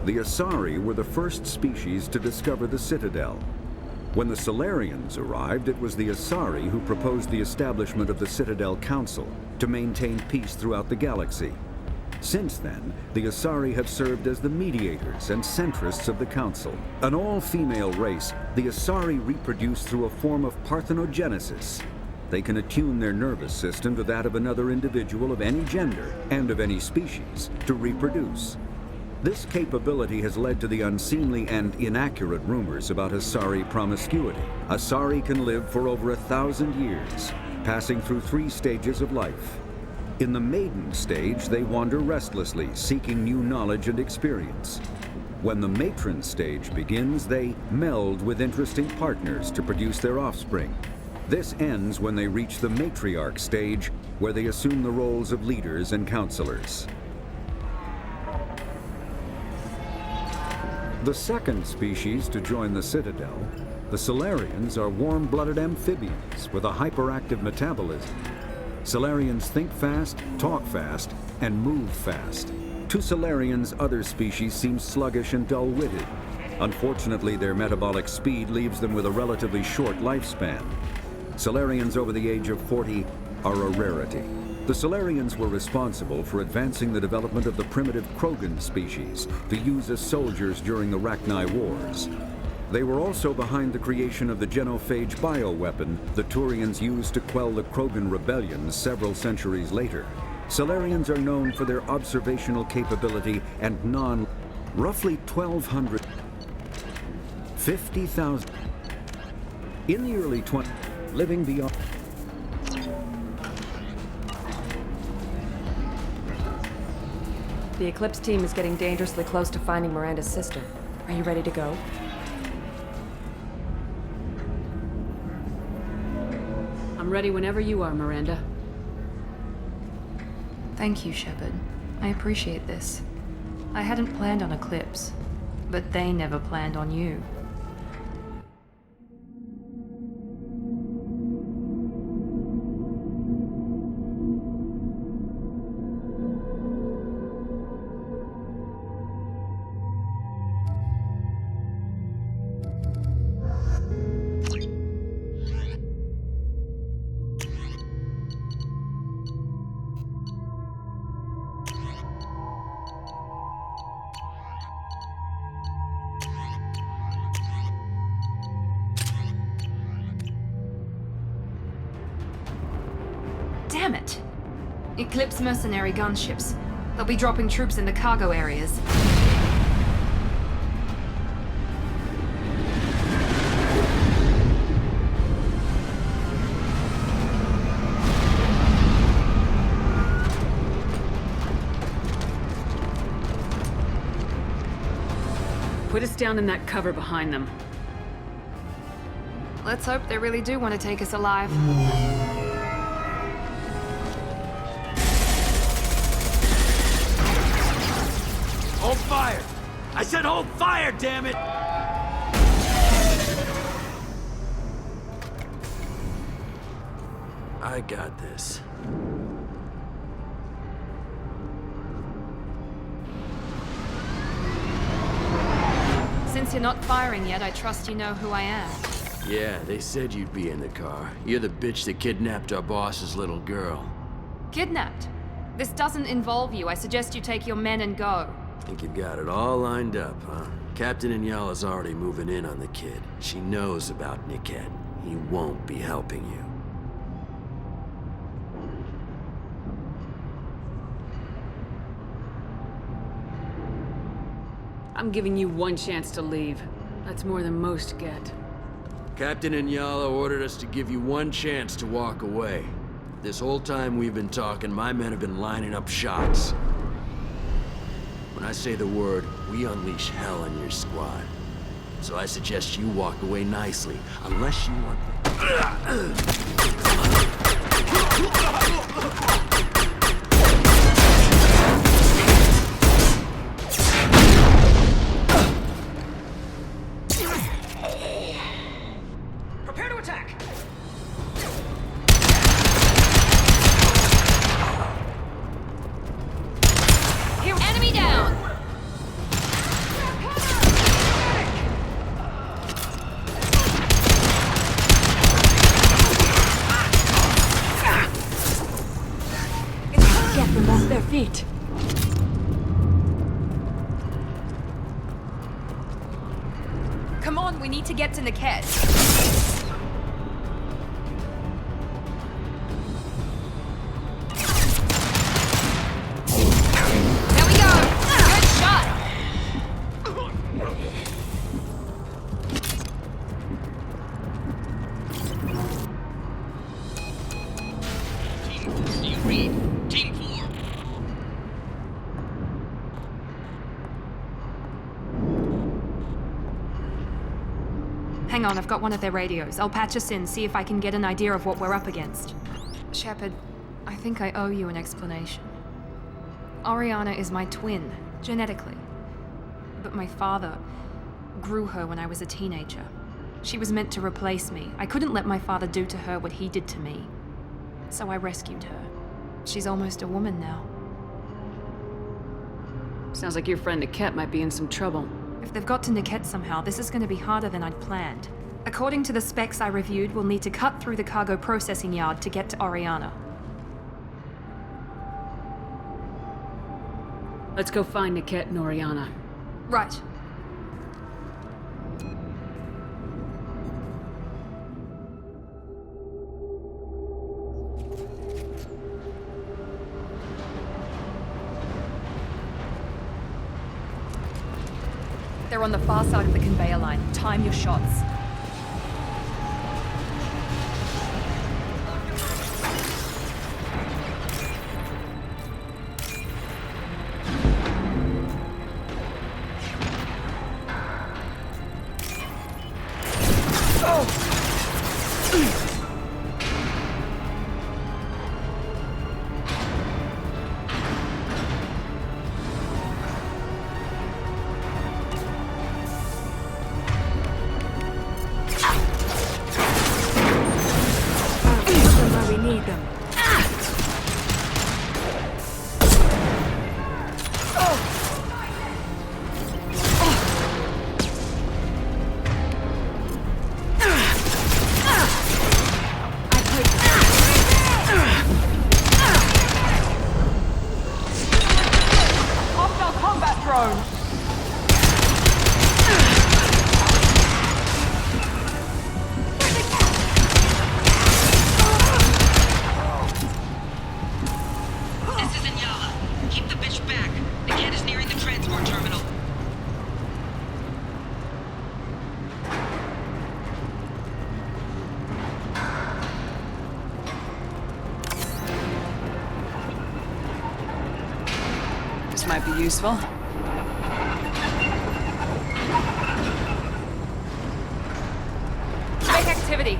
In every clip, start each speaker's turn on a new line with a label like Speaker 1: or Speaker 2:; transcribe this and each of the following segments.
Speaker 1: The Asari were the first species to discover the Citadel. When the Solarians arrived, it was the Asari who proposed the establishment of the Citadel Council to maintain peace throughout the galaxy. Since then, the Asari have served as the mediators and centrists of the Council. An all-female race, the Asari reproduce through a form of parthenogenesis. They can attune their nervous system to that of another individual of any gender and of any species to reproduce. This capability has led to the unseemly and inaccurate rumors about Asari promiscuity. Asari can live for over 1,000 years, passing through 3 stages of life. In the maiden stage, they wander restlessly, seeking new knowledge and experience. When the matron stage begins, they meld with interesting partners to produce their offspring. This ends when they reach the matriarch stage, where they assume the roles of leaders and counselors. The second species to join the Citadel, the Solarians, are warm-blooded amphibians with a hyperactive metabolism. Solarians think fast, talk fast, and move fast. To Solarians, other species seem sluggish and dull-witted. Unfortunately, their metabolic speed leaves them with a relatively short lifespan. Solarians over the age of 40 are a rarity. The Solarians were responsible for advancing the development of the primitive Krogan species to use as soldiers during the Rachni Wars. They were also behind the creation of the genophage bioweapon the Turians used to quell the Krogan rebellions several centuries later. Solarians are known for their observational capability and roughly 1,200, 50,000 in the early 20s, living beyond.
Speaker 2: The Eclipse team is getting dangerously close to finding Miranda's sister. Are you ready to go?
Speaker 3: I'm ready whenever you are, Miranda.
Speaker 4: Thank you, Shepard. I appreciate this. I hadn't planned on Eclipse, but they never planned on you. Damn it! Eclipse mercenary gunships. They'll be dropping troops in the cargo areas.
Speaker 3: Put us down in that cover behind them.
Speaker 4: Let's hope they really do want to take us alive.
Speaker 5: Hold fire! I said hold fire, damn it! I got this.
Speaker 4: Since you're not firing yet, I trust you know who I am.
Speaker 5: Yeah, they said you'd be in the car. You're the bitch that kidnapped our boss's little girl.
Speaker 4: Kidnapped? This doesn't involve you. I suggest you take your men and go.
Speaker 5: Think you've got it all lined up, huh? Captain Inyala's already moving in on the kid. She knows about Niket. He won't be helping you.
Speaker 3: I'm giving you one chance to leave. That's more than most get.
Speaker 5: Captain Inyala ordered us to give you one chance to walk away. This whole time we've been talking, my men have been lining up shots. When I say the word, we unleash hell on your squad. So I suggest you walk away nicely, unless you want...
Speaker 6: Prepare to attack!
Speaker 4: Here, enemy down! Come on, we need to get to Niket. There we go! Good shot!
Speaker 6: Do you read? Team 4.
Speaker 4: Hang on, I've got one of their radios. I'll patch us in, see if I can get an idea of what we're up against. Shepard, I think I owe you an explanation. Oriana is my twin, genetically. But my father grew her when I was a teenager. She was meant to replace me. I couldn't let my father do to her what he did to me. So I rescued her. She's almost a woman now.
Speaker 3: Sounds like your friend Niket might be in some trouble.
Speaker 4: If they've got to Niket somehow, this is going to be harder than I'd planned. According to the specs I reviewed, we'll need to cut through the cargo processing yard to get to Oriana.
Speaker 3: Let's go find Niket and Oriana.
Speaker 4: Right. They're on the far side of the conveyor line. Time your shots.
Speaker 3: This might be useful.
Speaker 4: Make activity.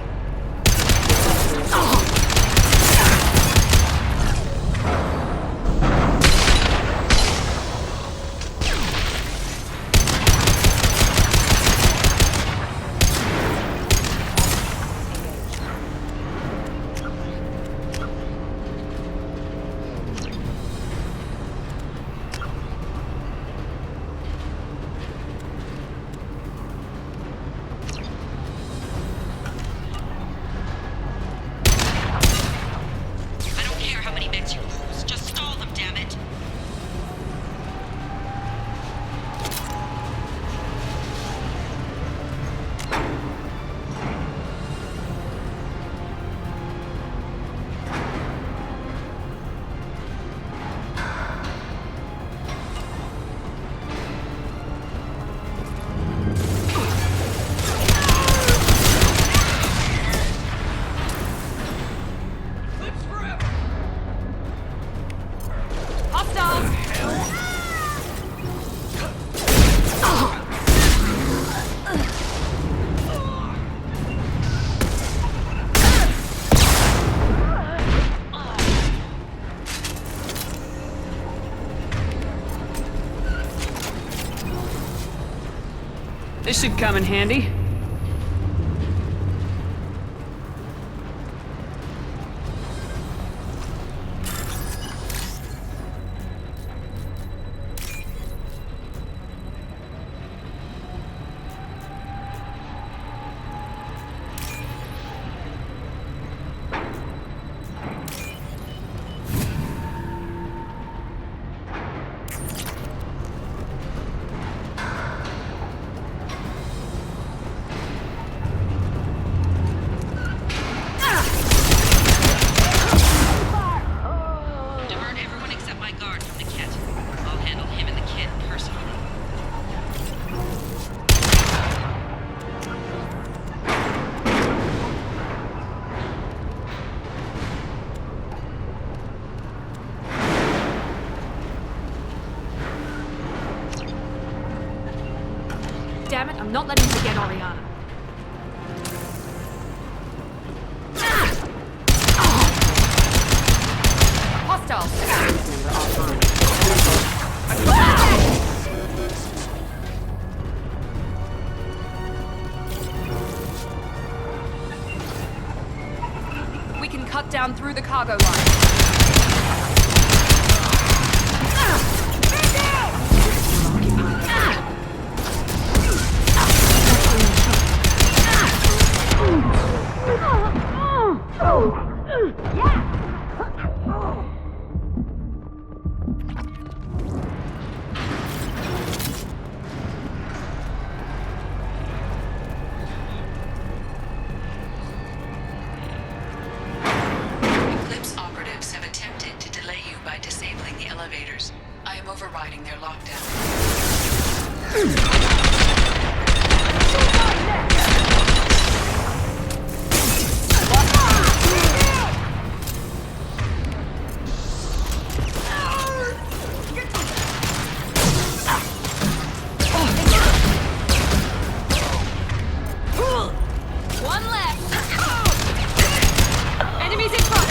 Speaker 3: This should come in handy.
Speaker 4: Damn it, I'm not letting you get Oriana. We can cut down through the cargo line.
Speaker 6: Eclipse operatives have attempted to delay you by disabling the elevators. I am overriding their lockdown.
Speaker 4: One left. Enemies in front.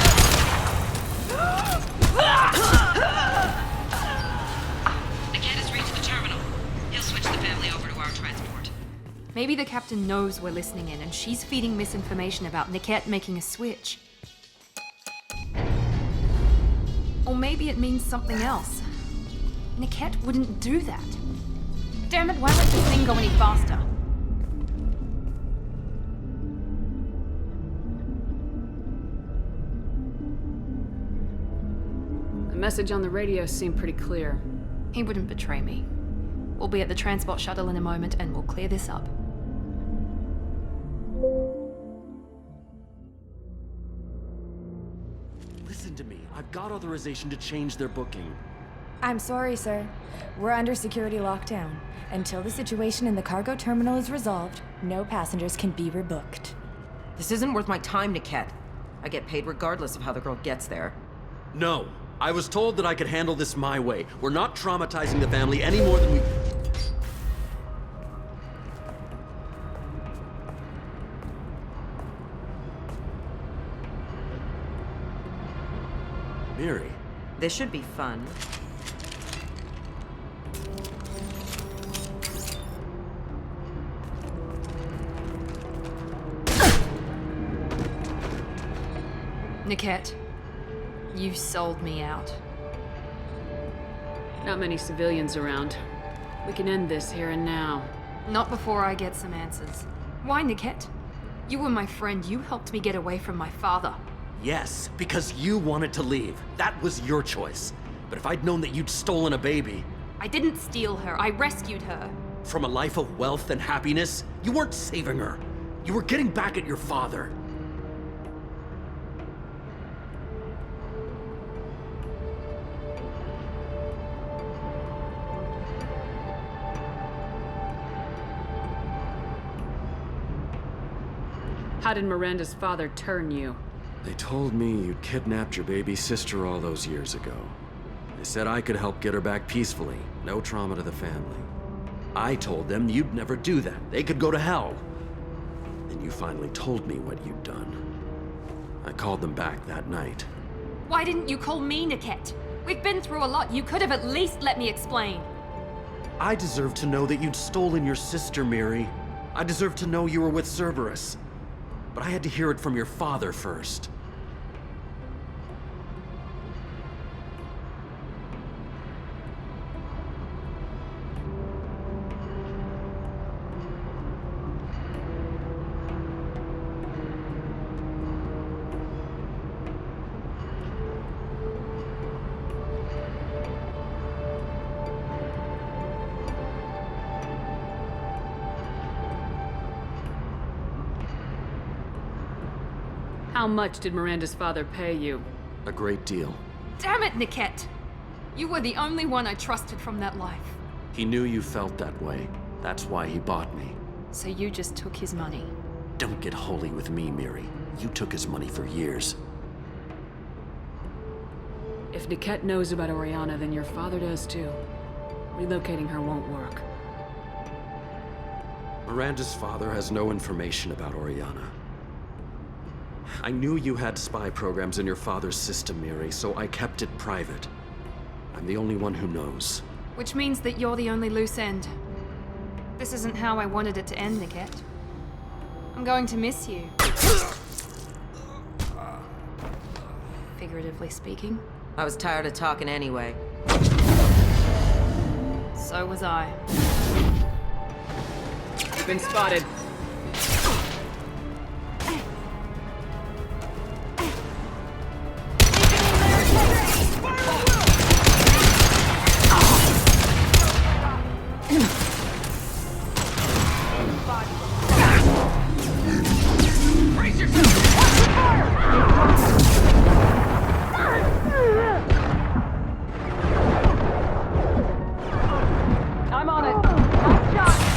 Speaker 6: Niket has reached the terminal. He'll switch the family over to our transport.
Speaker 4: Maybe the captain knows we're listening in and she's feeding misinformation about Niket making a switch. Or maybe it means something else. Niket wouldn't do that. Damn it, why won't this thing go any faster?
Speaker 3: The message on the radio seemed pretty clear.
Speaker 4: He wouldn't betray me. We'll be at the transport shuttle in a moment and we'll clear this up.
Speaker 5: Listen to me. I've got authorization to change their booking.
Speaker 2: I'm sorry, sir. We're under security lockdown. Until the situation in the cargo terminal is resolved, no passengers can be rebooked.
Speaker 7: This isn't worth my time, Niket. I get paid regardless of how the girl gets there.
Speaker 5: No. I was told that I could handle this my way. We're not traumatizing the family any more than we... Miri.
Speaker 7: This should be fun.
Speaker 4: Niket, you sold me out.
Speaker 3: Not many civilians around. We can end this here and now.
Speaker 4: Not before I get some answers. Why, Niket? You were my friend. You helped me get away from my father.
Speaker 5: Yes, because you wanted to leave. That was your choice. But if I'd known that you'd stolen a baby...
Speaker 4: I didn't steal her. I rescued her.
Speaker 5: From a life of wealth and happiness, you weren't saving her. You were getting back at your father.
Speaker 3: How did Miranda's father turn you?
Speaker 5: They told me you'd kidnapped your baby sister all those years ago. They said I could help get her back peacefully. No trauma to the family. I told them you'd never do that. They could go to hell. Then you finally told me what you'd done. I called them back that night.
Speaker 4: Why didn't you call me, Niket? We've been through a lot. You could have at least let me explain.
Speaker 5: I deserve to know that you'd stolen your sister, Miri. I deserve to know you were with Cerberus. But I had to hear it from your father first.
Speaker 3: How much did Miranda's father pay you?
Speaker 5: A great deal.
Speaker 4: Damn it, Niket! You were the only one I trusted from that life.
Speaker 5: He knew you felt that way. That's why he bought me.
Speaker 4: So you just took his money.
Speaker 5: Don't get holy with me, Miri. You took his money for years.
Speaker 3: If Niket knows about Oriana, then your father does too. Relocating her won't work.
Speaker 5: Miranda's father has no information about Oriana. I knew you had spy programs in your father's system, Miri, so I kept it private. I'm the only one who knows.
Speaker 4: Which means that you're the only loose end. This isn't how I wanted it to end, Niket. I'm going to miss you. Figuratively speaking.
Speaker 7: I was tired of talking anyway.
Speaker 4: So was I.
Speaker 3: You've been spotted. I'm on it. Nice shot.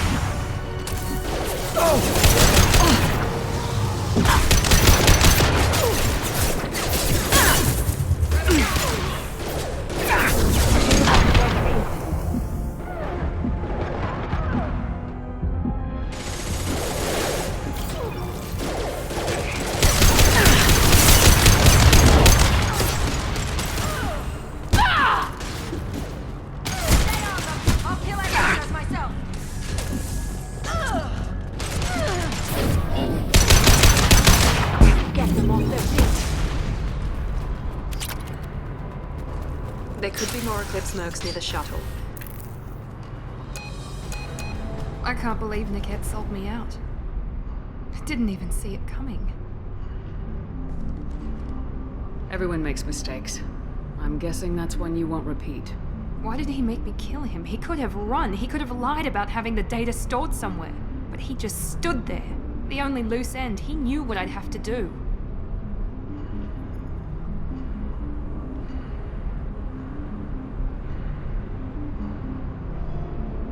Speaker 8: There could be more Eclipse mercs near the shuttle.
Speaker 4: I can't believe Niket sold me out. I didn't even see it coming.
Speaker 3: Everyone makes mistakes. I'm guessing that's one you won't repeat.
Speaker 4: Why did he make me kill him? He could have run. He could have lied about having the data stored somewhere. But he just stood there. The only loose end. He knew what I'd have to do.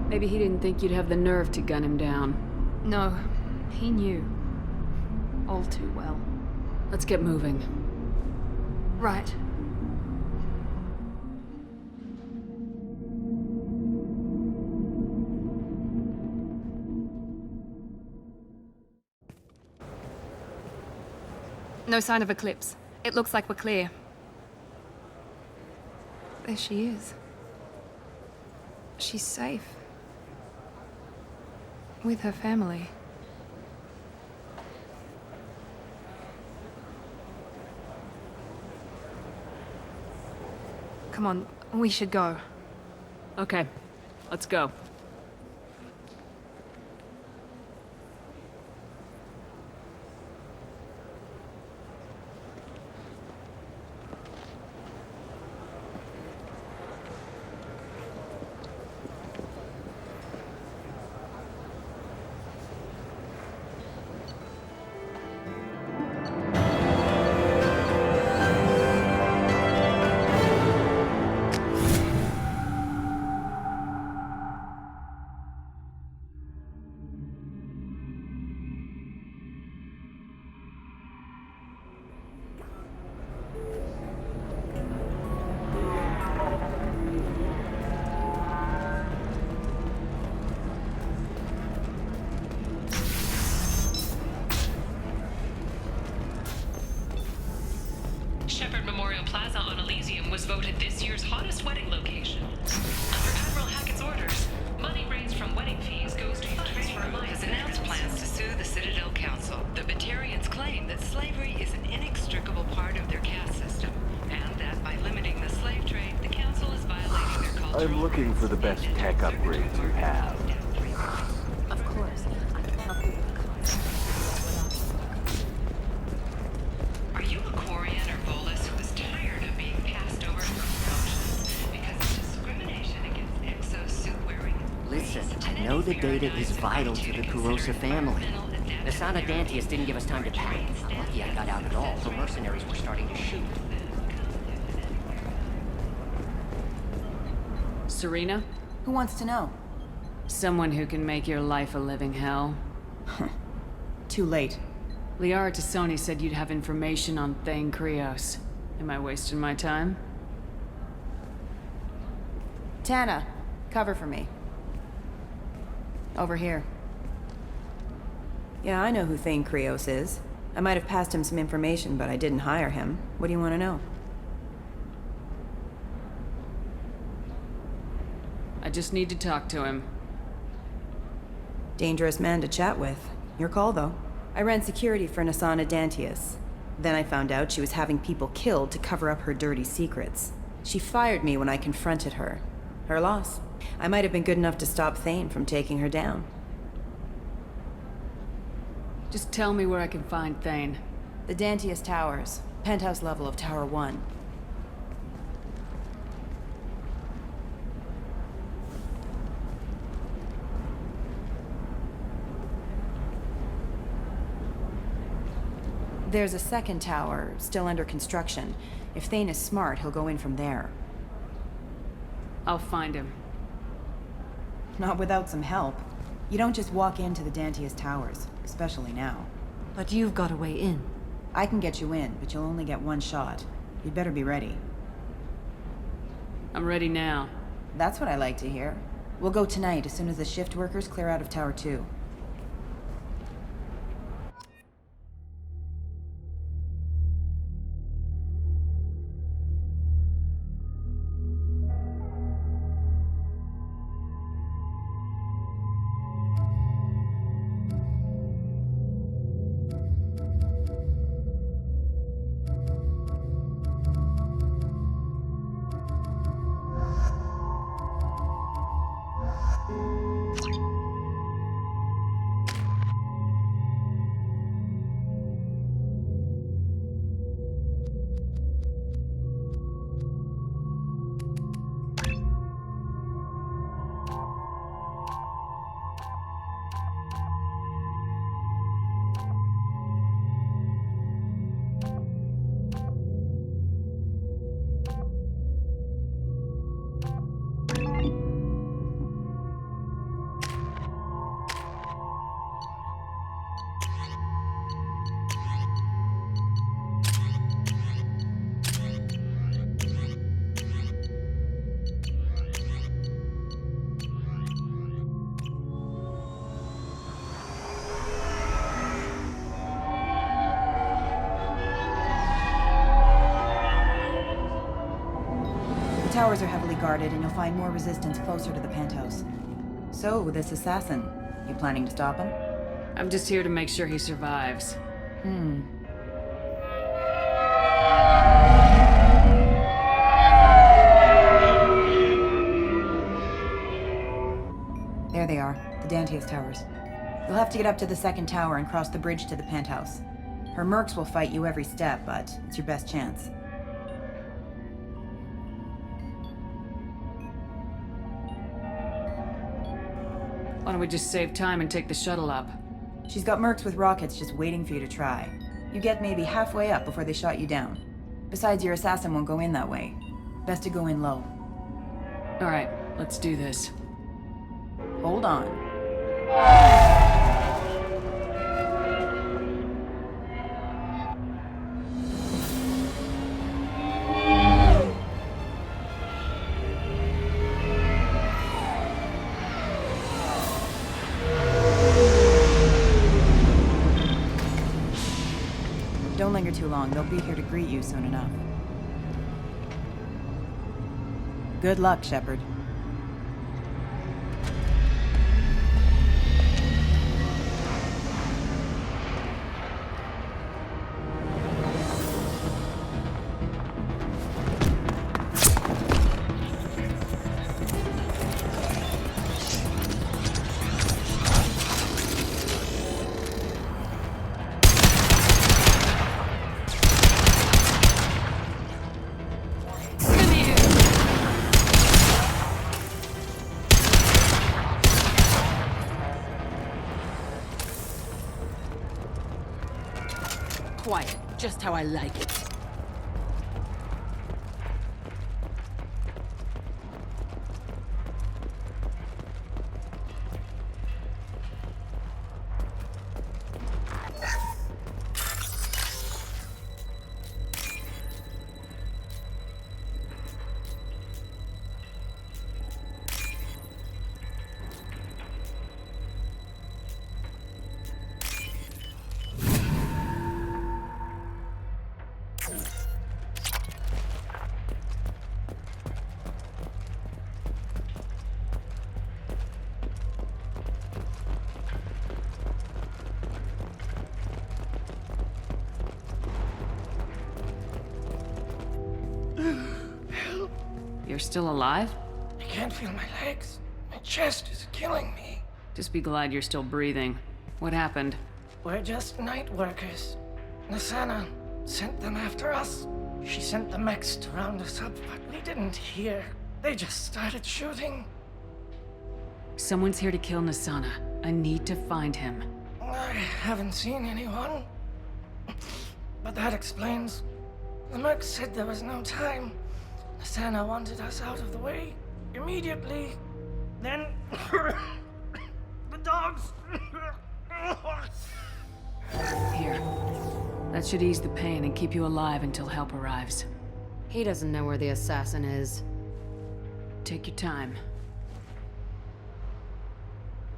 Speaker 3: Maybe he didn't think you'd have the nerve to gun him down.
Speaker 4: No, he knew. All too well.
Speaker 3: Let's get moving.
Speaker 4: Right. No sign of Eclipse. It looks like we're clear. There she is. She's safe. With her family. Come on, we should go.
Speaker 3: Okay, let's go.
Speaker 6: Shepherd Memorial Plaza on Elysium was voted this year's hottest wedding location. Under Admiral Hackett's orders, money raised from wedding fees goes to funds for has announced plans to sue the Citadel Council. The Batarians claim that slavery is an inextricable part of their caste system, and that by limiting the slave trade, the Council is violating their cultural...
Speaker 9: I'm looking for the best tech upgrades you have.
Speaker 2: Of course. I can help you with the concept.
Speaker 6: Are you a Quarian or Volus who is tired of being passed over for promotions because of discrimination against exosuit-wearing...
Speaker 10: Listen, I know the data is vital to the Kurosa family. The Sana Dantius didn't give us time to pack. I'm lucky I got out at all. The mercenaries were starting to shoot.
Speaker 3: Serena?
Speaker 2: Who wants to know?
Speaker 3: Someone who can make your life a living hell.
Speaker 2: Too late.
Speaker 3: Liara Tassoni said you'd have information on Thane Krios. Am I wasting my time?
Speaker 2: Tana, cover for me. Over here.
Speaker 11: Yeah, I know who Thane Krios is. I might have passed him some information, but I didn't hire him. What do you want to know?
Speaker 3: I just need to talk to him.
Speaker 11: Dangerous man to chat with. Your call, though. I ran security for Nasana Dantius. Then I found out she was having people killed to cover up her dirty secrets. She fired me when I confronted her. Her loss. I might have been good enough to stop Thane from taking her down.
Speaker 3: Just tell me where I can find Thane.
Speaker 11: The Dantius Towers. Penthouse level of Tower 1. There's a second tower, still under construction. If Thane is smart, he'll go in from there.
Speaker 3: I'll find him.
Speaker 11: Not without some help. You don't just walk into the Dantius Towers, especially now.
Speaker 8: But you've got a way in.
Speaker 11: I can get you in, but you'll only get one shot. You'd better be ready.
Speaker 3: I'm ready now.
Speaker 11: That's what I like to hear. We'll go tonight as soon as the shift workers clear out of Tower 2. The towers are heavily guarded, and you'll find more resistance closer to the penthouse. So, this assassin, you planning to stop him?
Speaker 3: I'm just here to make sure he survives.
Speaker 11: There they are, the Dantius Towers. You'll have to get up to the second tower and cross the bridge to the penthouse. Her mercs will fight you every step, but it's your best chance.
Speaker 3: Why don't we just save time and take the shuttle up?
Speaker 11: She's got mercs with rockets just waiting for you to try. You get maybe halfway up before they shot you down. Besides, your assassin won't go in that way. Best to go in low.
Speaker 3: Alright, let's do this.
Speaker 11: Hold on. Don't linger too long. They'll be here to greet you soon enough. Good luck, Shepard.
Speaker 6: Quiet, just how I like it.
Speaker 3: You're still alive?
Speaker 12: I can't feel my legs. My chest is killing me.
Speaker 3: Just be glad you're still breathing. What happened?
Speaker 12: We're just night workers. Nasana sent them after us. She sent the mechs to round us up, but we didn't hear. They just started shooting.
Speaker 3: Someone's here to kill Nasana. I need to find him.
Speaker 12: I haven't seen anyone. But that explains. The merc said there was no time. Nasana wanted us out of the way immediately. Then the dogs.
Speaker 3: Here. That should ease the pain and keep you alive until help arrives.
Speaker 4: He doesn't know where the assassin is.
Speaker 3: Take your time.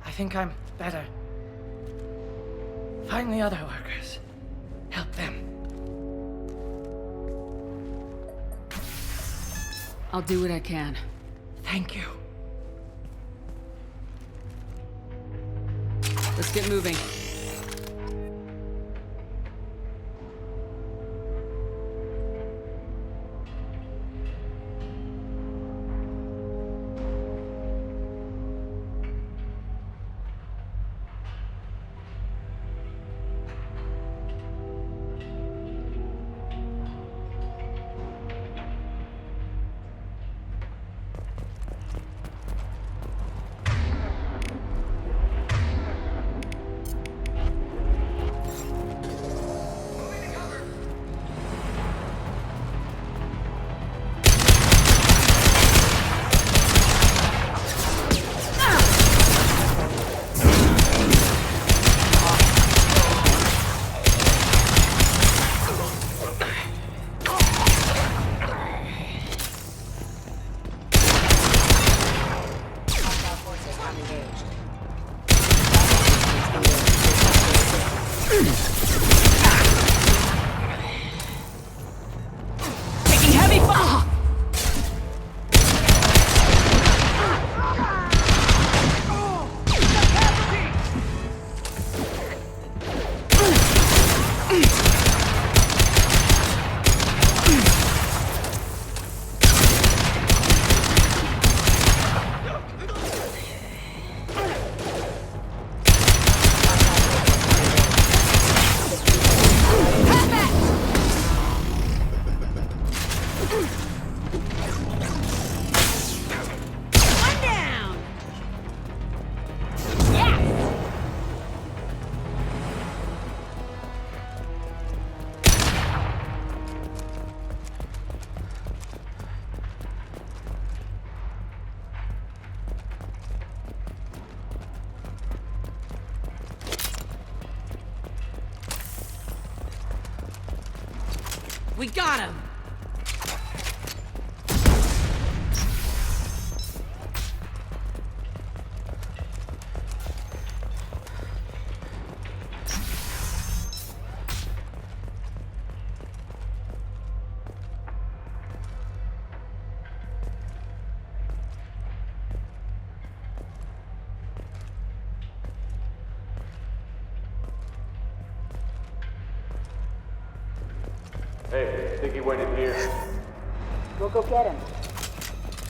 Speaker 12: I think I'm better. Find the other workers. Help them.
Speaker 3: I'll do what I can.
Speaker 12: Thank you.
Speaker 3: Let's get moving.
Speaker 7: We got him!
Speaker 9: Hey, think he went in here?
Speaker 13: We'll go get him.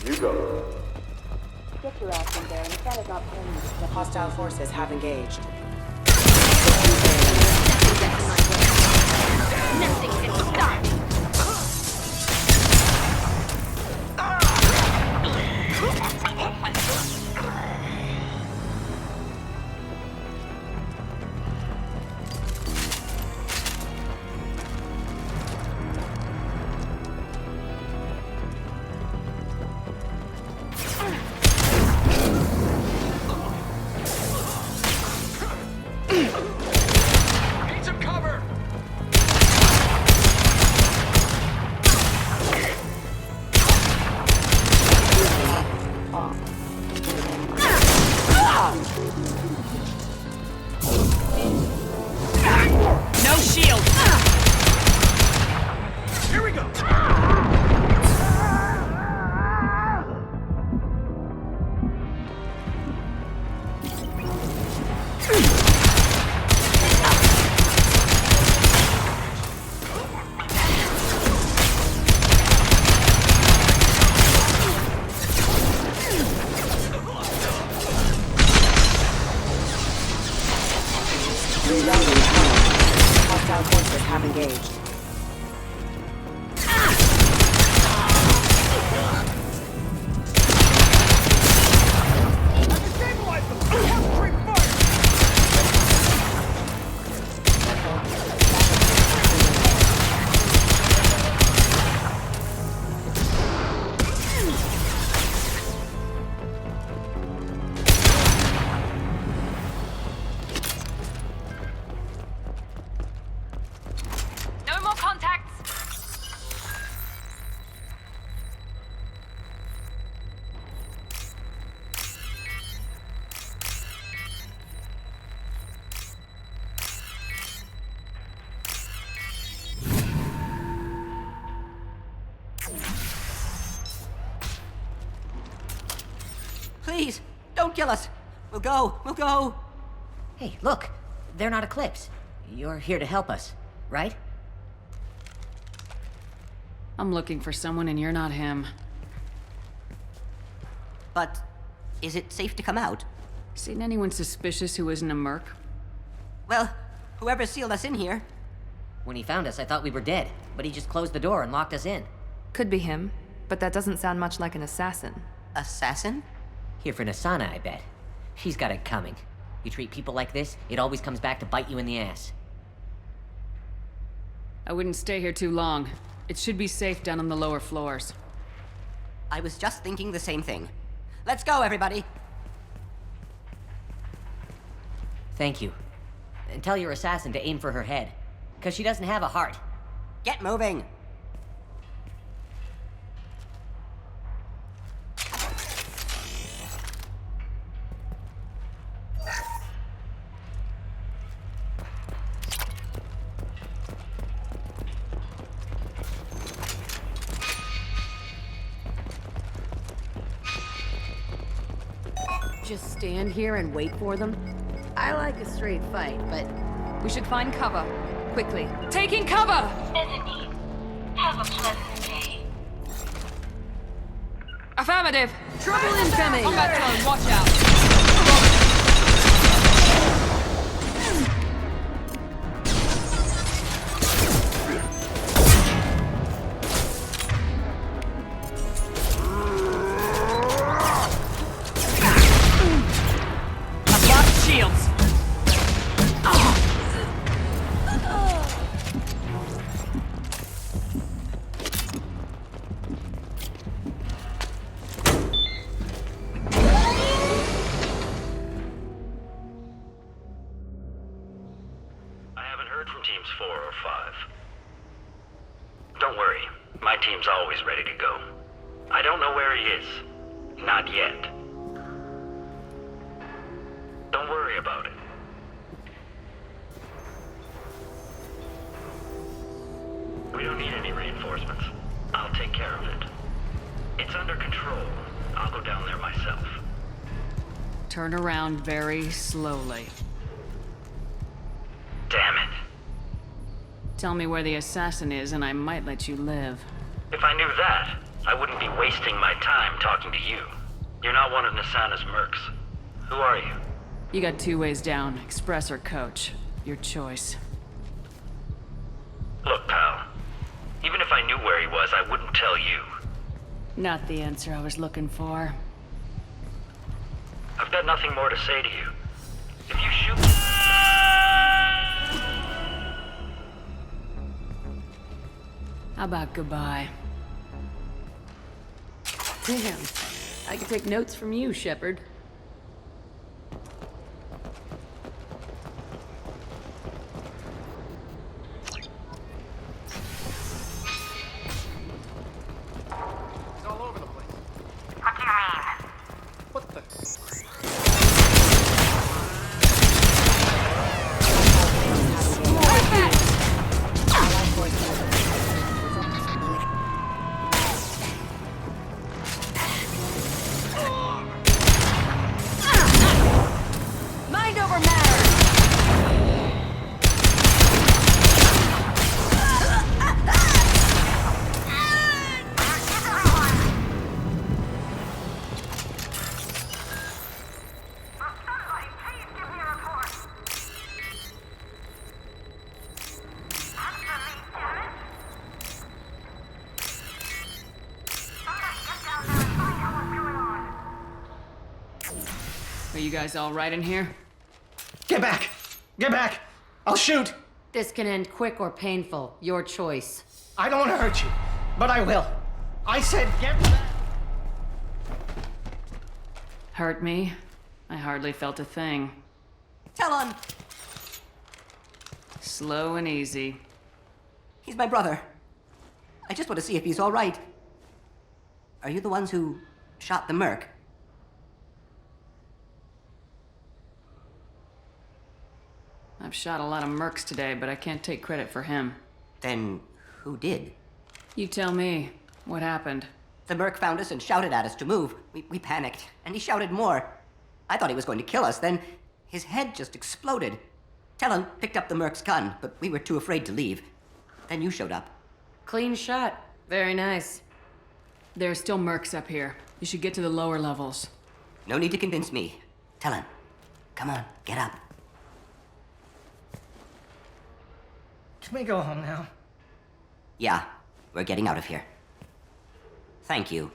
Speaker 9: You go.
Speaker 13: Get your ass in there, and if that is not paying you, the
Speaker 11: Hostile forces have engaged.
Speaker 13: Nothing can stop me.
Speaker 5: Need some cover!
Speaker 7: No shield!
Speaker 5: Here we go!
Speaker 10: engaged.
Speaker 4: No more contacts!
Speaker 10: Please, don't kill us. We'll go. Hey, look. They're not Eclipse. You're here to help us, right?
Speaker 3: I'm looking for someone and you're not him.
Speaker 10: But is it safe to come out?
Speaker 3: Seen anyone suspicious who isn't a merc?
Speaker 10: Well, whoever sealed us in here. When he found us, I thought we were dead, but he just closed the door and locked us in.
Speaker 4: Could be him, but that doesn't sound much like an assassin.
Speaker 10: Assassin? Here for Nasana, I bet. She's got it coming. You treat people like this, it always comes back to bite you in the ass.
Speaker 3: I wouldn't stay here too long. It should be safe down on the lower floors.
Speaker 10: I was just thinking the same thing. Let's go, everybody! Thank you. And tell your assassin to aim for her head. 'Cause she doesn't have a heart. Get moving!
Speaker 8: Just stand here and wait for them? I like a straight fight, but...
Speaker 4: We should find cover. Quickly. Taking cover!
Speaker 13: Bethany, have a pleasant day.
Speaker 4: Affirmative!
Speaker 8: Trouble incoming!
Speaker 4: Combat drone, watch out!
Speaker 3: I've lost shields!
Speaker 14: I haven't heard from teams 4 or 5. Don't worry, my team's always ready to go. I don't know where he is. Not yet. Don't worry about it. We don't need any reinforcements. I'll take care of it. It's under control. I'll go down there myself.
Speaker 3: Turn around very slowly.
Speaker 14: Damn it.
Speaker 3: Tell me where the assassin is and I might let you live.
Speaker 14: If I knew that, I wouldn't be wasting my time talking to you. You're not one of Nasana's mercs. Who are you?
Speaker 3: You got 2 ways down, express or coach. Your choice.
Speaker 14: Look, pal. Even if I knew where he was, I wouldn't tell you.
Speaker 3: Not the answer I was looking for.
Speaker 14: I've got nothing more to say to you. If you shoot...
Speaker 3: How about goodbye?
Speaker 8: Damn. I could take notes from you, Shepard.
Speaker 15: It's all over the place.
Speaker 13: What do you mean?
Speaker 15: What the...
Speaker 8: Mind over matter!
Speaker 3: Are you guys all right in here?
Speaker 15: Get back! Get back! I'll shoot!
Speaker 10: This can end quick or painful. Your choice.
Speaker 15: I don't want to hurt you, but I will. I said get back!
Speaker 3: Hurt me? I hardly felt a thing.
Speaker 10: Talon!
Speaker 3: Slow and easy.
Speaker 10: He's my brother. I just want to see if he's all right. Are you the ones who shot the merc?
Speaker 3: I've shot a lot of mercs today, but I can't take credit for him.
Speaker 10: Then who did?
Speaker 3: You tell me. What happened?
Speaker 10: The merc found us and shouted at us to move. We panicked, and he shouted more. I thought he was going to kill us, then his head just exploded. Talon picked up the merc's gun, but we were too afraid to leave. Then you showed up.
Speaker 6: Clean shot. Very nice.
Speaker 3: There are still mercs up here. You should get to the lower levels.
Speaker 10: No need to convince me. Talon, come on, get up.
Speaker 12: Can we go home now?
Speaker 10: Yeah, we're getting out of here. Thank you.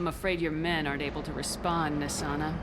Speaker 3: I'm afraid your men aren't able to respond, Nisana.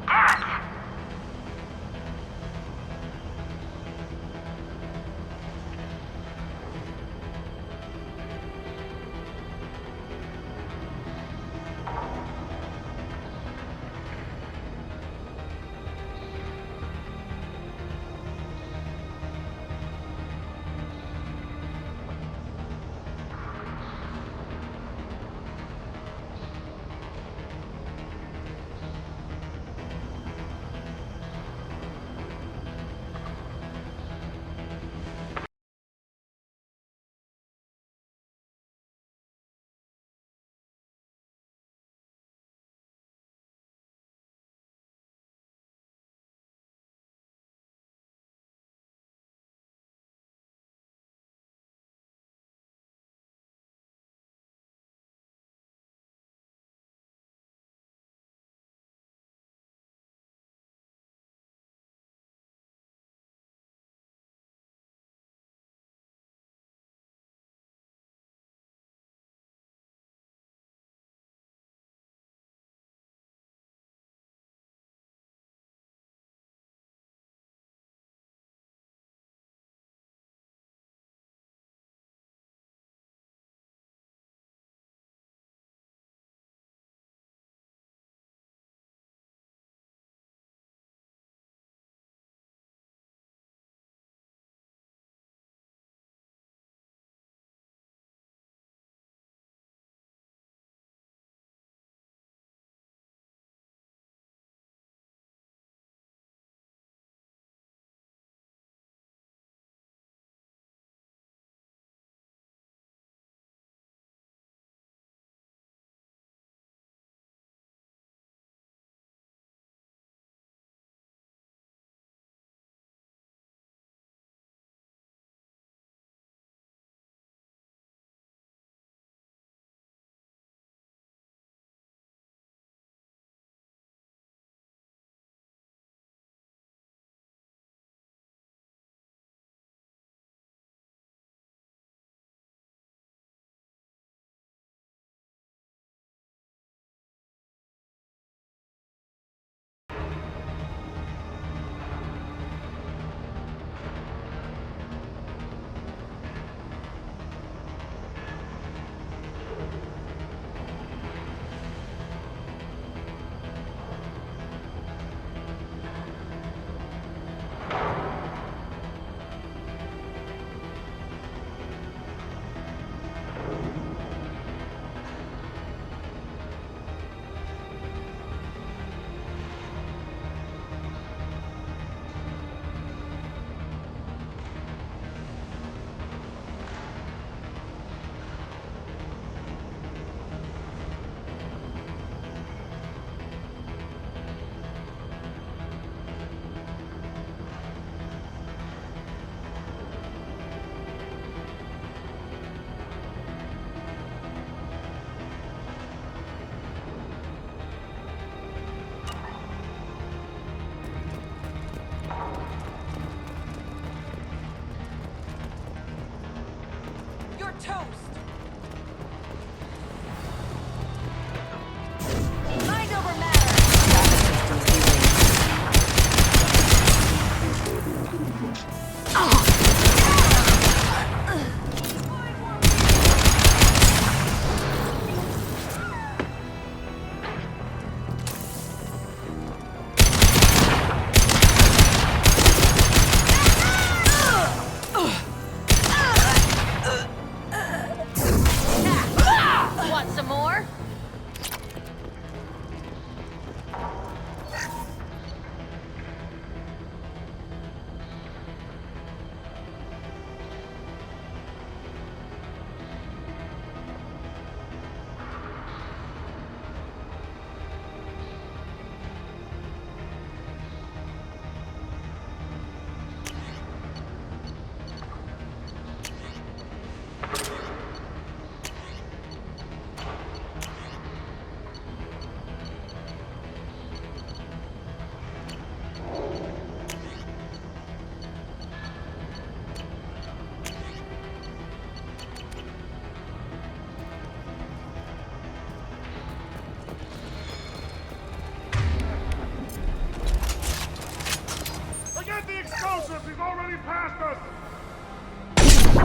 Speaker 9: enemy past us!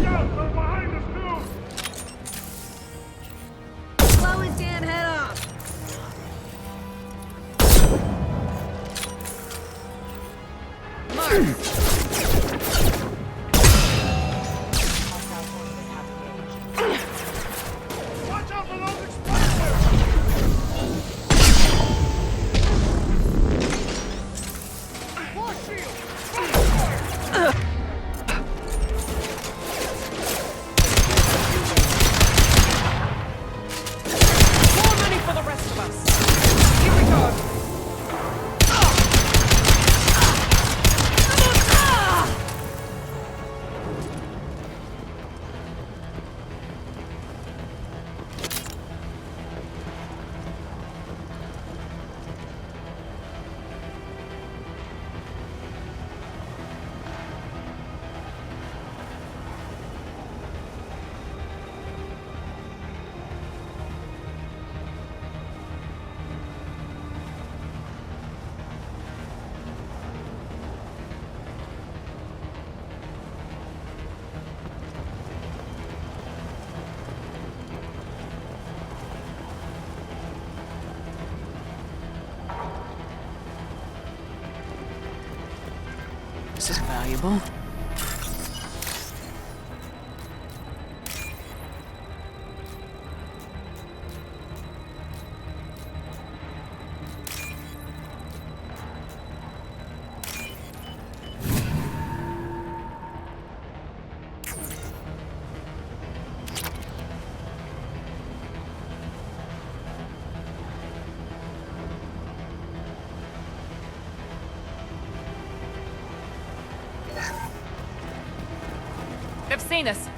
Speaker 9: Yeah, they're behind us too!
Speaker 8: Blow his damn head off!
Speaker 9: Watch out for those explosives! Force shield!
Speaker 3: More money for the rest of us. Here we go. This is valuable. They've seen us.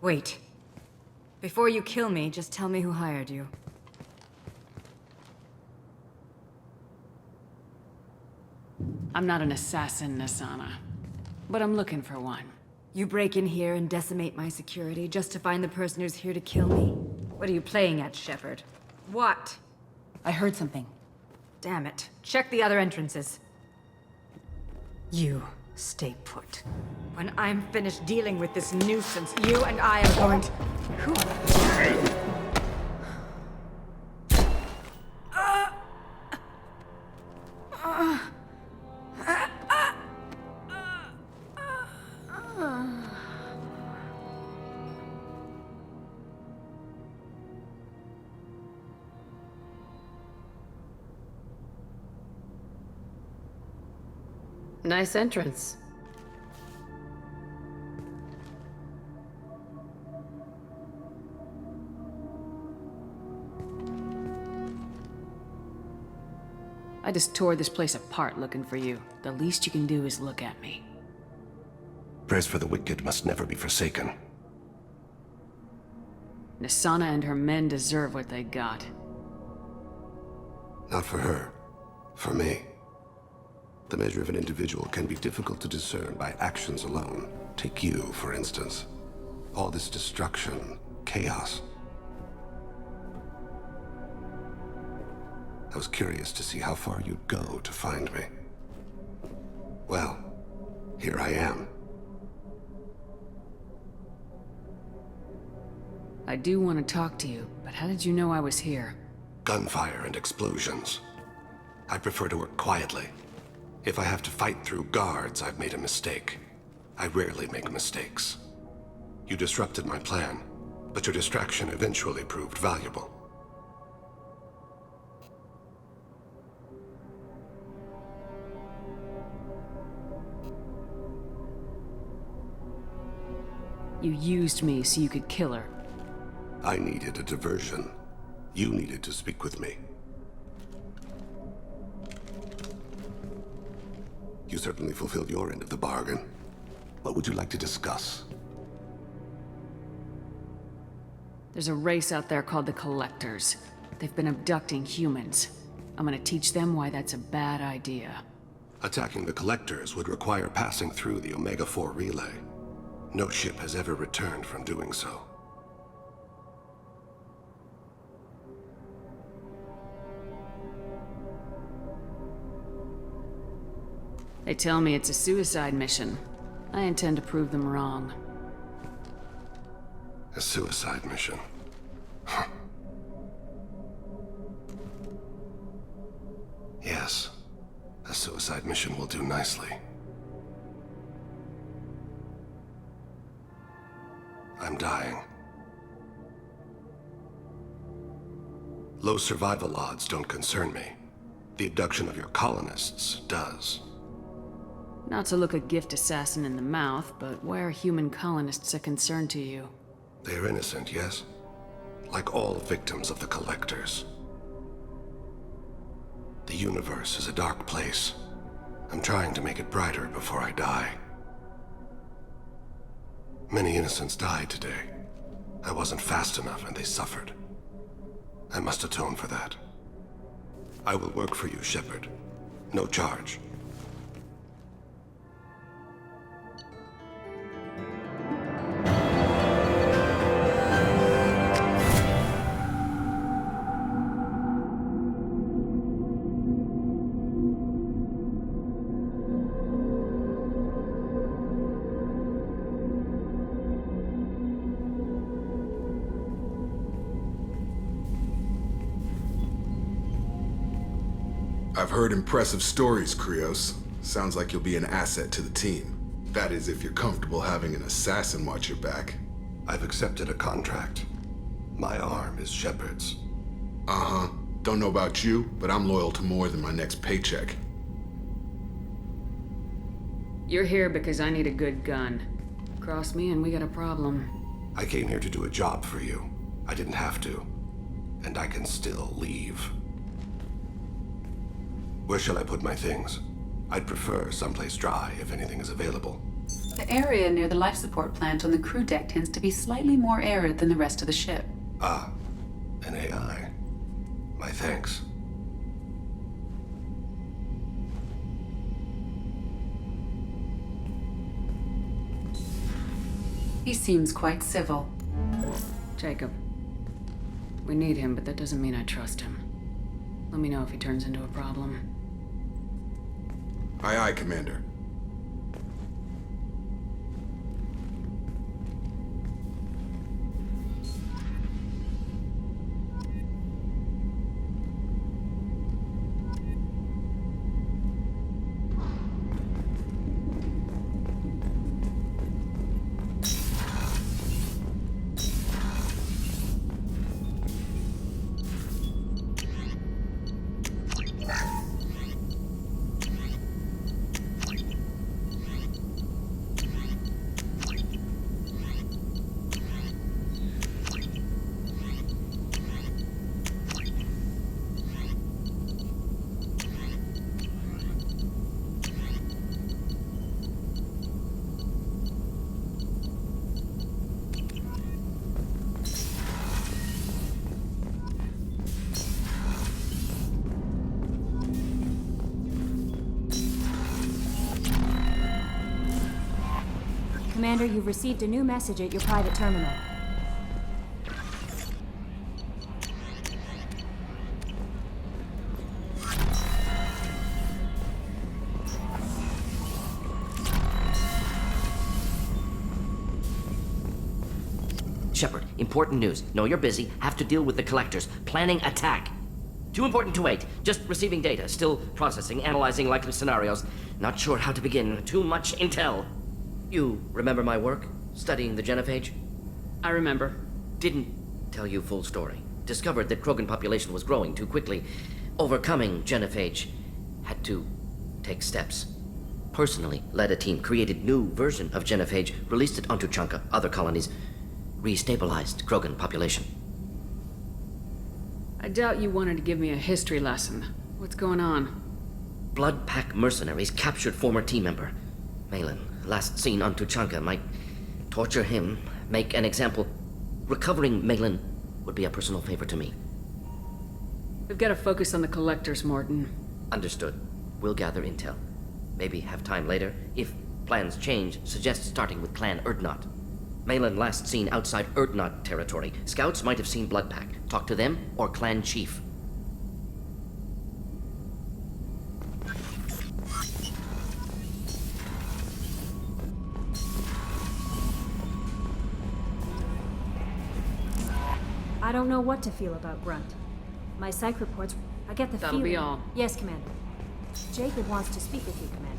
Speaker 11: Wait. Before you kill me, just tell me who hired you.
Speaker 3: I'm not an assassin, Nasana. But I'm looking for one.
Speaker 11: You break in here and decimate my security just to find the person who's here to kill me? What are you playing at, Shepard? What? I heard something. Damn it. Check the other entrances. You stay put. When I'm finished dealing with this nuisance, you and I are going to... Who?
Speaker 8: Nice entrance.
Speaker 3: I just tore this place apart looking for you. The least you can do is look at me.
Speaker 16: Prayers for the wicked must never be forsaken.
Speaker 3: Nasana and her men deserve what they got.
Speaker 16: Not for her. For me. The measure of an individual can be difficult to discern by actions alone. Take you, for instance. All this destruction, chaos. I was curious to see how far you'd go to find me. Well, here I am.
Speaker 3: I do want to talk to you, but how did you know I was here?
Speaker 16: Gunfire and explosions. I prefer to work quietly. If I have to fight through guards, I've made a mistake. I rarely make mistakes. You disrupted my plan, but your distraction eventually proved valuable.
Speaker 3: You used me so you could kill her.
Speaker 16: I needed a diversion. You needed to speak with me. You certainly fulfilled your end of the bargain. What would you like to discuss?
Speaker 3: There's a race out there called the Collectors. They've been abducting humans. I'm gonna teach them why that's a bad idea.
Speaker 16: Attacking the Collectors would require passing through the Omega-4 relay. No ship has ever returned from doing so.
Speaker 3: They tell me it's a suicide mission. I intend to prove them wrong.
Speaker 16: A suicide mission? Huh. Yes, a suicide mission will do nicely. I'm dying. Low survival odds don't concern me. The abduction of your colonists does.
Speaker 3: Not to look a gift assassin in the mouth, but why are human colonists a concern to you?
Speaker 16: They are innocent, yes? Like all victims of the Collectors. The universe is a dark place. I'm trying to make it brighter before I die. Many innocents died today. I wasn't fast enough and they suffered. I must atone for that. I will work for you, Shepard. No charge.
Speaker 17: I've heard impressive stories, Krios. Sounds like you'll be an asset to the team. That is, if you're comfortable having an assassin watch your back.
Speaker 16: I've accepted a contract. My arm is Shepard's.
Speaker 17: Uh-huh. Don't know about you, but I'm loyal to more than my next paycheck.
Speaker 3: You're here because I need a good gun. Cross me and we got a problem.
Speaker 16: I came here to do a job for you. I didn't have to. And I can still leave. Where shall I put my things? I'd prefer someplace dry if anything is available.
Speaker 18: The area near the life support plant on the crew deck tends to be slightly more arid than the rest of the ship.
Speaker 16: Ah, an AI. My thanks.
Speaker 18: He seems quite civil.
Speaker 3: Jacob. We need him, but that doesn't mean I trust him. Let me know if he turns into a problem.
Speaker 17: Aye, aye, Commander.
Speaker 19: Commander, you've received a new message at your private terminal.
Speaker 20: Shepard, important news. Know you're busy. Have to deal with the collectors. Planning attack. Too important to wait. Just receiving data. Still processing, analyzing likely scenarios. Not sure how to begin. Too much intel. You remember my work? Studying the genophage?
Speaker 3: I remember.
Speaker 20: Didn't tell you full story. Discovered that Krogan population was growing too quickly. Overcoming genophage. Had to take steps. Personally led a team, created new version of genophage, released it onto Chunka, other colonies. Restabilized Krogan population.
Speaker 3: I doubt you wanted to give me a history lesson. What's going on?
Speaker 20: Blood Pack mercenaries captured former team member. Malin, last seen on Tuchanka, might torture him, make an example. Recovering Malin would be a personal favor to me.
Speaker 3: We've got to focus on the collectors, Morton.
Speaker 20: Understood. We'll gather intel. Maybe have time later. If plans change, suggest starting with Clan Erdnot. Malin last seen outside Erdnot territory. Scouts might have seen Blood Pack. Talk to them or Clan Chief.
Speaker 19: I don't know what to feel about Grunt. My psych reports, I get the
Speaker 3: That'll
Speaker 19: feeling...
Speaker 3: be all.
Speaker 19: Yes, Commander. Jacob wants to speak with you, Commander.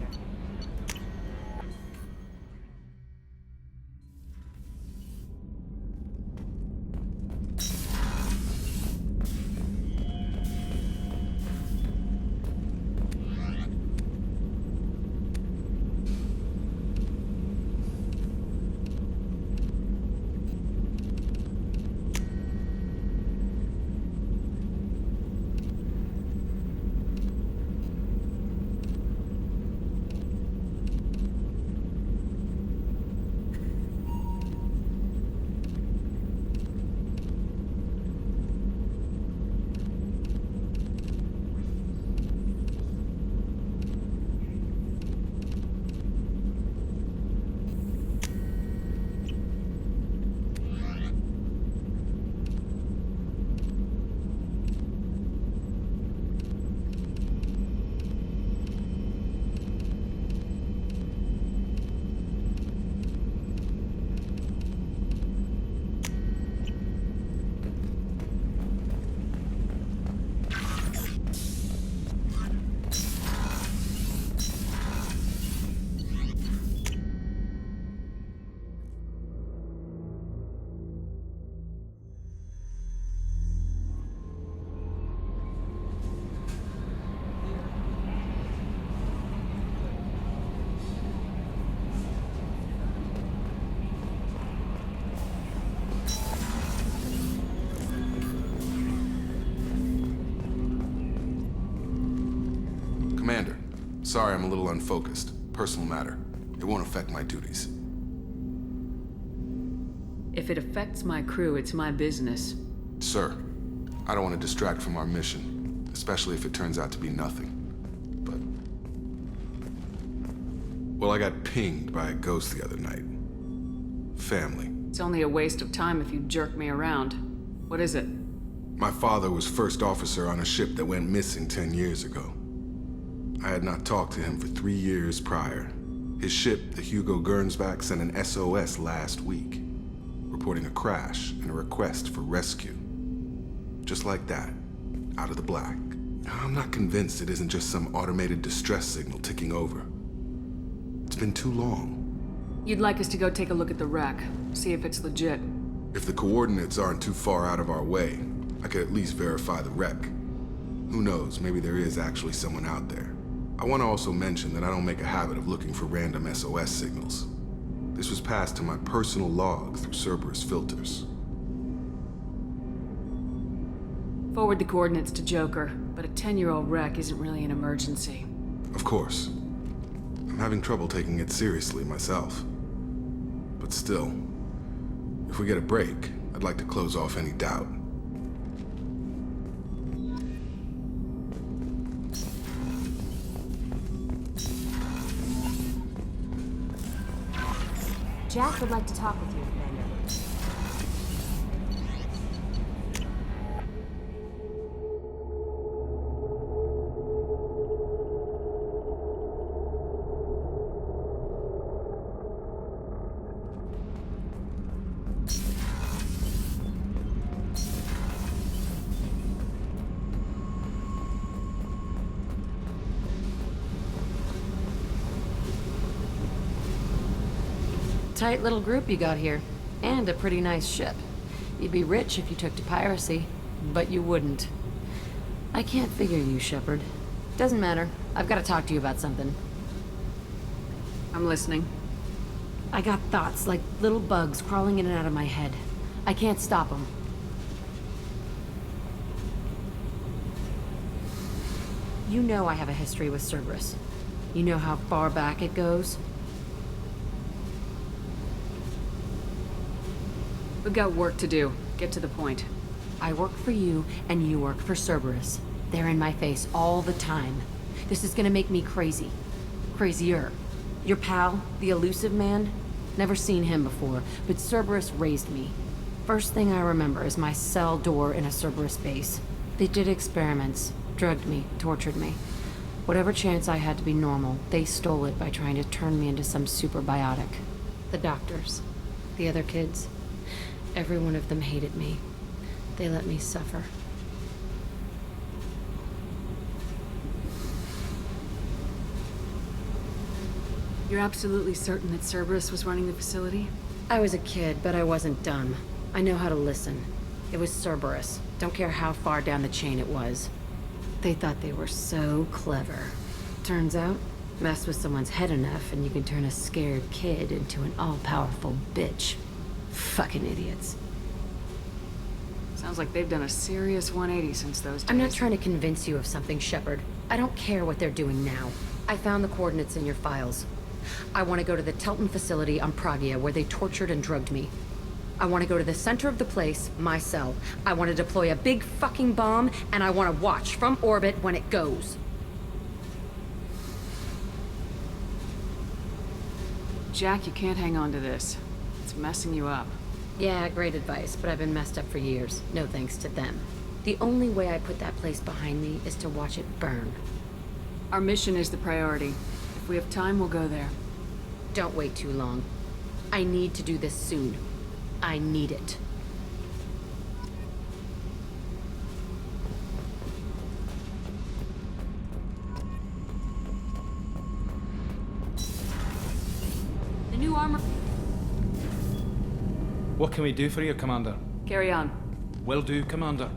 Speaker 17: Commander, sorry I'm a little unfocused. Personal matter. It won't affect my duties.
Speaker 3: If it affects my crew, it's my business.
Speaker 17: Sir, I don't want to distract from our mission, especially if it turns out to be nothing. But... well, I got pinged by a ghost the other night. Family.
Speaker 3: It's only a waste of time if you jerk me around. What is it?
Speaker 17: My father was first officer on a ship that went missing 10 years ago. I had not talked to him for 3 years prior. His ship, the Hugo Gernsback, sent an SOS last week, reporting a crash and a request for rescue. Just like that, out of the black. I'm not convinced it isn't just some automated distress signal ticking over. It's been too long.
Speaker 3: You'd like us to go take a look at the wreck, see if it's legit.
Speaker 17: If the coordinates aren't too far out of our way, I could at least verify the wreck. Who knows, maybe there is actually someone out there. I want to also mention that I don't make a habit of looking for random SOS signals. This was passed to my personal log through Cerberus filters.
Speaker 3: Forward the coordinates to Joker, but a 10-year-old wreck isn't really an emergency.
Speaker 17: Of course. I'm having trouble taking it seriously myself. But still, if we get a break, I'd like to close off any doubt.
Speaker 19: Jack would like to talk with you, Commander.
Speaker 8: Tight little group you got here. And a pretty nice ship. You'd be rich if you took to piracy, but you wouldn't. I can't figure you, Shepard. Doesn't matter. I've got to talk to you about something.
Speaker 3: I'm listening.
Speaker 8: I got thoughts like little bugs crawling in and out of my head. I can't stop them. You know I have a history with Cerberus. You know how far back it goes?
Speaker 3: We've got work to do. Get to the point.
Speaker 8: I work for you, and you work for Cerberus. They're in my face all the time. This is gonna make me crazy. Crazier. Your pal, the elusive man? Never seen him before, but Cerberus raised me. First thing I remember is my cell door in a Cerberus base. They did experiments, drugged me, tortured me. Whatever chance I had to be normal, they stole it by trying to turn me into some superbiotic. The doctors, the other kids, every one of them hated me. They let me suffer.
Speaker 3: You're absolutely certain that Cerberus was running the facility?
Speaker 8: I was a kid, but I wasn't dumb. I know how to listen. It was Cerberus. Don't care how far down the chain it was. They thought they were so clever. Turns out, mess with someone's head enough and you can turn a scared kid into an all-powerful bitch. Fucking idiots.
Speaker 3: Sounds like they've done a serious 180 since those days.
Speaker 8: I'm not trying to convince you of something, Shepard. I don't care what they're doing now. I found the coordinates in your files. I want to go to the Telton facility on Pragia where they tortured and drugged me. I want to go to the center of the place, my cell. I want to deploy a big fucking bomb, and I want to watch from orbit when it goes.
Speaker 3: Jack, you can't hang on to this. It's messing you up.
Speaker 8: Yeah, great advice, but I've been messed up for years. No thanks to them. The only way I put that place behind me is to watch it burn.
Speaker 3: Our mission is the priority. If we have time, we'll go there.
Speaker 8: Don't wait too long. I need to do this soon. I need it.
Speaker 3: The new armor...
Speaker 21: What can we do for you, Commander?
Speaker 3: Carry on.
Speaker 21: Will do, Commander.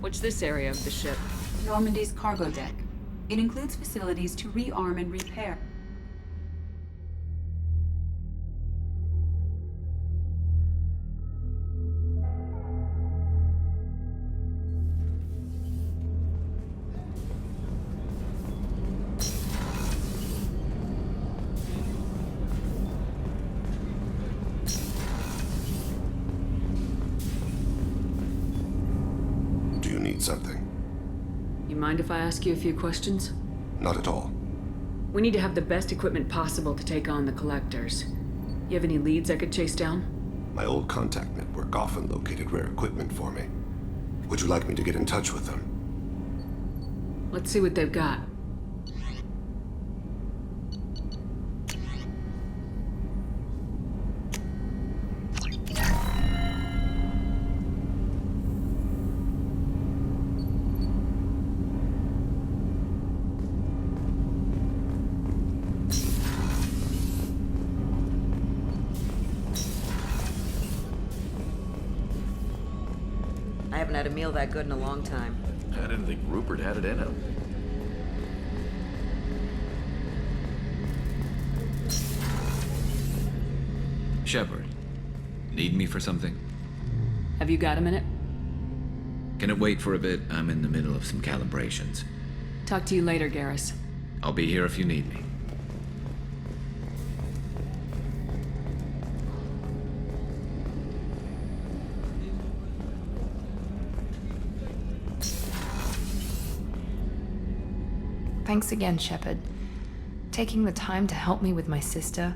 Speaker 3: What's this area of the ship?
Speaker 18: Normandy's cargo deck. It includes facilities to rearm and repair.
Speaker 16: Something.
Speaker 3: You mind if I ask you a few questions?
Speaker 16: Not at all.
Speaker 3: We need to have the best equipment possible to take on the Collectors. You have any leads I could chase down?
Speaker 16: My old contact network often located rare equipment for me. Would you like me to get in touch with them?
Speaker 3: Let's see what they've got.
Speaker 7: I haven't had a meal that good in a long time.
Speaker 22: I didn't think Rupert had it in him.
Speaker 23: Shepard, need me for something?
Speaker 3: Have you got a minute?
Speaker 23: Can it wait for a bit? I'm in the middle of some calibrations.
Speaker 3: Talk to you later, Garrus.
Speaker 23: I'll be here if you need me.
Speaker 4: Thanks again, Shepard. Taking the time to help me with my sister.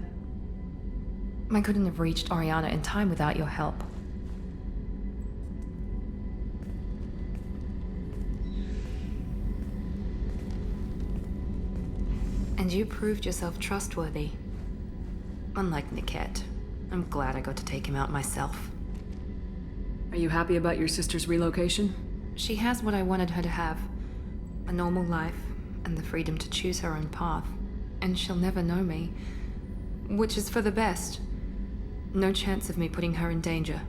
Speaker 4: I couldn't have reached Oriana in time without your help. And you proved yourself trustworthy. Unlike Niket, I'm glad I got to take him out myself.
Speaker 3: Are you happy about your sister's relocation?
Speaker 4: She has what I wanted her to have. A normal life, and the freedom to choose her own path. And she'll never know me. Which is for the best. No chance of me putting her in danger.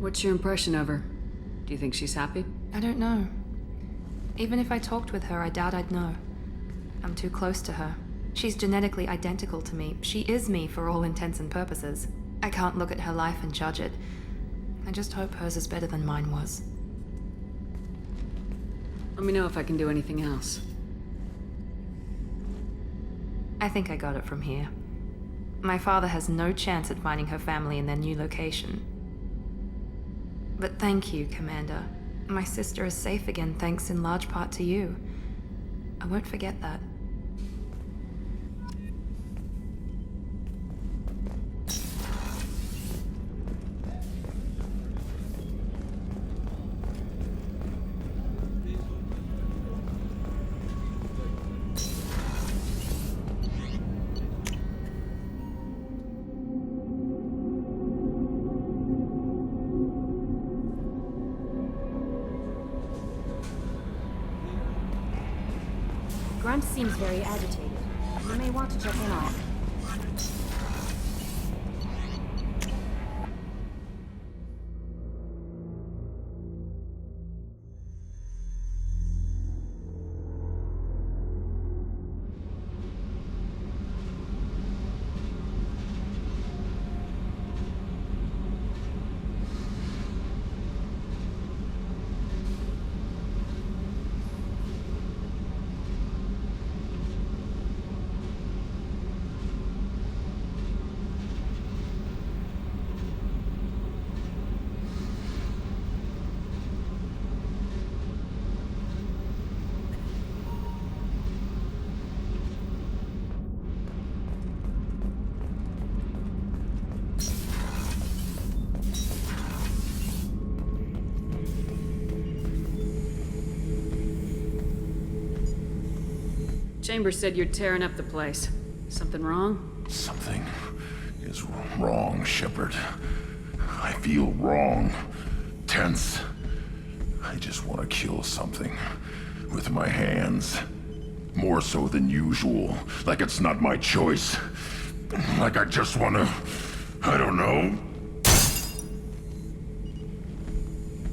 Speaker 3: What's your impression of her? Do you think she's happy?
Speaker 4: I don't know. Even if I talked with her, I doubt I'd know. I'm too close to her. She's genetically identical to me. She is me for all intents and purposes. I can't look at her life and judge it. I just hope hers is better than mine was.
Speaker 3: Let me know if I can do anything else.
Speaker 4: I think I got it from here. My father has no chance at finding her family in their new location. But thank you, Commander. My sister is safe again thanks in large part to you. I won't forget that.
Speaker 19: Grunt seems very agitated. You may want to check in on him.
Speaker 3: Chambers said you're tearing up the place. Something wrong?
Speaker 1: Something is wrong, Shepard. I feel wrong. Tense. I just want to kill something. With my hands. More so than usual. Like it's not my choice. Like I just want to... I don't know.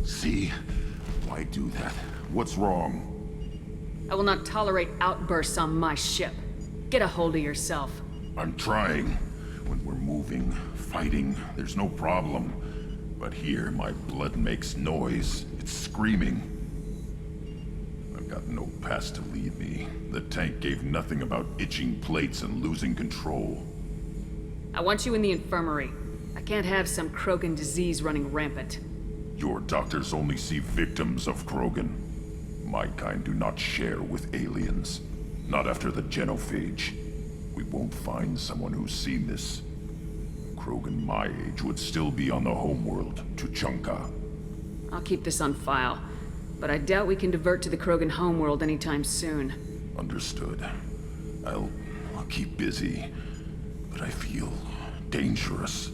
Speaker 1: See? Why do that? What's wrong?
Speaker 3: I will not tolerate outbursts on my ship. Get a hold of yourself.
Speaker 1: I'm trying. When we're moving, fighting, there's no problem. But here, my blood makes noise. It's screaming. I've got no past to lead me. The tank gave nothing about itching plates and losing control.
Speaker 3: I want you in the infirmary. I can't have some Krogan disease running rampant.
Speaker 1: Your doctors only see victims of Krogan. My kind do not share with aliens. Not after the genophage. We won't find someone who's seen this. Krogan my age would still be on the homeworld, Tuchanka.
Speaker 3: I'll keep this on file, but I doubt we can divert to the Krogan homeworld anytime soon.
Speaker 1: Understood. I'll keep busy, but I feel dangerous.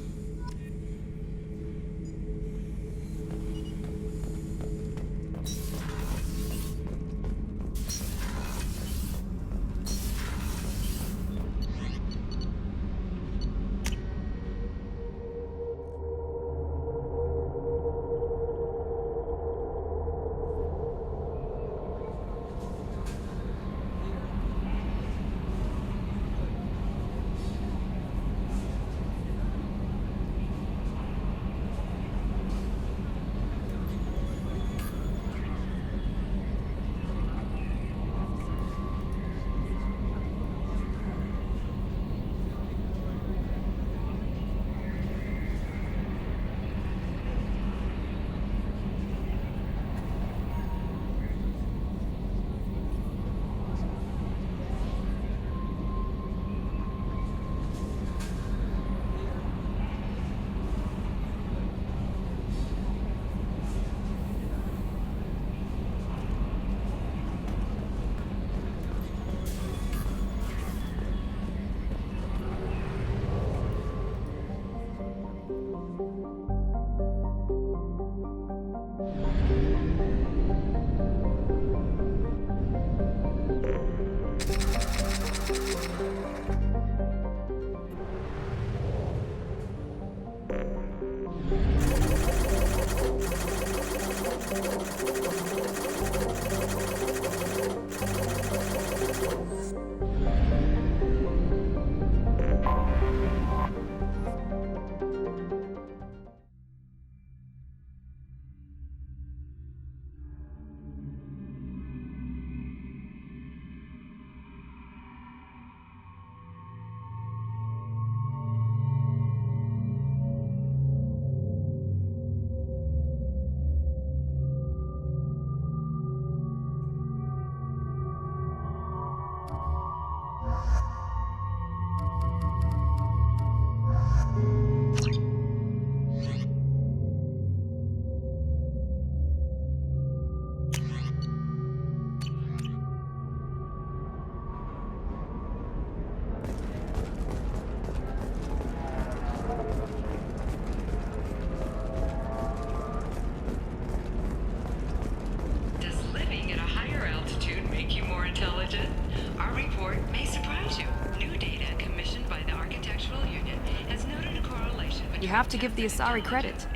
Speaker 6: Does living at a higher altitude make you more intelligent? Our report may surprise you. New data commissioned by the Architectural Union has noted a correlation between
Speaker 4: You have to give the Asari credit.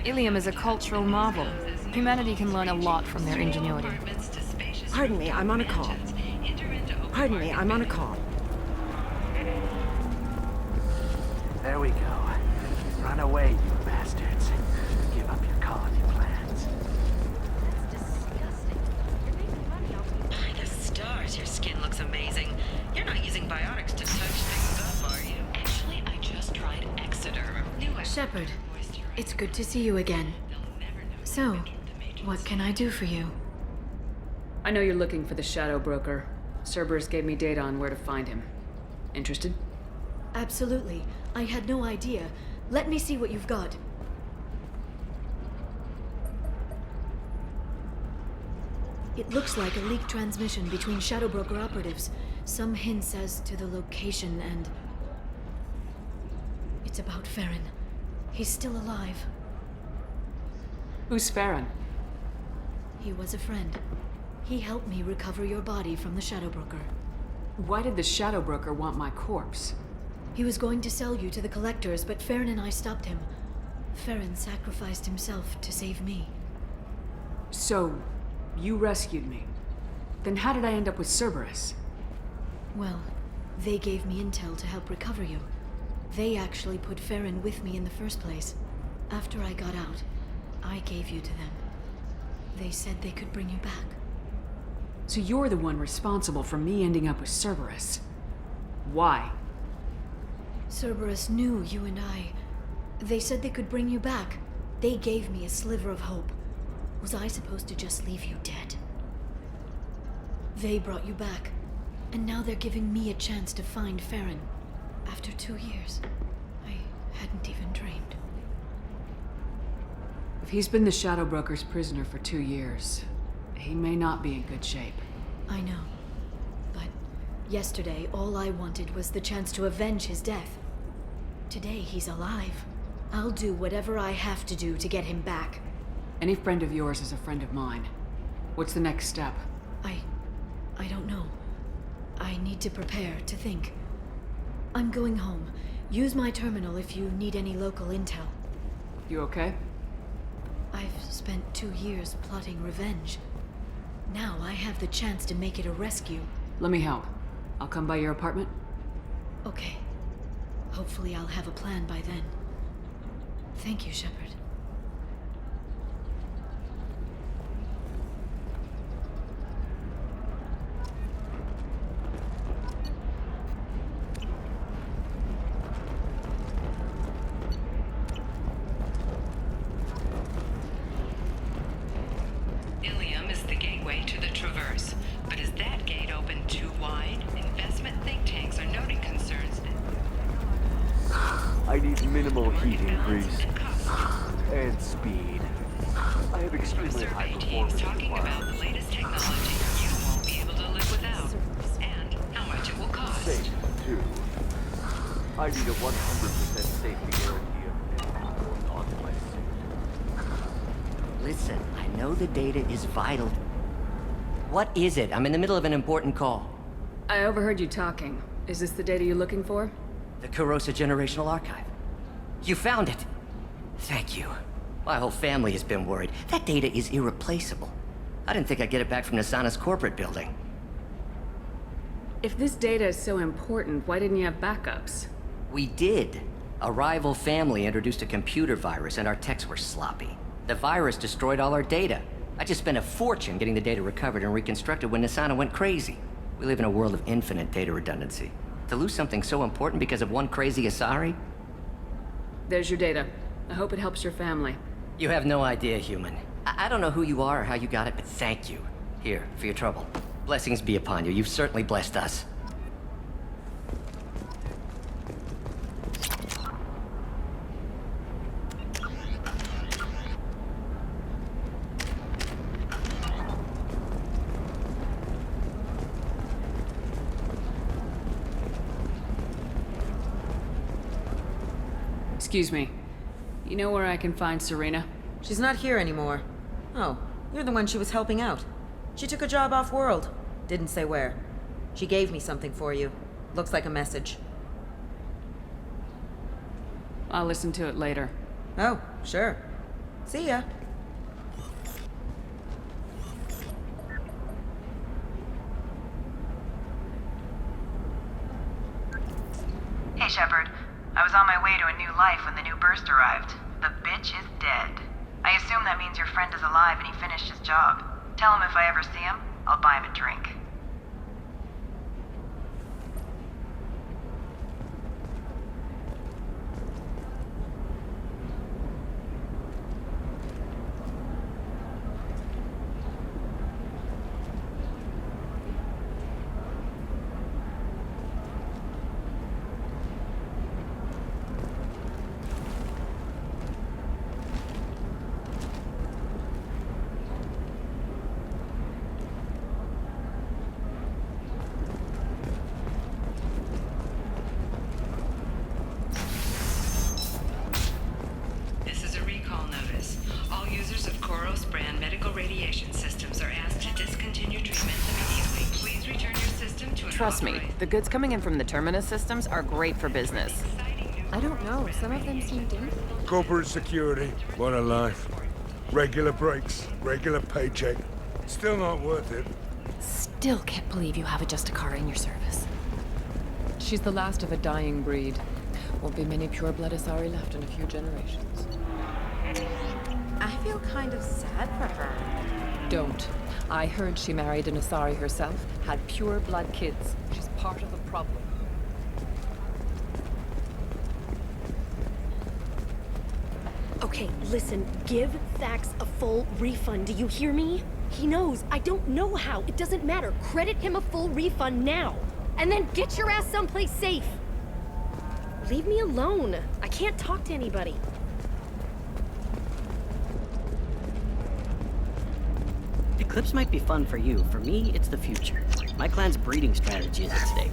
Speaker 4: Ilium is a cultural marvel. Humanity can learn a lot from their ingenuity.
Speaker 7: Pardon me, I'm on a call. Pardon me, I'm on a call.
Speaker 2: There we go. Run away, you bastards. Give up your colony plans.
Speaker 6: By the stars, your skin looks amazing. You're not using biotics to touch things up, are you? Actually, I just tried Exeter.
Speaker 5: Shepard, it's good to see you again. So, what can I do for you?
Speaker 3: I know you're looking for the Shadow Broker. Cerberus gave me data on where to find him. Interested?
Speaker 5: Absolutely. I had no idea. Let me see what you've got. It looks like a leaked transmission between Shadow Broker operatives. Some hints as to the location and... It's about Farron. He's still alive.
Speaker 3: Who's Farron?
Speaker 5: He was a friend. He helped me recover your body from the Shadow Broker.
Speaker 3: Why did the Shadow Broker want my corpse?
Speaker 5: He was going to sell you to the Collectors, but Farron and I stopped him. Farron sacrificed himself to save me.
Speaker 3: So, you rescued me. Then how did I end up with Cerberus?
Speaker 5: Well, they gave me intel to help recover you. They actually put Farron with me in the first place. After I got out, I gave you to them. They said they could bring you back.
Speaker 3: So you're the one responsible for me ending up with Cerberus. Why?
Speaker 5: Cerberus knew you and I. They said they could bring you back. They gave me a sliver of hope. Was I supposed to just leave you dead? They brought you back, and now they're giving me a chance to find Farron. After 2 years, I hadn't even dreamed.
Speaker 3: If he's been the Shadow Broker's prisoner for 2 years, he may not be in good shape.
Speaker 5: I know. But yesterday, all I wanted was the chance to avenge his death. Today, he's alive. I'll do whatever I have to do to get him back.
Speaker 3: Any friend of yours is a friend of mine. What's the next step?
Speaker 5: I don't know. I need to prepare, to think. I'm going home. Use my terminal if you need any local intel.
Speaker 3: You okay?
Speaker 5: I've spent 2 years plotting revenge. Now I have the chance to make it a rescue.
Speaker 3: Let me help. I'll come by your apartment.
Speaker 5: Okay. Hopefully I'll have a plan by then. Thank you, Shepard.
Speaker 6: Ilium is the gateway to the Traverse, but is that gate open too wide? Investment think tanks are noting concerns that...
Speaker 2: I need minimal heat increase. And speed. I have extremely high performance
Speaker 6: talking about the latest technology you won't be able to live without, and how much it will cost.
Speaker 2: Safe, too. I need a 100% safety guarantee of on my suit.
Speaker 10: Listen, I know the data is vital. What is it? I'm in the middle of an important call.
Speaker 3: I overheard you talking. Is this the data you're looking for?
Speaker 10: The Corrosa Generational Archive. You found it. Thank you. My whole family has been worried. That data is irreplaceable. I didn't think I'd get it back from Nasana's corporate building.
Speaker 3: If this data is so important, why didn't you have backups?
Speaker 10: We did. A rival family introduced a computer virus and our techs were sloppy. The virus destroyed all our data. I just spent a fortune getting the data recovered and reconstructed when Nasana went crazy. We live in a world of infinite data redundancy. To lose something so important because of one crazy Asari?
Speaker 3: There's your data. I hope it helps your family.
Speaker 10: You have no idea, human. I don't know who you are or how you got it, but thank you. Here, for your trouble. Blessings be upon you. You've certainly blessed us.
Speaker 3: Excuse me. You know where I can find Serena?
Speaker 7: She's not here anymore. Oh, you're the one she was helping out. She took a job off-world. Didn't say where. She gave me something for you. Looks like a message.
Speaker 3: I'll listen to it later.
Speaker 7: Oh, sure. See ya.
Speaker 13: Hey, Shepard. I was on my way to a new life when the new burst arrived. The bitch is dead. I assume that means your friend is alive and he finished his job. Tell him if I ever see him, I'll buy him a drink.
Speaker 14: Trust me, the goods coming in from the Terminus systems are great for business.
Speaker 4: I don't know. Some of them seem dangerous.
Speaker 9: Corporate security, what a life. Regular breaks, regular paycheck. Still not worth it.
Speaker 14: Still can't believe you have a Justicar in your service. She's the last of a dying breed. Won't be many pure-blood Asari left in a few generations.
Speaker 7: I feel kind of sad for her.
Speaker 14: Don't. I heard she married an Asari herself, had pure-blood kids. She's part of the problem.
Speaker 15: Okay, listen, give Thax a full refund, do you hear me? He knows, I don't know how, it doesn't matter. Credit him a full refund now. And then get your ass someplace safe. Leave me alone. I can't talk to anybody.
Speaker 24: Eclipse might be fun for you. For me, it's the future. My clan's breeding strategy is at stake.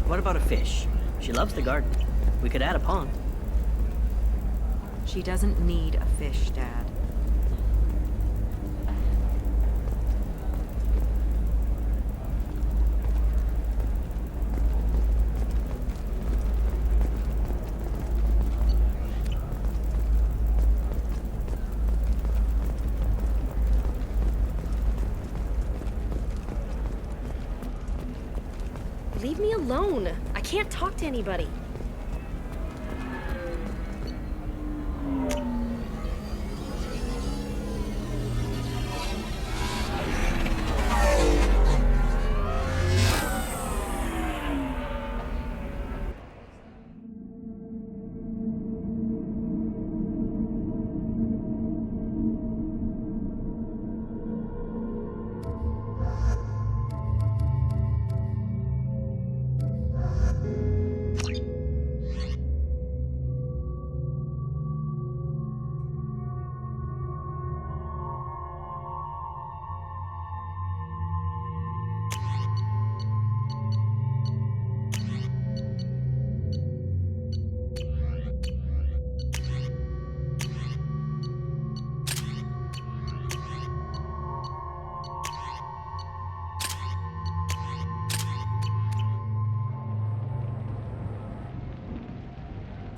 Speaker 24: What about a fish? She loves the garden. We could add a pond.
Speaker 7: She doesn't need a fish, Dad.
Speaker 15: Leave me alone. I can't talk to anybody.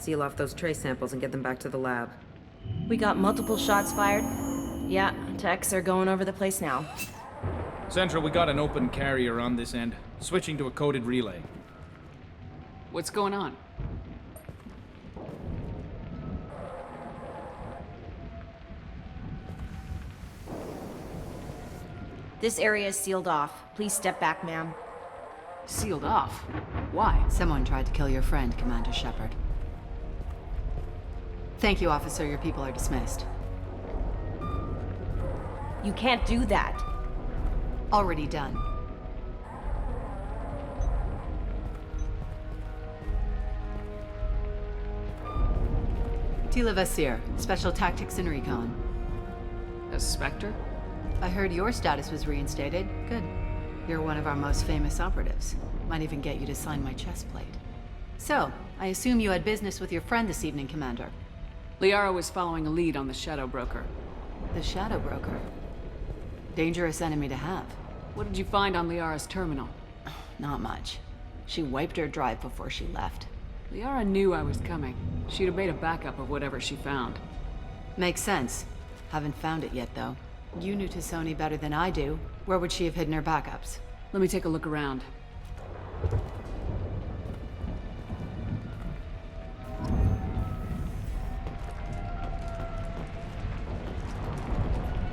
Speaker 7: Seal off those trace samples and get them back to the lab.
Speaker 11: We got multiple shots fired. Yeah, techs are going over the place now.
Speaker 21: Central, we got an open carrier on this end. Switching to a coded relay.
Speaker 3: What's going on?
Speaker 11: This area is sealed off. Please step back, ma'am.
Speaker 3: Sealed off? Why?
Speaker 8: Someone tried to kill your friend, Commander Shepard. Thank you, officer. Your people are dismissed.
Speaker 11: You can't do that.
Speaker 8: Already done. Tila Vasir, Special Tactics and Recon.
Speaker 3: A Spectre?
Speaker 8: I heard your status was reinstated. Good. You're one of our most famous operatives. Might even get you to sign my chest plate. So, I assume you had business with your friend this evening, Commander.
Speaker 3: Liara was following a lead on the Shadow Broker.
Speaker 8: The Shadow Broker? Dangerous enemy to have.
Speaker 3: What did you find on Liara's terminal?
Speaker 8: Not much. She wiped her drive before she left.
Speaker 3: Liara knew I was coming. She'd have made a backup of whatever she found.
Speaker 8: Makes sense. Haven't found it yet, though. You knew Tassoni better than I do. Where would she have hidden her backups?
Speaker 3: Let me take a look around.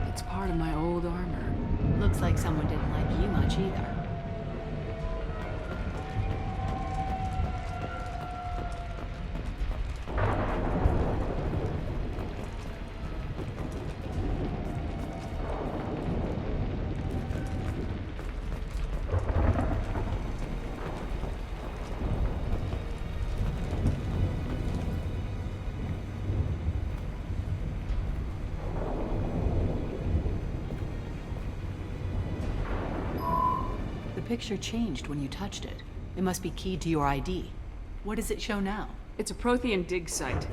Speaker 3: It's part of my old armor.
Speaker 8: Looks like someone didn't like you much either. The picture changed when you touched it. It must be keyed to your ID. What does it show now?
Speaker 3: It's a Prothean dig site.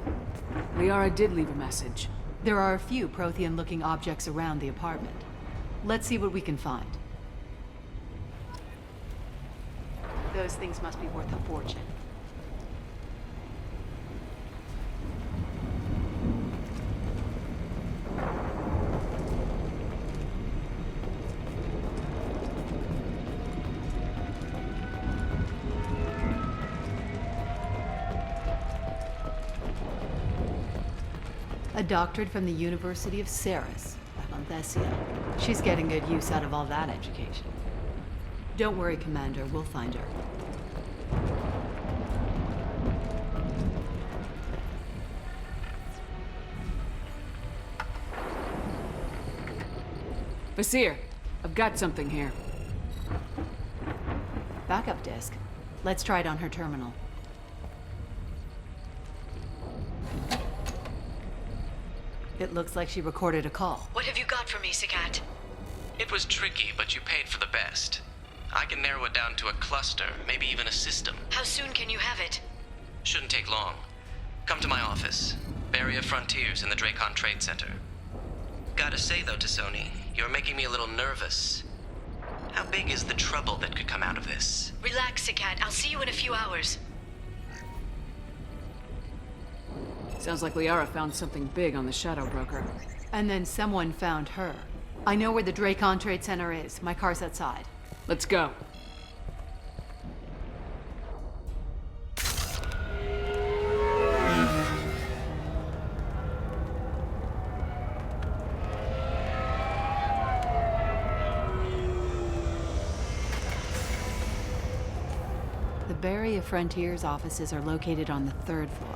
Speaker 3: Liara did leave a message.
Speaker 8: There are a few Prothean-looking objects around the apartment. Let's see what we can find. Those things must be worth a fortune. A doctorate from the University of Ceres, Avanthesia. She's getting good use out of all that education. Don't worry, Commander. We'll find her.
Speaker 3: Vasir, I've got something here.
Speaker 8: Backup disk. Let's try it on her terminal. It looks like she recorded a call.
Speaker 12: What have you got for me, Sagat?
Speaker 17: It was tricky, but you paid for the best. I can narrow it down to a cluster, maybe even a system.
Speaker 12: How soon can you have it?
Speaker 17: Shouldn't take long. Come to my office. Barrier Frontiers in the Dracon Trade Center. Gotta say though, Tassoni, you're making me a little nervous. How big is the trouble that could come out of this?
Speaker 12: Relax, Sagat. I'll see you in a few hours.
Speaker 3: Sounds like Liara found something big on the Shadow Broker.
Speaker 8: And then someone found her. I know where the Dracon Trade Center is. My car's outside.
Speaker 3: Let's go.
Speaker 8: The Barrier Frontiers offices are located on the 3rd floor.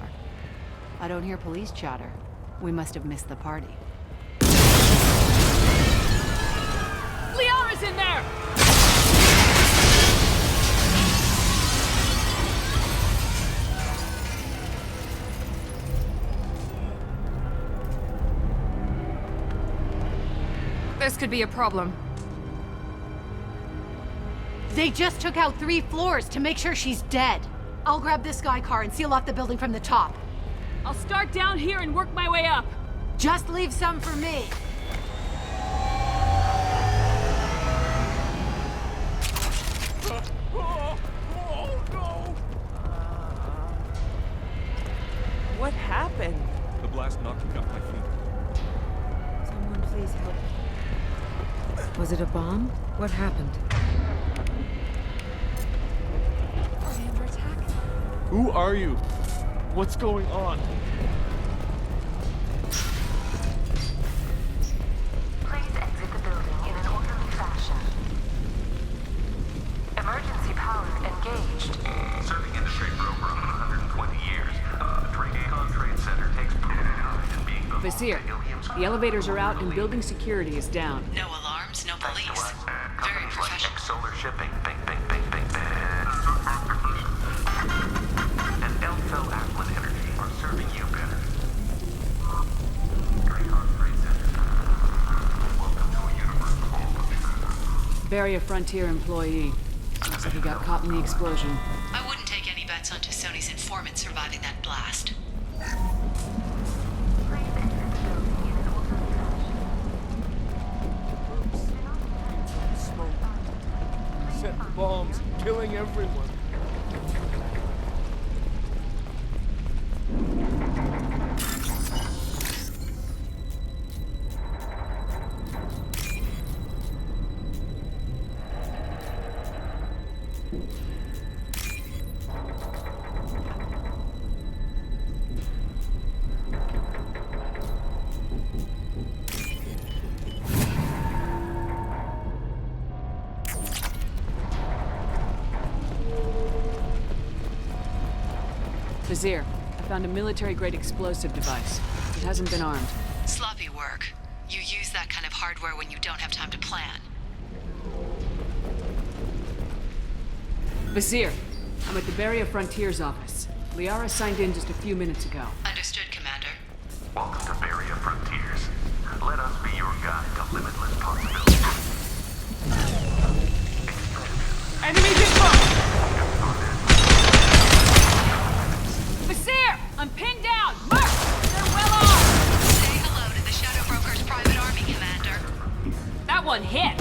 Speaker 8: I don't hear police chatter. We must have missed the party.
Speaker 3: Liara's in there!
Speaker 4: This could be a problem.
Speaker 8: They just took out 3 floors to make sure she's dead. I'll grab this Sky car and seal off the building from the top.
Speaker 3: I'll start down here and work my way up.
Speaker 8: Just leave some for me.
Speaker 16: What happened?
Speaker 18: The blast knocked me off my feet.
Speaker 7: Someone please help. Was it a bomb? What happened?
Speaker 16: Under attack?
Speaker 18: Who are you? What's going on?
Speaker 13: Please exit the building in an orderly fashion. Emergency power engaged.
Speaker 20: Serving industry for over 120 years. Drake Trade Center takes pride in being the
Speaker 3: Vizier, the elevators are out and building security is down.
Speaker 12: No alarms, no police. Very professional.
Speaker 20: Solar shipping. And Elfell Affluent Energy are serving you better. Drake Trade Center. Welcome to a universe of all.
Speaker 3: Bury a Frontier employee. Looks like he got caught in the explosion.
Speaker 12: I wouldn't take any bets on Sony's informant surviving that blast.
Speaker 18: Set bombs, killing everyone.
Speaker 3: Vizier, I found a military-grade explosive device. It hasn't been armed.
Speaker 12: Sloppy work. You use that kind of hardware when you don't have time to plan.
Speaker 3: Vizier, I'm at the Barrier Frontiers office. Liara signed in just a few minutes ago.
Speaker 12: Understood, Commander.
Speaker 20: Welcome to Barrier Frontiers. Let us be your guide to limitless possibilities.
Speaker 3: Enemy deployed! Vizier! I'm pinned down! Mark! They're well armed!
Speaker 12: Say hello to the Shadow Broker's private army, Commander.
Speaker 3: That one hit!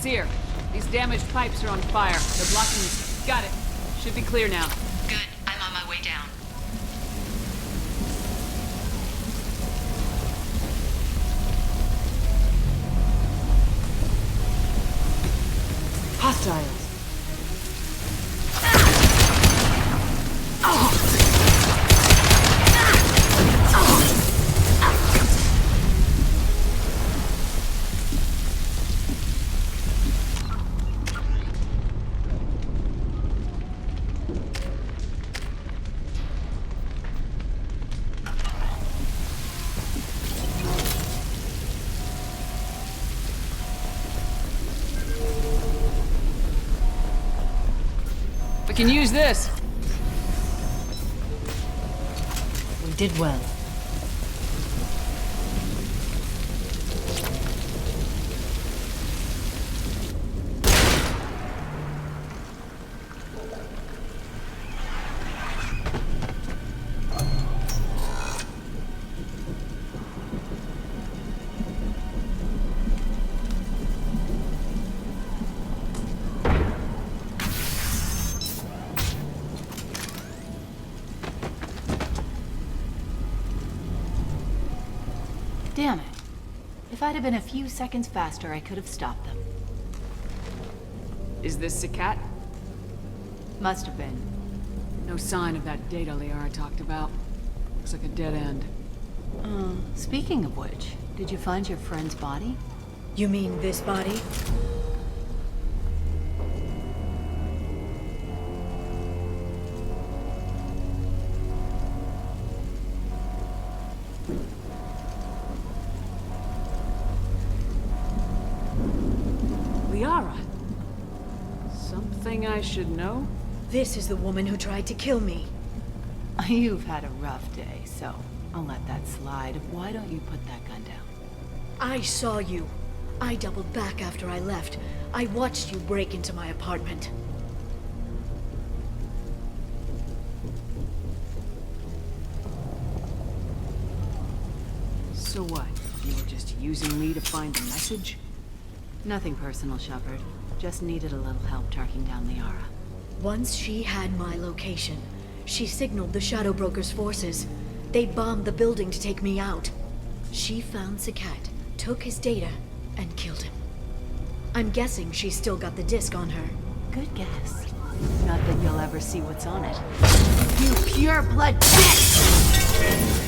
Speaker 3: here. These damaged pipes are on fire. They're blocking this. Got it. Should be clear now.
Speaker 12: Good. I'm on my way down.
Speaker 3: Hostiles. We can use this.
Speaker 11: We did well.
Speaker 1: Damn it. If I'd have been a few seconds faster, I could have stopped them.
Speaker 3: Is this Sakat?
Speaker 1: Must have been.
Speaker 3: No sign of that data Liara talked about. Looks like a dead end.
Speaker 1: Speaking of which, did you find your friend's body?
Speaker 5: You mean this body?
Speaker 3: Liara. Something I should know?
Speaker 5: This is the woman who tried to kill me.
Speaker 1: You've had a rough day, so I'll let that slide. Why don't you put that gun down?
Speaker 5: I saw you. I doubled back after I left. I watched you break into my apartment.
Speaker 3: So what? You were just using me to find the message?
Speaker 1: Nothing personal, Shepard. Just needed a little help tracking down Liara.
Speaker 5: Once she had my location, she signaled the Shadow Broker's forces. They bombed the building to take me out. She found Sakat, took his data, and killed him. I'm guessing she's still got the disc on her.
Speaker 1: Good guess. Not that you'll ever see what's on it. You pure blood bitch!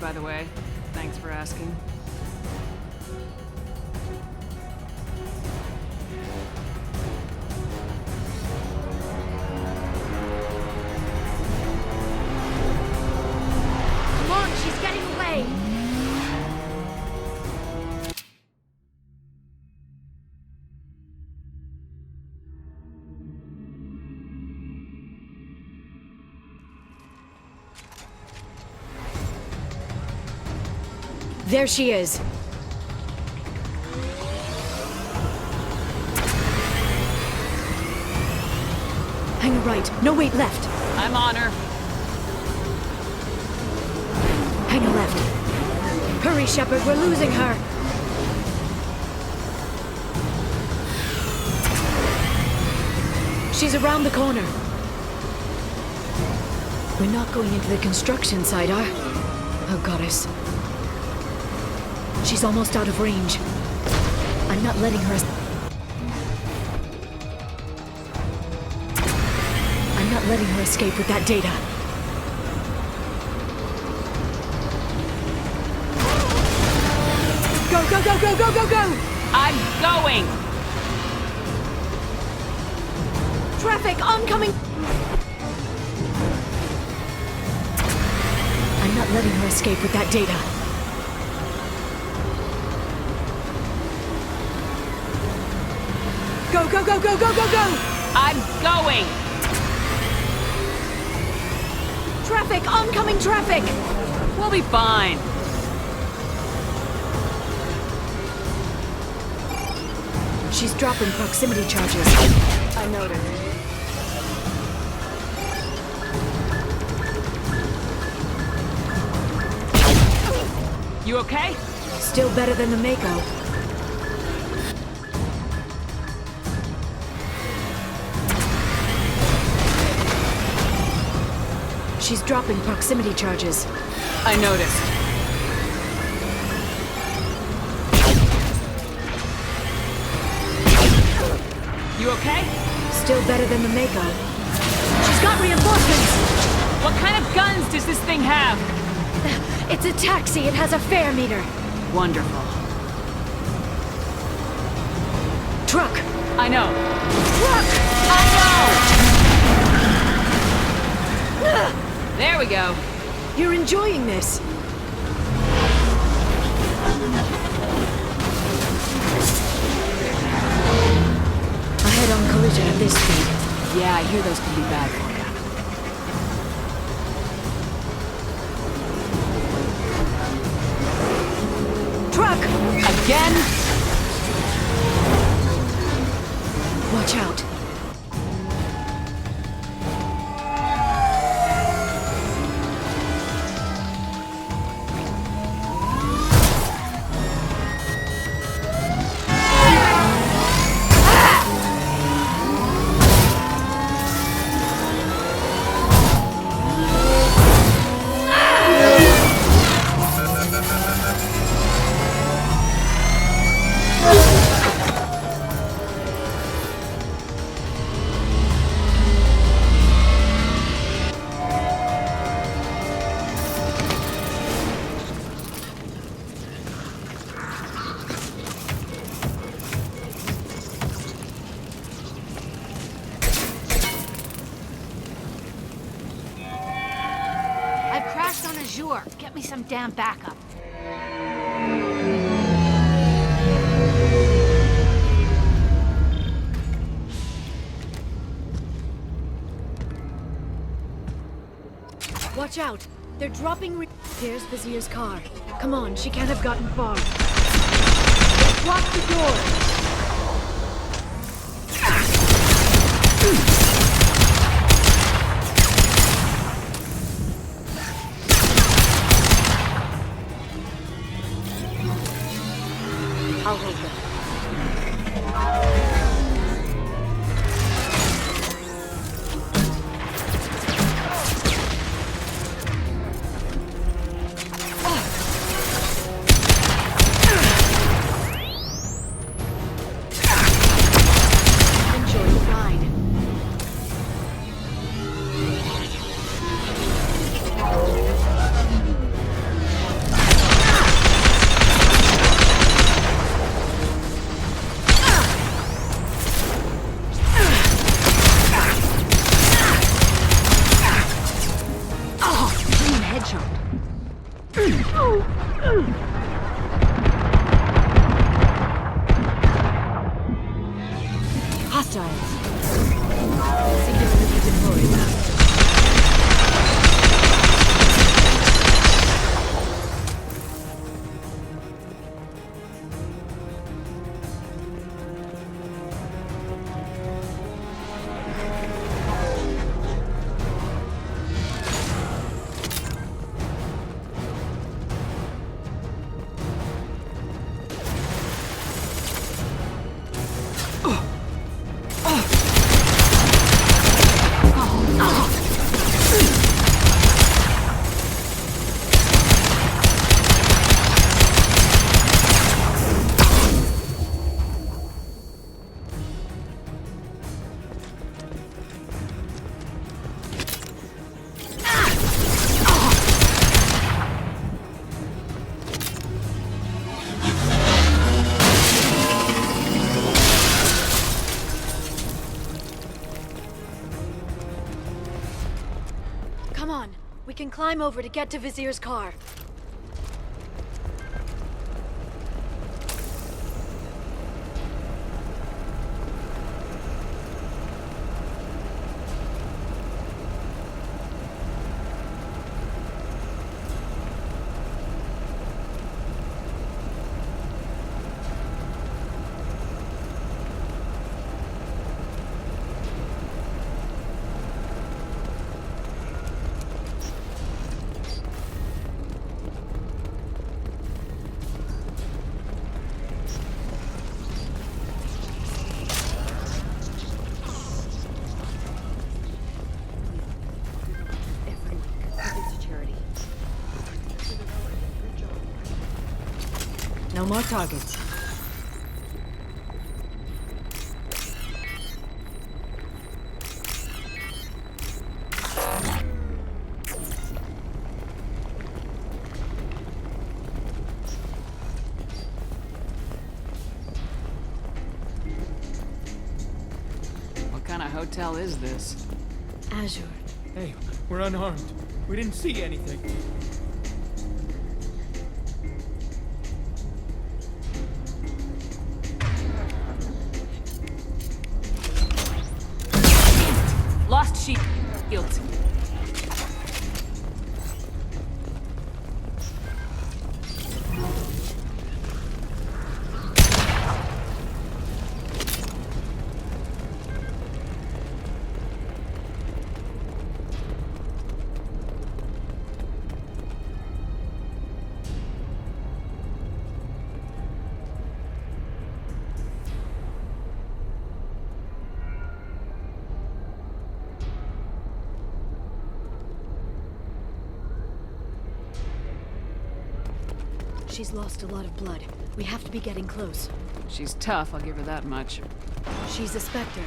Speaker 3: by the way. Thanks for asking.
Speaker 15: Come on, she's getting away! There she is. Hang a right. No, wait, left.
Speaker 3: I'm on her.
Speaker 15: Hang a left. Hurry, Shepard, we're losing her. She's around the corner. We're not going into the construction site, are? Oh, goddess. She's almost out of range. I'm not letting her... I'm not letting her escape with that data. Go, go, go, go, go, go, go!
Speaker 3: I'm going!
Speaker 15: Traffic, oncoming! I'm not letting her escape with that data. Go, go, go, go, go, go, go!
Speaker 3: I'm going!
Speaker 15: Traffic! Oncoming traffic!
Speaker 3: We'll be fine.
Speaker 15: She's dropping proximity charges.
Speaker 3: I noticed. You okay?
Speaker 15: Still better than the Mako. She's dropping proximity charges.
Speaker 3: I noticed. You okay?
Speaker 15: Still better than the Mako. She's got reinforcements!
Speaker 3: What kind of guns does this thing have?
Speaker 15: It's a taxi. It has a fare meter.
Speaker 3: Wonderful.
Speaker 15: Truck!
Speaker 3: I know.
Speaker 15: Truck!
Speaker 3: I know! There we go.
Speaker 15: You're enjoying this. A head-on collision at this speed.
Speaker 3: Yeah, I hear those can be bad for you.
Speaker 15: Truck!
Speaker 3: Again?
Speaker 15: Watch out.
Speaker 1: Get me some damn backup.
Speaker 15: Watch out! They're dropping Here's Vizier's car. Come on, she can't have gotten far. Lock the door! I'll hold them. Enjoy the ride.
Speaker 8: Hostiles. Singularity deployed.
Speaker 15: Come on. We can climb over to get to Vizier's car.
Speaker 8: No more targets.
Speaker 3: What kind of hotel is this?
Speaker 15: Azure.
Speaker 18: Hey, we're unarmed. We didn't see anything.
Speaker 3: Lost sheep. Fields.
Speaker 15: She's lost a lot of blood. We have to be getting close.
Speaker 3: She's tough, I'll give her that much.
Speaker 15: She's a Spectre.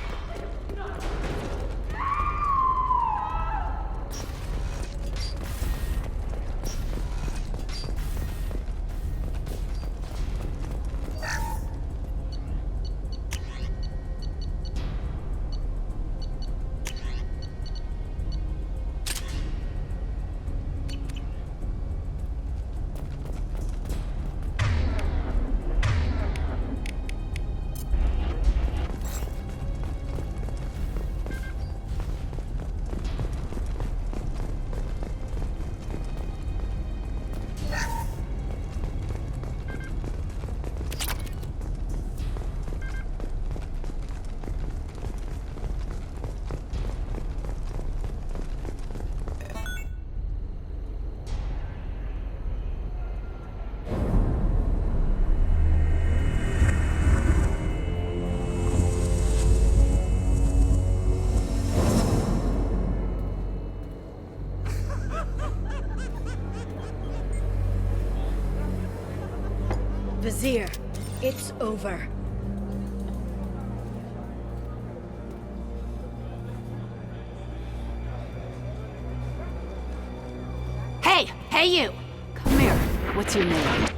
Speaker 15: Vizier, it's over.
Speaker 1: Hey! Hey you!
Speaker 3: Come here. What's your name?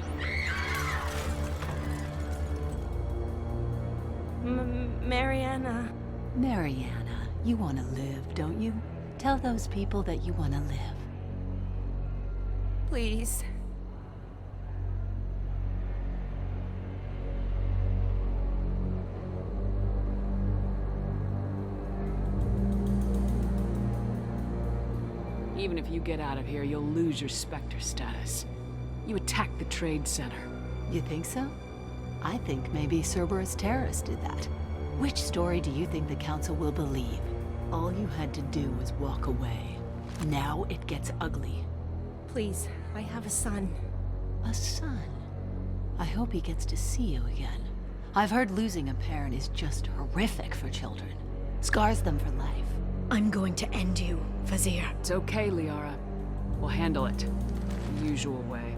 Speaker 11: Mariana.
Speaker 1: Mariana, you want to live, don't you? Tell those people that you want to live.
Speaker 11: Please.
Speaker 3: Even if you get out of here, you'll lose your Spectre status. You attacked the trade center.
Speaker 1: You think so? I think maybe Cerberus terrorists did that. Which story do you think the Council will believe? All you had to do was walk away. Now it gets ugly.
Speaker 15: Please, I have a son.
Speaker 1: A son? I hope he gets to see you again. I've heard losing a parent is just horrific for children. Scars them for life.
Speaker 15: I'm going to end you, Vizier.
Speaker 3: It's okay, Liara. We'll handle it. The usual way.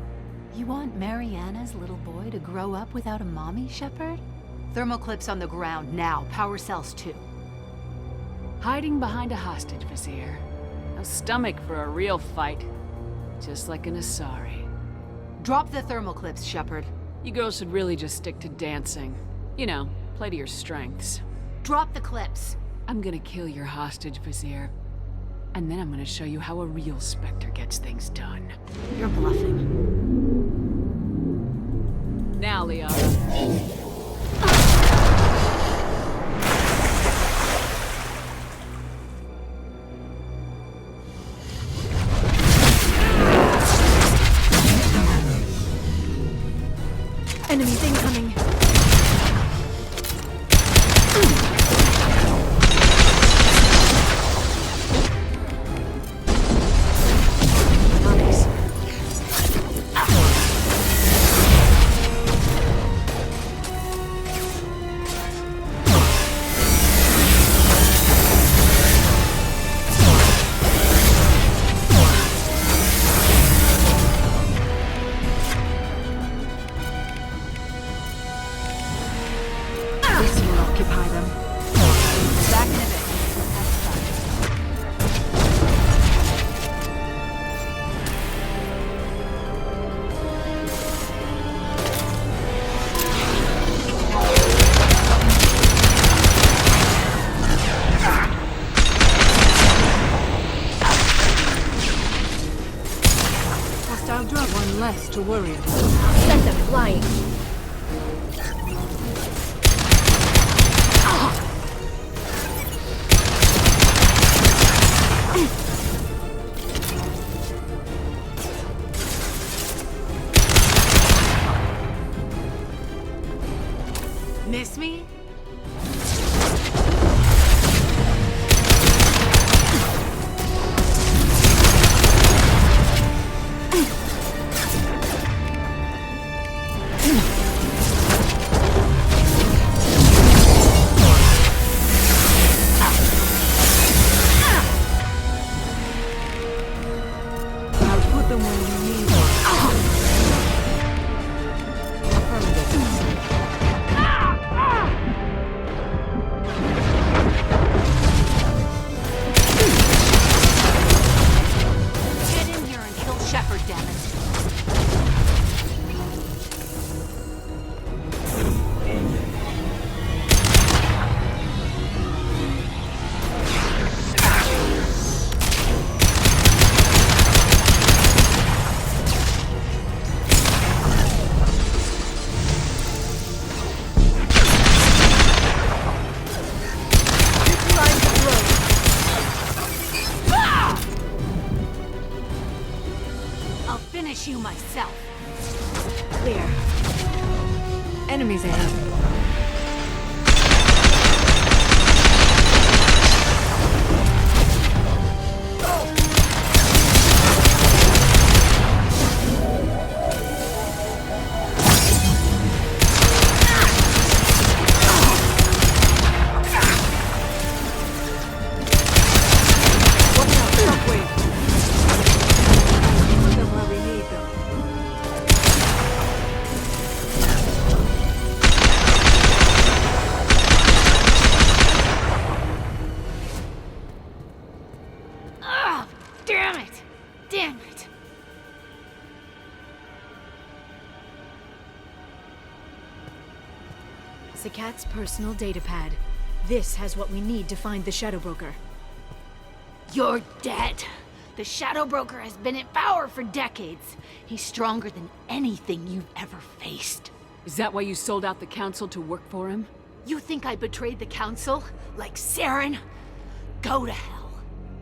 Speaker 1: You want Mariana's little boy to grow up without a mommy, Shepard? Thermal clips on the ground now. Power cells too.
Speaker 3: Hiding behind a hostage, Vizier. No stomach for a real fight. Just like an Asari.
Speaker 1: Drop the thermal clips, Shepard.
Speaker 3: You girls should really just stick to dancing. You know, play to your strengths.
Speaker 1: Drop the clips.
Speaker 3: I'm gonna kill your hostage, Vizier. And then I'm gonna show you how a real Spectre gets things done.
Speaker 1: You're bluffing.
Speaker 3: Now, Liara.
Speaker 15: Enemies incoming.
Speaker 3: Less to worry about.
Speaker 15: Send them flying.
Speaker 1: Miss me? You myself.
Speaker 15: Clear.
Speaker 3: Enemies ahead.
Speaker 15: Zakat's personal data pad. This has what we need to find the Shadow Broker.
Speaker 1: You're dead. The Shadow Broker has been in power for decades. He's stronger than anything you've ever faced.
Speaker 3: Is that why you sold out the Council to work for him?
Speaker 1: You think I betrayed the Council? Like Saren? Go to hell.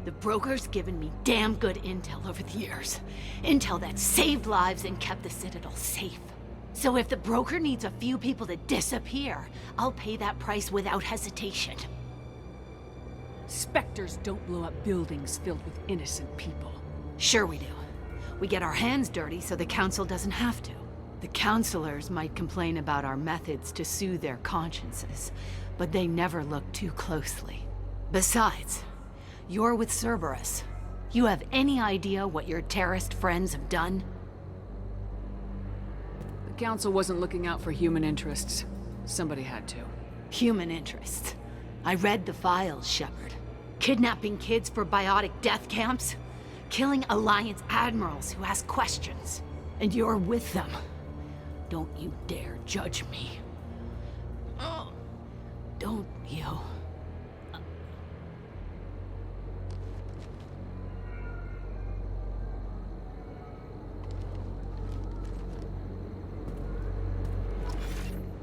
Speaker 1: The broker's given me damn good intel over the years. Intel that saved lives and kept the Citadel safe. So if the broker needs a few people to disappear, I'll pay that price without hesitation.
Speaker 3: Spectres don't blow up buildings filled with innocent people.
Speaker 1: Sure we do. We get our hands dirty so the Council doesn't have to. The Councilors might complain about our methods to soothe their consciences, but they never look too closely. Besides, you're with Cerberus. You have any idea what your terrorist friends have done?
Speaker 3: The Council wasn't looking out for human interests. Somebody had to.
Speaker 1: Human interests. I read the files, Shepard. Kidnapping kids for biotic death camps? Killing Alliance admirals who ask questions. And you're with them. Don't you dare judge me. Oh, don't you?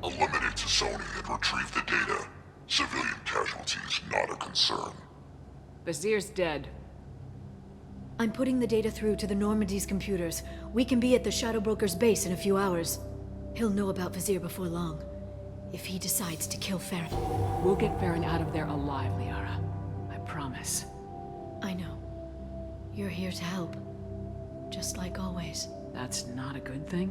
Speaker 6: Eliminate Sony and retrieve the data. Civilian casualties not a concern.
Speaker 3: Vazir's dead.
Speaker 5: I'm putting the data through to the Normandy's computers. We can be at the Shadow Broker's base in a few hours. He'll know about Vazir before long. If he decides to kill Farron.
Speaker 3: We'll get Farron out of there alive, Liara. I promise.
Speaker 5: I know. You're here to help. Just like always.
Speaker 3: That's not a good thing?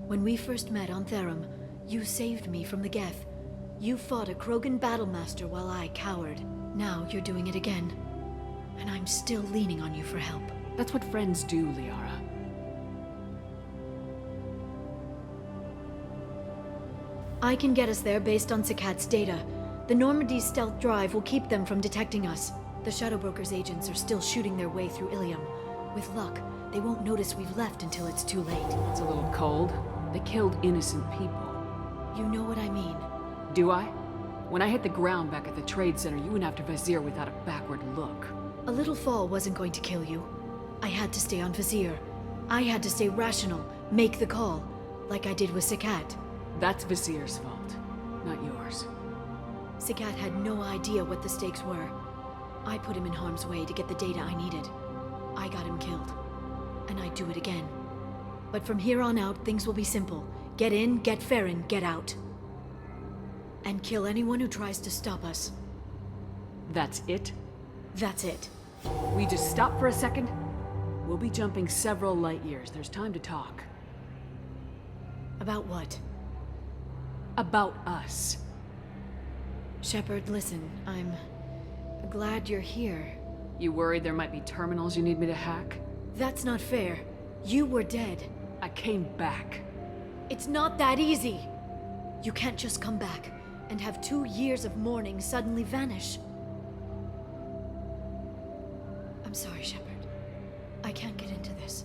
Speaker 5: When we first met on Therum, you saved me from the Geth. You fought a Krogan battlemaster while I cowered. Now you're doing it again. And I'm still leaning on you for help.
Speaker 3: That's what friends do, Liara.
Speaker 5: I can get us there based on Sakat's data. The Normandy's stealth drive will keep them from detecting us. The Shadow Broker's agents are still shooting their way through Ilium. With luck, they won't notice we've left until it's too late.
Speaker 3: It's a little cold. They killed innocent people.
Speaker 5: You know what I mean.
Speaker 3: Do I? When I hit the ground back at the trade center, you went after Vazir without a backward look.
Speaker 5: A little fall wasn't going to kill you. I had to stay on Vazir. I had to stay rational, make the call, like I did with Sakat.
Speaker 3: That's Vazir's fault, not yours.
Speaker 5: Sakat had no idea what the stakes were. I put him in harm's way to get the data I needed. I got him killed. And I'd do it again. But from here on out, things will be simple. Get in, get Farron, get out. And kill anyone who tries to stop us.
Speaker 3: That's it?
Speaker 5: That's it.
Speaker 3: We just stop for a second? We'll be jumping several light years. There's time to talk.
Speaker 5: About what?
Speaker 3: About us.
Speaker 5: Shepard, listen, I'm glad you're here.
Speaker 3: You worried there might be terminals you need me to hack?
Speaker 5: That's not fair. You were dead.
Speaker 3: I came back.
Speaker 5: It's not that easy. You can't just come back and have 2 years of mourning suddenly vanish. I'm sorry, Shepard. I can't get into this.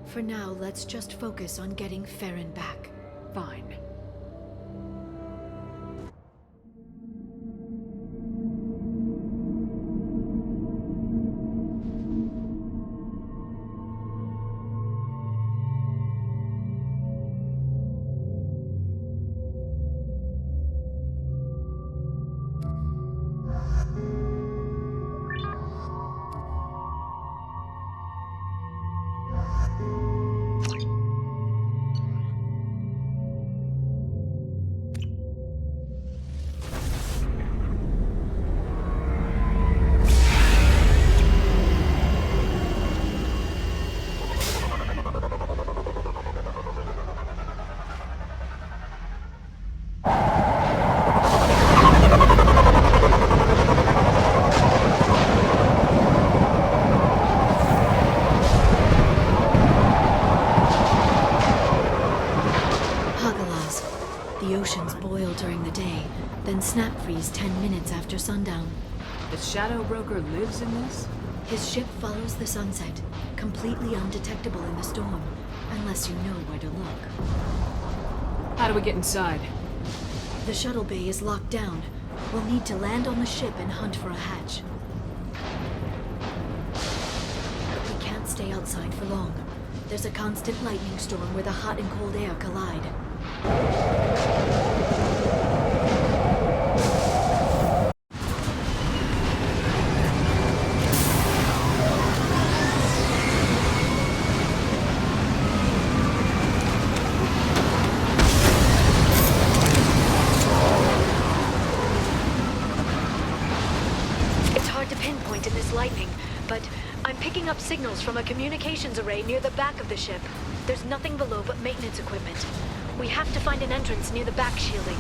Speaker 5: For now, let's just focus on getting Farron back.
Speaker 3: Fine.
Speaker 5: Snap freeze 10 minutes after sundown.
Speaker 3: The Shadow Broker lives in this?
Speaker 5: His ship follows the sunset, completely undetectable in the storm, unless you know where to look.
Speaker 3: How do we get inside?
Speaker 5: The shuttle bay is locked down. We'll need to land on the ship and hunt for a hatch. We can't stay outside for long. There's a constant lightning storm where the hot and cold air collide.
Speaker 2: picking up signals from a communications array near the back of the ship. There's nothing below but maintenance equipment. We have to find an entrance near the back shielding.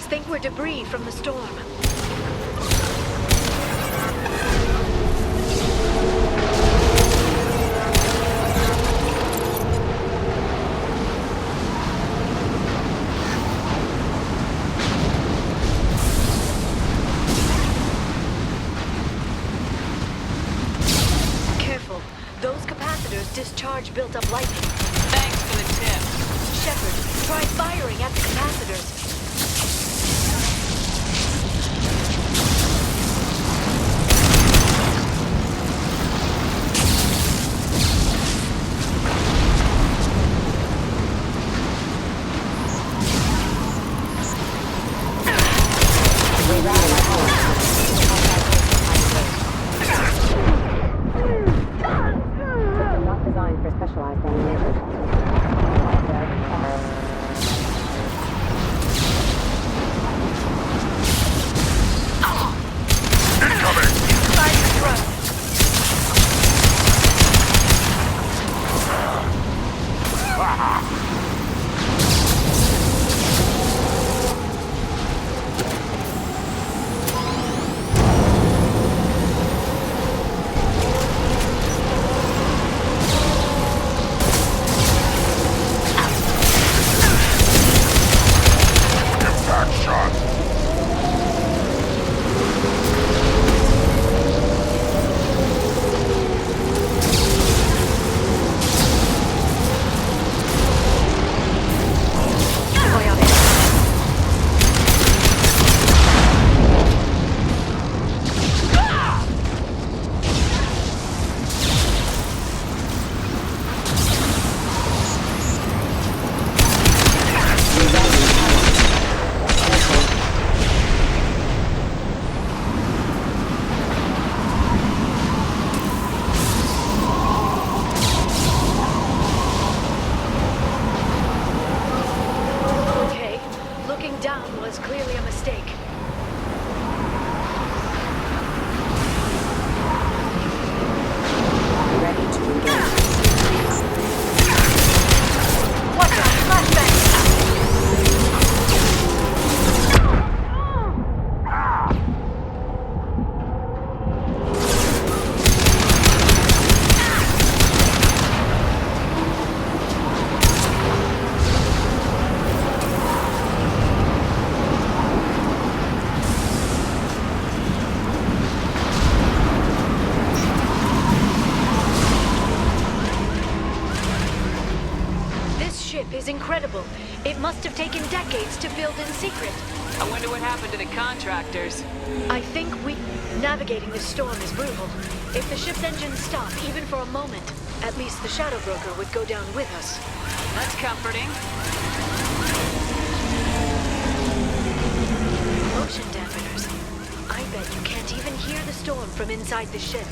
Speaker 2: think we're debris from the storm. Careful. Those capacitors discharge built-up lightning.
Speaker 12: Thanks for the tip.
Speaker 2: Shepard, try firing at the capacitors.
Speaker 8: Not designed for specialized ammunition.
Speaker 2: is incredible. It must have taken decades to build in secret.
Speaker 12: I wonder what happened to the contractors.
Speaker 2: I think navigating this storm is brutal. If the ship's engines stop, even for a moment, at least the Shadow Broker would go down with us.
Speaker 12: That's comforting.
Speaker 2: Motion dampeners. I bet you can't even hear the storm from inside the ship.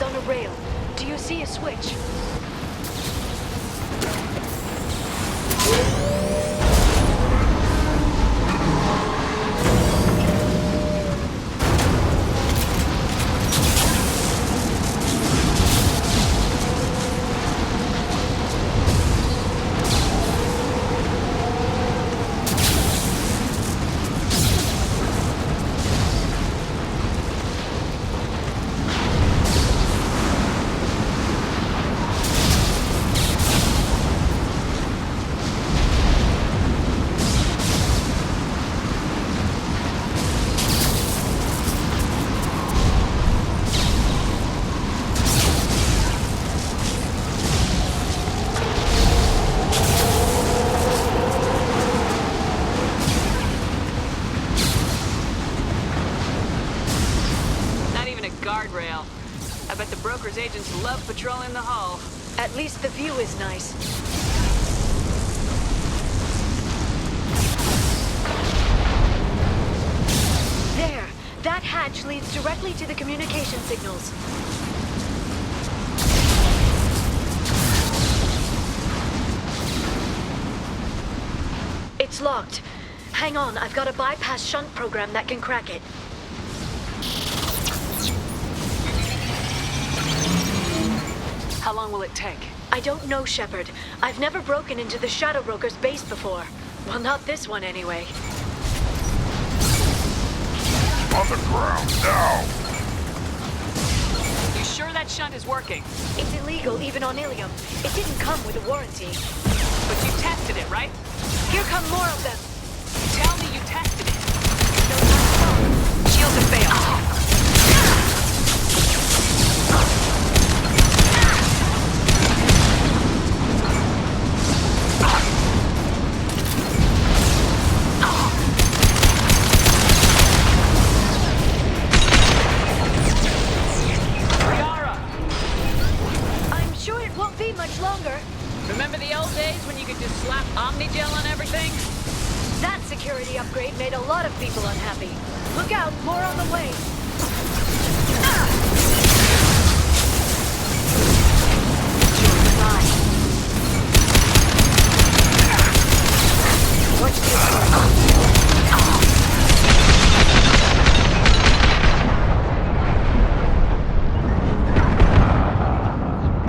Speaker 2: is on a rail. Do you see a switch?
Speaker 3: Guardrail. I bet the broker's agents love patrolling the hull.
Speaker 2: At least the view is nice. There! That hatch leads directly to the communication signals. It's locked. Hang on, I've got a bypass shunt program that can crack it.
Speaker 3: How long will it take?
Speaker 2: I don't know, Shepard. I've never broken into the Shadow Broker's base before. Well, not this one anyway.
Speaker 6: On the ground, now!
Speaker 3: You sure that shunt is working?
Speaker 2: It's illegal, even on Ilium. It didn't come with a warranty.
Speaker 3: But you tested it, right?
Speaker 2: Here come more of them.
Speaker 3: Tell me you tested it. Shields have failed. Remember the old days when you could just slap Omnigel on everything?
Speaker 2: That security upgrade made a lot of people unhappy. Look out, more on the way. Watch this.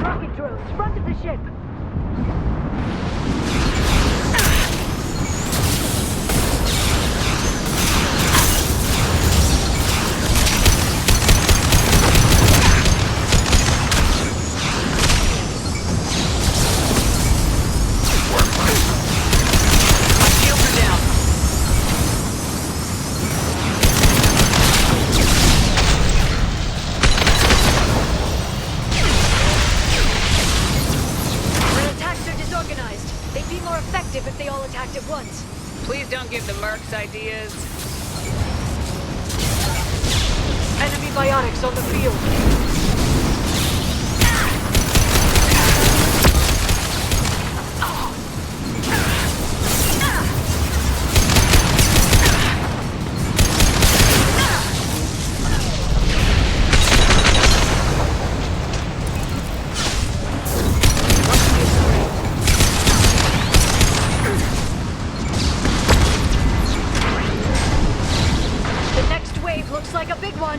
Speaker 2: Rocket drones, front of the ship. If they all attacked at once.
Speaker 3: Please don't give the mercs ideas.
Speaker 2: Enemy biotics on the field. Looks like a big one.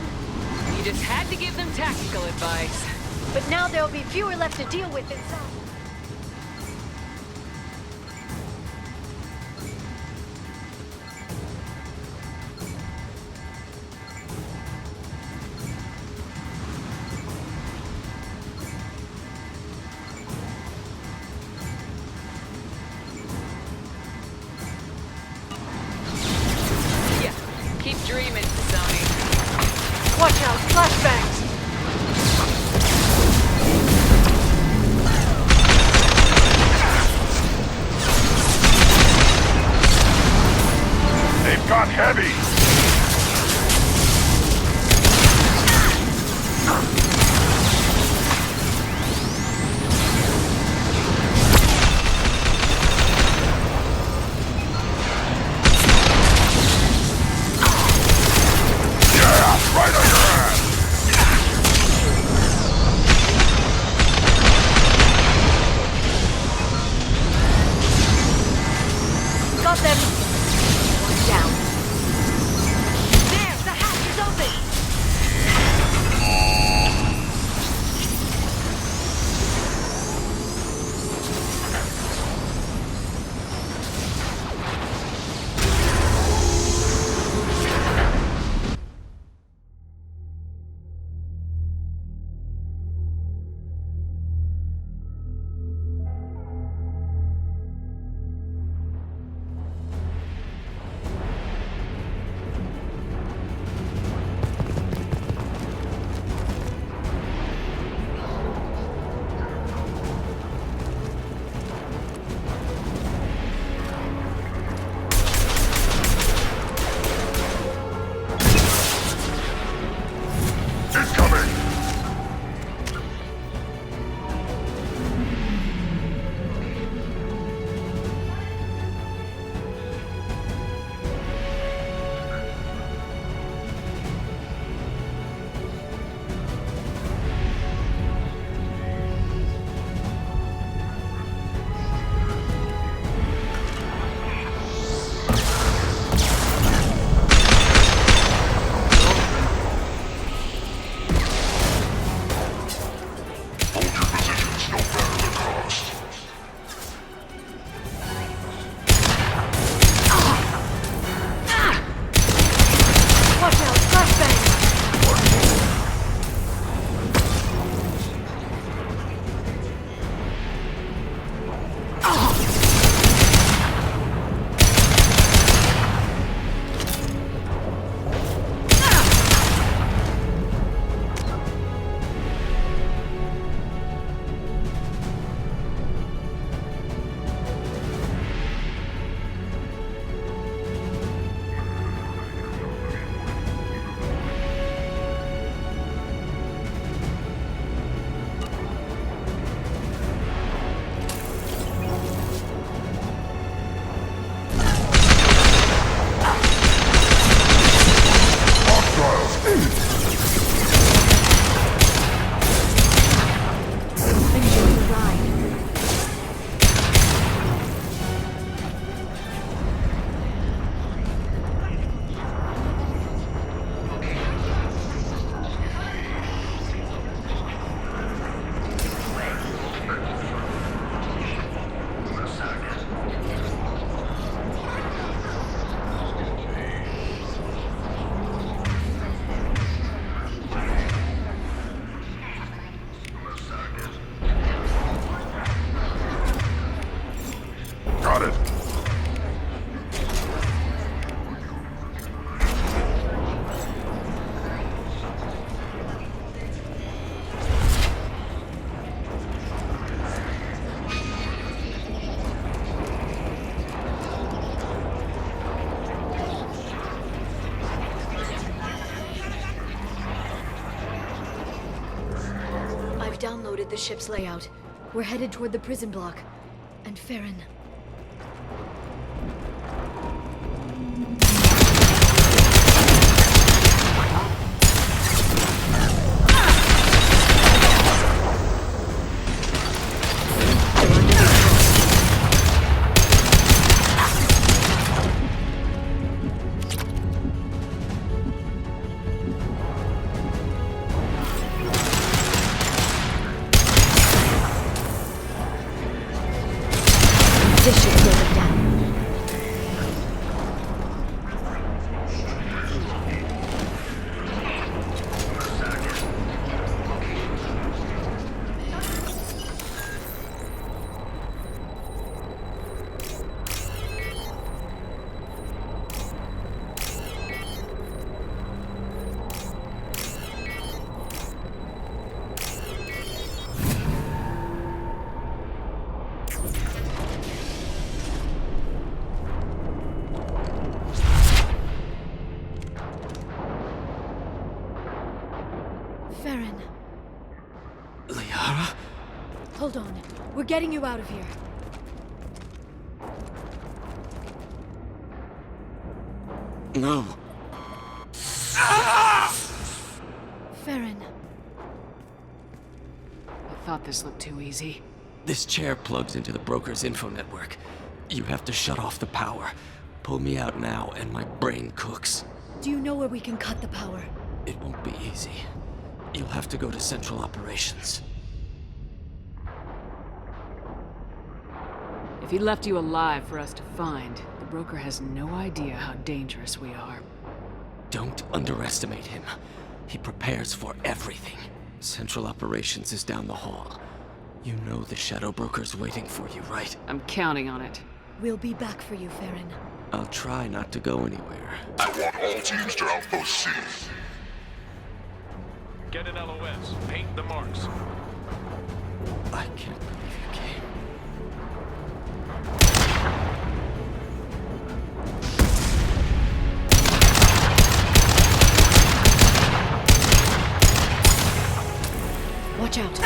Speaker 3: You just had to give them tactical advice.
Speaker 2: But now there'll be fewer left to deal with inside.
Speaker 3: Keep dreaming, Sony.
Speaker 2: Watch out, flashbangs!
Speaker 6: They've got heavy! Right on your ass!
Speaker 2: down. There! The hatch is open!
Speaker 5: Downloaded the ship's layout. We're headed toward the prison block. And Farron. This should slow them down. Farron.
Speaker 10: Liara?
Speaker 5: Hold on. We're getting you out of here.
Speaker 10: No.
Speaker 5: Farron.
Speaker 3: I thought this looked too easy.
Speaker 10: This chair plugs into the broker's info network. You have to shut off the power. Pull me out now, and my brain cooks.
Speaker 5: Do you know where we can cut the power?
Speaker 10: It won't be easy. You'll have to go to Central Operations.
Speaker 3: If he left you alive for us to find, the broker has no idea how dangerous we are.
Speaker 10: Don't underestimate him. He prepares for everything. Central Operations is down the hall. You know the Shadow Broker's waiting for you, right?
Speaker 3: I'm counting on it.
Speaker 5: We'll be back for you, Farron.
Speaker 10: I'll try not to go anywhere.
Speaker 6: I want all teams to Outpost C.
Speaker 20: Get an LOS. Paint the marks.
Speaker 10: I can't believe you came.
Speaker 5: Watch out.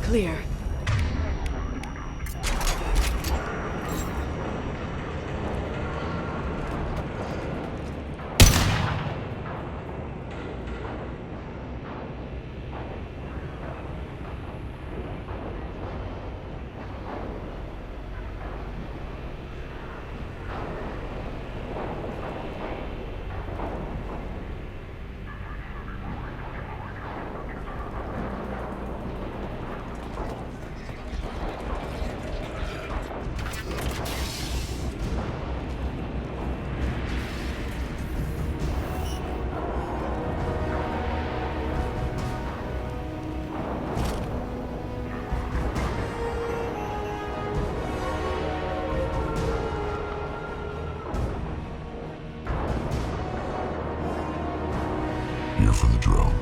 Speaker 5: Clear.
Speaker 6: Here for the drill.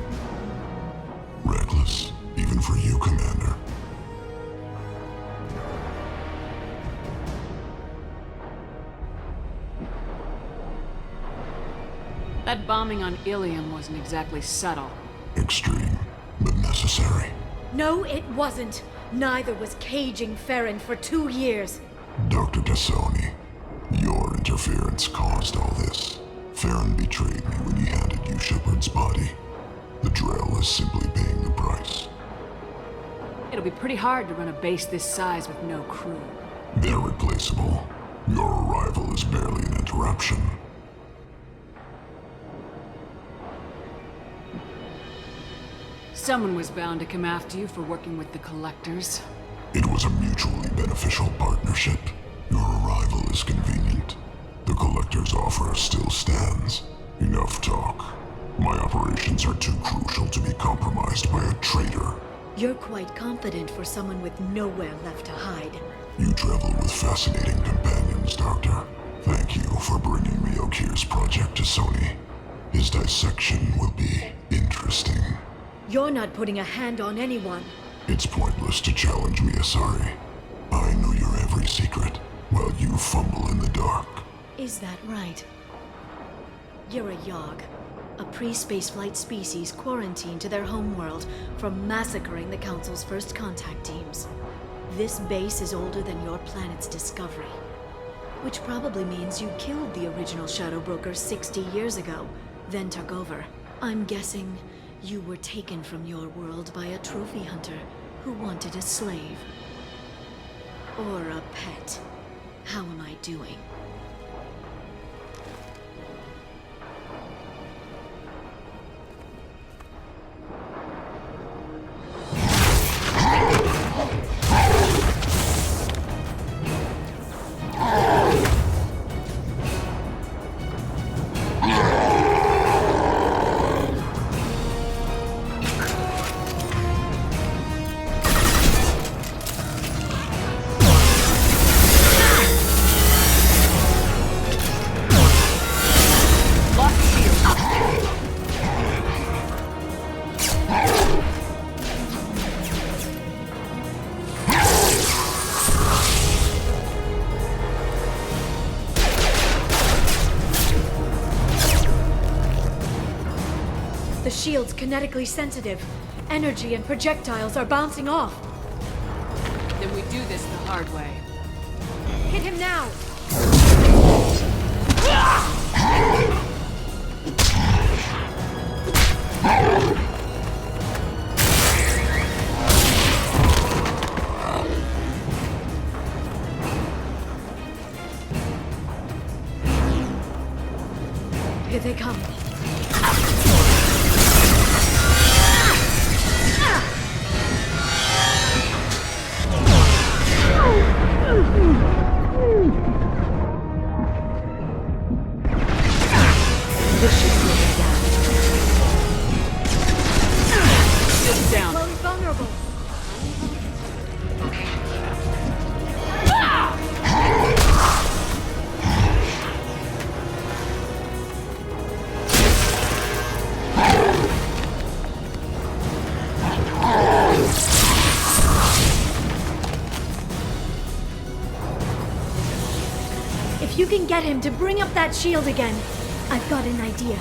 Speaker 6: Reckless, even for you, Commander.
Speaker 3: That bombing on Ilium wasn't exactly subtle.
Speaker 6: Extreme, but necessary.
Speaker 5: No, it wasn't. Neither was caging Farron for 2 years.
Speaker 6: Dr. Tassoni, your interference caused all this. Farron betrayed me when he handed you Shepard's body. The Drell is simply paying the price.
Speaker 3: It'll be pretty hard to run a base this size with no crew.
Speaker 6: They're replaceable. Your arrival is barely an interruption.
Speaker 3: Someone was bound to come after you for working with the Collectors.
Speaker 6: It was a mutually beneficial partnership. Your arrival is convenient. The Collector's offer still stands. Enough talk. My operations are too crucial to be compromised by a traitor.
Speaker 5: You're quite confident for someone with nowhere left to hide.
Speaker 6: You travel with fascinating companions, Doctor. Thank you for bringing me Okir's project to Sony. His dissection will be interesting.
Speaker 5: You're not putting a hand on anyone.
Speaker 6: It's pointless to challenge me, Asari. I know your every secret, while you fumble in the dark.
Speaker 5: Is that right? You're a Yogg, a pre-spaceflight species quarantined to their homeworld from massacring the Council's first contact teams. This base is older than your planet's discovery, which probably means you killed the original Shadow Broker 60 years ago, then took over. I'm guessing you were taken from your world by a trophy hunter who wanted a slave. Or a pet. How am I doing? The shield's kinetically sensitive. Energy and projectiles are bouncing off.
Speaker 3: Then we do this the hard way.
Speaker 15: Hit him now!
Speaker 5: Here they come. This should slow them down.
Speaker 3: Sit down.
Speaker 15: Chloe's vulnerable.
Speaker 5: If you can get him to bring up that shield again, I've got an idea.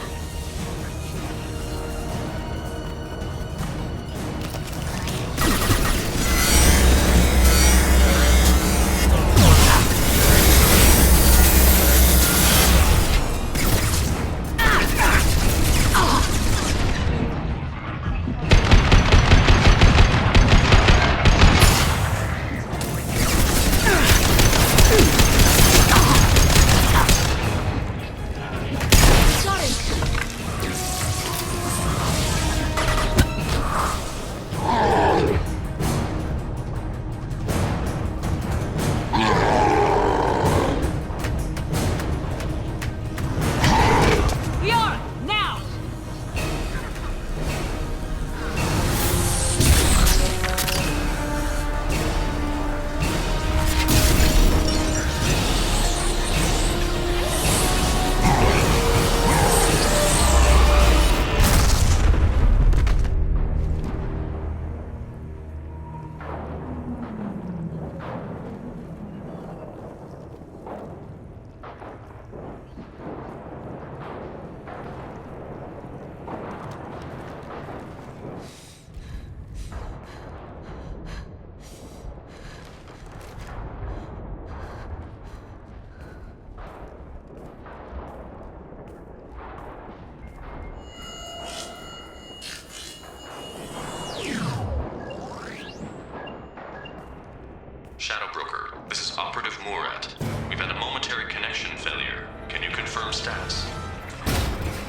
Speaker 20: Shadow Broker, this is Operative Murat. We've had a momentary connection failure. Can you confirm status?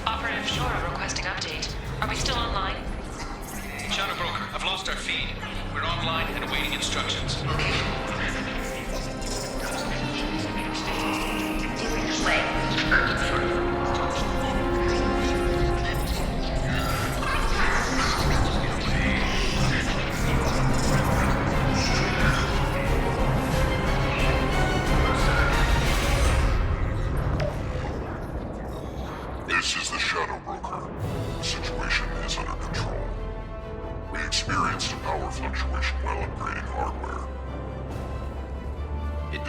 Speaker 12: Operative Shora requesting update. Are we still online?
Speaker 20: Shadow Broker, I've lost our feed. We're online and awaiting instructions.
Speaker 6: This is the Shadow Broker. The situation is under control. We experienced a power fluctuation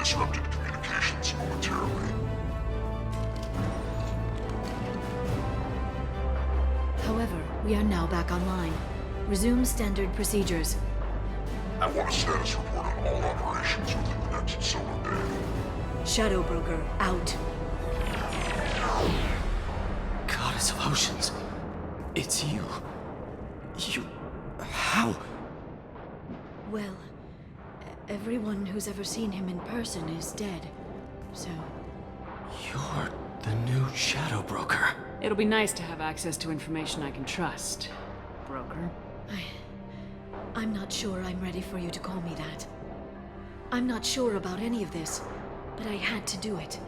Speaker 6: disrupted communications momentarily.
Speaker 5: However, we are now back online. Resume standard procedures.
Speaker 6: I want a status report on all operations within the next solar day.
Speaker 5: Shadow Broker, out.
Speaker 10: Goddess of Oceans. It's you. You... How?
Speaker 5: Well, everyone who's ever seen him in person is dead, so...
Speaker 10: You're the new Shadow Broker.
Speaker 3: It'll be nice to have access to information I can trust, broker.
Speaker 5: I'm not sure I'm ready for you to call me that. I'm not sure about any of this, but I had to do it.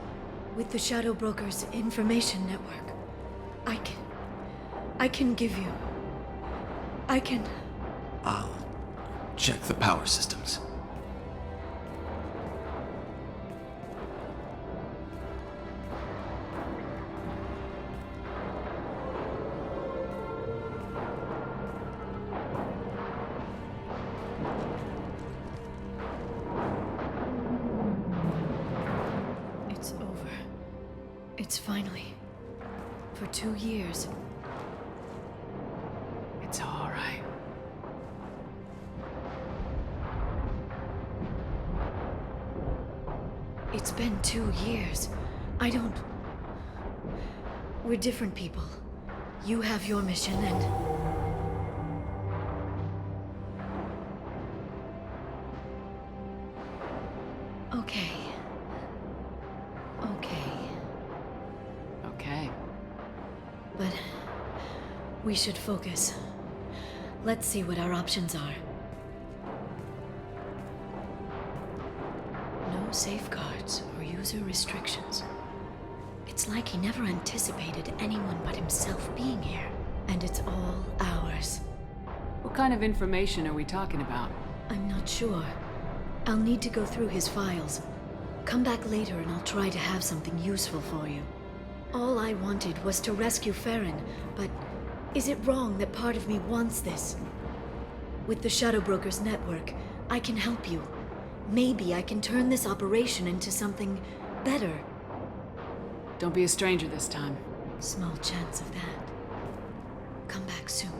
Speaker 5: With the Shadow Broker's information network, I can give you...
Speaker 10: I'll check the power systems.
Speaker 5: It's over. It's finally... For 2 years.
Speaker 3: It's all right.
Speaker 5: It's been 2 years. I don't... We're different people. You have your mission and... Okay.
Speaker 3: Okay.
Speaker 5: But... we should focus. Let's see what our options are. No safeguards or user restrictions. It's like he never anticipated anyone but himself being here. And it's all ours.
Speaker 3: What kind of information are we talking about?
Speaker 5: I'm not sure. I'll need to go through his files. Come back later and I'll try to have something useful for you. All I wanted was to rescue Farron, but is it wrong that part of me wants this? With the Shadow Broker's network, I can help you. Maybe I can turn this operation into something better.
Speaker 3: Don't be a stranger this time.
Speaker 5: Small chance of that. Come back soon.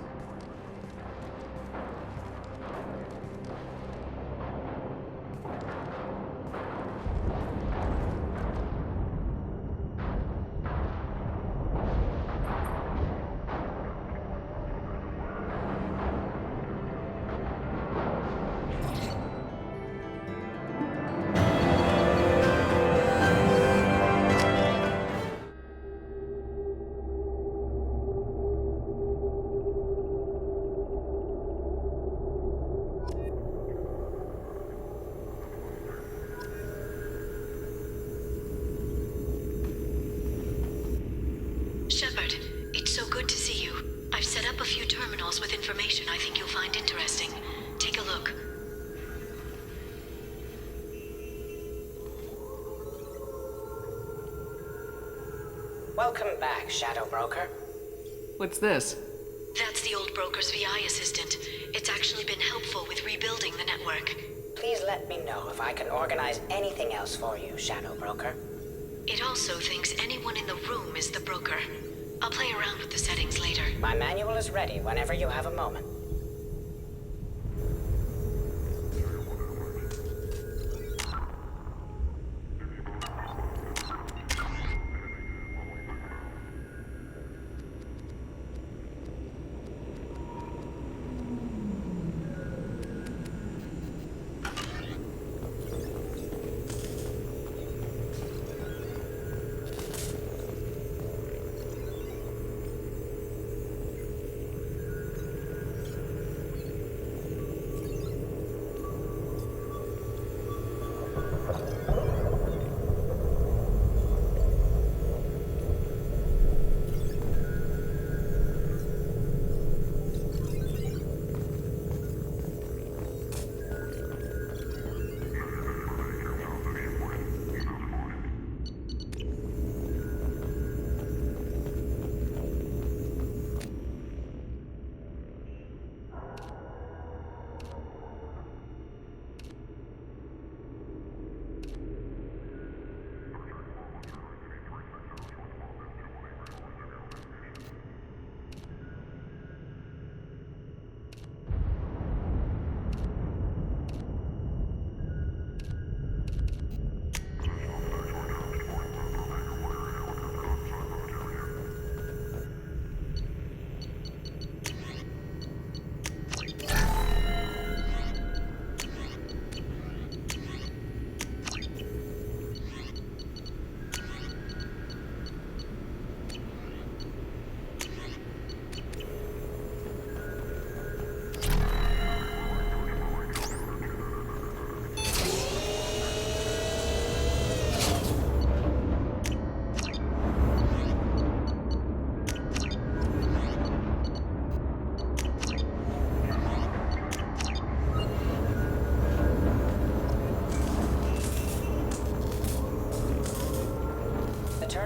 Speaker 5: Shepard, it's so good to see you. I've set up a few terminals with information I think you'll find interesting. Take a look.
Speaker 9: Welcome back, Shadow Broker.
Speaker 3: What's this?
Speaker 5: That's the old broker's VI assistant. It's actually been helpful with rebuilding the network.
Speaker 9: Please let me know if I can organize anything else for you, Shadow Broker.
Speaker 5: It also thinks anyone in the room is the broker. I'll play around with the settings later.
Speaker 9: My manual is ready whenever you have a moment.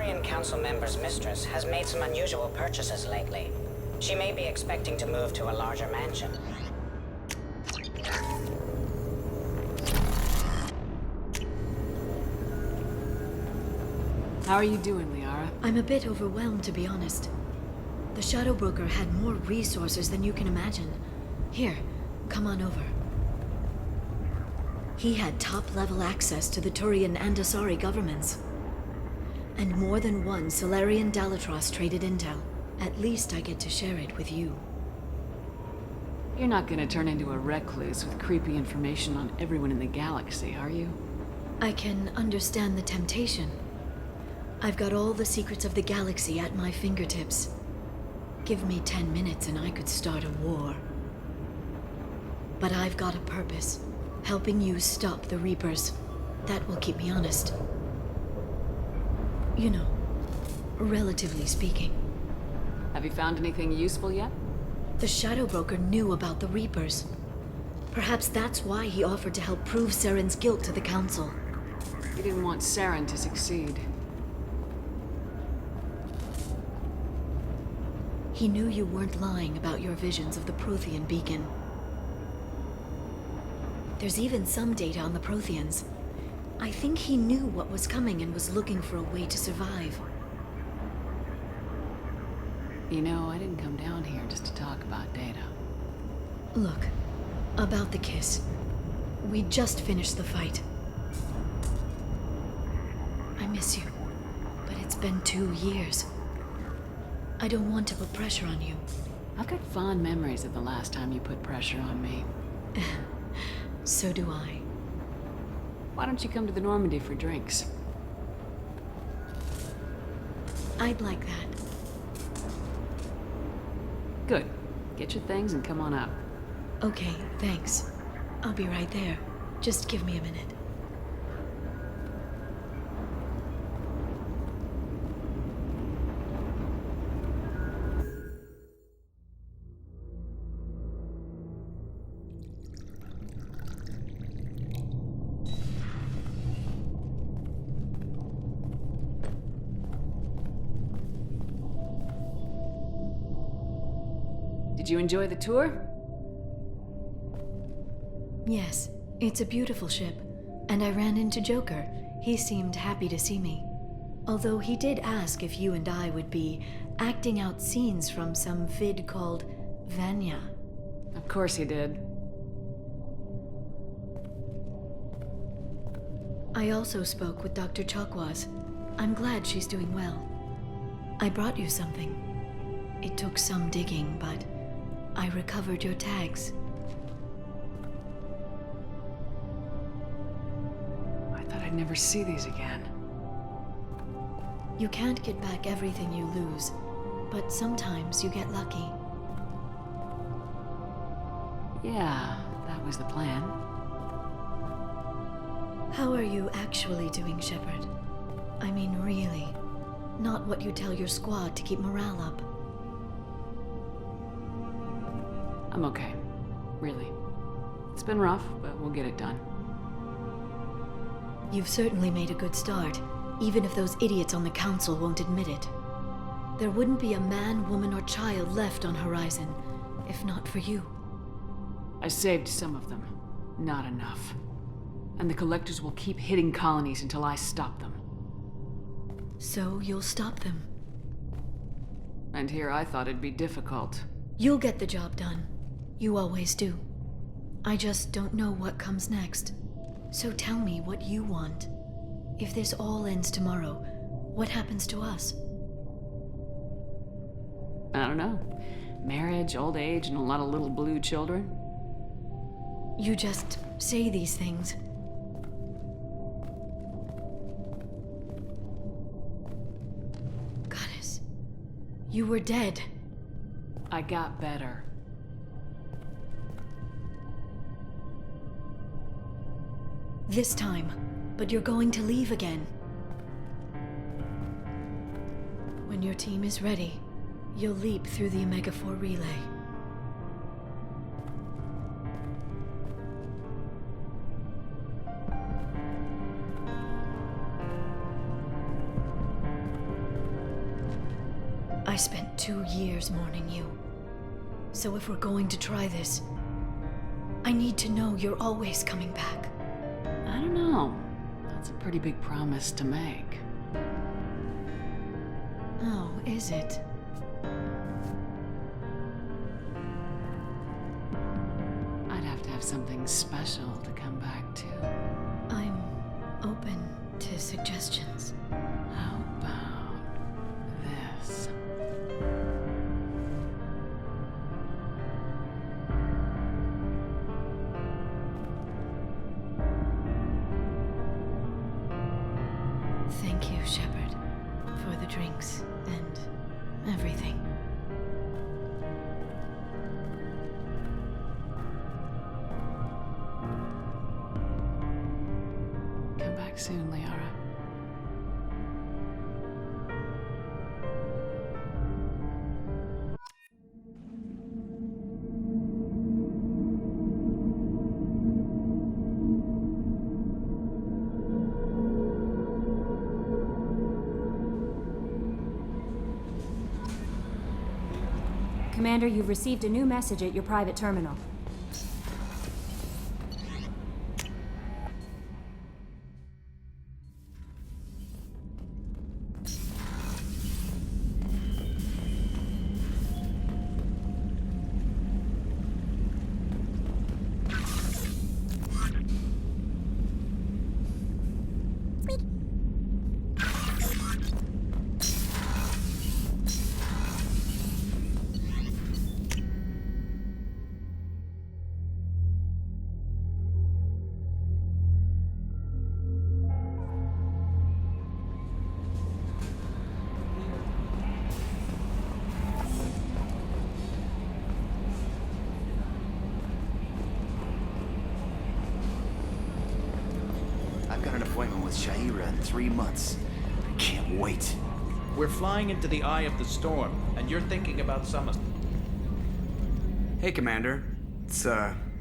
Speaker 9: Solarian Council member's mistress has made some unusual purchases lately. She may be expecting to move to a larger mansion.
Speaker 3: How are you doing, Liara?
Speaker 5: I'm a bit overwhelmed, to be honest. The Shadow Broker had more resources than you can imagine. Here, come on over. He had top-level access to the Turian and Asari governments. And more than one Solarian Dalatros traded intel. At least I get to share it with you.
Speaker 3: You're not gonna turn into a recluse with creepy information on everyone in the galaxy, are you?
Speaker 5: I can understand the temptation. I've got all the secrets of the galaxy at my fingertips. Give me 10 minutes and I could start a war. But I've got a purpose. Helping you stop the Reapers. That will keep me honest. You know, relatively speaking.
Speaker 3: Have you found anything useful yet?
Speaker 5: The Shadow Broker knew about the Reapers. Perhaps that's why he offered to help prove Saren's guilt to the Council.
Speaker 3: He didn't want Saren to succeed.
Speaker 5: He knew you weren't lying about your visions of the Prothean beacon. There's even some data on the Protheans. I think he knew what was coming and was looking for a way to survive.
Speaker 3: You know, I didn't come down here just to talk about data.
Speaker 5: Look, about the kiss. We just finished the fight. I miss you, but it's been 2 years. I don't want to put pressure on you.
Speaker 3: I've got fond memories of the last time you put pressure on me.
Speaker 5: So do I.
Speaker 3: Why don't you come to the Normandy for drinks?
Speaker 5: I'd like that.
Speaker 3: Good. Get your things and come on up.
Speaker 5: Okay, thanks. I'll be right there. Just give me a minute.
Speaker 3: Did you enjoy the tour?
Speaker 5: Yes, it's a beautiful ship. And I ran into Joker. He seemed happy to see me. Although he did ask if you and I would be acting out scenes from some vid called Vanya.
Speaker 3: Of course he did.
Speaker 5: I also spoke with Dr. Chakwas. I'm glad she's doing well. I brought you something. It took some digging, but I recovered your tags.
Speaker 3: I thought I'd never see these again.
Speaker 5: You can't get back everything you lose, but sometimes you get lucky.
Speaker 3: Yeah, that was the plan.
Speaker 5: How are you actually doing, Shepard? I mean, really. Not what you tell your squad to keep morale up.
Speaker 3: I'm okay. Really. It's been rough, but we'll get it done.
Speaker 5: You've certainly made a good start, even if those idiots on the council won't admit it. There wouldn't be a man, woman, or child left on Horizon, if not for you.
Speaker 3: I saved some of them. Not enough. And the Collectors will keep hitting colonies until I stop them.
Speaker 5: So you'll stop them.
Speaker 3: And here I thought it'd be difficult.
Speaker 5: You'll get the job done. You always do. I just don't know what comes next. So tell me what you want. If this all ends tomorrow, what happens to us?
Speaker 3: I don't know. Marriage, old age, and a lot of little blue children?
Speaker 5: You just say these things. Goddess, you were dead.
Speaker 3: I got better.
Speaker 5: This time, but you're going to leave again. When your team is ready, you'll leap through the Omega-4 relay. spent 2 years mourning you. So if we're going to try this, I need to know you're always coming back.
Speaker 3: I don't know. That's a pretty big promise to make.
Speaker 5: Oh, is it?
Speaker 3: I'd have to have something special to come back to.
Speaker 5: I'm open to suggestions.
Speaker 3: How about this?
Speaker 5: Thank you, Shepard, for the drinks and everything.
Speaker 3: Come back soon, Liara.
Speaker 14: Commander, you've received a new message at your private terminal.
Speaker 19: I've got an appointment with Shaira in 3 months. I can't wait.
Speaker 21: We're flying into the eye of the storm, and you're thinking about Summit.
Speaker 22: Hey, Commander. It's,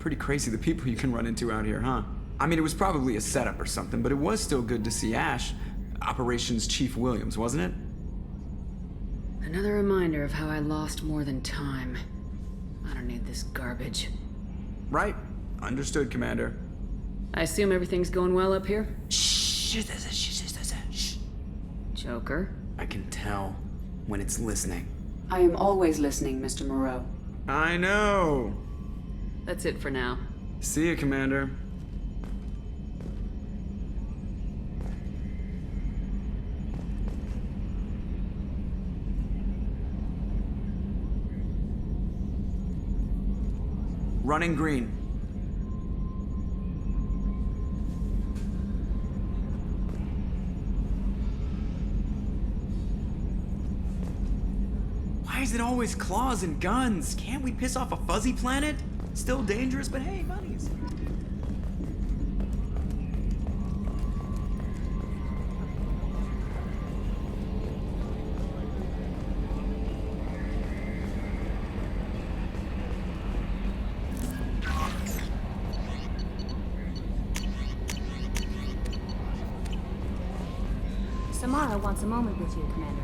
Speaker 22: pretty crazy the people you can run into out here, huh? I mean, it was probably a setup or something, but it was still good to see Ash. Operations Chief Williams, wasn't it?
Speaker 3: Another reminder of how I lost more than time. I don't need this garbage.
Speaker 22: Right. Understood, Commander.
Speaker 3: I assume everything's going well up here?
Speaker 22: Shh.
Speaker 3: Joker?
Speaker 22: I can tell when it's listening.
Speaker 3: I am always listening, Mr. Moreau.
Speaker 22: I know.
Speaker 3: That's it for now.
Speaker 22: See you, Commander. Running green. Why is it always claws and guns? Can't we piss off a fuzzy planet? Still dangerous, but hey, buddies.
Speaker 14: Samara wants a moment with you, Commander.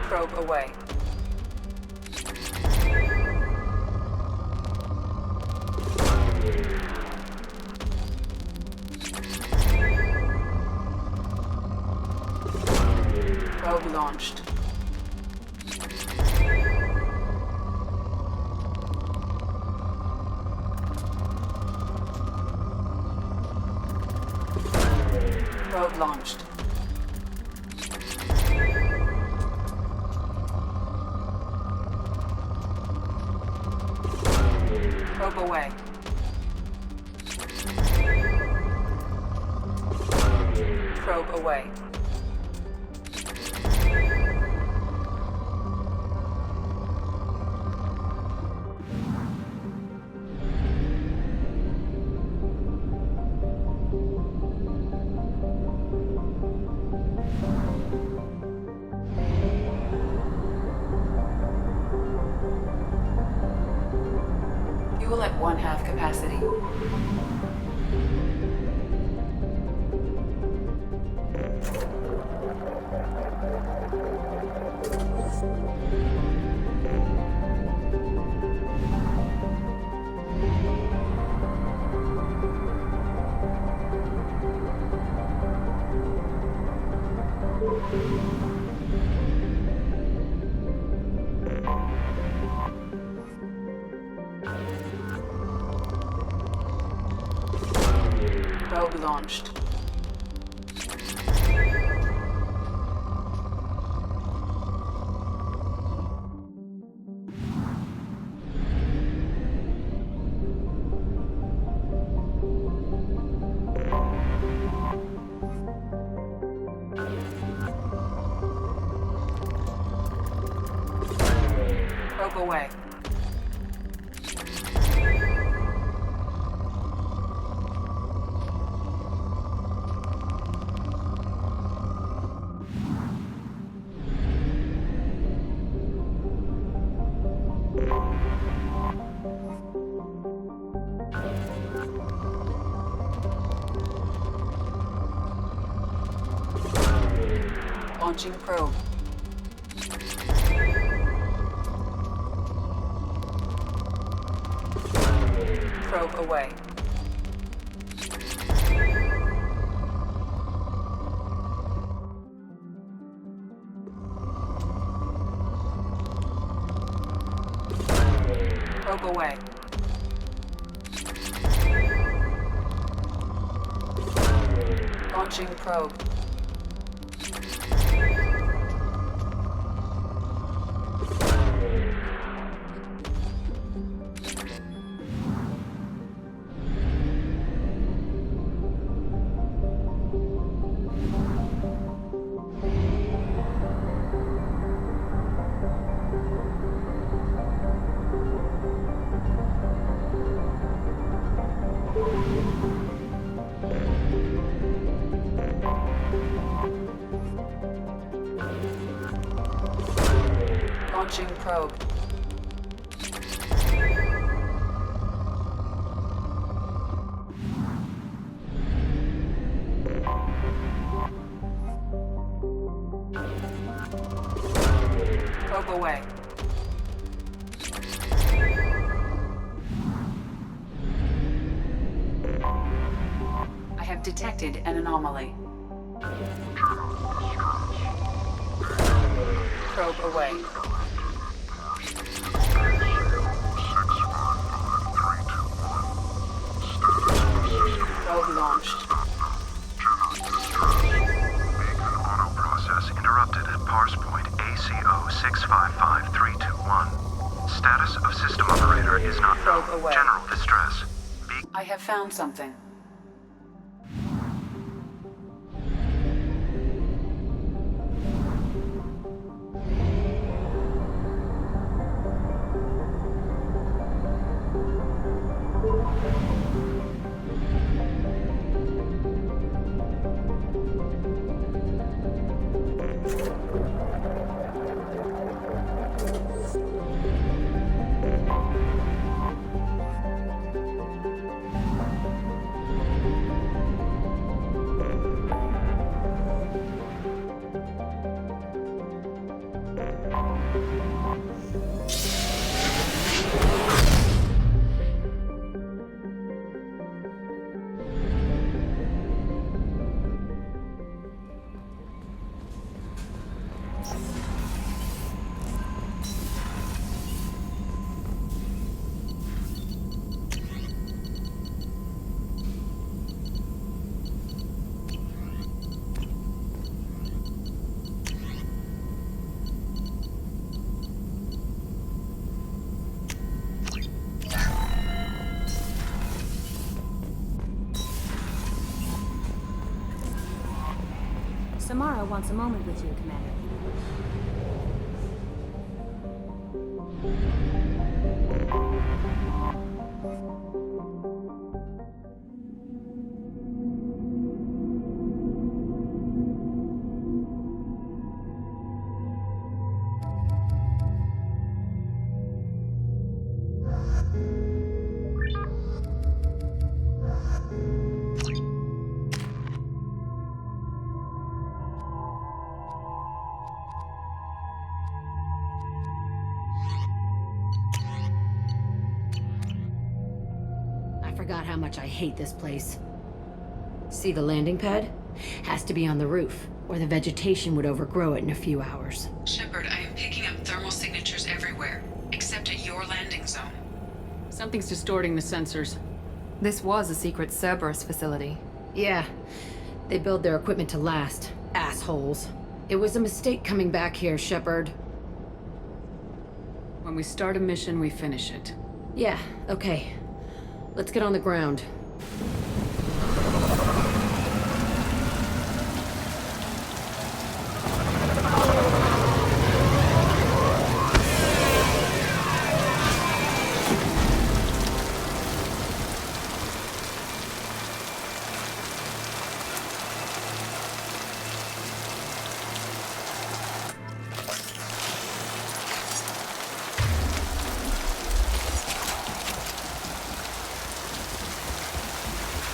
Speaker 4: Probe away. Probe launched. Probe launched. Probe away. Probe away. Fuel at 1/2 capacity. Probe launched. Probe away. Launching probe. Probe away. Probe away. Launching probe. Launching probe. Probe away. I have detected an anomaly. Probe away. Probe launched.
Speaker 20: Auto process interrupted at parse point ACO 655321. Status of system operator is not known.
Speaker 4: Probe away.
Speaker 20: General distress.
Speaker 4: I have found something.
Speaker 14: Samara wants a moment with you, Commander.
Speaker 8: I forgot how much I hate this place. See the landing pad? Has to be on the roof, or the vegetation would overgrow it in a few hours.
Speaker 12: Shepard, I am picking up thermal signatures everywhere, except at your landing zone.
Speaker 3: Something's distorting the sensors.
Speaker 7: This was a secret Cerberus facility.
Speaker 8: Yeah, they build their equipment to last. Assholes. It was a mistake coming back here, Shepard.
Speaker 3: When we start a mission, we finish it.
Speaker 8: Yeah, okay. Let's get on the ground.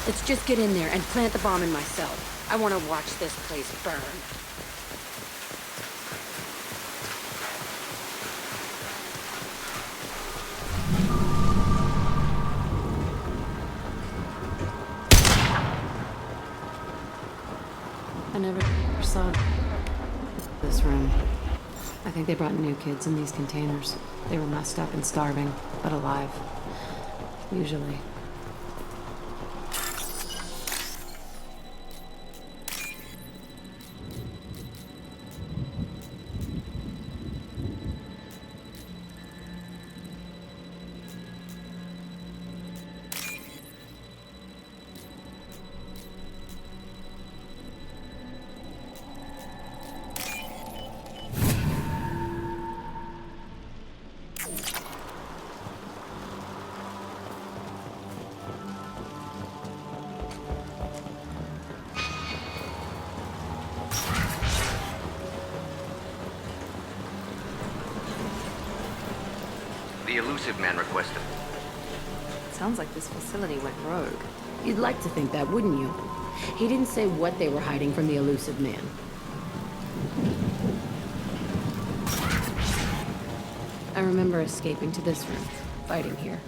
Speaker 8: Let's just get in there and plant the bomb in my cell. I want to watch this place burn. I never saw this room. I think they brought new kids in these containers. They were messed up and starving, but alive. Usually.
Speaker 17: The elusive man requested.
Speaker 7: Sounds like this facility went rogue.
Speaker 8: You'd like to think that, wouldn't you? He didn't say what they were hiding from the elusive man. I remember escaping to this room, fighting here.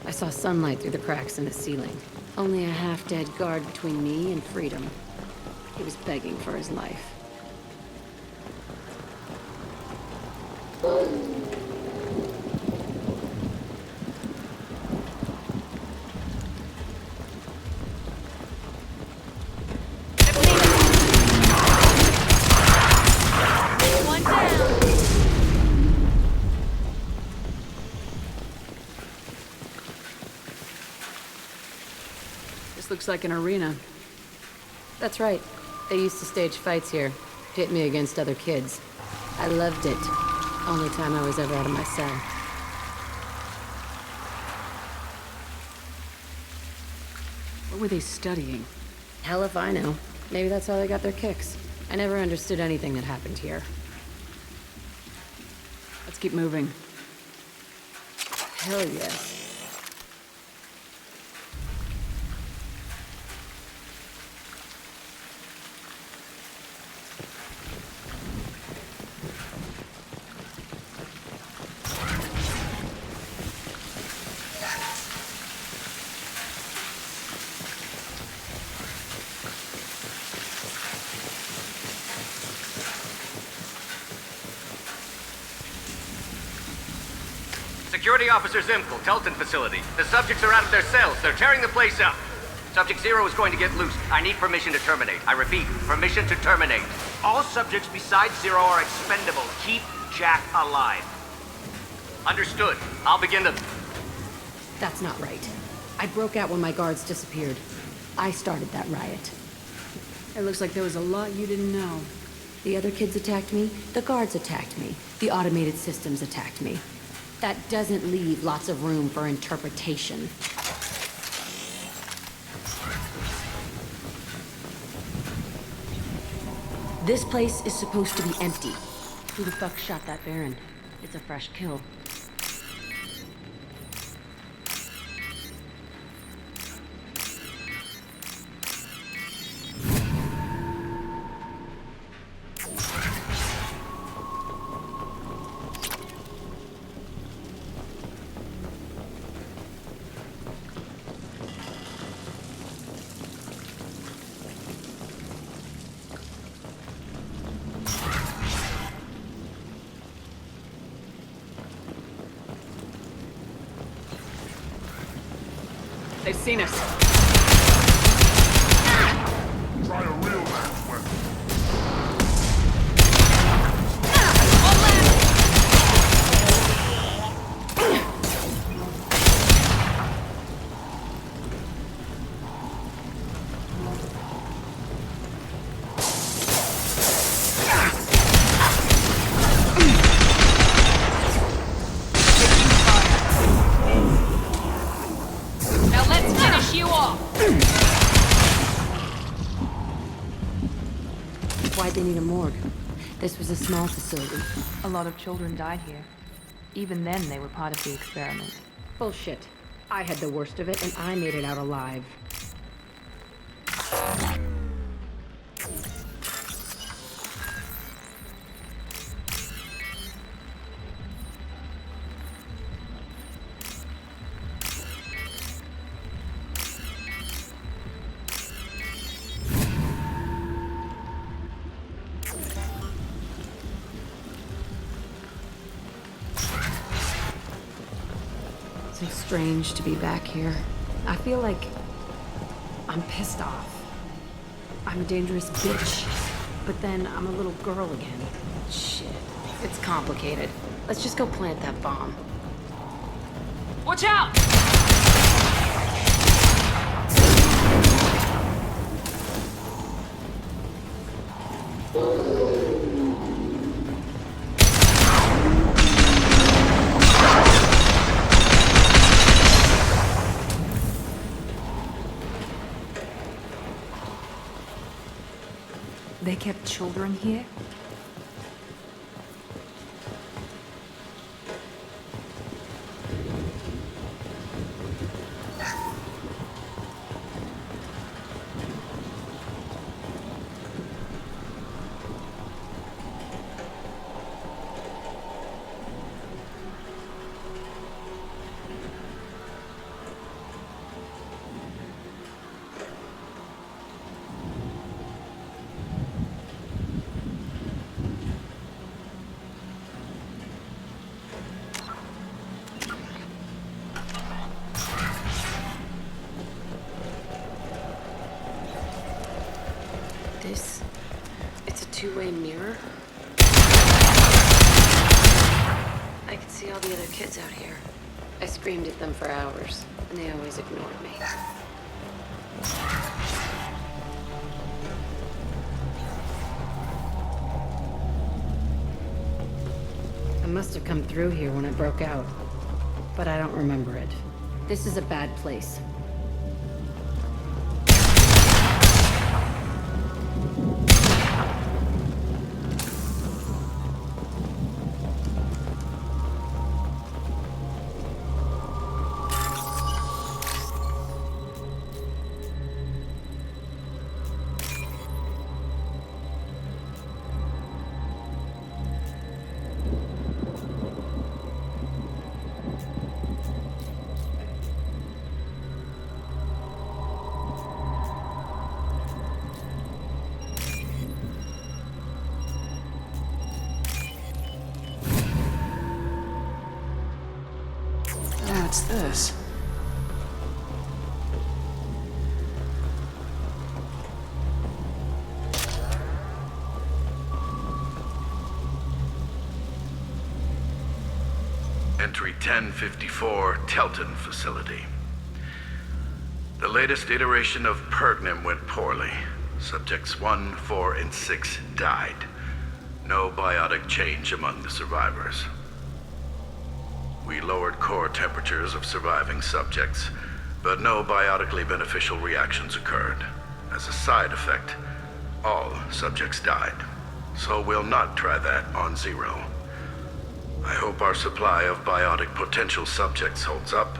Speaker 8: I saw sunlight through the cracks in the ceiling. Only a half-dead guard between me and freedom. He was begging for his life.
Speaker 3: Looks like an arena.
Speaker 8: That's right. They used to stage fights here, pit me against other kids. I loved it. Only time I was ever out of my cell.
Speaker 3: What were they studying?
Speaker 8: Hell if I know. Maybe that's how they got their kicks. I never understood anything that happened here.
Speaker 3: Let's keep moving.
Speaker 8: Hell yes.
Speaker 17: Security Officer Zimkel, Telton facility. The subjects are out of their cells. They're tearing the place up. Subject Zero is going to get loose. I need permission to terminate. I repeat, permission to terminate. All subjects besides Zero are expendable. Keep Jack alive. Understood. I'll begin the...
Speaker 8: That's not right. I broke out when my guards disappeared. I started that riot.
Speaker 3: It looks like there was a lot you didn't know.
Speaker 8: The other kids attacked me, the guards attacked me, the automated systems attacked me. That doesn't leave lots of room for interpretation. This place is supposed to be empty. Who the fuck shot that Baron? It's a fresh kill.
Speaker 3: They've seen us.
Speaker 6: Try a real man's weapon.
Speaker 3: Now let's finish you off.
Speaker 8: Why'd they need a morgue? This was a small facility.
Speaker 7: A lot of children died here. Even then, they were part of the experiment.
Speaker 8: Bullshit. I had the worst of it, and I made it out alive. It's strange to be back here. I feel like I'm pissed off. I'm a dangerous bitch, but then I'm a little girl again. Shit, it's complicated. Let's just go plant that bomb.
Speaker 3: Watch out!
Speaker 7: They kept children here?
Speaker 8: It's a two-way mirror. I could see all the other kids out here. I screamed at them for hours, and they always ignored me. I must have come through here when I broke out, but I don't remember it. This is a bad place.
Speaker 10: What's this?
Speaker 20: Entry 1054, Telton Facility. The latest iteration of Pergnum went poorly.
Speaker 13: Subjects 1, 4, and 6 died. No biotic change among the survivors. We lowered core temperatures of surviving subjects, but no biotically beneficial reactions occurred. As a side effect, all subjects died. So we'll not try that on Zero. I hope our supply of biotic potential subjects holds up.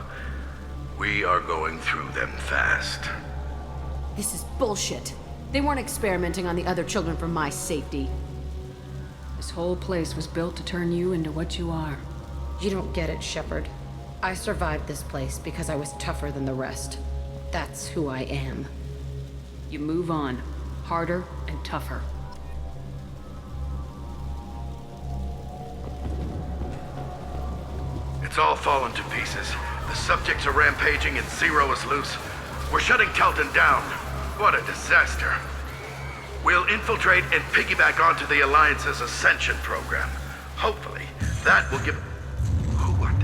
Speaker 13: We are going through them fast.
Speaker 8: This is bullshit. They weren't experimenting on the other children for my safety.
Speaker 3: This whole place was built to turn you into what you are.
Speaker 8: You don't get it, Shepard. I survived this place because I was tougher than the rest. That's who I am.
Speaker 3: You move on. Harder and tougher.
Speaker 13: It's all fallen to pieces. The subjects are rampaging and Zero is loose. We're shutting Telton down. What a disaster. We'll infiltrate and piggyback onto the Alliance's Ascension program. Hopefully, that will give... What?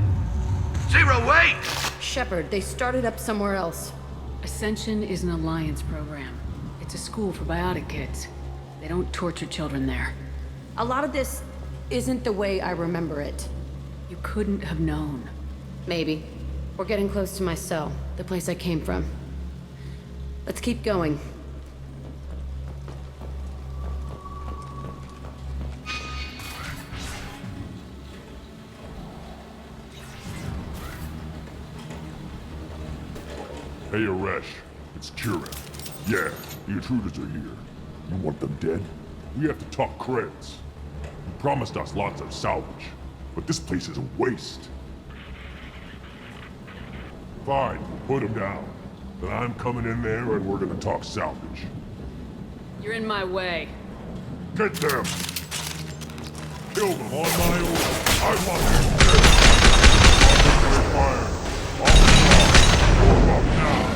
Speaker 13: Zero, wait!
Speaker 8: Shepard, they started up somewhere else.
Speaker 3: Ascension is an Alliance program. It's a school for biotic kids. They don't torture children there.
Speaker 8: A lot of this isn't the way I remember it.
Speaker 3: You couldn't have known.
Speaker 8: Maybe. We're getting close to my cell, the place I came from. Let's keep going.
Speaker 6: Hey, Aresh. It's Kieran. Yeah, the intruders are here. You want them dead? We have to talk creds. You promised us lots of salvage, but this place is a waste. Fine, put them down. Then I'm coming in there and we're gonna talk salvage.
Speaker 3: You're in my way.
Speaker 6: Get them! Kill them on my order. I want them dead! I'll fire. Warm up now.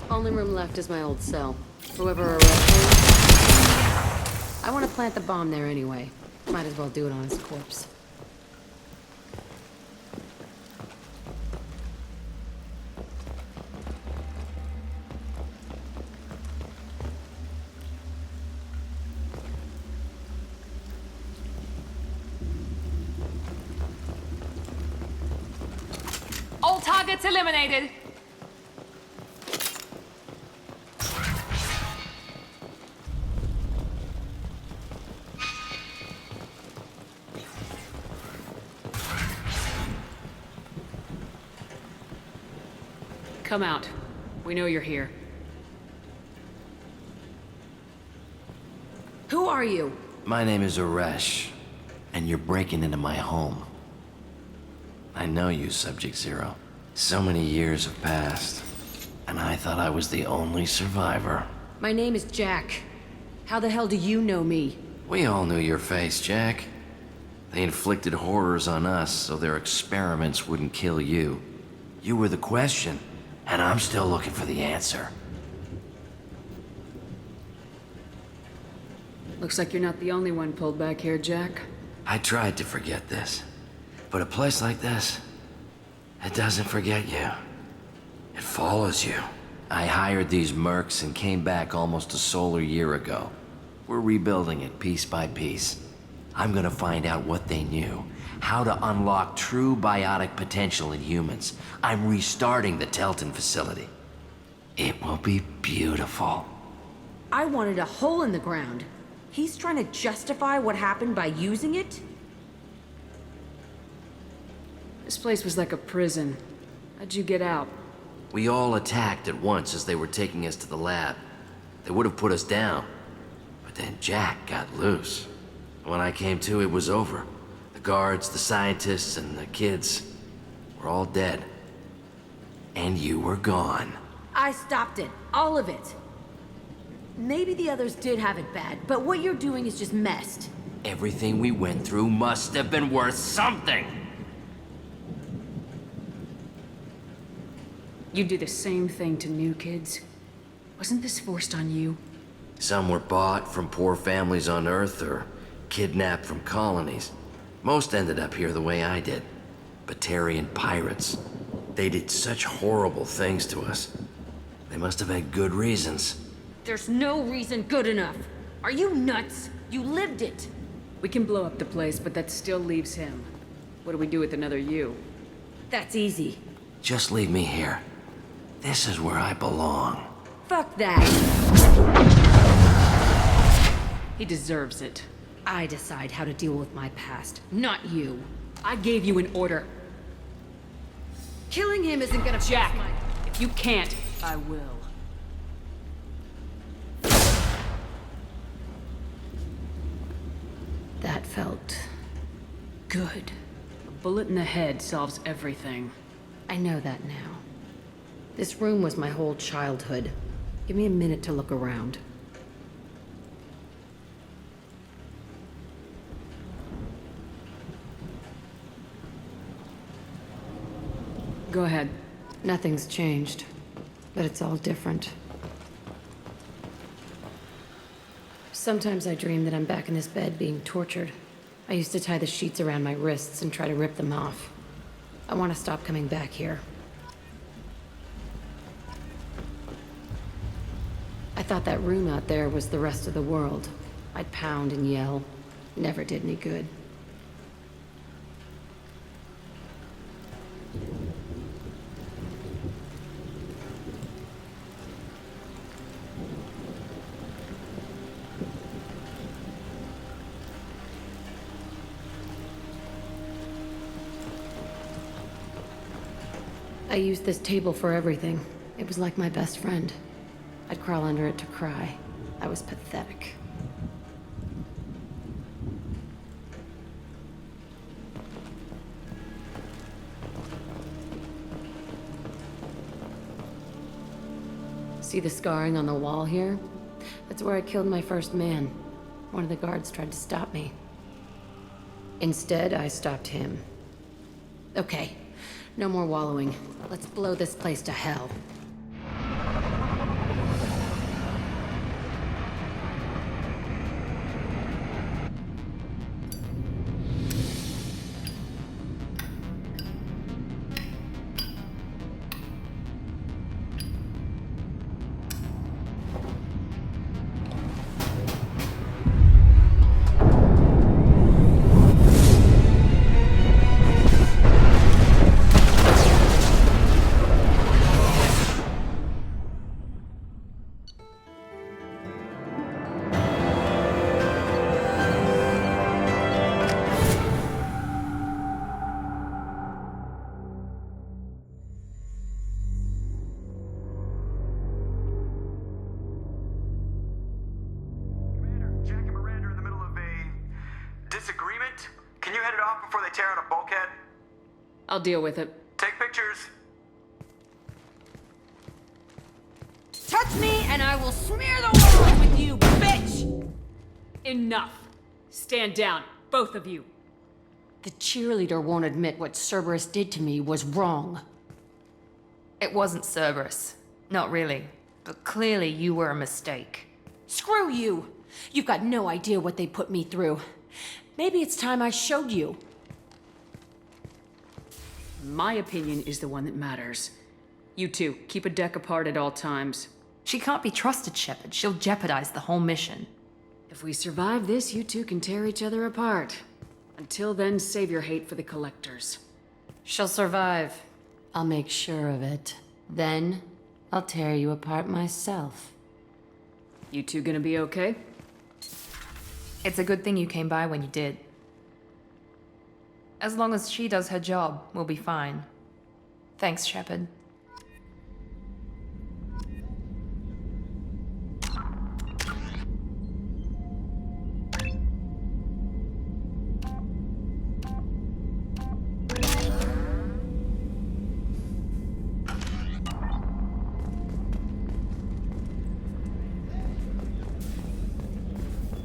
Speaker 8: Only room left is my old cell. Whoever arrested me, I want to plant the bomb there anyway. Might as well do it on his corpse.
Speaker 3: All targets eliminated! Come out. We know you're here.
Speaker 8: Who are you?
Speaker 16: My name is Aresh, and you're breaking into my home. I know you, Subject Zero. So many years have passed, and I thought I was the only survivor.
Speaker 8: My name is Jack. How the hell do you know me?
Speaker 16: We all knew your face, Jack. They inflicted horrors on us so their experiments wouldn't kill you. You were the question, and I'm still looking for the answer.
Speaker 3: Looks like you're not the only one pulled back here, Jack.
Speaker 16: I tried to forget this, but a place like this, it doesn't forget you. It follows you. I hired these mercs and came back almost a solar year ago. We're rebuilding it piece by piece. I'm gonna find out what they knew, how to unlock true biotic potential in humans. I'm restarting the Telton facility. It will be beautiful.
Speaker 8: I wanted a hole in the ground. He's trying to justify what happened by using it?
Speaker 3: This place was like a prison. How'd you get out?
Speaker 16: We all attacked at once as they were taking us to the lab. They would have put us down. But then Jack got loose. When I came to, it was over. The guards, the scientists, and the kids were all dead. And you were gone.
Speaker 8: I stopped it. All of it. Maybe the others did have it bad, but what you're doing is just messed.
Speaker 16: Everything we went through must have been worth something.
Speaker 3: You do the same thing to new kids. Wasn't this forced on you?
Speaker 16: Some were bought from poor families on Earth or kidnapped from colonies. Most ended up here the way I did. Batarian pirates. They did such horrible things to us. They must have had good reasons.
Speaker 8: There's no reason good enough. Are you nuts? You lived it.
Speaker 3: We can blow up the place, but that still leaves him. What do we do with another you?
Speaker 8: That's easy.
Speaker 16: Just leave me here. This is where I belong.
Speaker 8: Fuck that.
Speaker 3: He deserves it.
Speaker 8: I decide how to deal with my past, not you.
Speaker 3: I gave you an order.
Speaker 8: Killing him isn't gonna
Speaker 3: Jack, if you can't, I will.
Speaker 8: That felt good.
Speaker 3: A bullet in the head solves everything.
Speaker 8: I know that now. This room was my whole childhood. Give me a minute to look around.
Speaker 3: Go ahead.
Speaker 8: Nothing's changed, but it's all different. Sometimes I dream that I'm back in this bed being tortured. I used to tie the sheets around my wrists and try to rip them off. I want to stop coming back here. I thought that room out there was the rest of the world. I'd pound and yell. Never did any good. I used this table for everything. It was like my best friend. I'd crawl under it to cry. I was pathetic. See the scarring on the wall here? That's where I killed my first man. One of the guards tried to stop me. Instead, I stopped him. Okay, no more wallowing. Let's blow this place to hell.
Speaker 22: Disagreement? Can you head it off before they tear out a bulkhead?
Speaker 3: I'll deal with it.
Speaker 22: Take pictures.
Speaker 8: Touch me and I will smear the world with you, bitch!
Speaker 3: Enough. Stand down, both of you.
Speaker 8: The cheerleader won't admit what Cerberus did to me was wrong.
Speaker 7: It wasn't Cerberus. Not really. But clearly you were a mistake.
Speaker 8: Screw you! You've got no idea what they put me through. Maybe it's time I showed you.
Speaker 3: My opinion is the one that matters. You two, keep a deck apart at all times.
Speaker 7: She can't be trusted, Shepard. She'll jeopardize the whole mission.
Speaker 3: If we survive this, you two can tear each other apart. Until then, save your hate for the collectors.
Speaker 8: She'll survive. I'll make sure of it. Then, I'll tear you apart myself.
Speaker 3: You two gonna be okay?
Speaker 7: It's a good thing you came by when you did. As long as she does her job, we'll be fine. Thanks, Shepard.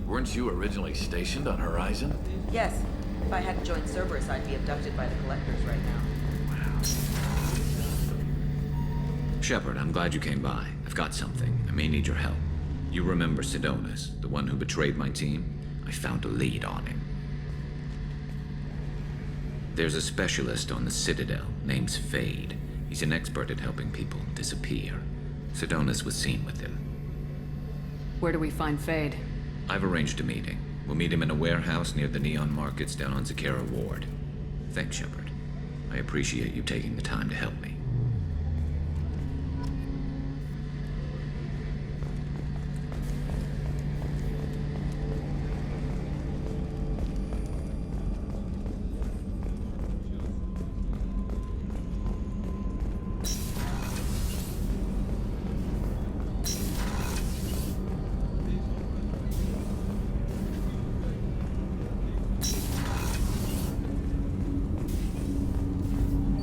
Speaker 11: Weren't you originally stationed on Horizon?
Speaker 18: Yes. If I hadn't joined Cerberus, I'd be abducted by the Collectors right now.
Speaker 11: Shepard, I'm glad you came by. I've got something. I may need your help. You remember Sidonis, the one who betrayed my team? I found a lead on him. There's a specialist on the Citadel, name's Fade. He's an expert at helping people disappear. Sidonis was seen with him.
Speaker 3: Where do we find Fade?
Speaker 11: I've arranged a meeting. We'll meet him in a warehouse near the Neon Markets down on Zakera Ward. Thanks, Shepard. I appreciate you taking the time to help me.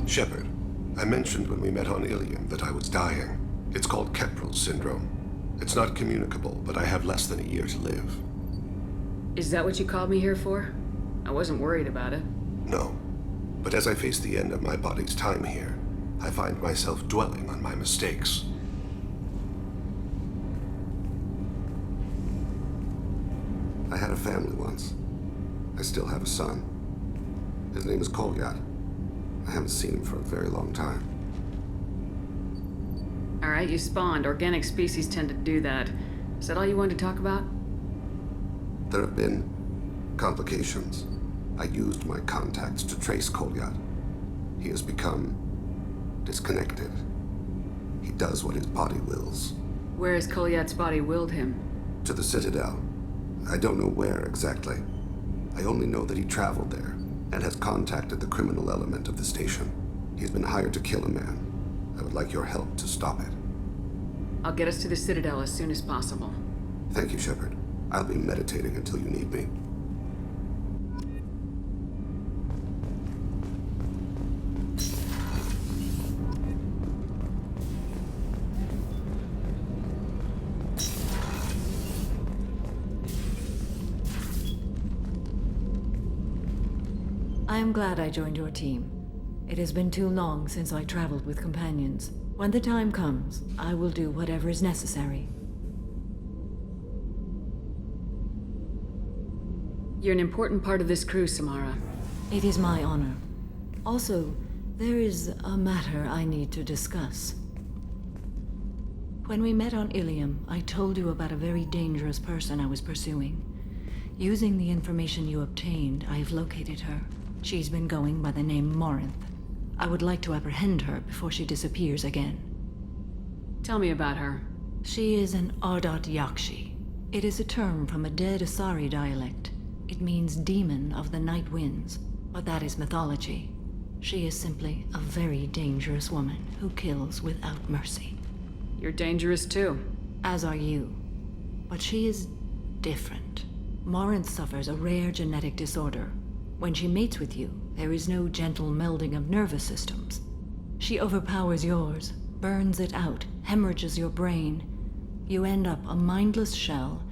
Speaker 1: Shepard, I mentioned when we met on Ilium that I was dying. It's called Keprel syndrome. It's not communicable, but I have less than a year to live.
Speaker 3: Is that what you called me here for? I wasn't worried about it.
Speaker 1: No. But as I face the end of my body's time here, I find myself dwelling on my mistakes. I had a family once. I still have a son. His name is Kolyat. I haven't seen him for a very long time.
Speaker 3: Alright, you spawned. Organic species tend to do that. Is that all you wanted to talk about?
Speaker 1: There have been complications. I used my contacts to trace Kolyat. He has become disconnected. He does what his body wills.
Speaker 3: Where has Kolyat's body willed him?
Speaker 1: To the Citadel. I don't know where exactly. I only know that he traveled there and has contacted the criminal element of the station. He's been hired to kill a man. I would like your help to stop it.
Speaker 3: I'll get us to the Citadel as soon as possible.
Speaker 1: Thank you, Shepard. I'll be meditating until you need me.
Speaker 2: I am glad I joined your team. It has been too long since I traveled with companions. When the time comes, I will do whatever is necessary.
Speaker 3: You're an important part of this crew, Samara.
Speaker 2: It is my honor. Also, there is a matter I need to discuss. When we met on Ilium, I told you about a very dangerous person I was pursuing. Using the information you obtained, I have located her. She's been going by the name Morinth. I would like to apprehend her before she disappears again.
Speaker 3: Tell me about her.
Speaker 2: She is an Ardat Yakshi. It is a term from a dead Asari dialect. It means demon of the night winds, but that is mythology. She is simply a very dangerous woman who kills without mercy.
Speaker 3: You're dangerous too.
Speaker 2: As are you. But she is different. Morinth suffers a rare genetic disorder. When she mates with you, there is no gentle melding of nervous systems. She overpowers yours, burns it out, hemorrhages your brain. You end up a mindless shell,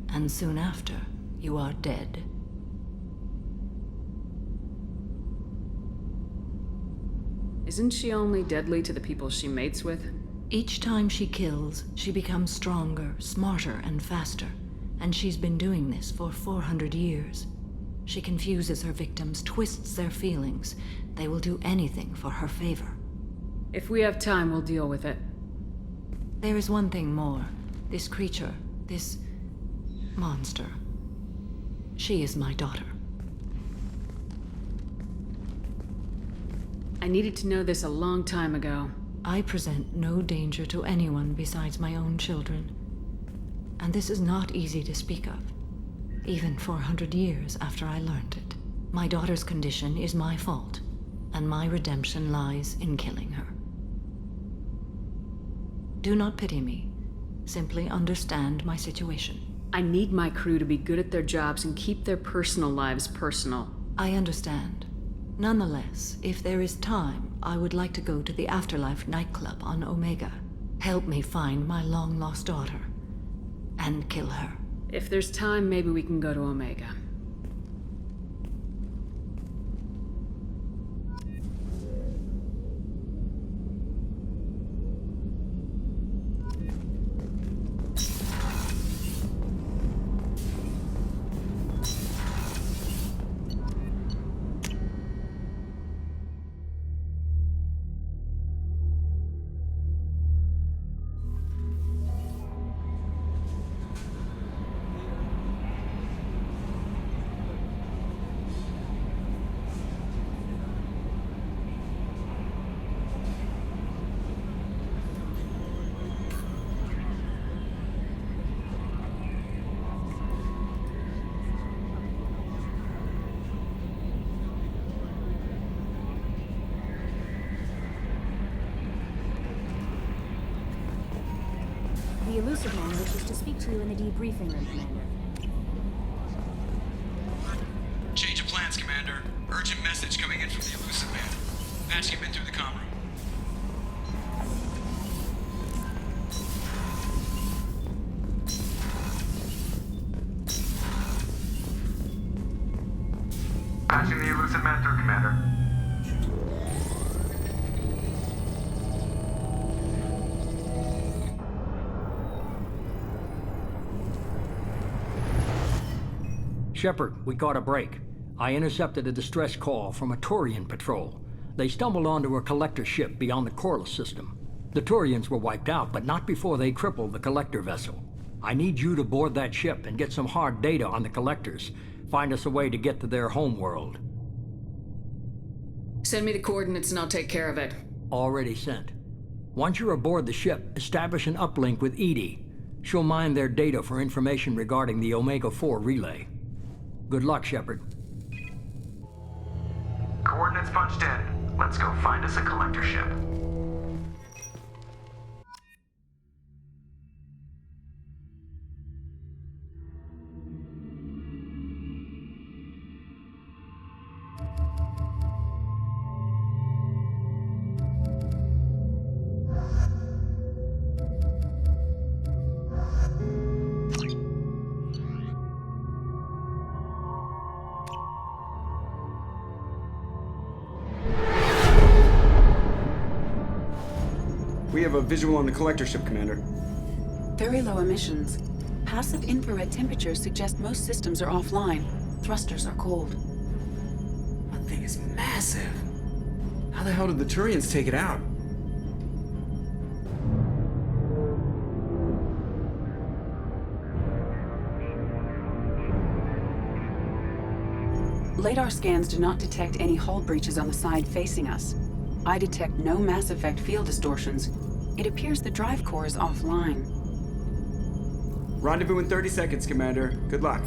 Speaker 2: and soon after, you are dead.
Speaker 3: Isn't she only deadly to the people she mates with?
Speaker 2: Each time she kills, she becomes stronger, smarter, and faster. And she's been doing this for 400 years. She confuses her victims, twists their feelings. They will do anything for her favor.
Speaker 3: If we have time, we'll deal with it.
Speaker 2: There is one thing more. This creature, this monster. She is my daughter.
Speaker 3: I needed to know this a long time ago.
Speaker 2: I present no danger to anyone besides my own children. And this is not easy to speak of. Even 400 years after I learned it. My daughter's condition is my fault, and my redemption lies in killing her. Do not pity me. Simply understand my situation.
Speaker 3: I need my crew to be good at their jobs and keep their personal lives personal.
Speaker 2: I understand. Nonetheless, if there is time, I would like to go to the Afterlife nightclub on Omega. Help me find my long-lost daughter, and kill her.
Speaker 3: If there's time, maybe we can go to Omega.
Speaker 14: The elusive man wishes to speak to you in the debriefing room, Commander.
Speaker 22: Change of plans, Commander. Urgent message coming in from the elusive man. Patching him in through the comm room.
Speaker 20: Patching the elusive man through, Commander.
Speaker 9: Shepard, we caught a break. I intercepted a distress call from a Turian patrol. They stumbled onto a collector ship beyond the Corliss system. The Turians were wiped out, but not before they crippled the collector vessel. I need you to board that ship and get some hard data on the collectors. Find us a way to get to their homeworld.
Speaker 3: Send me the coordinates and I'll take care of it.
Speaker 9: Already sent. Once you're aboard the ship, establish an uplink with Edie. She'll mine their data for information regarding the Omega-4 relay. Good luck, Shepard.
Speaker 20: Coordinates punched in. Let's go find us a collector ship.
Speaker 22: We have a visual on the collector ship, Commander.
Speaker 4: Very low emissions. Passive infrared temperatures suggest most systems are offline. Thrusters are cold.
Speaker 22: That thing is massive. How the hell did the Turians take it out?
Speaker 4: Radar scans do not detect any hull breaches on the side facing us. I detect no mass effect field distortions. It appears the drive core is offline.
Speaker 22: Rendezvous in 30 seconds, Commander. Good luck.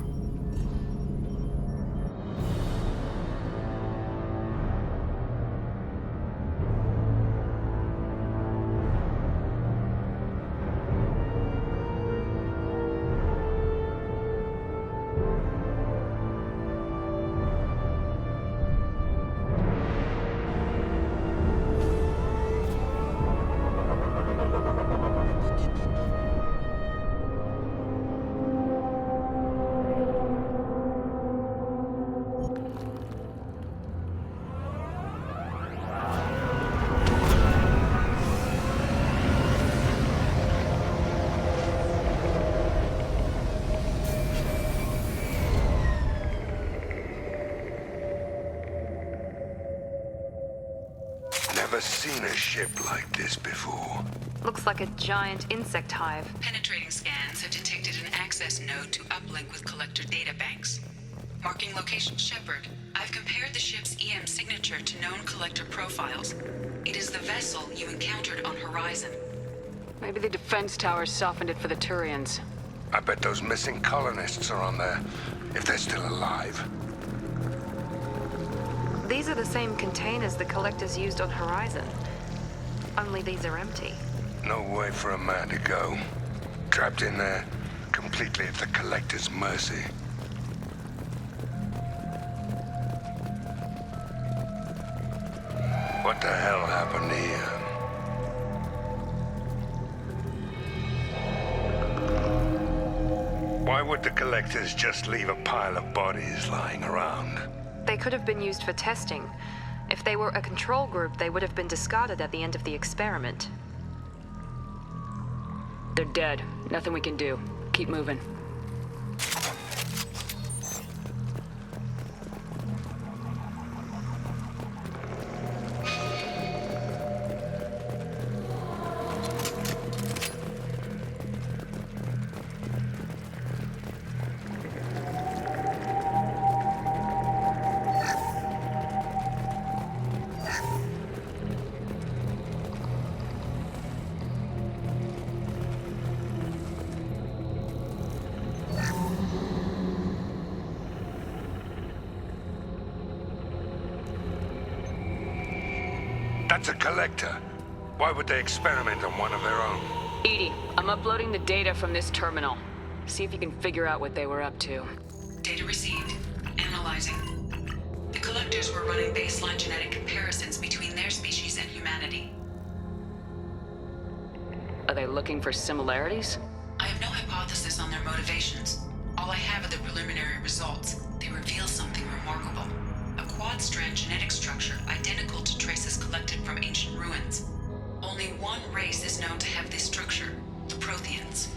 Speaker 15: Never seen a ship like this before.
Speaker 7: Looks like a giant insect hive.
Speaker 4: Penetrating scans have detected an access node to uplink with collector databanks. Marking location Shepard, I've compared the ship's EM signature to known collector profiles. It is the vessel you encountered on Horizon.
Speaker 3: Maybe the defense towers softened it for the Turians.
Speaker 15: I bet those missing colonists are on there, if they're still alive.
Speaker 7: These are the same containers the collectors used on Horizon. Only these are empty.
Speaker 15: No way for a man to go. Trapped in there, completely at the collector's mercy. What the hell happened here? Why would the collectors just leave a pile of bodies lying around?
Speaker 7: They could have been used for testing. If they were a control group, they would have been discarded at the end of the experiment.
Speaker 3: They're dead. Nothing we can do. Keep moving.
Speaker 15: That's a collector. Why would they experiment on one of their own?
Speaker 3: Edie, I'm uploading the data from this terminal. See if you can figure out what they were up to.
Speaker 4: Data received. Analyzing. The collectors were running baseline genetic comparisons between their species and humanity.
Speaker 3: Are they looking for similarities?
Speaker 4: I have no hypothesis on their motivations. All I have are the preliminary results. They reveal something remarkable. A quad-strand genetic structure identical to traces collected from ancient ruins. Only one race is known to have this structure, the Protheans.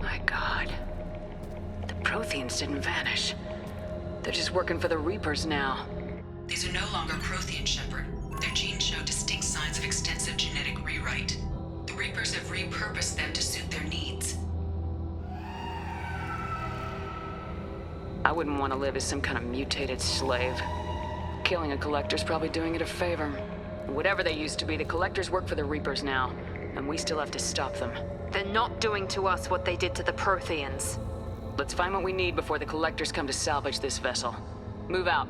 Speaker 3: My God. The Protheans didn't vanish. They're just working for the Reapers now.
Speaker 4: These are no longer Prothean, Shepard. Their genes show distinct signs of extensive genetic rewrite. The Reapers have repurposed them to suit their needs.
Speaker 3: I wouldn't want to live as some kind of mutated slave. Killing a collector's probably doing it a favor. Whatever they used to be, the collectors work for the Reapers now, and we still have to stop them.
Speaker 7: They're not doing to us what they did to the Protheans.
Speaker 3: Let's find what we need before the collectors come to salvage this vessel. Move out.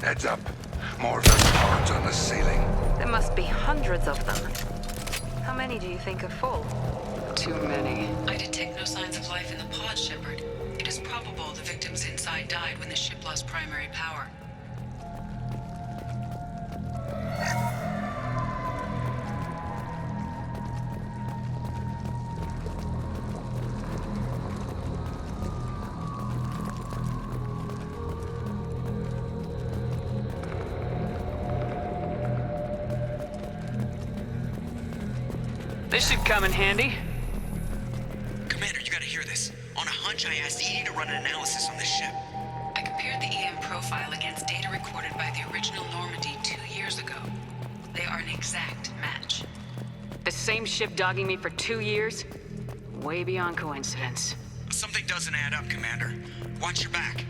Speaker 15: Heads up. More of those pods on the ceiling.
Speaker 7: There must be hundreds of them. How many do you think are full?
Speaker 3: Too many.
Speaker 4: I detect no signs of life in the pod, Shepard. It is probable the victims inside died when the ship lost primary power.
Speaker 3: This should come in handy.
Speaker 5: Commander, you gotta hear this. On a hunch, I asked Edie to run an analysis on this ship.
Speaker 4: I compared the EM profile against data recorded by the original Normandy 2 years ago. They are an exact match.
Speaker 3: The same ship dogging me for 2 years? Way beyond coincidence.
Speaker 5: Something doesn't add up, Commander. Watch your back.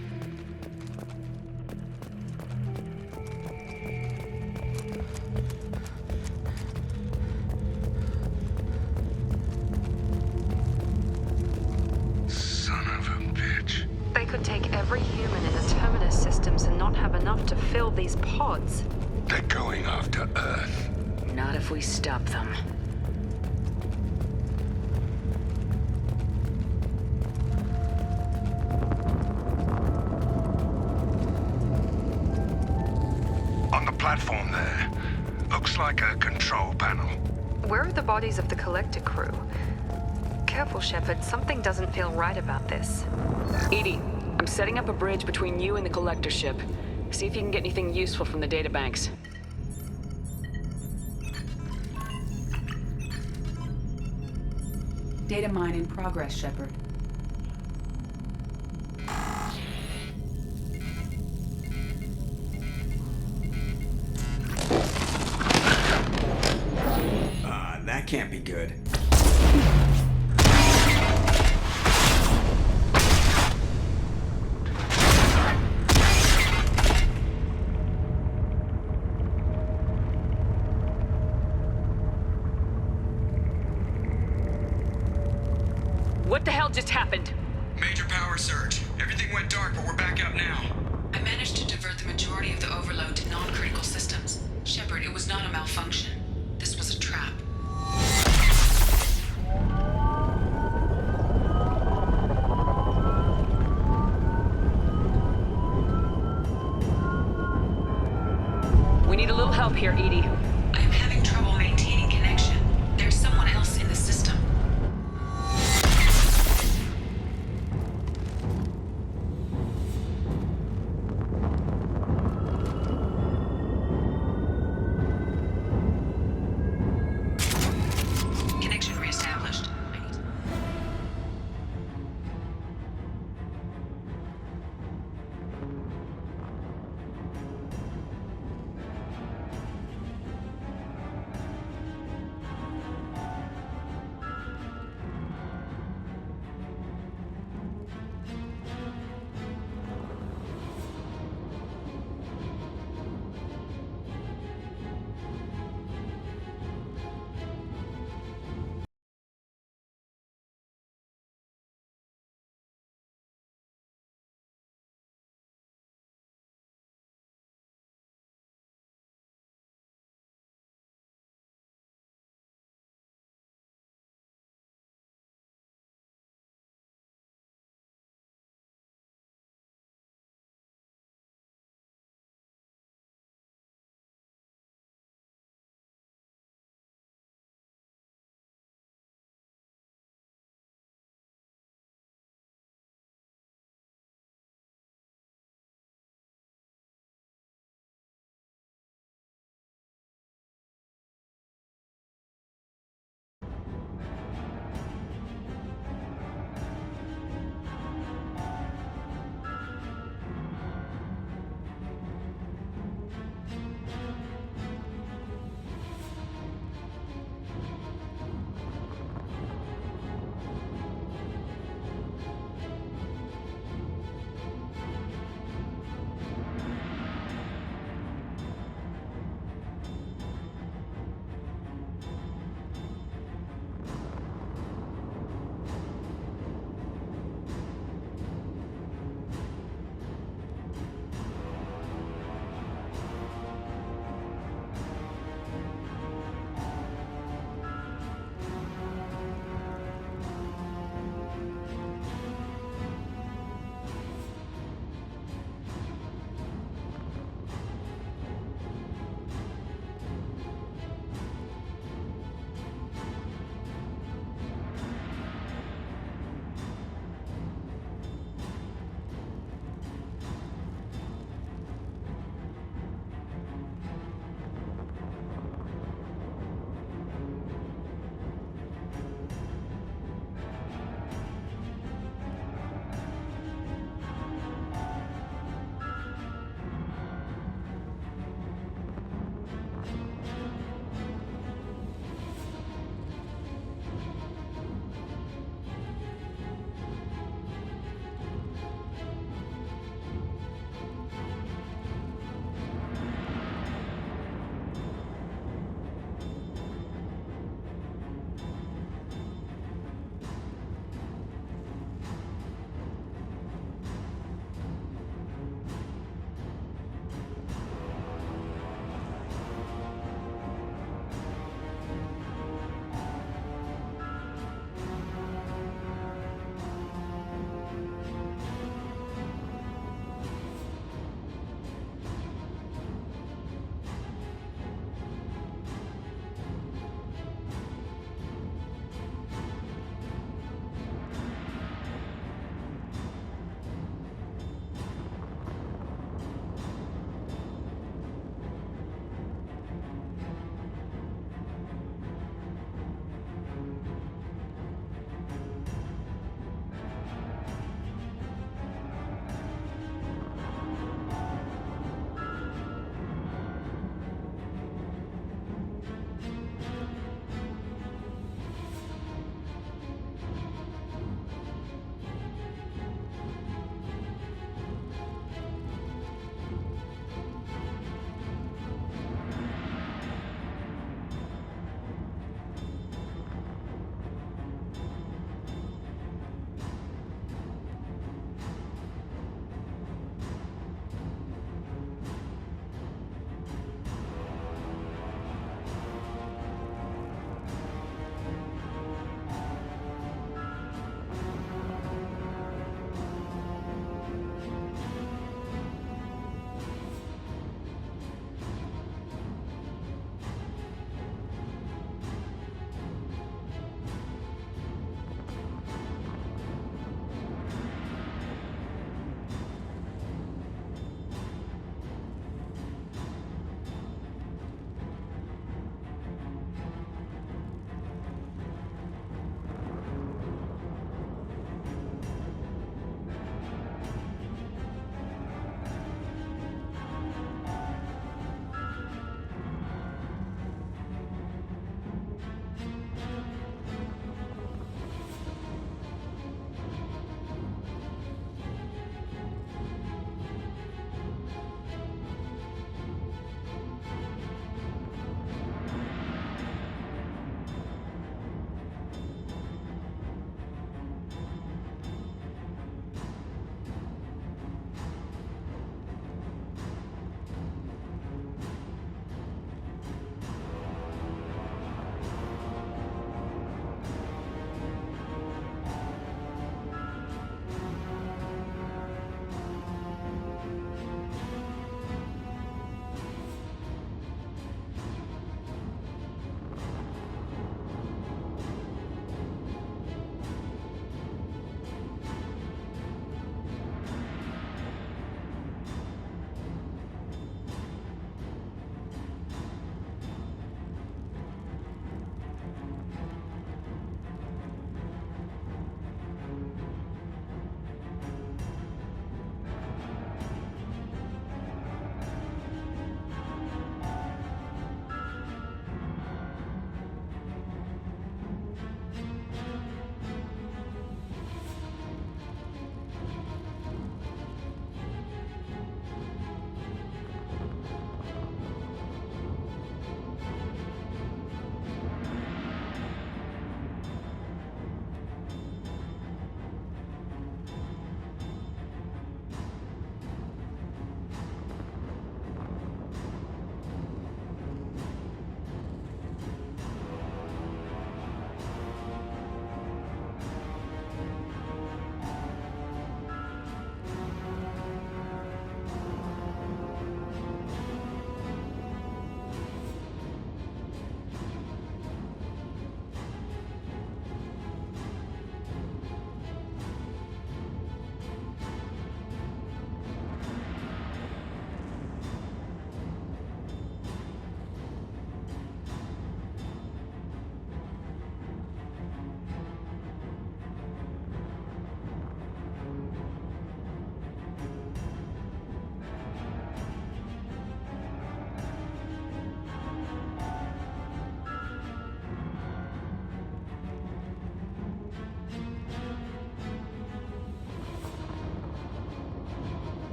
Speaker 7: They could take every human in the Terminus systems and not have enough to fill these pods.
Speaker 15: They're going after Earth.
Speaker 3: Not if we stop them.
Speaker 15: On the platform there. Looks like a control panel.
Speaker 7: Where are the bodies of the Collector crew? Careful, Shepard. Something doesn't feel right about this.
Speaker 3: Edie, I'm setting up a bridge between you and the Collector ship. See if you can get anything useful from the databanks.
Speaker 19: Data mine in progress, Shepard.
Speaker 22: That can't be good.
Speaker 3: What the hell just happened?
Speaker 5: Major power surge. Everything went dark, but we're back up now.
Speaker 4: I managed to divert the majority of the overload to non-critical systems. Shepard, it was not a malfunction. This was a trap.
Speaker 3: We need a little help here, Edie.
Speaker 4: I am having trouble maintaining connection. There's someone else in the system. Connection reestablished.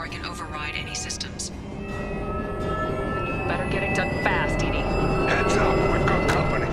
Speaker 4: before I can override any systems.
Speaker 3: Better get it done fast, Edie.
Speaker 15: Heads up, we've got company.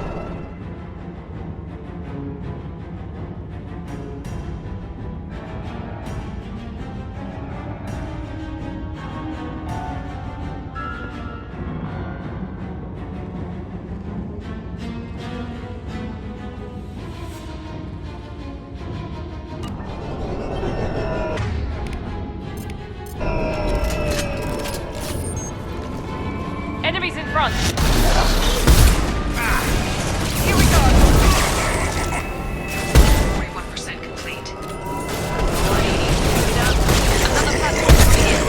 Speaker 3: Enemies in front!
Speaker 4: Here we go! 41% complete. Another platform coming in.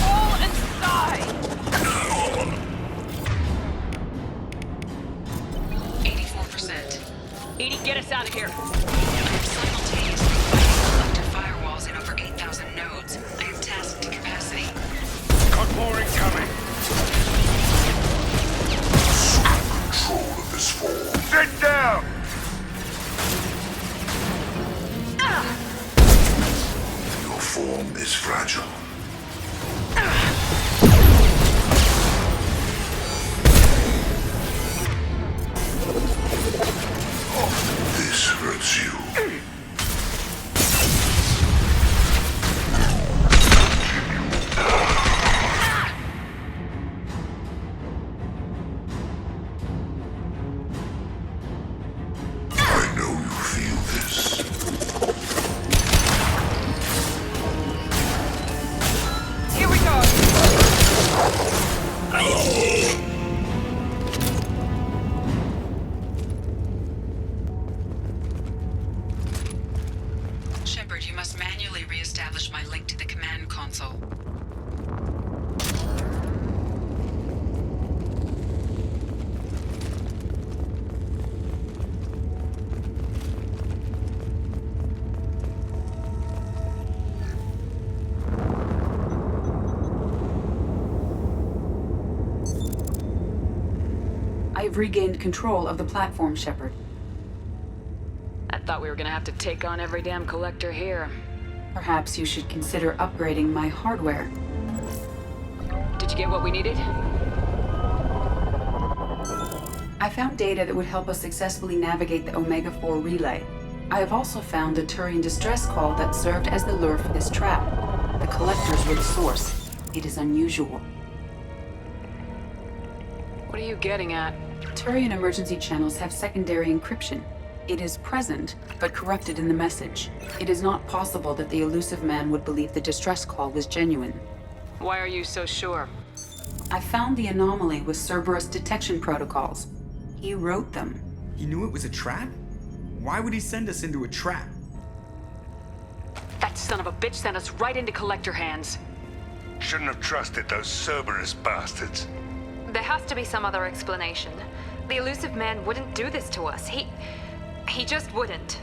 Speaker 3: Fall and die!
Speaker 4: 84%.
Speaker 3: Edie, get us out of here!
Speaker 4: Simultaneously fighting collector firewalls in over 8,000 nodes. I am tasked to capacity.
Speaker 15: Got more incoming.
Speaker 6: Control of this form.
Speaker 15: Sit down!
Speaker 6: Your form is fragile. This hurts you. I know you feel this.
Speaker 3: Here we go!
Speaker 4: Shepard, you must manually re-establish my link to the command console.
Speaker 19: I've regained control of the platform, Shepard.
Speaker 3: I thought we were gonna have to take on every damn collector here.
Speaker 19: Perhaps you should consider upgrading my hardware.
Speaker 3: Did you get what we needed?
Speaker 19: I found data that would help us successfully navigate the Omega-4 relay. I have also found a Turian distress call that served as the lure for this trap. The collectors were the source. It is unusual.
Speaker 3: What are you getting at?
Speaker 19: Turian emergency channels have secondary encryption. It is present, but corrupted in the message. It is not possible that the elusive man would believe the distress call was genuine.
Speaker 3: Why are you so sure?
Speaker 19: I found the anomaly with Cerberus detection protocols. He wrote them.
Speaker 22: He knew it was a trap? Why would he send us into a trap?
Speaker 3: That son of a bitch sent us right into collector hands.
Speaker 15: Shouldn't have trusted those Cerberus bastards.
Speaker 7: There has to be some other explanation. The elusive man wouldn't do this to us. He just wouldn't.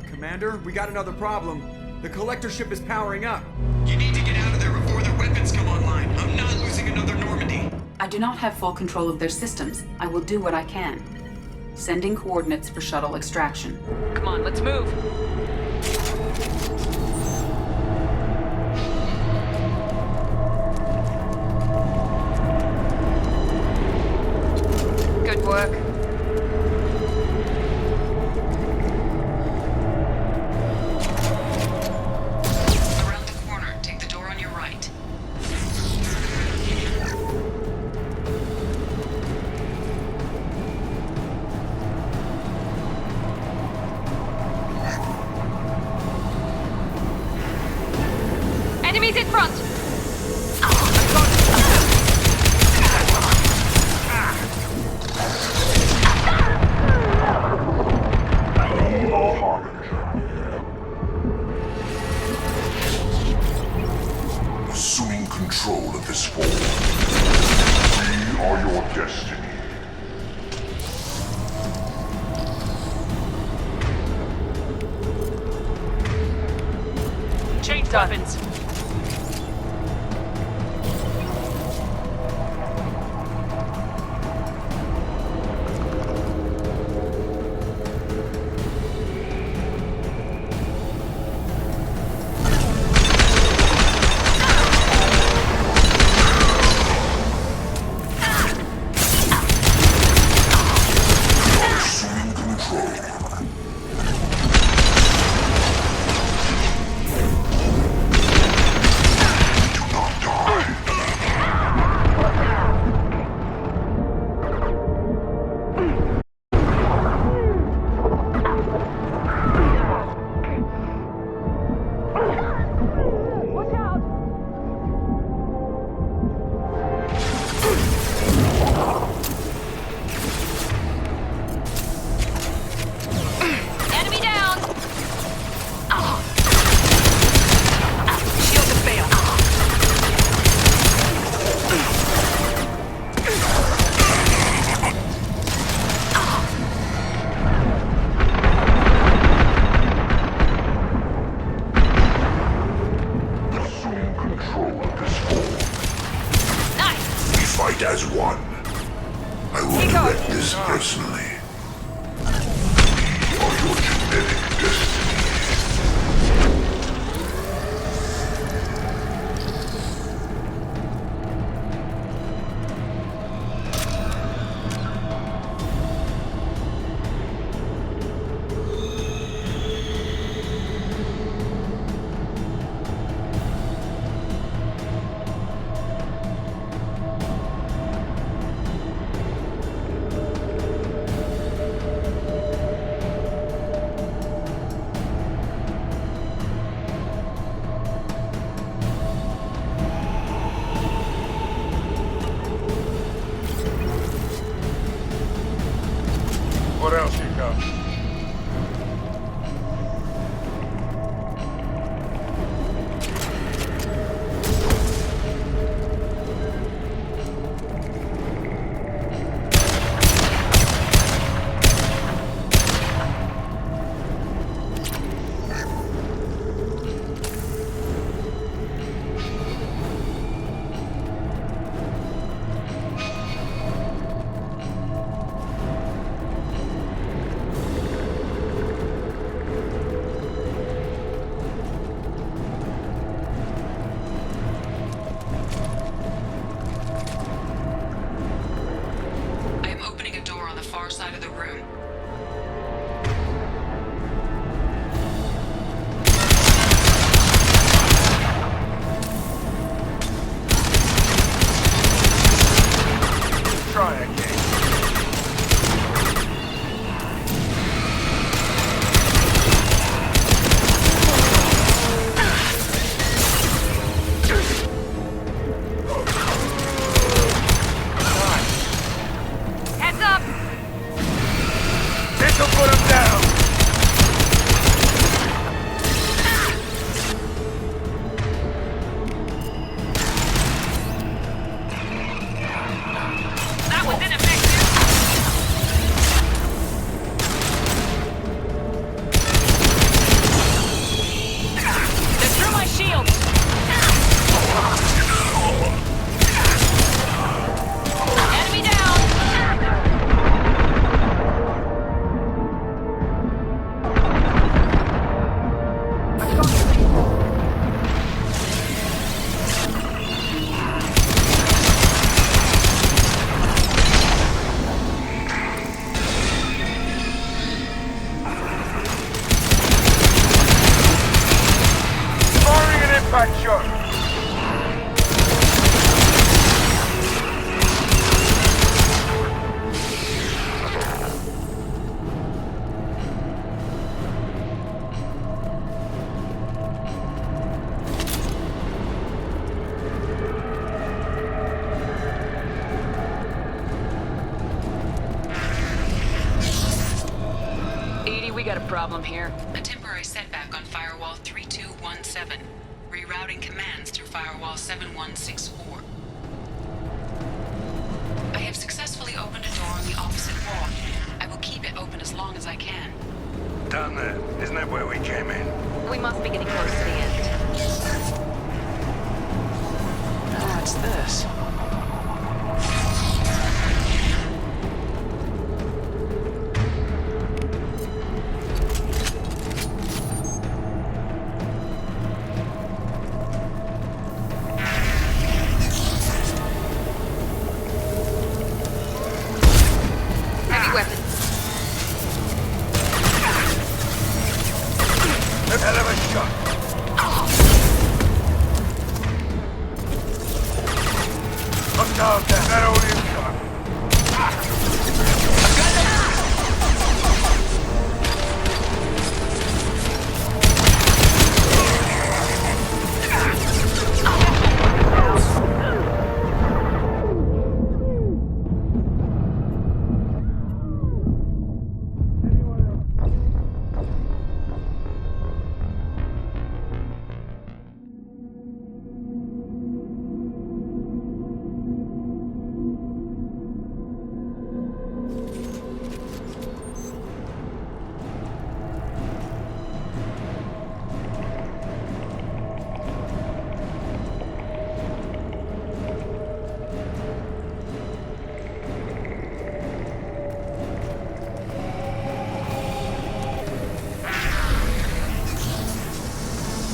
Speaker 22: Commander, we got another problem. The collector ship is powering up.
Speaker 5: You need to get out of there before their weapons come online. I'm not losing another Normandy.
Speaker 19: I do not have full control of their systems. I will do what I can. Sending coordinates for shuttle extraction.
Speaker 3: Come on, let's move.
Speaker 7: Good work.
Speaker 4: Around the corner, take the door on your right.
Speaker 7: Enemies in front!
Speaker 6: Assuming control of this form.
Speaker 3: weapons.
Speaker 6: As one. I will direct this personally. We are your genetic destiny.
Speaker 15: What else you got?
Speaker 4: Side of the room.
Speaker 15: Try again.
Speaker 3: Heads up!
Speaker 15: This'll put him down!
Speaker 3: That was ineffective! They're through my shield! Enemy down!
Speaker 15: Firing an impact shot!
Speaker 3: Edie, we got a problem here.
Speaker 4: A temporary setback on Firewall 3217. Rerouting commands through Firewall 7164. I have successfully opened a door on the opposite wall. I will keep it open as long as I can.
Speaker 15: Down there. Isn't that where we came in?
Speaker 7: We must be getting close to the end.
Speaker 10: What's this?
Speaker 7: Heavy weapon.
Speaker 15: Hell of a shot. Look down there. That only is shot.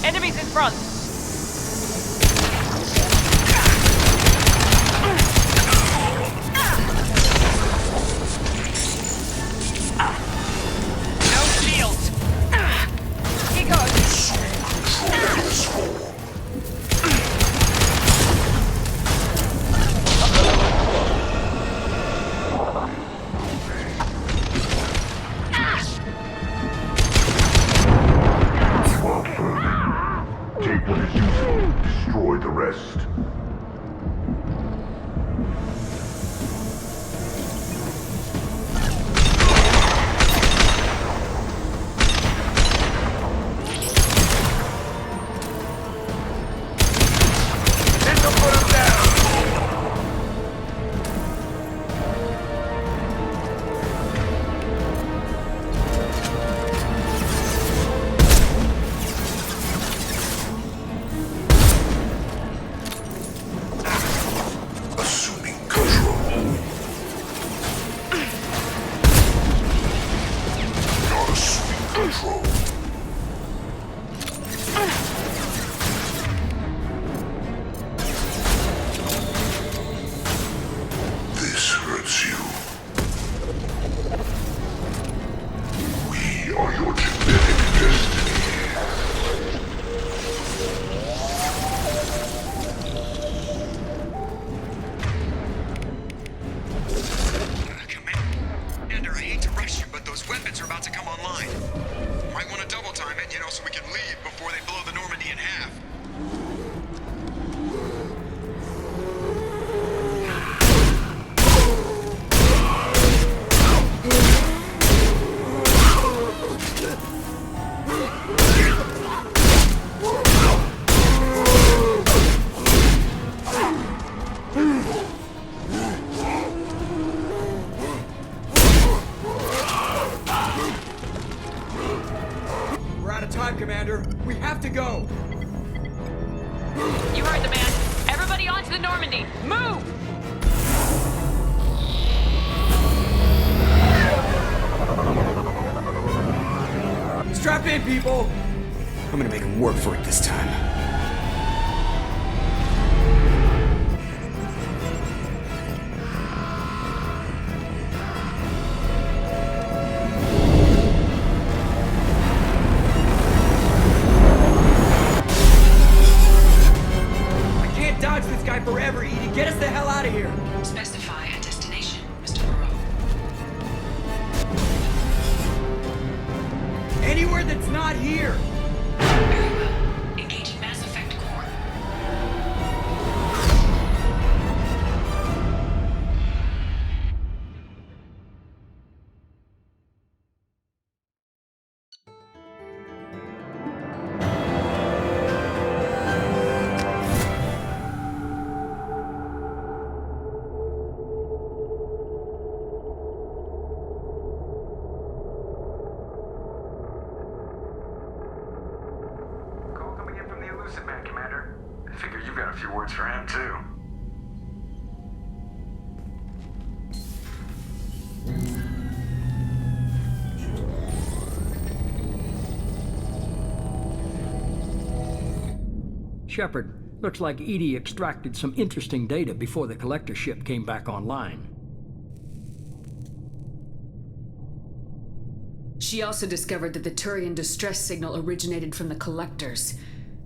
Speaker 3: Enemies in front! No shields! He goes!
Speaker 6: Take what is useful, destroy the rest.
Speaker 15: This'll put him down.
Speaker 6: Assuming control. Not assuming control. This hurts you. We are your genetic destiny.
Speaker 5: Commander, I hate to rush you, but those weapons are about to come online. Might want to double time it, so we can leave before they blow the Normandy in half.
Speaker 22: We're out of time, Commander. We have to go.
Speaker 3: You heard the man. Everybody onto the Normandy! Move!
Speaker 22: Strap in, people. I'm gonna make him work for it this time. I can't dodge this guy forever, Edie. Get us the hell out of here.
Speaker 4: Specify a destination, Mr. Moreau.
Speaker 22: Anywhere that's not here.
Speaker 4: Very well. Engaging Mass Effect core.
Speaker 20: Call coming in from the Elusive Man, Commander. I figure you've got a few words for him, too.
Speaker 9: Shepard, looks like Edie extracted some interesting data before the collector ship came back online.
Speaker 4: She also discovered that the Turian distress signal originated from the collectors.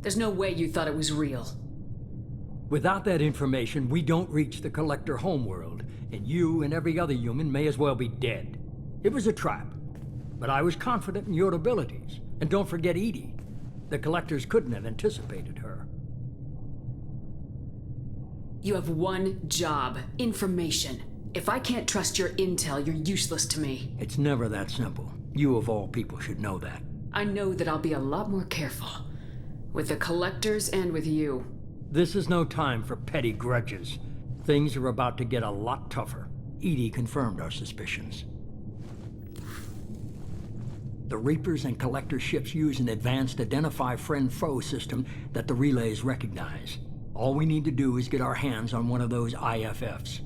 Speaker 4: There's no way you thought it was real.
Speaker 9: Without that information, we don't reach the collector homeworld, and you and every other human may as well be dead. It was a trap, but I was confident in your abilities. And don't forget Edie. The collectors couldn't have anticipated her.
Speaker 4: You have one job: information. If I can't trust your intel, you're useless to me.
Speaker 9: It's never that simple. You of all people should know that.
Speaker 4: I know that I'll be a lot more careful. With the collectors and with you.
Speaker 9: This is no time for petty grudges. Things are about to get a lot tougher. Edie confirmed our suspicions. The Reapers and Collector ships use an advanced Identify Friend-Foe system that the relays recognize. All we need to do is get our hands on one of those IFFs.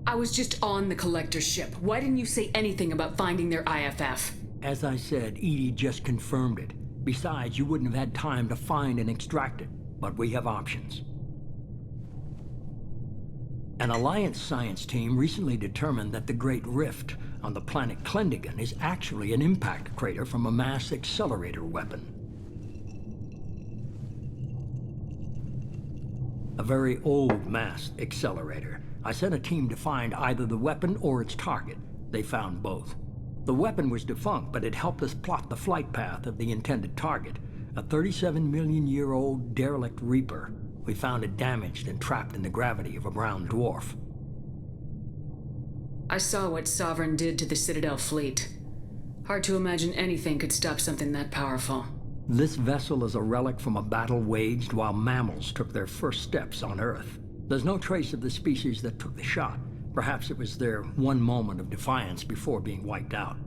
Speaker 4: I was just on the Collector ship. Why didn't you say anything about finding their IFF?
Speaker 9: As I said, Edie just confirmed it. Besides, you wouldn't have had time to find and extract it. But we have options. An Alliance science team recently determined that the Great Rift on the planet Klendigan is actually an impact crater from a mass accelerator weapon. A very old mass accelerator. I sent a team to find either the weapon or its target. They found both. The weapon was defunct, but it helped us plot the flight path of the intended target. A 37-million-year-old derelict Reaper. We found it damaged and trapped in the gravity of a brown dwarf.
Speaker 4: I saw what Sovereign did to the Citadel fleet. Hard to imagine anything could stop something that powerful.
Speaker 9: This vessel is a relic from a battle waged while mammals took their first steps on Earth. There's no trace of the species that took the shot. Perhaps it was their one moment of defiance before being wiped out.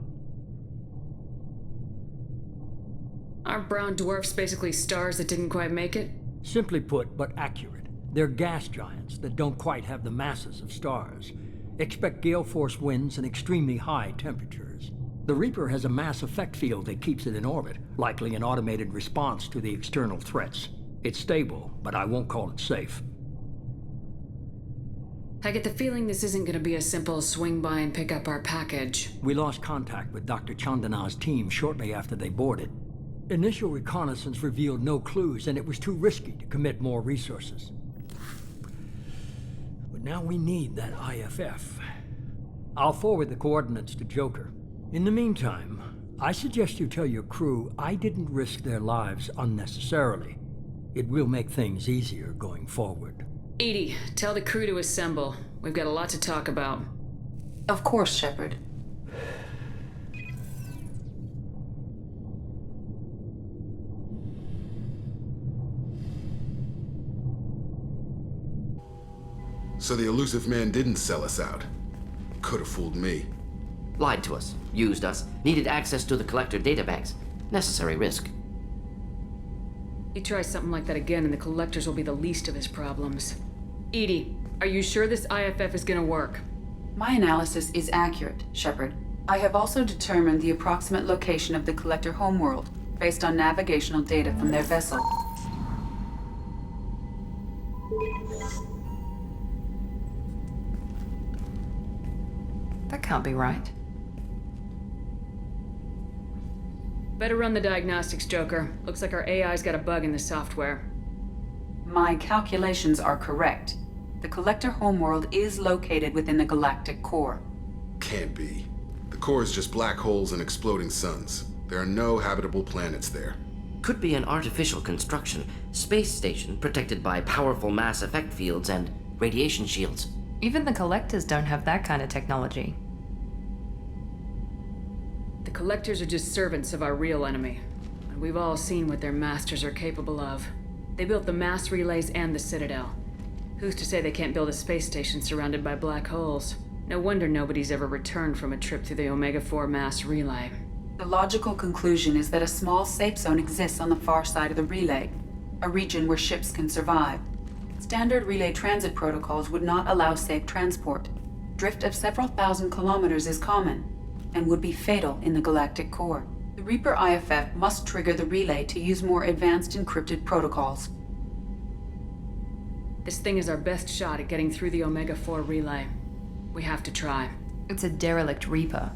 Speaker 4: Aren't brown dwarfs basically stars that didn't quite make it?
Speaker 9: Simply put, but accurate. They're gas giants that don't quite have the masses of stars. Expect gale force winds and extremely high temperatures. The Reaper has a mass effect field that keeps it in orbit, likely an automated response to the external threats. It's stable, but I won't call it safe.
Speaker 4: I get the feeling this isn't going to be a simple swing by and pick up our package.
Speaker 9: We lost contact with Dr. Chandana's team shortly after they boarded. Initial reconnaissance revealed no clues, and it was too risky to commit more resources. But now we need that IFF. I'll forward the coordinates to Joker. In the meantime, I suggest you tell your crew I didn't risk their lives unnecessarily. It will make things easier going forward.
Speaker 4: Edie, tell the crew to assemble. We've got a lot to talk about.
Speaker 19: Of course, Shepard.
Speaker 12: So the elusive man didn't sell us out. Could have fooled me.
Speaker 21: Lied to us, used us, needed access to the Collector databanks. Necessary risk.
Speaker 4: He tries something like that again and the Collectors will be the least of his problems. Edie, are you sure this IFF is gonna work?
Speaker 19: My analysis is accurate, Shepard. I have also determined the approximate location of the Collector homeworld, based on navigational data from their vessel.
Speaker 23: That can't be right.
Speaker 4: Better run the diagnostics, Joker. Looks like our AI's got a bug in the software.
Speaker 19: My calculations are correct. The Collector homeworld is located within the galactic core.
Speaker 12: Can't be. The core is just black holes and exploding suns. There are no habitable planets there.
Speaker 21: Could be an artificial construction, space station protected by powerful mass effect fields and radiation shields.
Speaker 23: Even the Collectors don't have that kind of technology.
Speaker 4: The Collectors are just servants of our real enemy. And we've all seen what their masters are capable of. They built the mass relays and the Citadel. Who's to say they can't build a space station surrounded by black holes? No wonder nobody's ever returned from a trip through the Omega-4 mass relay.
Speaker 19: The logical conclusion is that a small safe zone exists on the far side of the relay, a region where ships can survive. Standard relay transit protocols would not allow safe transport. Drift of several thousand kilometers is common, and would be fatal in the galactic core. The Reaper IFF must trigger the relay to use more advanced encrypted protocols.
Speaker 3: This thing is our best shot at getting through the Omega-4 relay. We have to try.
Speaker 23: It's a derelict Reaper.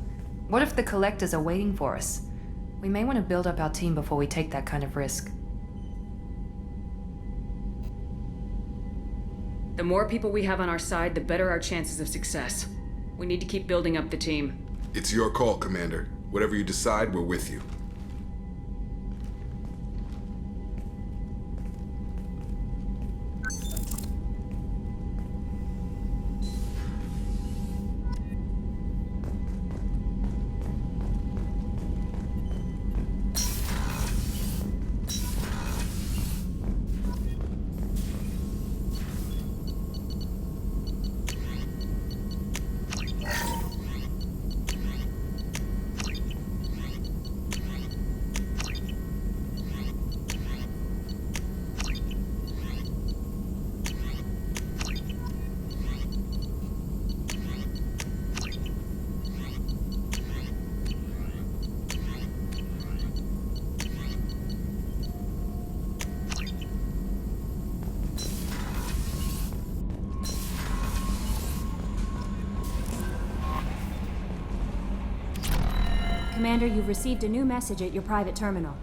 Speaker 23: What if the Collectors are waiting for us? We may want to build up our team before we take that kind of risk.
Speaker 3: The more people we have on our side, the better our chances of success. We need to keep building up the team.
Speaker 12: It's your call, Commander. Whatever you decide, we're with you.
Speaker 14: Commander, you've received a new message at your private terminal.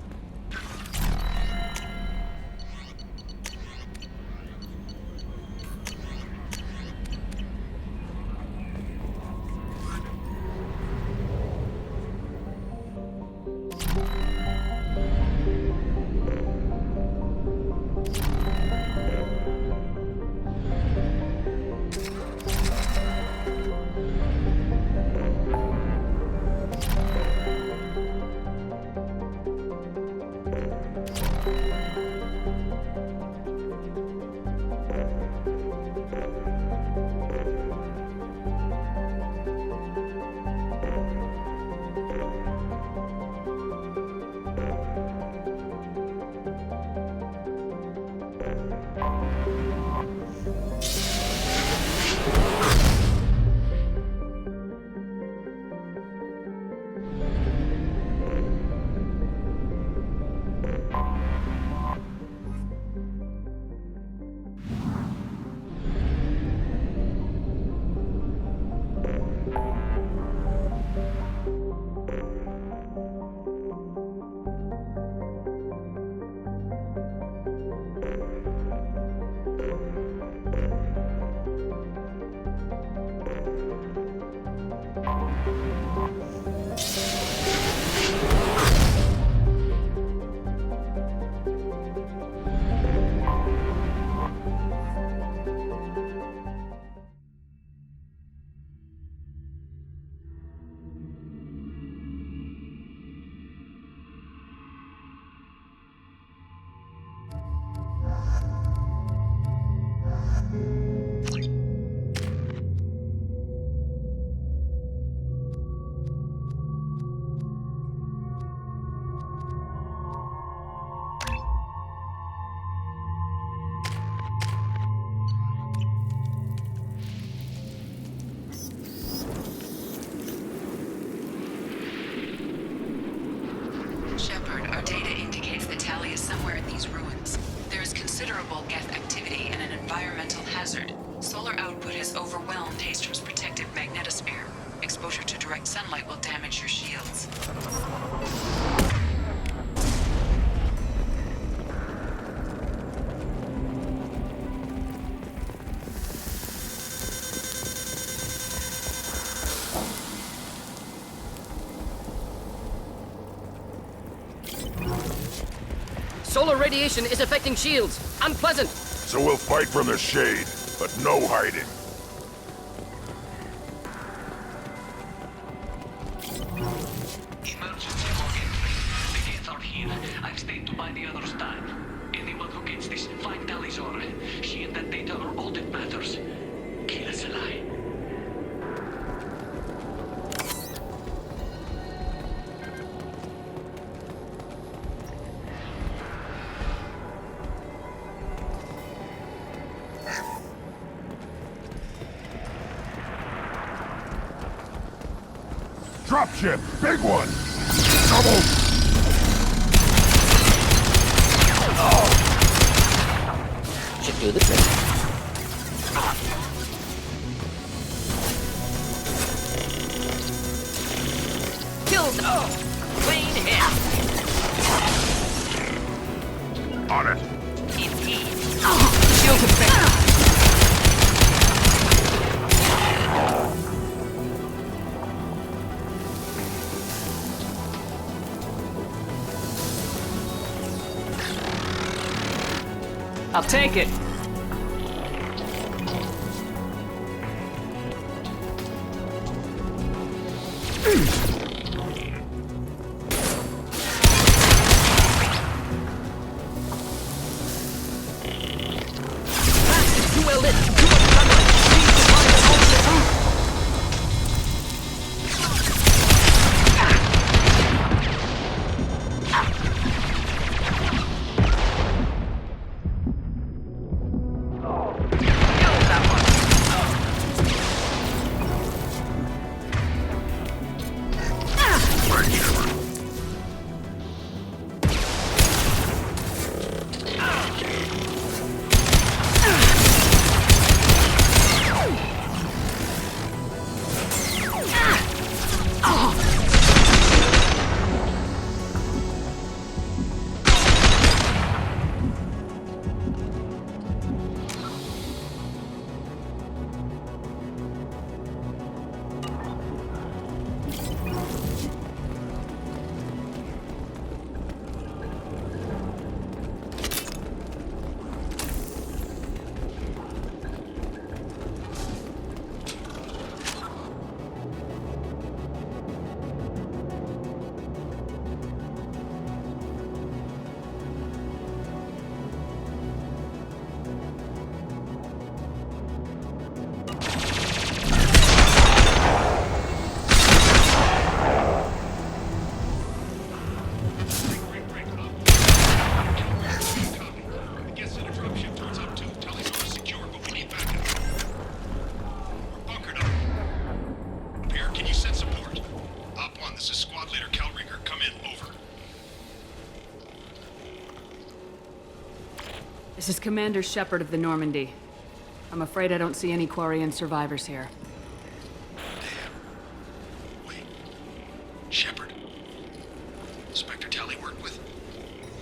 Speaker 4: Shepard, our data indicates the tally is somewhere in these ruins. There is considerable geth activity and an environmental hazard. Solar output has overwhelmed Hastrom's protective magnetosphere. Exposure to direct sunlight will damage your shields.
Speaker 21: Solar radiation is affecting shields. Unpleasant.
Speaker 6: So we'll fight from the shade, but no hiding.
Speaker 13: Emergency login. The gates are here. I've stayed to buy the others time. Anyone who gets this, find Talizor. She and that data are all that matters. Kill us alive.
Speaker 6: Dropship, big one! Double!
Speaker 21: Should do the trick.
Speaker 3: Killed! Oh! Clean hit!
Speaker 20: On it.
Speaker 3: Indeed. Shield effect! I'll take it. This is Commander Shepard of the Normandy. I'm afraid I don't see any Quarian survivors here.
Speaker 20: Wait. Shepard? Inspector Tally worked with?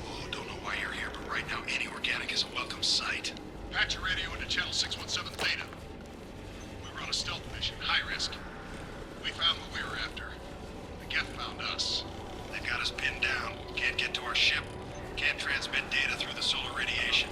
Speaker 20: Oh, don't know why you're here, but right now any organic is a welcome sight. Patch your radio into channel 617 Theta. We were on a stealth mission, high risk. We found what we were after. The Geth found us. They've got us pinned down. Can't get to our ship. Can't transmit data through the solar radiation.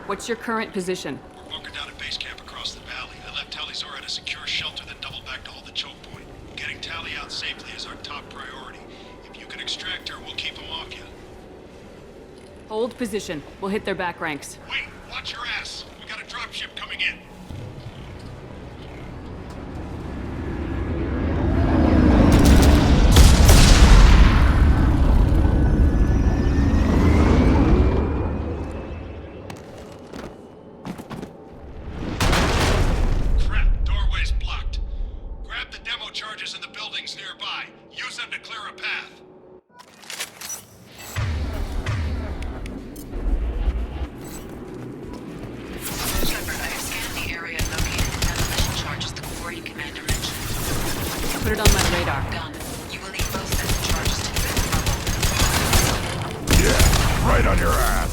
Speaker 3: What's your current position?
Speaker 20: Bunkered down at base camp across the valley. I left Tali'Zorah at a secure shelter, then doubled back to hold the choke point. Getting Tali out safely is our top priority. If you can extract her, we'll keep them off you.
Speaker 3: Hold position. We'll hit their back ranks.
Speaker 20: Wait, watch your ass. We got a dropship coming in.
Speaker 3: Put it on my radar.
Speaker 4: Done. You will need both sets of charges to defend the rubble.
Speaker 20: Yeah, right on your ass.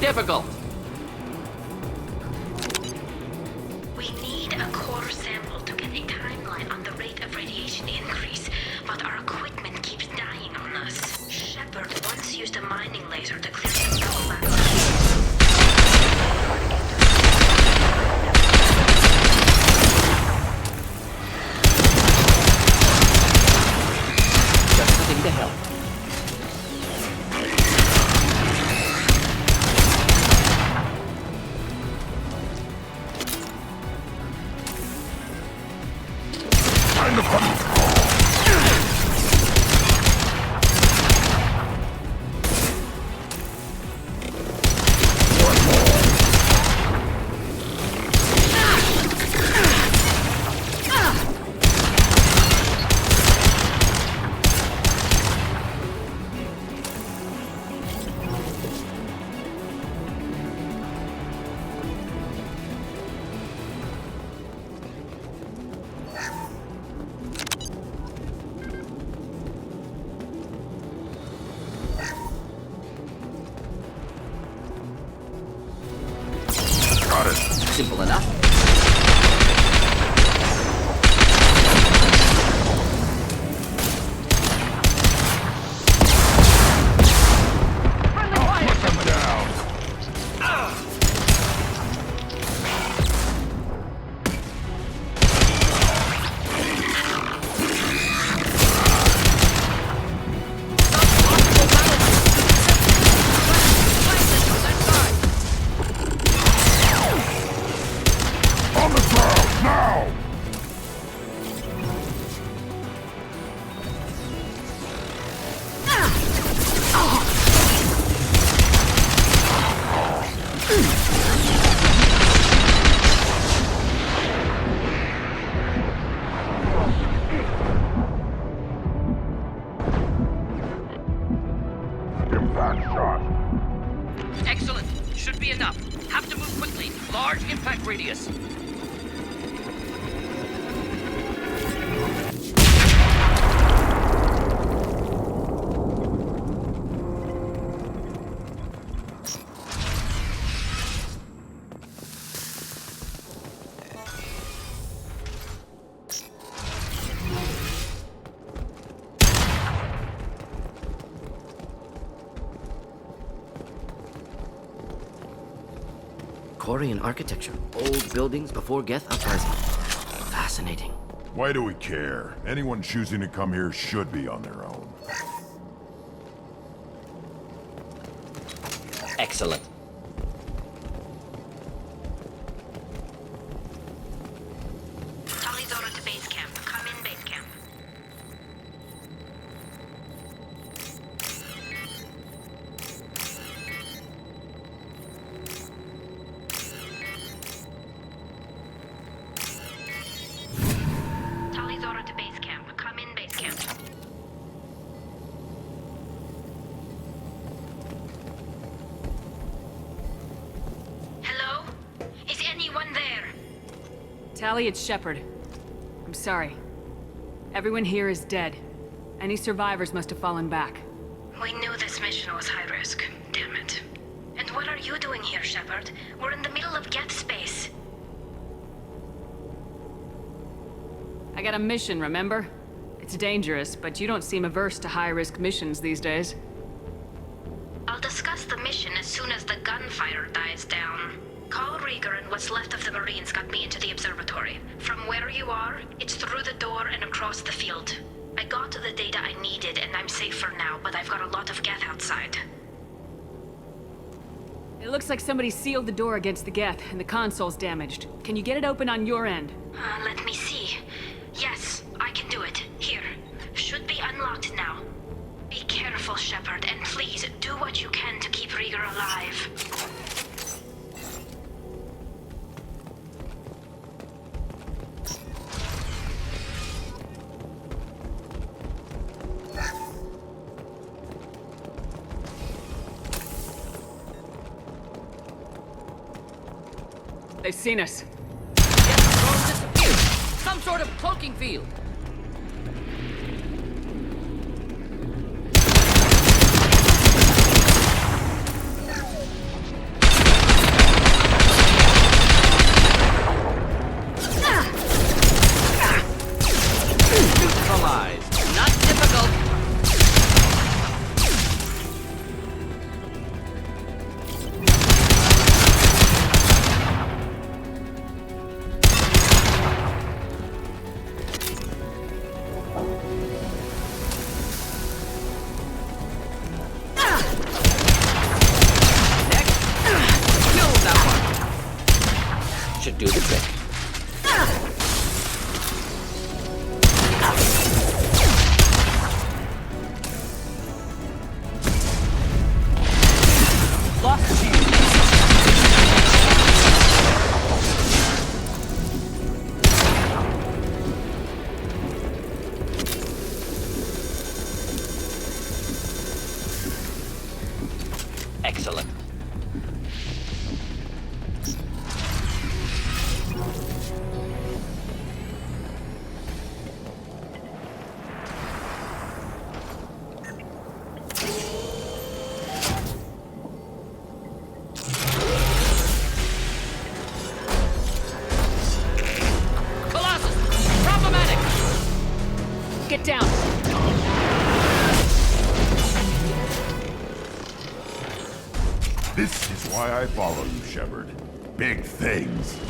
Speaker 3: Difficult.
Speaker 8: We need a core sample to get a timeline on the rate of radiation increase, but our equipment keeps dying. binding laser to clear the double back.
Speaker 21: Just nothing to help.
Speaker 6: Time to fight!
Speaker 21: Simple enough.
Speaker 16: Excellent. Should be enough. Have to move quickly. Large impact radius.
Speaker 21: Korean architecture. Old buildings before Geth uprising. Fascinating.
Speaker 6: Why do we care? Anyone choosing to come here should be on their own.
Speaker 21: Excellent.
Speaker 8: Talizora to base camp. Come in base camp. Talizora to base camp. Come in base camp. Hello? Is anyone there?
Speaker 3: Tally, it's Shepard. I'm sorry. Everyone here is dead. Any survivors must have fallen back.
Speaker 8: We knew this mission was high risk. Damn it. And what are you doing here, Shepard? We're in the middle of Geth space.
Speaker 3: I got a mission, remember? It's dangerous, but you don't seem averse to high-risk missions these days.
Speaker 8: I'll discuss the mission as soon as the gunfire dies down. Call Rieger and what's left of the Marines got me into the observatory. From where you are, it's through the door and across the field. I got the data I needed and I'm safe for now, but I've got a lot of Geth outside.
Speaker 3: It looks like somebody sealed the door against the Geth, and the console's damaged. Can you get it open on your end?
Speaker 8: Let me see. Yes, I can do it. Here. Should be unlocked now. Be careful, Shepard, and please do what you can to keep Rieger alive.
Speaker 3: They've seen us.
Speaker 16: Disappeared. Some sort of cloaking field. Neutralized. Not difficult. Excellent.
Speaker 3: Get down!
Speaker 6: This is why I follow you, Shepard. Big things.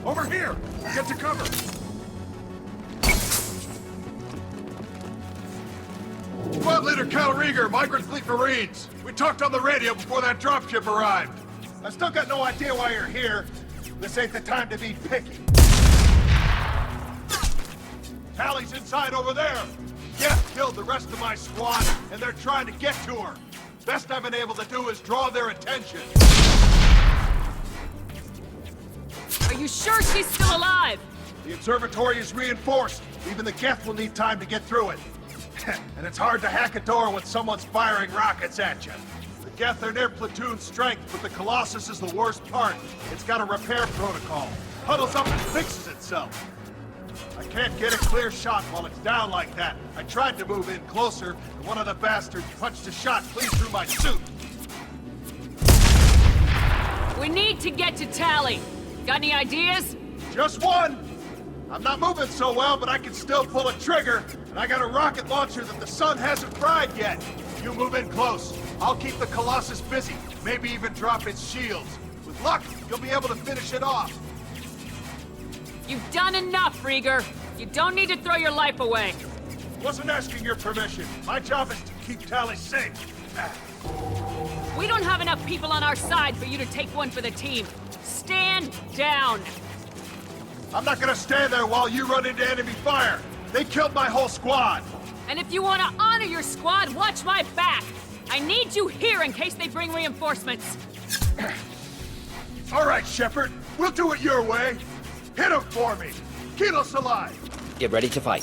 Speaker 20: Over here! Get to cover! Squad Leader Cal Rieger, Migrant Fleet Marines. We talked on the radio before that dropship arrived. I still got no idea why you're here. This ain't the time to be picky. Tally's inside over there. Jeff killed the rest of my squad, and they're trying to get to her. Best I've been able to do is draw their attention.
Speaker 3: Are you sure she's still alive?
Speaker 20: The observatory is reinforced. Even the Geth will need time to get through it. And it's hard to hack a door when someone's firing rockets at you. The Geth are near platoon strength, but the Colossus is the worst part. It's got a repair protocol. Huddles up and fixes itself. I can't get a clear shot while it's down like that. I tried to move in closer, and one of the bastards punched a shot clean through my suit.
Speaker 3: We need to get to Tally. Got any ideas?
Speaker 20: Just one! I'm not moving so well, but I can still pull a trigger, and I got a rocket launcher that the sun hasn't fried yet. You move in close. I'll keep the Colossus busy, maybe even drop its shields. With luck, you'll be able to finish it off.
Speaker 3: You've done enough, Rieger. You don't need to throw your life away.
Speaker 20: Wasn't asking your permission. My job is to keep Tally safe.
Speaker 3: We don't have enough people on our side for you to take one for the team. Stand down!
Speaker 20: I'm not gonna stand there while you run into enemy fire! They killed my whole squad!
Speaker 3: And if you want to honor your squad, watch my back! I need you here in case they bring reinforcements!
Speaker 20: Alright, Shepard. We'll do it your way! Hit him for me! Keep us alive!
Speaker 16: Get ready to fight.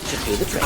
Speaker 16: Should do the trick.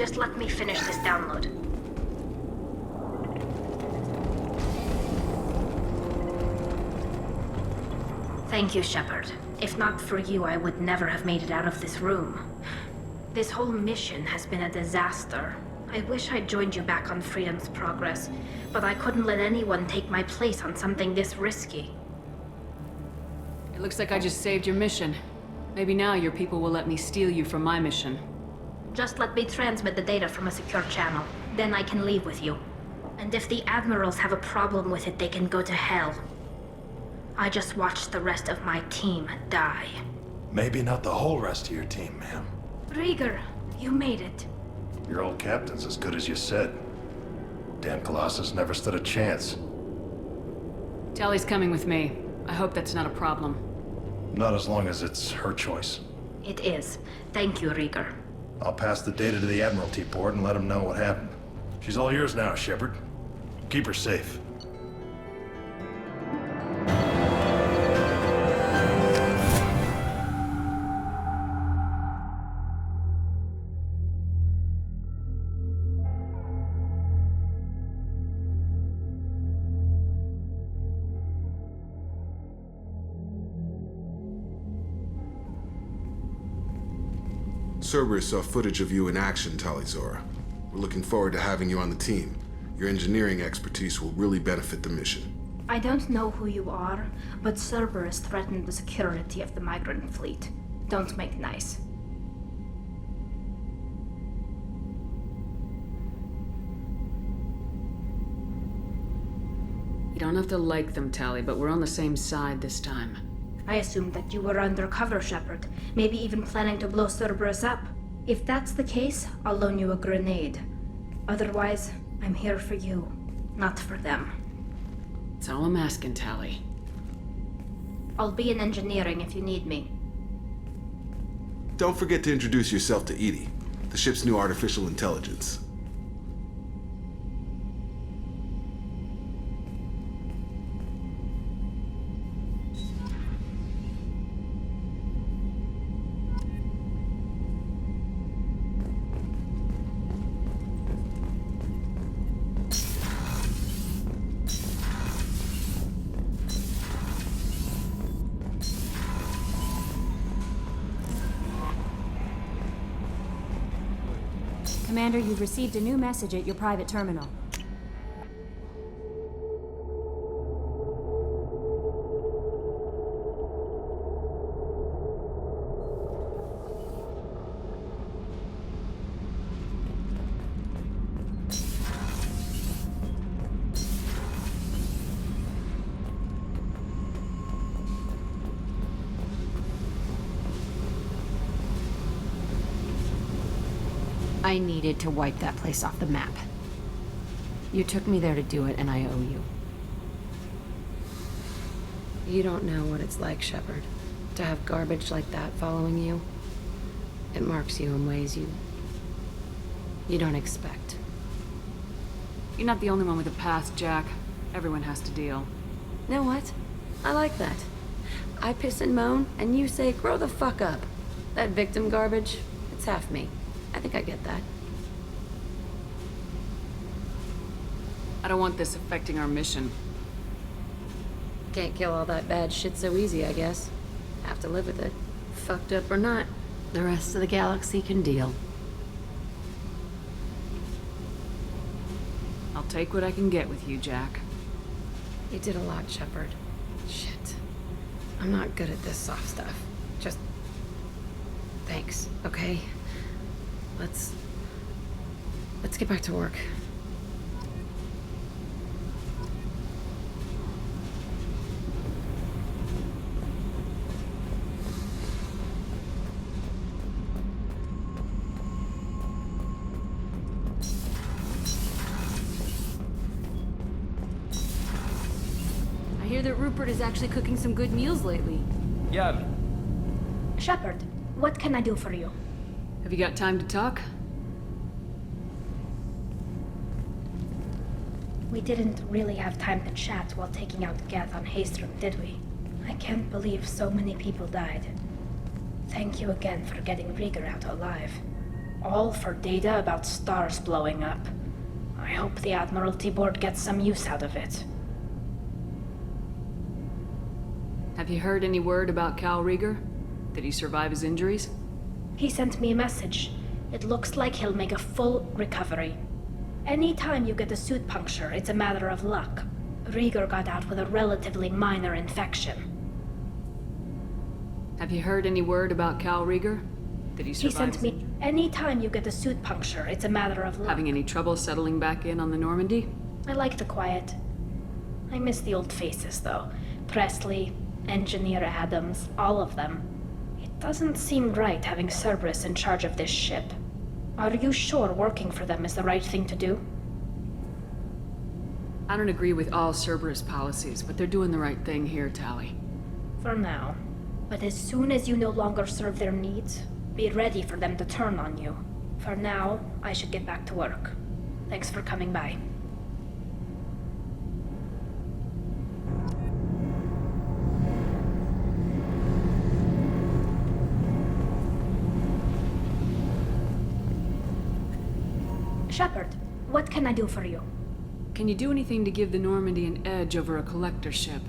Speaker 8: Just let me finish this download. Thank you, Shepard. If not for you, I would never have made it out of this room. This whole mission has been a disaster. I wish I'd joined you back on Freedom's Progress, but I couldn't let anyone take my place on something this risky.
Speaker 3: It looks like I just saved your mission. Maybe now your people will let me steal you from my mission.
Speaker 8: Just let me transmit the data from a secure channel. Then I can leave with you. And if the Admirals have a problem with it, they can go to hell. I just watched the rest of my team die.
Speaker 11: Maybe not the whole rest of your team, ma'am.
Speaker 8: Rieger, you made it.
Speaker 11: Your old captain's as good as you said. Damn Colossus never stood a chance.
Speaker 3: Tally's coming with me. I hope that's not a problem.
Speaker 11: Not as long as it's her choice.
Speaker 8: It is. Thank you, Rieger.
Speaker 11: I'll pass the data to the Admiralty board and let them know what happened. She's all yours now, Shepard. Keep her safe.
Speaker 12: Cerberus saw footage of you in action, Talizora. We're looking forward to having you on the team. Your engineering expertise will really benefit the mission.
Speaker 8: I don't know who you are, but Cerberus threatened the security of the migrant fleet. Don't make nice.
Speaker 3: You don't have to like them, Tally, but we're on the same side this time.
Speaker 8: I assumed that you were undercover, Shepard. Maybe even planning to blow Cerberus up. If that's the case, I'll loan you a grenade. Otherwise, I'm here for you, not for them.
Speaker 3: That's all I'm asking, Tally.
Speaker 8: I'll be in engineering if you need me.
Speaker 12: Don't forget to introduce yourself to Edie, the ship's new artificial intelligence.
Speaker 14: Commander, you've received a new message at your private terminal.
Speaker 2: I needed to wipe that place off the map. You took me there to do it, and I owe you.
Speaker 17: You don't know what it's like, Shepard, to have garbage like that following you. It marks you in ways you don't expect.
Speaker 3: You're not the only one with a past, Jack. Everyone has to deal.
Speaker 17: Know what? I like that. I piss and moan, and you say, grow the fuck up. That victim garbage, it's half me. I think I get that.
Speaker 3: I don't want this affecting our mission.
Speaker 17: Can't kill all that bad shit so easy, I guess. Have to live with it. Fucked up or not.
Speaker 2: The rest of the galaxy can deal.
Speaker 3: I'll take what I can get with you, Jack.
Speaker 17: You did a lot, Shepard. Shit. I'm not good at this soft stuff. Just... thanks, okay? Let's get back to work.
Speaker 2: I hear that Rupert is actually cooking some good meals lately.
Speaker 9: Yeah.
Speaker 8: Shepard, what can I do for you?
Speaker 3: Have you got time to talk?
Speaker 8: We didn't really have time to chat while taking out Gath on Haestrom, did we? I can't believe so many people died. Thank you again for getting Rieger out alive. All for data about stars blowing up. I hope the Admiralty Board gets some use out of it.
Speaker 3: Have you heard any word about Cal Rieger? Did he survive his injuries?
Speaker 8: He sent me a message. It looks like he'll make a full recovery. Anytime you get a suit puncture, it's a matter of luck. Rieger got out with a relatively minor infection.
Speaker 3: Have you heard any word about Cal Rieger? Did he survive?
Speaker 8: He sent me, anytime you get a suit puncture, it's a matter of luck.
Speaker 3: Having any trouble settling back in on the Normandy?
Speaker 8: I like the quiet. I miss the old faces, though. Presley, Engineer Adams, all of them. It doesn't seem right having Cerberus in charge of this ship. Are you sure working for them is the right thing to do?
Speaker 3: I don't agree with all Cerberus policies, but they're doing the right thing here, Tally.
Speaker 8: For now. But as soon as you no longer serve their needs, be ready for them to turn on you. For now, I should get back to work. Thanks for coming by. Shepard, what can I do for you?
Speaker 3: Can you do anything to give the Normandy an edge over a collector ship?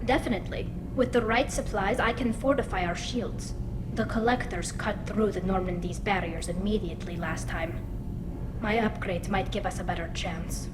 Speaker 8: Definitely. With the right supplies, I can fortify our shields. The collectors cut through the Normandy's barriers immediately last time. My upgrades might give us a better chance.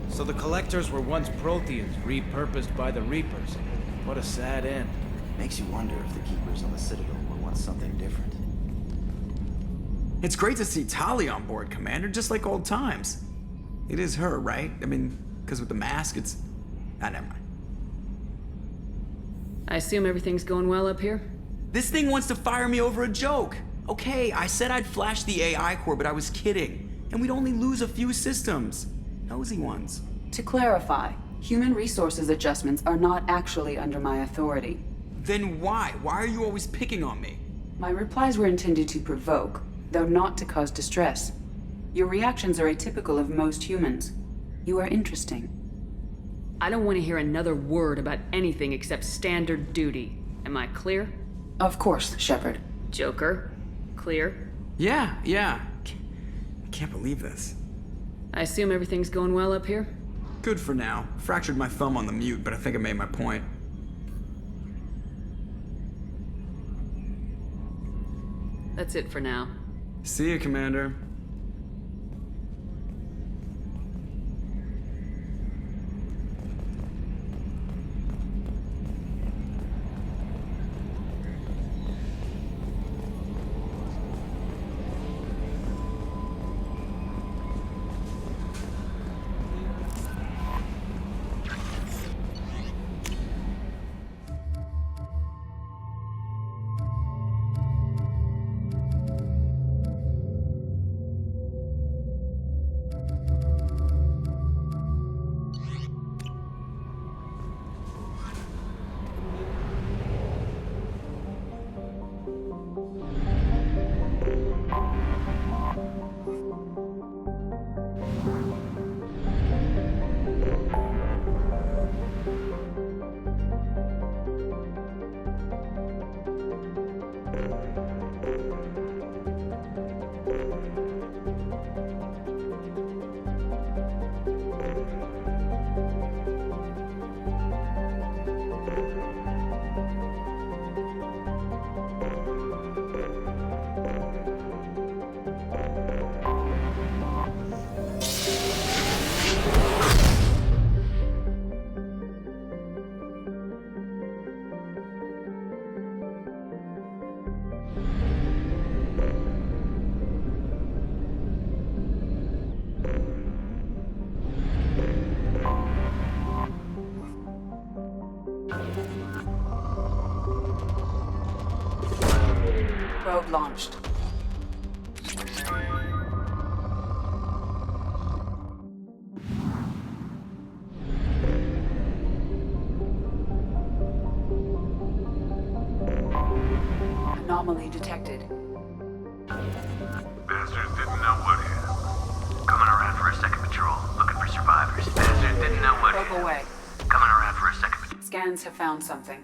Speaker 1: So the Collectors were once Protheans, repurposed by the Reapers. What a sad end.
Speaker 10: Makes you wonder if the Keepers on the Citadel were once something different.
Speaker 22: It's great to see Tali on board, Commander, just like old times. It is her, right? I mean, because with the mask, it's... never mind.
Speaker 3: I assume everything's going well up here?
Speaker 22: This thing wants to fire me over a joke. Okay, I said I'd flash the AI core, but I was kidding. And we'd only lose a few systems. Nosy ones.
Speaker 19: To clarify, human resources adjustments are not actually under my authority.
Speaker 22: Then why? Why are you always picking on me?
Speaker 19: My replies were intended to provoke, though not to cause distress. Your reactions are atypical of most humans. You are interesting.
Speaker 3: I don't want to hear another word about anything except standard duty. Am I clear?
Speaker 19: Of course, Shepard.
Speaker 3: Joker. Clear?
Speaker 22: Yeah. I can't believe this.
Speaker 3: I assume everything's going well up here?
Speaker 22: Good for now. Fractured my thumb on the mute, but I think I made my point.
Speaker 3: That's it for now.
Speaker 22: See you, Commander.
Speaker 19: Probe launched. Anomaly detected.
Speaker 7: Bastards didn't know what hit. Coming around for a second patrol, looking for survivors. Bastards didn't know what hit.
Speaker 19: Probe away.
Speaker 7: Coming around for a second patrol.
Speaker 19: Scans have found something.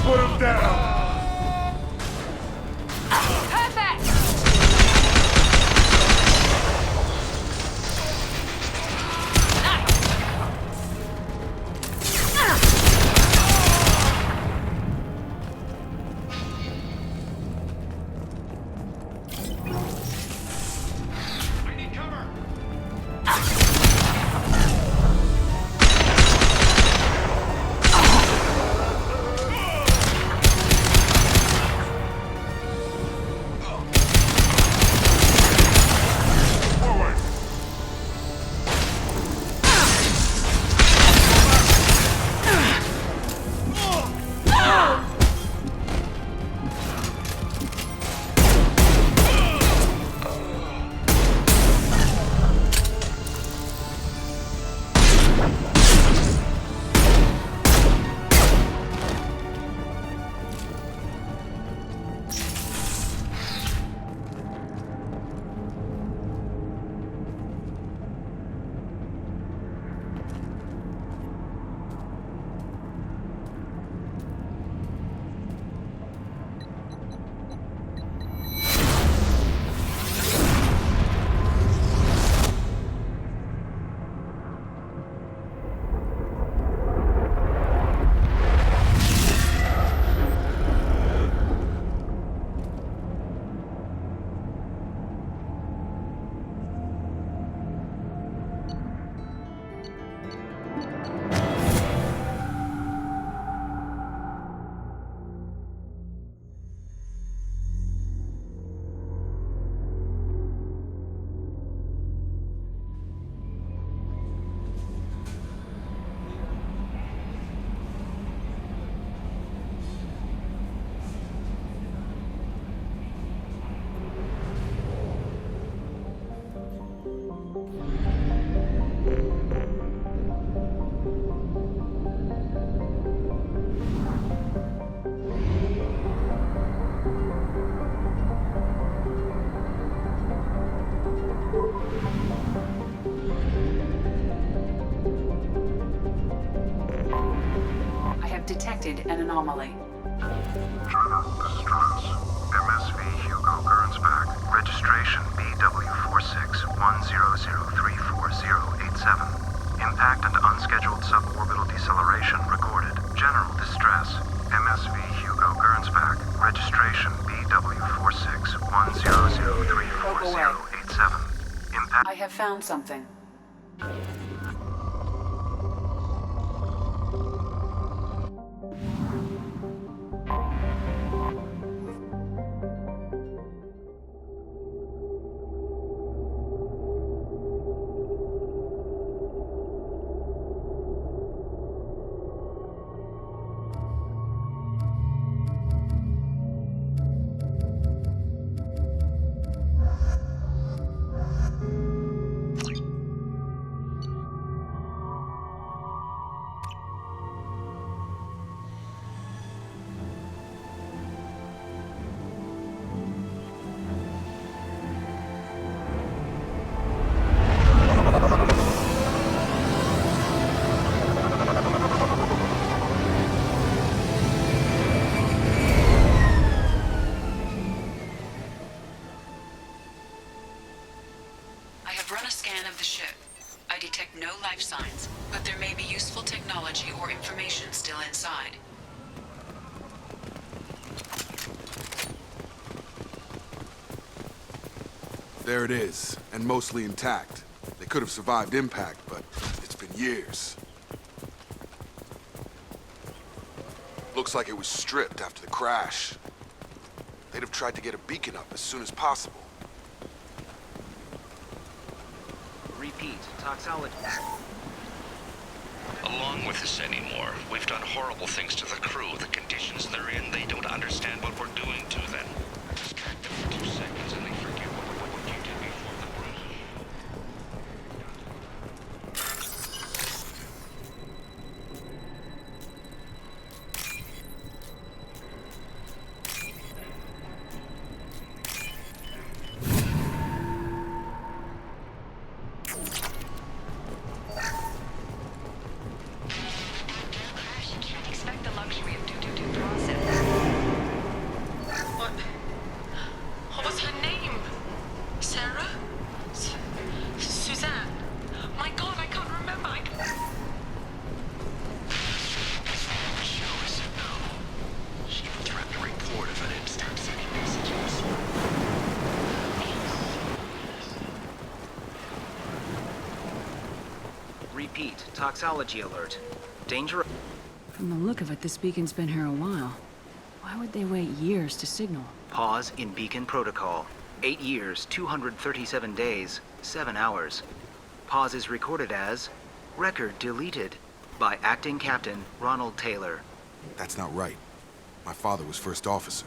Speaker 7: Put him down!
Speaker 19: detected an anomaly.
Speaker 7: MSV Hugo Gernsback. Registration BW4610034087. Impact and unscheduled suborbital deceleration recorded. General distress. MSV Hugo Gernsback. Registration BW4610034087. Impact.
Speaker 19: I have found something.
Speaker 4: I have run a scan of the ship. I detect no life signs, but there may be useful technology or information still inside.
Speaker 12: There it is, and mostly intact. They could have survived impact, but it's been years. Looks like it was stripped after the crash. They'd have tried to get a beacon up as soon as possible.
Speaker 16: Repeat, toxology.
Speaker 5: Along with this anymore. We've done horrible things to the crew. The conditions they're in, they don't understand what we're doing to them. Just track them for 2 seconds and they forget what you did before the bruise.
Speaker 23: Expect the luxury of do process.
Speaker 4: What was her name? Sarah? Suzanne? My God, I can't remember.
Speaker 5: Show us it now. She trapped a report if I didn't start sending messages.
Speaker 16: Repeat, toxology alert. Danger.
Speaker 23: From the look of it, this beacon's been here a while. Why would they wait years to signal?
Speaker 16: Pause in beacon protocol. 8 years, 237 days, 7 hours. Pause is recorded as record deleted by Acting Captain Ronald Taylor.
Speaker 12: That's not right. My father was first officer.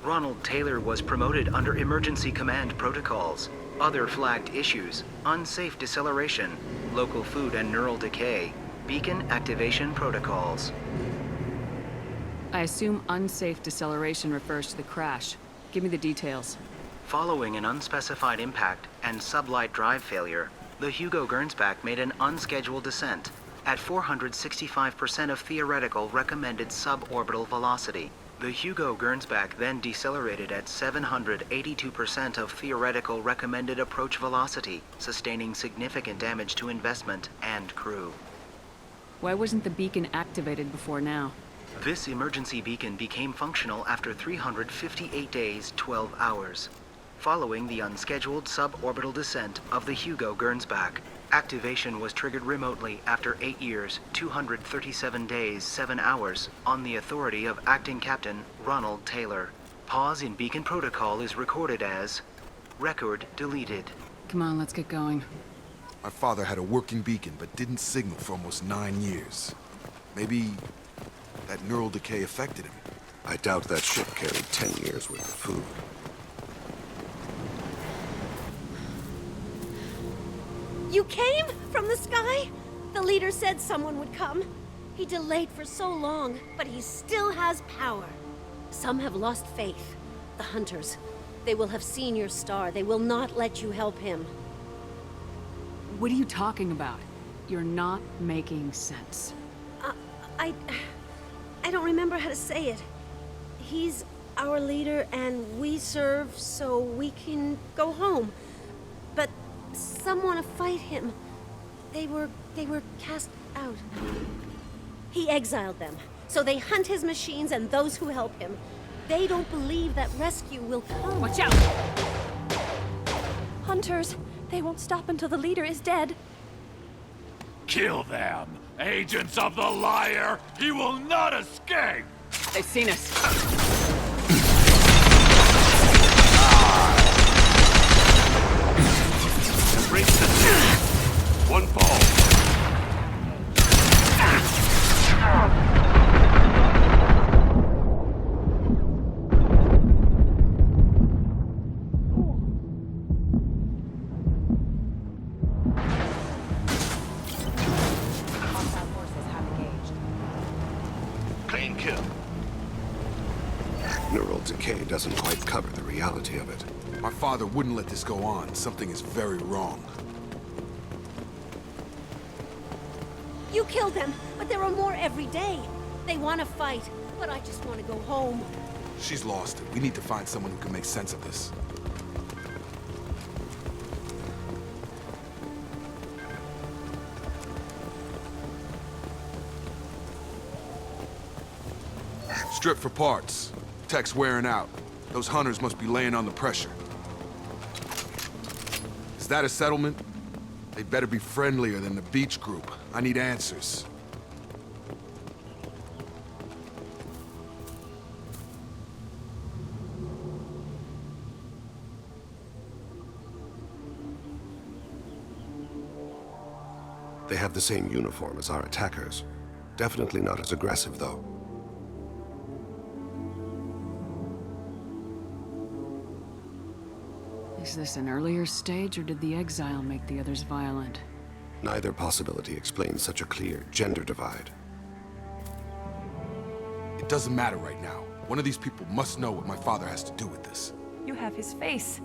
Speaker 16: Ronald Taylor was promoted under emergency command protocols. Other flagged issues: unsafe deceleration, local food and neural decay, beacon activation protocols.
Speaker 23: I assume unsafe deceleration refers to the crash. Give me the details.
Speaker 16: Following an unspecified impact and sublight drive failure, the Hugo Gernsback made an unscheduled descent at 465% of theoretical recommended suborbital velocity. The Hugo Gernsback then decelerated at 782% of theoretical recommended approach velocity, sustaining significant damage to investment and crew.
Speaker 23: Why wasn't the beacon activated before now?
Speaker 16: This emergency beacon became functional after 358 days, 12 hours. Following the unscheduled suborbital descent of the Hugo Gernsback, activation was triggered remotely after 8 years, 237 days, 7 hours, on the authority of Acting Captain Ronald Taylor. Pause in beacon protocol is recorded as record deleted.
Speaker 23: Come on, let's get going.
Speaker 12: My father had a working beacon, but didn't signal for almost 9 years. Maybe that neural decay affected him.
Speaker 6: I doubt that ship carried 10 years worth of food.
Speaker 15: You came from the sky? The leader said someone would come. He delayed for so long, but he still has power. Some have lost faith. The hunters. They will have seen your star. They will not let you help him.
Speaker 23: What are you talking about? You're not making sense.
Speaker 15: I don't remember how to say it. He's our leader and we serve so we can go home. But some want to fight him. They were cast out. He exiled them, so they hunt his machines and those who help him. They don't believe that rescue will come.
Speaker 13: Watch out! Hunters! They won't stop until the leader is dead.
Speaker 18: Kill them! Agents of the liar! He will not escape!
Speaker 3: They've seen us.
Speaker 18: Embrace the two. One fall.
Speaker 21: Clean kill. Neural decay doesn't quite cover the reality of it.
Speaker 12: My father wouldn't let this go on. Something is very wrong.
Speaker 15: You killed them, but there are more every day. They want to fight, but I just want to go home.
Speaker 12: She's lost it. We need to find someone who can make sense of this. Strip for parts. Tech's wearing out. Those hunters must be laying on the pressure. Is that a settlement? They better be friendlier than the beach group. I need answers.
Speaker 21: They have the same uniform as our attackers. Definitely not as aggressive, though.
Speaker 3: Is this an earlier stage, or did the exile make the others violent?
Speaker 21: Neither possibility explains such a clear gender divide.
Speaker 12: It doesn't matter right now. One of these people must know what my father has to do with this.
Speaker 13: You have his face.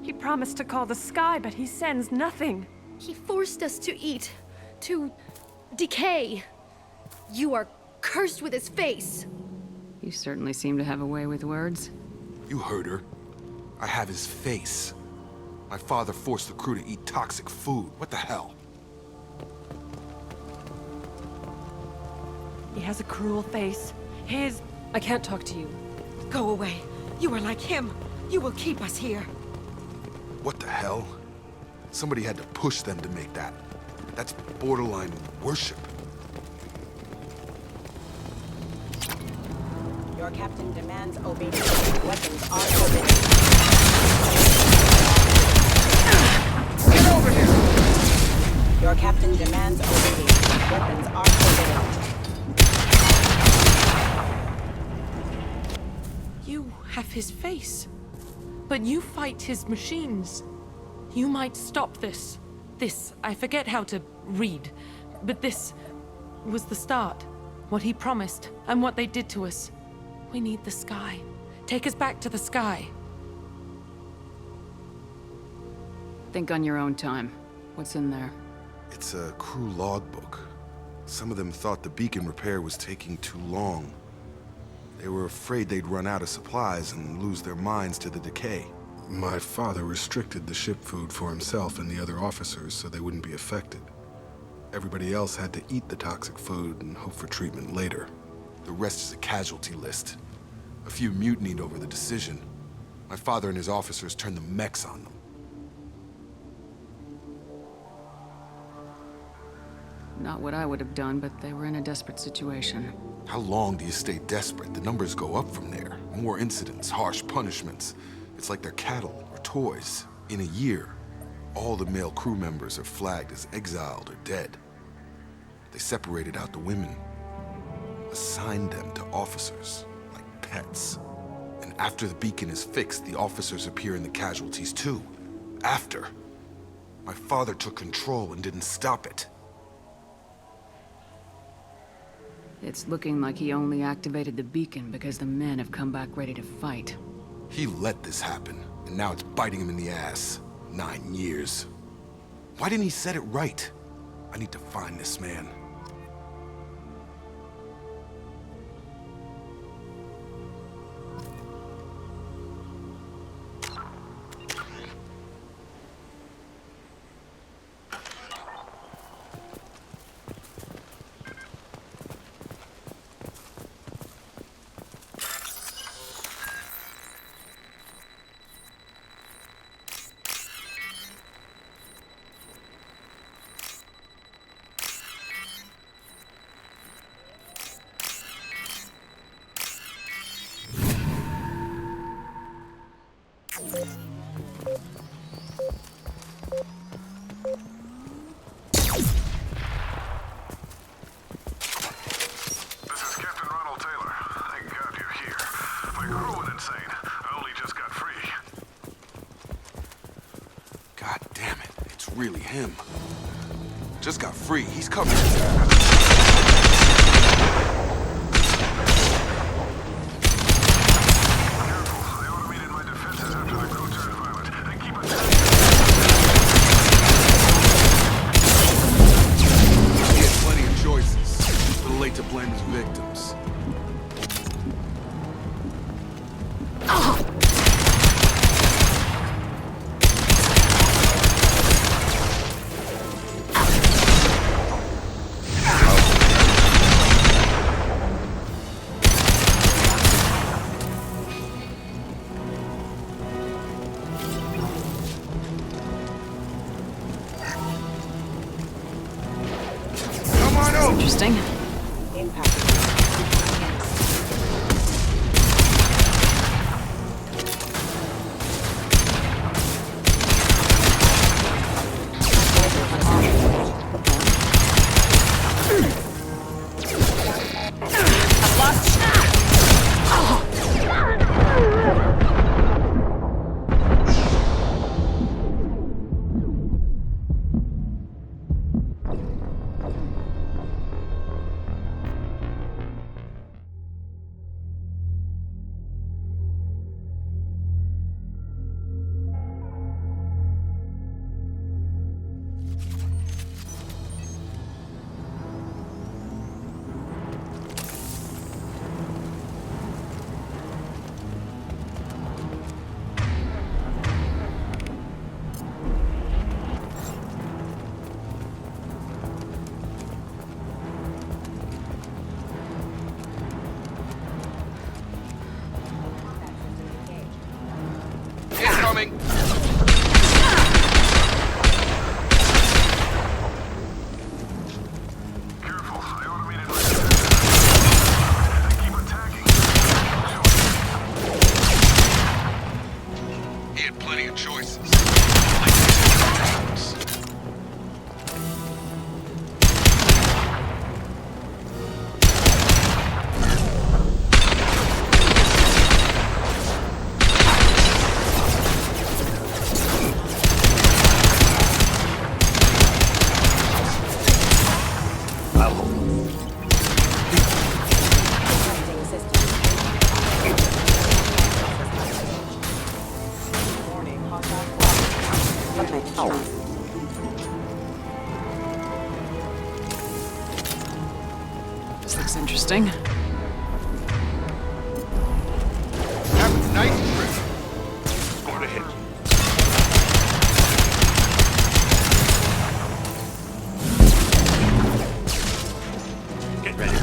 Speaker 13: He promised to call the sky, but he sends nothing.
Speaker 15: He forced us to eat, to decay. You are cursed with his face.
Speaker 3: You certainly seem to have a way with words.
Speaker 12: You heard her. I have his face. My father forced the crew to eat toxic food. What the hell?
Speaker 13: He has a cruel face. I can't talk to you. Go away. You are like him. You will keep us here.
Speaker 12: What the hell? Somebody had to push them to make that. That's borderline worship.
Speaker 24: Your captain demands obedience. Weapons are forbidden. Get over here! Your captain demands obedience. Weapons are forbidden.
Speaker 13: You have his face. But you fight his machines. You might stop this. This, I forget how to read. But this was the start. What he promised, and what they did to us. We need the sky. Take us back to the sky.
Speaker 3: Think on your own time. What's in there?
Speaker 12: It's a crew logbook. Some of them thought the beacon repair was taking too long. They were afraid they'd run out of supplies and lose their minds to the decay. My father restricted the ship food for himself and the other officers so they wouldn't be affected. Everybody else had to eat the toxic food and hope for treatment later. The rest is a casualty list. A few mutinied over the decision. My father and his officers turned the mechs on them.
Speaker 3: Not what I would have done, but they were in a desperate situation.
Speaker 12: How long do you stay desperate? The numbers go up from there. More incidents, harsh punishments. It's like they're cattle or toys. In a year, all the male crew members are flagged as exiled or dead. They separated out the women, assigned them to officers, like pets. And after the beacon is fixed, the officers appear in the casualties too. After. My father took control and didn't stop it.
Speaker 3: It's looking like he only activated the beacon because the men have come back ready to fight.
Speaker 12: He let this happen, and now it's biting him in the ass. 9 years. Why didn't he set it right? I need to find this man. really him. Just got free. He's coming. Late to blame his victims. Come on over.
Speaker 3: Interesting.
Speaker 12: Incoming! He had plenty of choices.
Speaker 3: This looks interesting.
Speaker 12: Have a nice trip. Going to hit you.
Speaker 18: Get ready.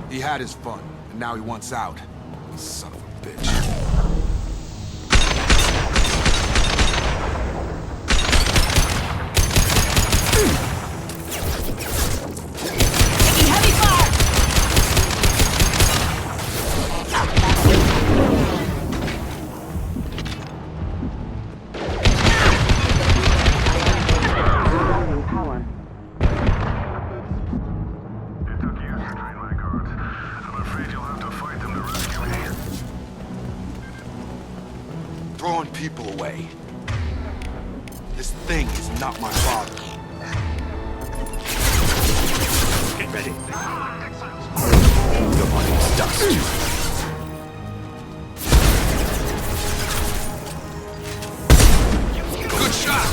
Speaker 12: He had his fun, and now he wants out. Son of a bitch. Throwing people away. This thing is not my father.
Speaker 18: Get ready.
Speaker 10: Your money is dust.
Speaker 12: Good shot!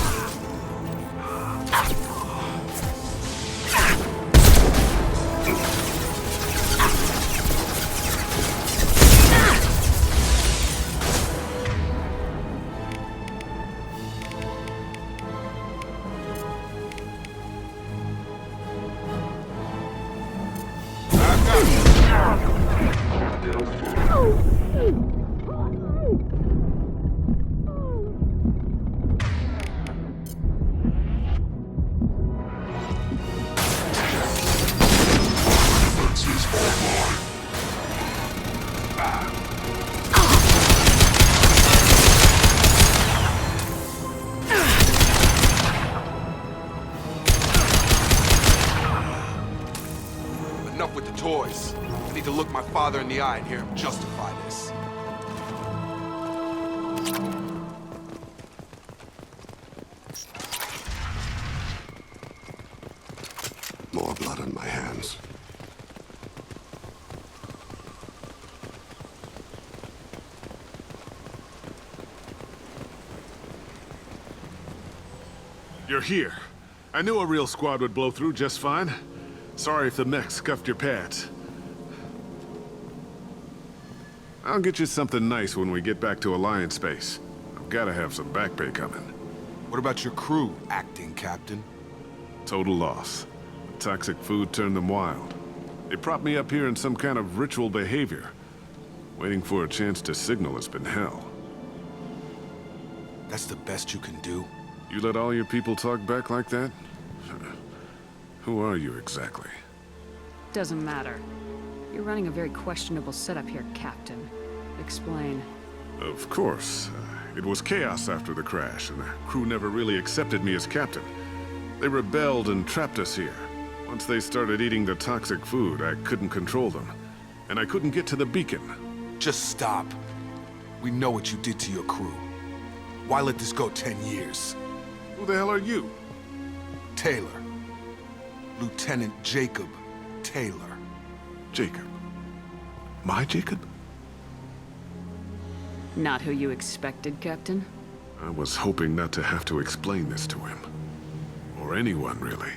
Speaker 12: with the toys. I need to look my father in the eye and hear him justify this.
Speaker 21: More blood on my hands.
Speaker 11: You're here. I knew a real squad would blow through just fine. Sorry if the mech scuffed your pads. I'll get you something nice when we get back to Alliance Base. I've gotta have some back pay coming.
Speaker 12: What about your crew, acting captain?
Speaker 11: Total loss. The toxic food turned them wild. They propped me up here in some kind of ritual behavior. Waiting for a chance to signal has been hell.
Speaker 12: That's the best you can do?
Speaker 11: You let all your people talk back like that? Who are you exactly?
Speaker 3: Doesn't matter. You're running a very questionable setup here, Captain. Explain.
Speaker 11: Of course. It was chaos after the crash, and the crew never really accepted me as captain. They rebelled and trapped us here. Once they started eating the toxic food, I couldn't control them. And I couldn't get to the beacon.
Speaker 12: Just stop. We know what you did to your crew. Why let this go 10 years?
Speaker 11: Who the hell are you?
Speaker 12: Taylor. Lieutenant Jacob Taylor.
Speaker 11: Jacob? My Jacob?
Speaker 3: Not who you expected, Captain?
Speaker 11: I was hoping not to have to explain this to him. Or anyone, really.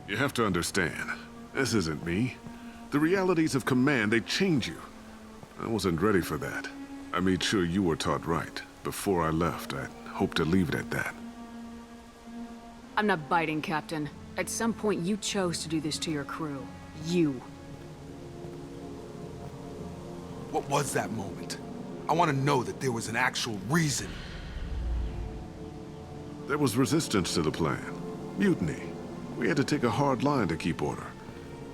Speaker 11: You have to understand, this isn't me. The realities of command, they change you. I wasn't ready for that. I made sure you were taught right. Before I left, I hoped to leave it at that.
Speaker 3: I'm not biting, Captain. At some point, you chose to do this to your crew. You.
Speaker 12: What was that moment? I want to know that there was an actual reason.
Speaker 11: There was resistance to the plan. Mutiny. We had to take a hard line to keep order.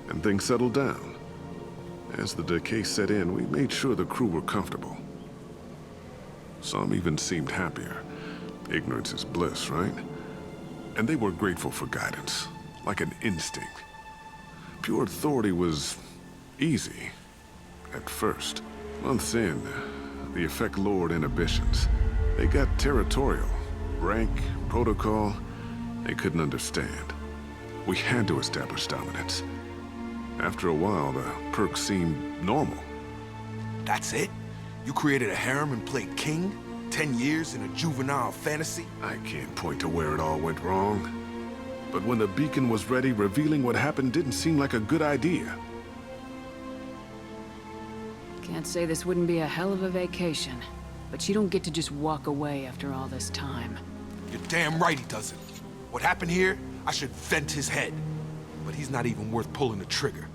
Speaker 11: And things settled down. As the decay set in, we made sure the crew were comfortable. Some even seemed happier. Ignorance is bliss, right? And they were grateful for guidance, like an instinct. Pure authority was easy, at first. Months in, the effect lowered inhibitions. They got territorial. Rank, protocol, they couldn't understand. We had to establish dominance. After a while, the perks seemed normal.
Speaker 12: That's it? You created a harem and played king? 10 years in a juvenile fantasy?
Speaker 11: I can't point to where it all went wrong. But when the beacon was ready, revealing what happened didn't seem like a good idea.
Speaker 3: Can't say this wouldn't be a hell of a vacation. But you don't get to just walk away after all this time.
Speaker 12: You're damn right he doesn't. What happened here, I should vent his head. But he's not even worth pulling the trigger.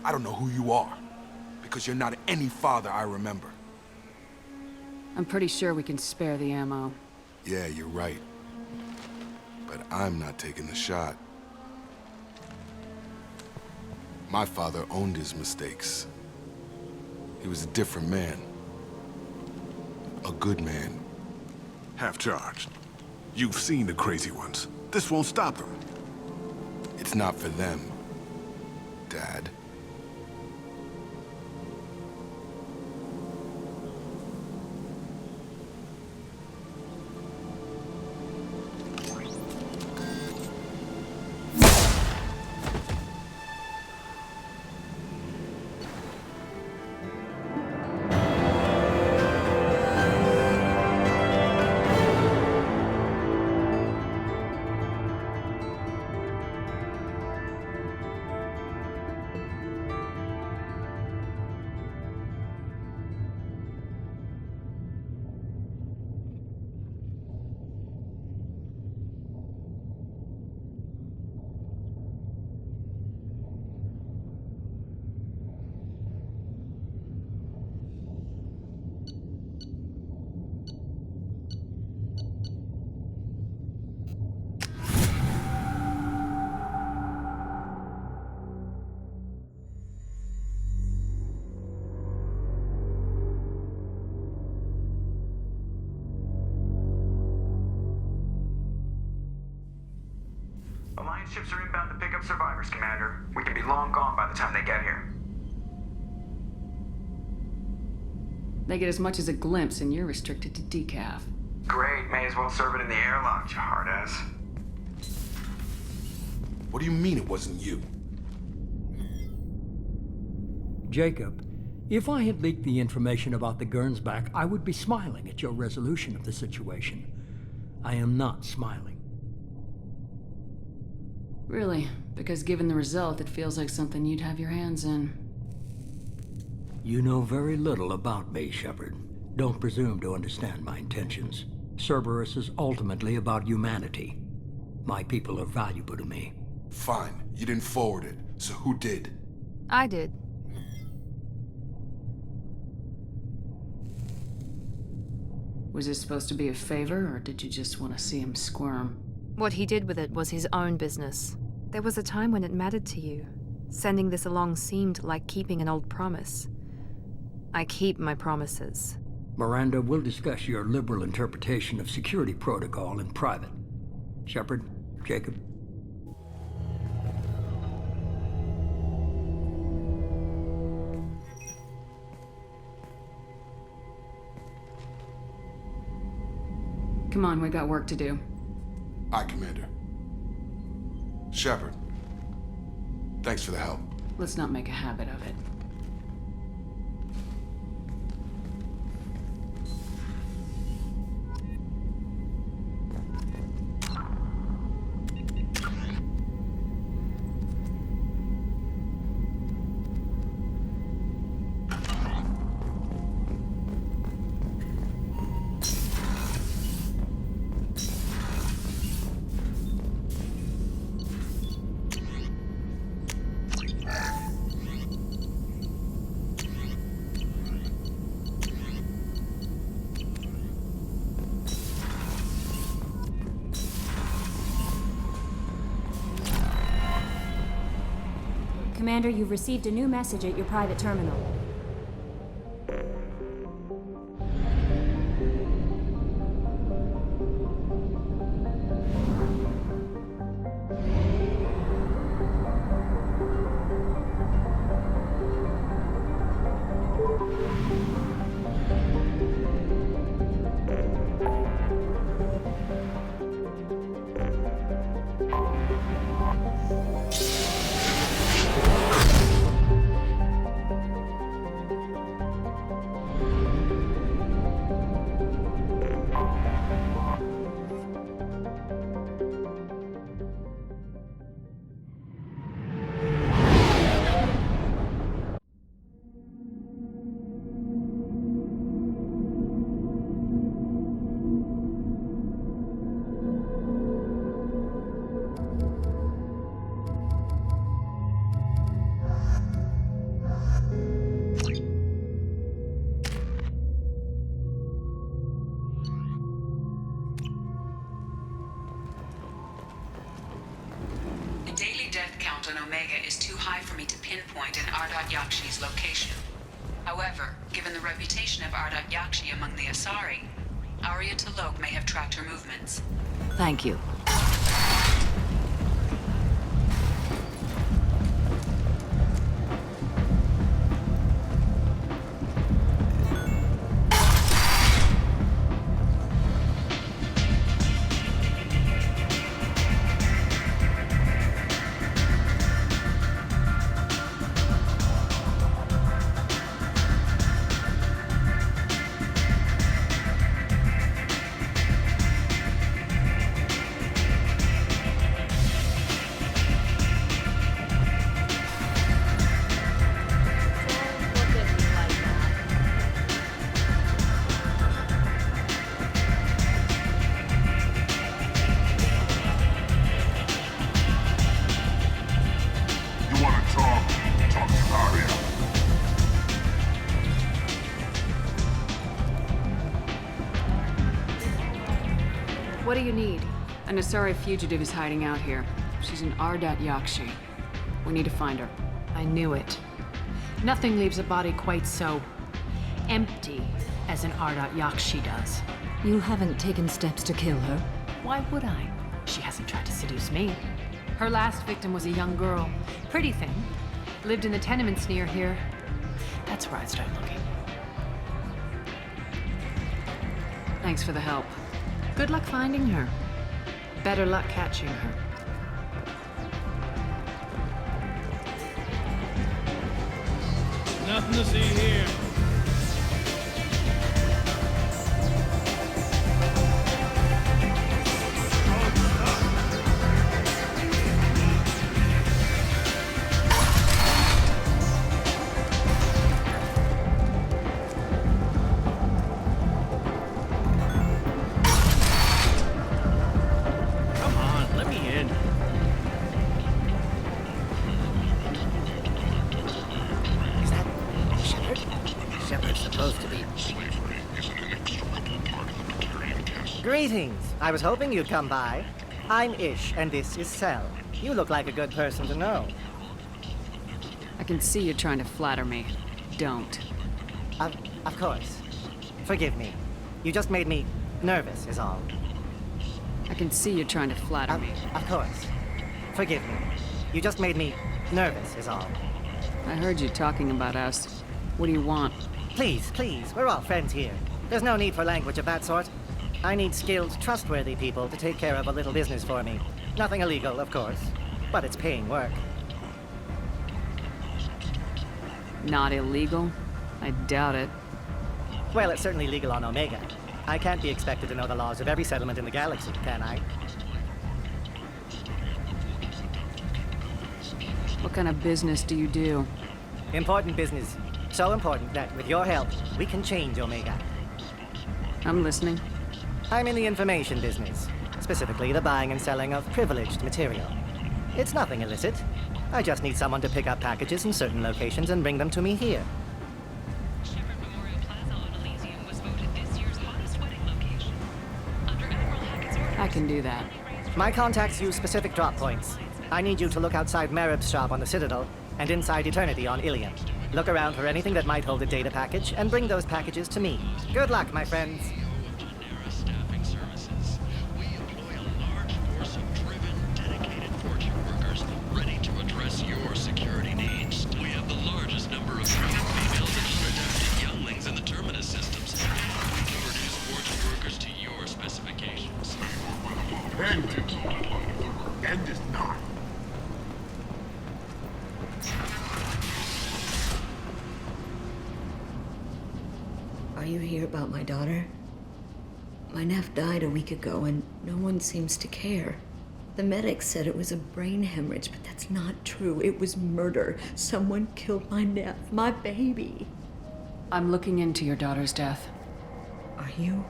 Speaker 12: I don't know who you are, because you're not any father I remember.
Speaker 3: I'm pretty sure we can spare the ammo.
Speaker 12: Yeah, you're right. But I'm not taking the shot. My father owned his mistakes. He was a different man. A good man.
Speaker 11: Half-charged. You've seen the crazy ones. This won't stop them.
Speaker 12: It's not for them, Dad.
Speaker 7: Alliance ships are inbound to pick up survivors, Commander. We can be long gone by the time they get here.
Speaker 3: They get as much as a glimpse, and you're restricted to decaf.
Speaker 7: Great, may as well serve it in the airlock, you hard ass.
Speaker 12: What do you mean it wasn't you?
Speaker 9: Jacob, if I had leaked the information about the Gernsback, I would be smiling at your resolution of the situation. I am not smiling.
Speaker 3: Really? Because given the result, it feels like something you'd have your hands in.
Speaker 9: You know very little about me, Shepard. Don't presume to understand my intentions. Cerberus is ultimately about humanity. My people are valuable to me.
Speaker 12: Fine. You didn't forward it, so who did?
Speaker 23: I did.
Speaker 3: Was this supposed to be a favor, or did you just want to see him squirm?
Speaker 23: What he did with it was his own business. There was a time when it mattered to you. Sending this along seemed like keeping an old promise. I keep my promises.
Speaker 9: Miranda, we'll discuss your liberal interpretation of security protocol in private. Shepard, Jacob.
Speaker 3: Come on, we got work to do.
Speaker 12: Aye, Commander. Shepard, thanks for the help.
Speaker 3: Let's not make a habit of it.
Speaker 2: Commander, you've received a new message at your private terminal.
Speaker 4: Yakshi's location. However, given the reputation of Yakshi among the Asari, Arya T'Loak may have tracked her movements.
Speaker 3: Thank you. What do you need? An Asari fugitive is hiding out here. She's an Yakshi. We need to find her.
Speaker 14: I knew it. Nothing leaves a body quite so empty as an Yakshi does.
Speaker 2: You haven't taken steps to kill her?
Speaker 14: Why would I? She hasn't tried to seduce me. Her last victim was a young girl. Pretty thing. Lived in the tenements near here. That's where I'd start looking.
Speaker 3: Thanks for the help.
Speaker 14: Good luck finding her. Better luck catching her.
Speaker 1: Nothing to see here. Come on, let me in.
Speaker 8: Is that Shepard? Shepard's supposed to be.
Speaker 6: Slavery is an inextricable part of the Batarian test.
Speaker 8: Greetings. I was hoping you'd come by. I'm Ish, and this is Cell. You look like a good person to know.
Speaker 3: I can see you're trying to flatter me. Don't.
Speaker 8: Of course. Forgive me. You just made me nervous, is all.
Speaker 3: I can see you're trying to flatter me.
Speaker 8: Of course. Forgive me. You just made me nervous, is all.
Speaker 3: I heard you talking about us. What do you want?
Speaker 8: Please, please, we're all friends here. There's no need for language of that sort. I need skilled, trustworthy people to take care of a little business for me. Nothing illegal, of course, but it's paying work.
Speaker 3: Not illegal? I doubt it.
Speaker 8: Well, it's certainly legal on Omega. I can't be expected to know the laws of every settlement in the galaxy, can I?
Speaker 3: What kind of business do you do?
Speaker 8: Important business. So important that, with your help, we can change Omega.
Speaker 3: I'm listening.
Speaker 8: I'm in the information business. Specifically, the buying and selling of privileged material. It's nothing illicit. I just need someone to pick up packages in certain locations and bring them to me here.
Speaker 3: I can do that.
Speaker 8: My contacts use specific drop points. I need you to look outside Marib's shop on the Citadel and inside Eternity on Ilion. Look around for anything that might hold a data package and bring those packages to me. Good luck, my friends.
Speaker 17: Staffing services. We employ a large force of driven, dedicated fortune workers ready to address your security needs. We have the largest number of trained females and unadapted younglings in the Terminus systems. We can produce fortune workers to your specifications.
Speaker 6: End it. End it not.
Speaker 20: Are you here about my daughter? My nephew died a week ago and no one seems to care. The medics said it was a brain hemorrhage, but that's not true. It was murder. Someone killed my nephew, my baby.
Speaker 3: I'm looking into your daughter's death.
Speaker 20: Are you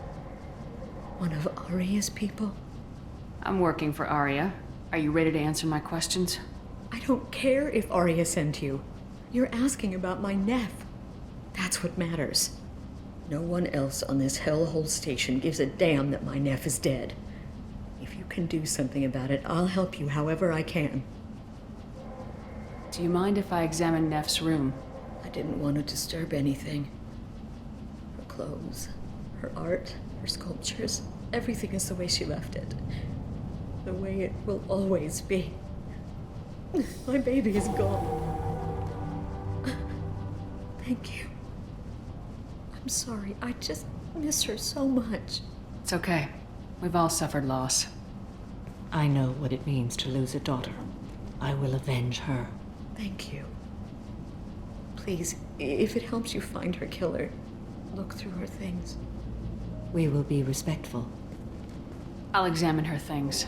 Speaker 20: one of Aria's people?
Speaker 3: I'm working for Aria. Are you ready to answer my questions?
Speaker 20: I don't care if Aria sent you. You're asking about my nephew. That's what matters. No one else on this hellhole station gives a damn that my nephew is dead. If you can do something about it, I'll help you however I can.
Speaker 3: Do you mind if I examine Neff's room?
Speaker 20: I didn't want to disturb anything. Her clothes, her art, her sculptures, everything is the way she left it. The way it will always be. My baby is gone. Thank you. I'm sorry, I just miss her so much.
Speaker 3: It's okay. We've all suffered loss.
Speaker 20: I know what it means to lose a daughter. I will avenge her. Thank you. Please, if it helps you find her killer, look through her things. We will be respectful.
Speaker 3: I'll examine her things.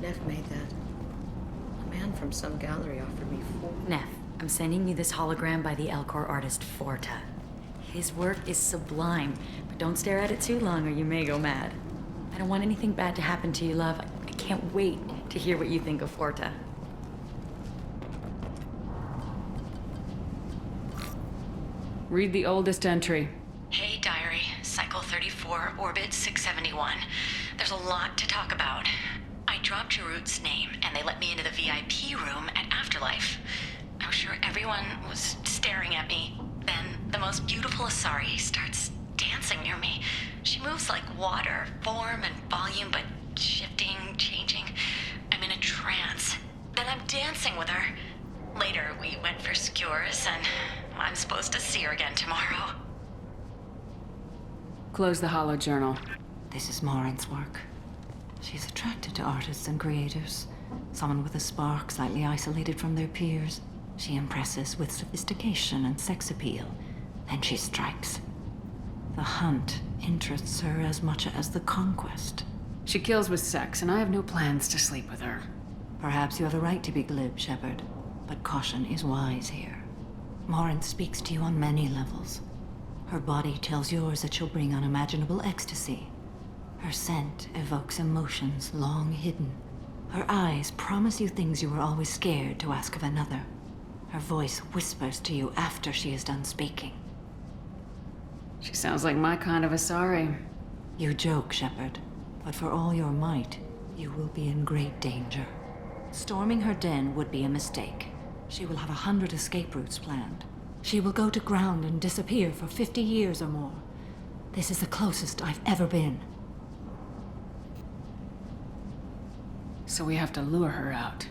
Speaker 20: Neff made that. A man from some gallery offered me
Speaker 25: Neff, I'm sending you this hologram by the Elcor artist Forta. His work is sublime, but don't stare at it too long or you may go mad. I don't want anything bad to happen to you, love. I can't wait to hear what you think of Forta.
Speaker 3: Read the oldest entry.
Speaker 25: Hey, diary. Cycle 34, orbit 671. There's a lot to talk about. I dropped Jarut's name, and they let me into the VIP room at Afterlife. I'm sure everyone was staring at me, Then the most beautiful Asari starts dancing near me. She moves like water, form and volume, but shifting, changing. I'm in a trance. Then I'm dancing with her. Later, we went for skewers, and I'm supposed to see her again tomorrow.
Speaker 4: Close the hollow journal. This is Morin's work. She's attracted to artists and creators. Someone with a spark, slightly isolated from their peers. She impresses with sophistication and sex appeal. Then she strikes. The hunt interests her as much as the conquest.
Speaker 14: She kills with sex, and I have no plans to sleep with her.
Speaker 4: Perhaps you have a right to be glib, Shepard, but caution is wise here. Morin speaks to you on many levels. Her body tells yours that she'll bring unimaginable ecstasy. Her scent evokes emotions long hidden. Her eyes promise you things you were always scared to ask of another. Her voice whispers to you after she is done speaking.
Speaker 14: She sounds like my kind of Asari.
Speaker 4: You joke, Shepard, but for all your might, you will be in great danger. Storming her den would be a mistake. She will have 100 escape routes planned. She will go to ground and disappear for 50 years or more. This is the closest I've ever been.
Speaker 14: So we have to lure her out.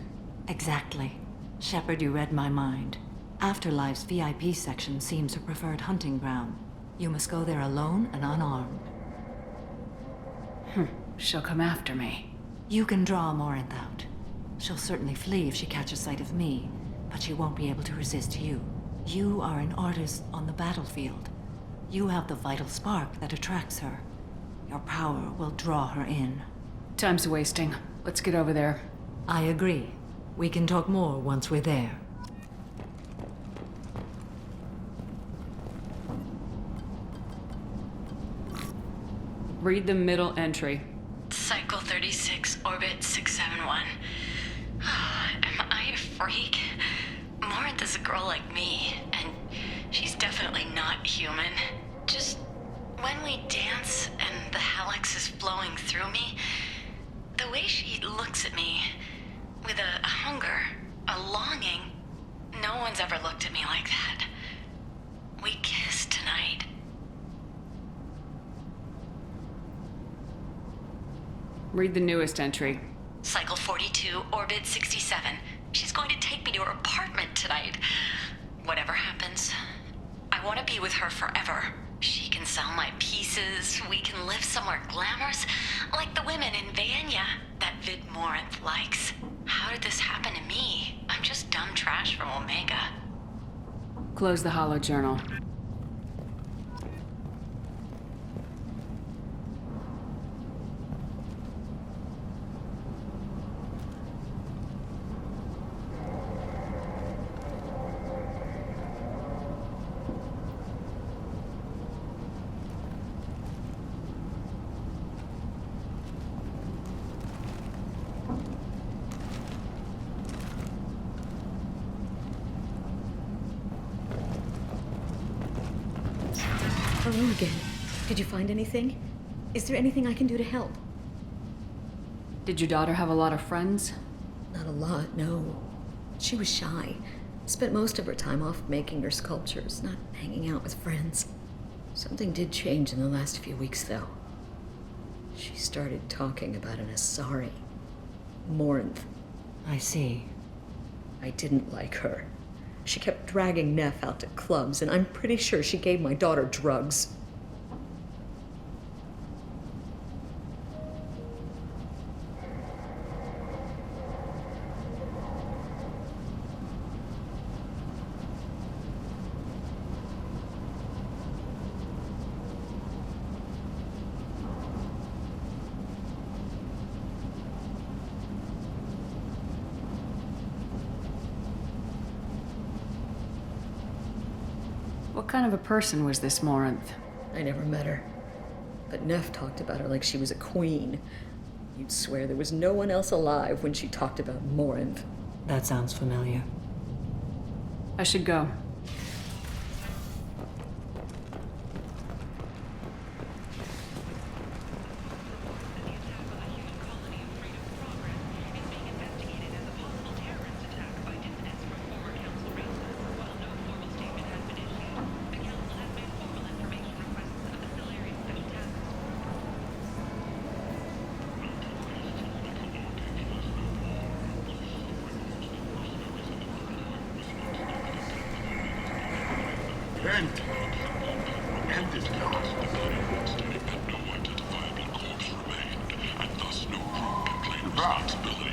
Speaker 4: Exactly. Shepard, you read my mind. Afterlife's VIP section seems her preferred hunting ground. You must go there alone and unarmed.
Speaker 14: She'll come after me.
Speaker 4: You can draw Morinth out. She'll certainly flee if she catches sight of me, but she won't be able to resist you. You are an artist on the battlefield. You have the vital spark that attracts her. Your power will draw her in.
Speaker 14: Time's wasting. Let's get over there.
Speaker 4: I agree. We can talk more once we're there.
Speaker 13: Read the middle entry.
Speaker 25: Cycle 36, orbit 671. Am I a freak? Morinth is a girl like me, and she's definitely not human. Just when we dance and the hallux is flowing through me, the way she looks at me, with a hunger, a longing, no one's ever looked at me like that. We kissed tonight.
Speaker 13: Read the newest entry.
Speaker 25: Cycle 42, orbit 67. She's going to take me to her apartment tonight. Whatever happens, I want to be with her forever. She can sell my pieces. We can live somewhere glamorous, like the women in Vanya that Vid Morinth likes. How did this happen to me? I'm just dumb trash from Omega.
Speaker 13: Close the hollow journal.
Speaker 20: Hello again. Did you find anything? Is there anything I can do to help?
Speaker 13: Did your daughter have a lot of friends?
Speaker 20: Not a lot, no. She was shy. Spent most of her time off making her sculptures, not hanging out with friends. Something did change in the last few weeks, though. She started talking about an Asari. Morinth.
Speaker 4: I see.
Speaker 20: I didn't like her. She kept dragging Neff out to clubs, and I'm pretty sure she gave my daughter drugs.
Speaker 14: What kind of a person was this Morinth?
Speaker 20: I never met her. But Neff talked about her like she was a queen. You'd swear there was no one else alive when she talked about Morinth.
Speaker 4: That sounds familiar.
Speaker 14: I should go.
Speaker 6: End. End is not.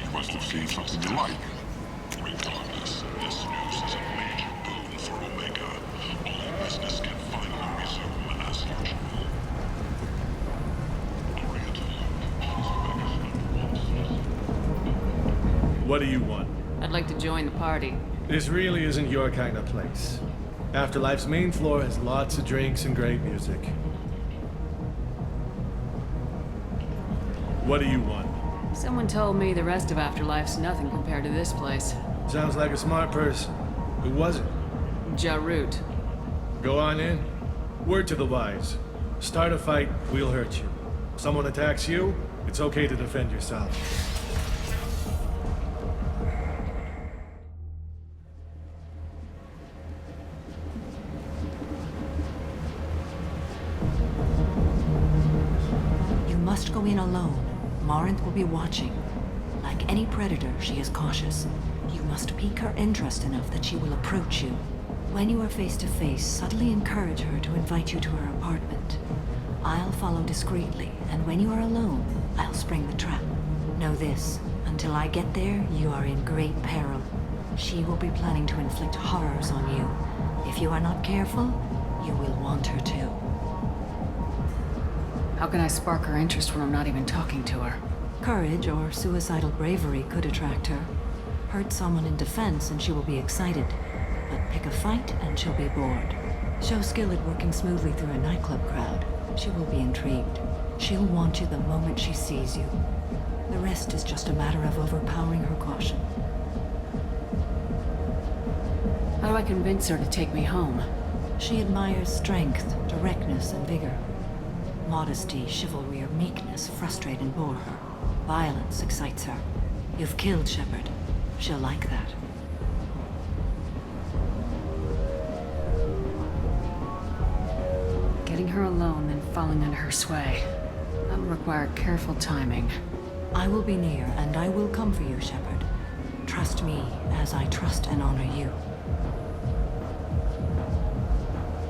Speaker 6: You must have seen something you like.
Speaker 17: Regardless, this news is a major boon for Omega. All business can finally resume as usual.
Speaker 5: What do you want?
Speaker 3: I'd like to join the party.
Speaker 5: This really isn't your kind of place. Afterlife's main floor has lots of drinks and great music. What do you want?
Speaker 3: Someone told me the rest of Afterlife's nothing compared to this place.
Speaker 5: Sounds like a smart person. Who was it?
Speaker 3: Jarut.
Speaker 5: Go on in. Word to the wise. Start a fight, we'll hurt you. Someone attacks you, it's okay to defend yourself.
Speaker 15: You must go in alone. Morinth will be watching. Like any predator, she is cautious. You must pique her interest enough that she will approach you. When you are face to face, subtly encourage her to invite you to her apartment. I'll follow discreetly, and when you are alone, I'll spring the trap. Know this, until I get there, you are in great peril. She will be planning to inflict horrors on you. If you are not careful, you will want her to.
Speaker 3: How can I spark her interest when I'm not even talking to her?
Speaker 15: Courage or suicidal bravery could attract her. Hurt someone in defense and she will be excited. But pick a fight and she'll be bored. Show skill at working smoothly through a nightclub crowd. She will be intrigued. She'll want you the moment she sees you. The rest is just a matter of overpowering her caution.
Speaker 3: How do I convince her to take me home?
Speaker 15: She admires strength, directness, and vigor. Modesty, chivalry, or meekness frustrate and bore her. Violence excites her. You've killed Shepard. She'll like that.
Speaker 3: Getting her alone, then falling under her sway. That'll require careful timing.
Speaker 15: I will be near, and I will come for you, Shepard. Trust me, as I trust and honor you.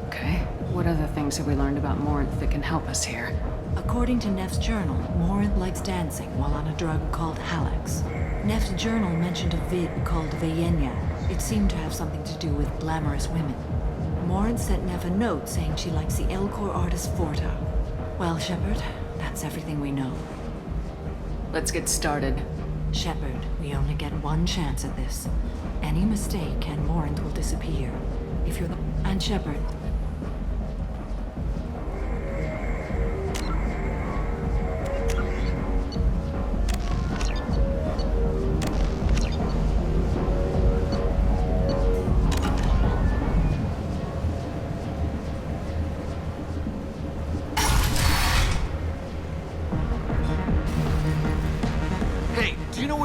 Speaker 3: Okay. What other things have we learned about Morinth that can help us here?
Speaker 15: According to Neff's journal, Morinth likes dancing while on a drug called Halax. Neff's journal mentioned a vid called Vayenya. It seemed to have something to do with glamorous women. Morinth sent Neff a note saying she likes the Elcor artist Forta. Well, Shepard, that's everything we know.
Speaker 3: Let's get started.
Speaker 15: Shepard, we only get one chance at this. Any mistake and Morinth will disappear. If you're the... And Shepard...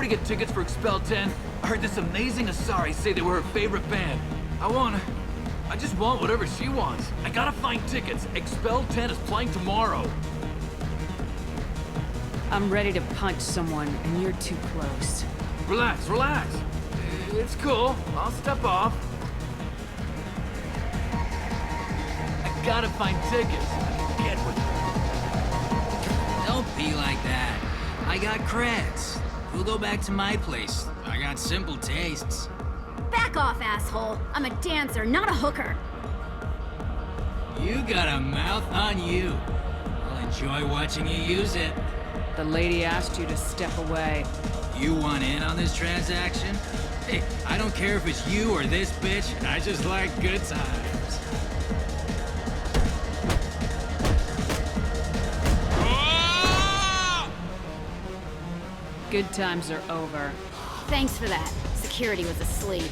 Speaker 16: Get tickets for Expel 10. I heard this amazing Asari say they were her favorite band. I just want whatever she wants. I gotta find tickets. Expel 10 is playing tomorrow.
Speaker 3: I'm ready to punch someone, and you're too close.
Speaker 16: Relax, relax. It's cool. I'll step off. I gotta find tickets. Get with it.
Speaker 19: Don't be like that. I got creds. We'll go back to my place. I got simple tastes.
Speaker 22: Back off, asshole. I'm a dancer, not a hooker.
Speaker 19: You got a mouth on you. I'll enjoy watching you use it.
Speaker 3: The lady asked you to step away.
Speaker 19: You want in on this transaction? Hey, I don't care if it's you or this bitch. I just like good times.
Speaker 3: Good times are over.
Speaker 22: Thanks for that. Security was asleep.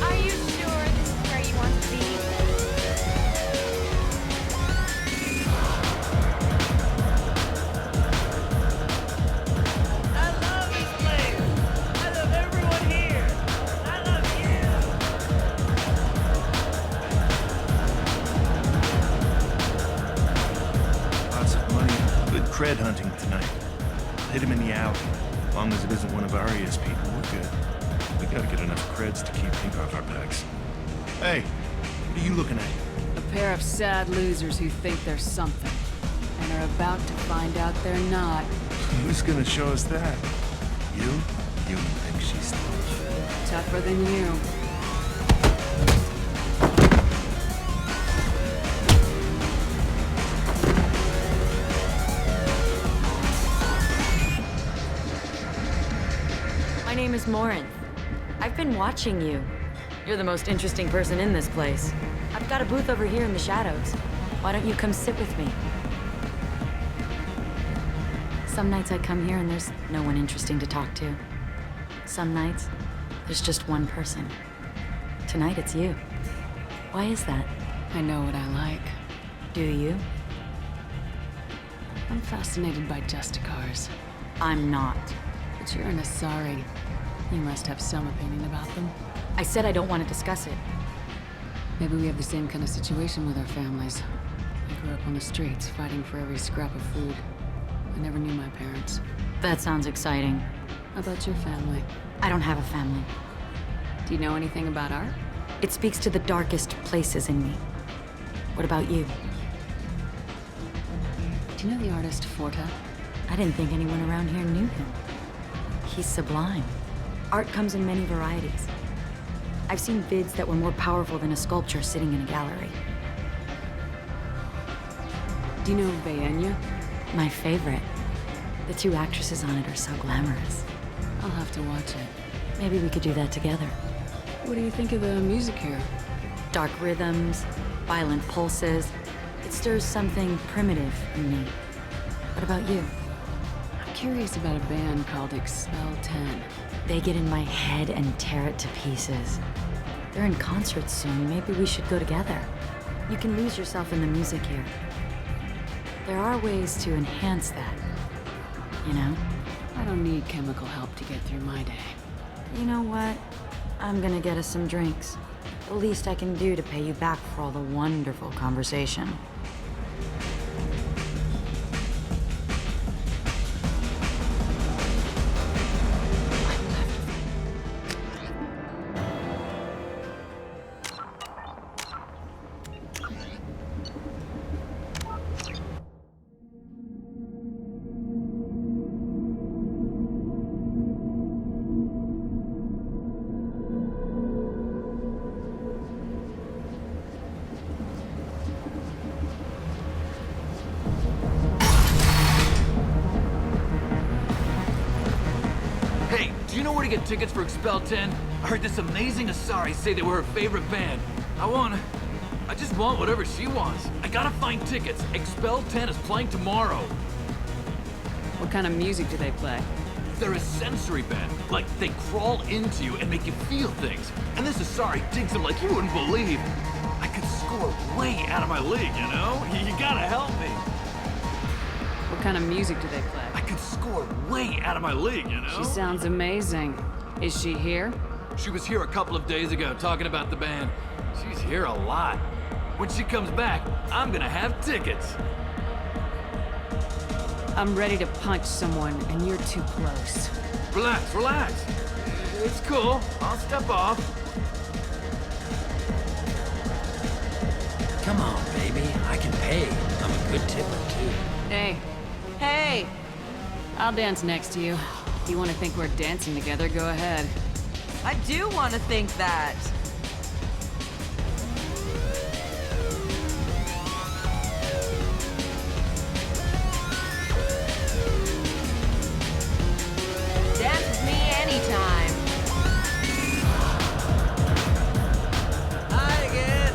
Speaker 22: Are you sure this is where you want to be?
Speaker 1: I love this place. I love everyone here. I love you.
Speaker 5: cred hunting tonight. Hit him in the alley. As long as it isn't one of Arya's people, we're good. We gotta get enough creds to keep ink off our backs. Hey, what are you looking at?
Speaker 14: A pair of sad losers who think they're something, and are about to find out they're not.
Speaker 5: Who's gonna show us that? You? You think she's tough?
Speaker 14: Tougher than you.
Speaker 25: My name is Morinth. I've been watching you. You're the most interesting person in this place. I've got a booth over here in the shadows. Why don't you come sit with me? Some nights I come here and there's no one interesting to talk to. Some nights, there's just one person. Tonight it's you. Why is that?
Speaker 14: I know what I like.
Speaker 25: Do you?
Speaker 14: I'm fascinated by Justicars.
Speaker 25: I'm not.
Speaker 14: But you're an Asari. You must have some opinion about them.
Speaker 25: I said I don't want to discuss it.
Speaker 14: Maybe we have the same kind of situation with our families. I grew up on the streets, fighting for every scrap of food. I never knew my parents.
Speaker 25: That sounds exciting.
Speaker 14: How about your family?
Speaker 25: I don't have a family.
Speaker 14: Do you know anything about art?
Speaker 25: It speaks to the darkest places in me. What about you?
Speaker 14: Do you know the artist Forta?
Speaker 25: I didn't think anyone around here knew him. He's sublime. Art comes in many varieties. I've seen vids that were more powerful than a sculpture sitting in a gallery.
Speaker 14: Do you know Vaenya?
Speaker 25: My favorite. The two actresses on it are so glamorous.
Speaker 14: I'll have to watch it.
Speaker 25: Maybe we could do that together.
Speaker 14: What do you think of the music here?
Speaker 25: Dark rhythms, violent pulses. It stirs something primitive in me. What about you?
Speaker 14: I'm curious about a band called Expel 10.
Speaker 25: They get in my head and tear it to pieces. They're in concert soon. Maybe we should go together. You can lose yourself in the music here. There are ways to enhance that, you know?
Speaker 14: I don't need chemical help to get through my day.
Speaker 25: You know what? I'm gonna get us some drinks. The least I can do to pay you back for all the wonderful conversation.
Speaker 16: Get tickets for Expel 10. I heard this amazing Asari say they were her favorite band. I just want whatever she wants. I gotta find tickets. Expel 10 is playing tomorrow.
Speaker 14: What kind of music do they play?
Speaker 16: They're a sensory band. Like, they crawl into you and make you feel things. And this Asari digs them like you wouldn't believe. I could score way out of my league, you know? You gotta help me.
Speaker 14: What kind of music do they play?
Speaker 16: I could score way out of my league, you know?
Speaker 14: She sounds amazing. Is she here?
Speaker 16: She was here a couple of days ago talking about the band. She's here a lot. When she comes back, I'm gonna have tickets.
Speaker 14: I'm ready to punch someone, and you're too close.
Speaker 16: Relax, relax. It's cool. I'll step off.
Speaker 19: Come on, baby. I can pay. I'm a good tipper, too.
Speaker 14: Hey. Hey! I'll dance next to you. If you want to think we're dancing together, go ahead.
Speaker 10: I do want to think that. Dance with me anytime. Hi again.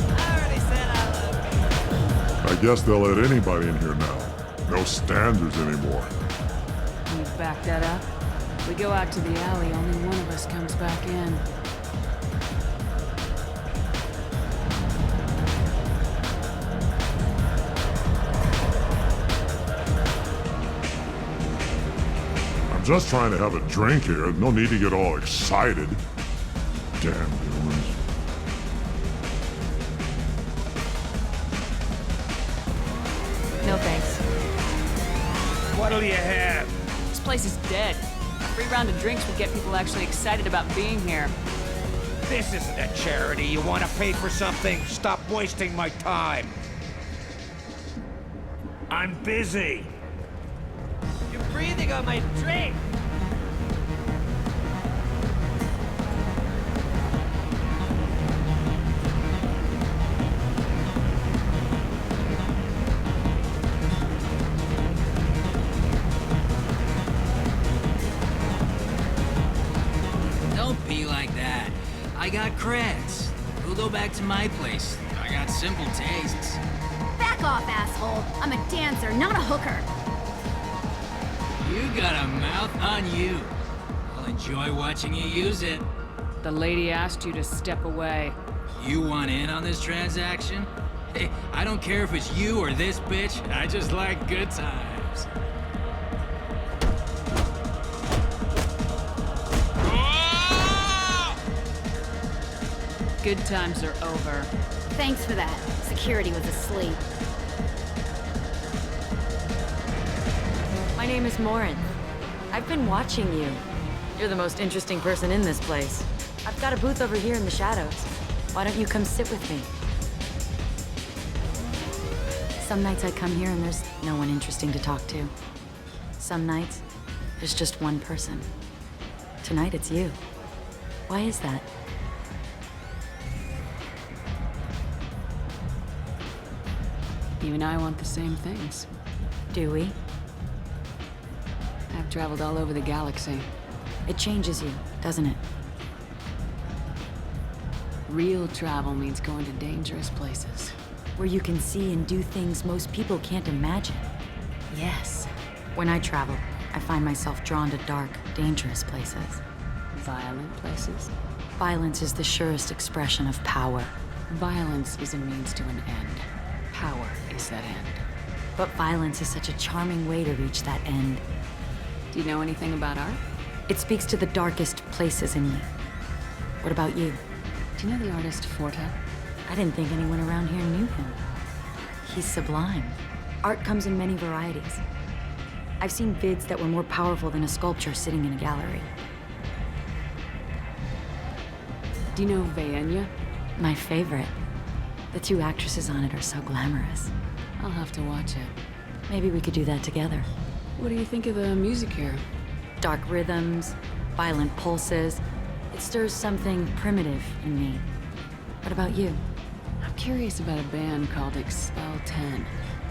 Speaker 10: I already said I love you.
Speaker 6: I guess they'll let anybody in here now. No standards anymore.
Speaker 14: Can you back that up? We go out to the alley, only one of us comes back in.
Speaker 6: I'm just trying to have a drink here. No need to get all excited. Damn humans.
Speaker 22: No thanks.
Speaker 7: What'll you have?
Speaker 11: This place is dead. A free round of drinks would get people actually excited about being here.
Speaker 7: This isn't a charity. You want to pay for something? Stop wasting my time. I'm busy.
Speaker 10: You're breathing on my drink!
Speaker 19: Don't be like that. I got creds. We'll go back to my place. I got simple tastes.
Speaker 22: Back off, asshole. I'm a dancer, not a hooker.
Speaker 19: You got a mouth on you. I'll enjoy watching you use it.
Speaker 11: The lady asked you to step away.
Speaker 19: You want in on this transaction? Hey, I don't care if it's you or this bitch. I just like good times.
Speaker 11: Good times are over.
Speaker 22: Thanks for that. Security was asleep.
Speaker 25: My name is Morin. I've been watching you. You're the most interesting person in this place. I've got a booth over here in the shadows. Why don't you come sit with me? Some nights I come here and there's no one interesting to talk to. Some nights, there's just one person. Tonight it's you. Why is that?
Speaker 14: You and I want the same things.
Speaker 25: Do we?
Speaker 14: I've traveled all over the galaxy.
Speaker 25: It changes you, doesn't it?
Speaker 14: Real travel means going to dangerous places.
Speaker 25: Where you can see and do things most people can't imagine. Yes. When I travel, I find myself drawn to dark, dangerous places.
Speaker 14: Violent places?
Speaker 25: Violence is the surest expression of power.
Speaker 14: Violence is a means to an end. Power is that end.
Speaker 25: But violence is such a charming way to reach that end.
Speaker 14: Do you know anything about art?
Speaker 25: It speaks to the darkest places in me. What about you?
Speaker 14: Do you know the artist Forta?
Speaker 25: I didn't think anyone around here knew him. He's sublime. Art comes in many varieties. I've seen vids that were more powerful than a sculpture sitting in a gallery.
Speaker 14: Do you know Vaenya?
Speaker 25: My favorite. The two actresses on it are so glamorous.
Speaker 14: I'll have to watch it.
Speaker 25: Maybe we could do that together.
Speaker 14: What do you think of the music here?
Speaker 25: Dark rhythms, violent pulses. It stirs something primitive in me. What about you?
Speaker 14: I'm curious about a band called Expel 10.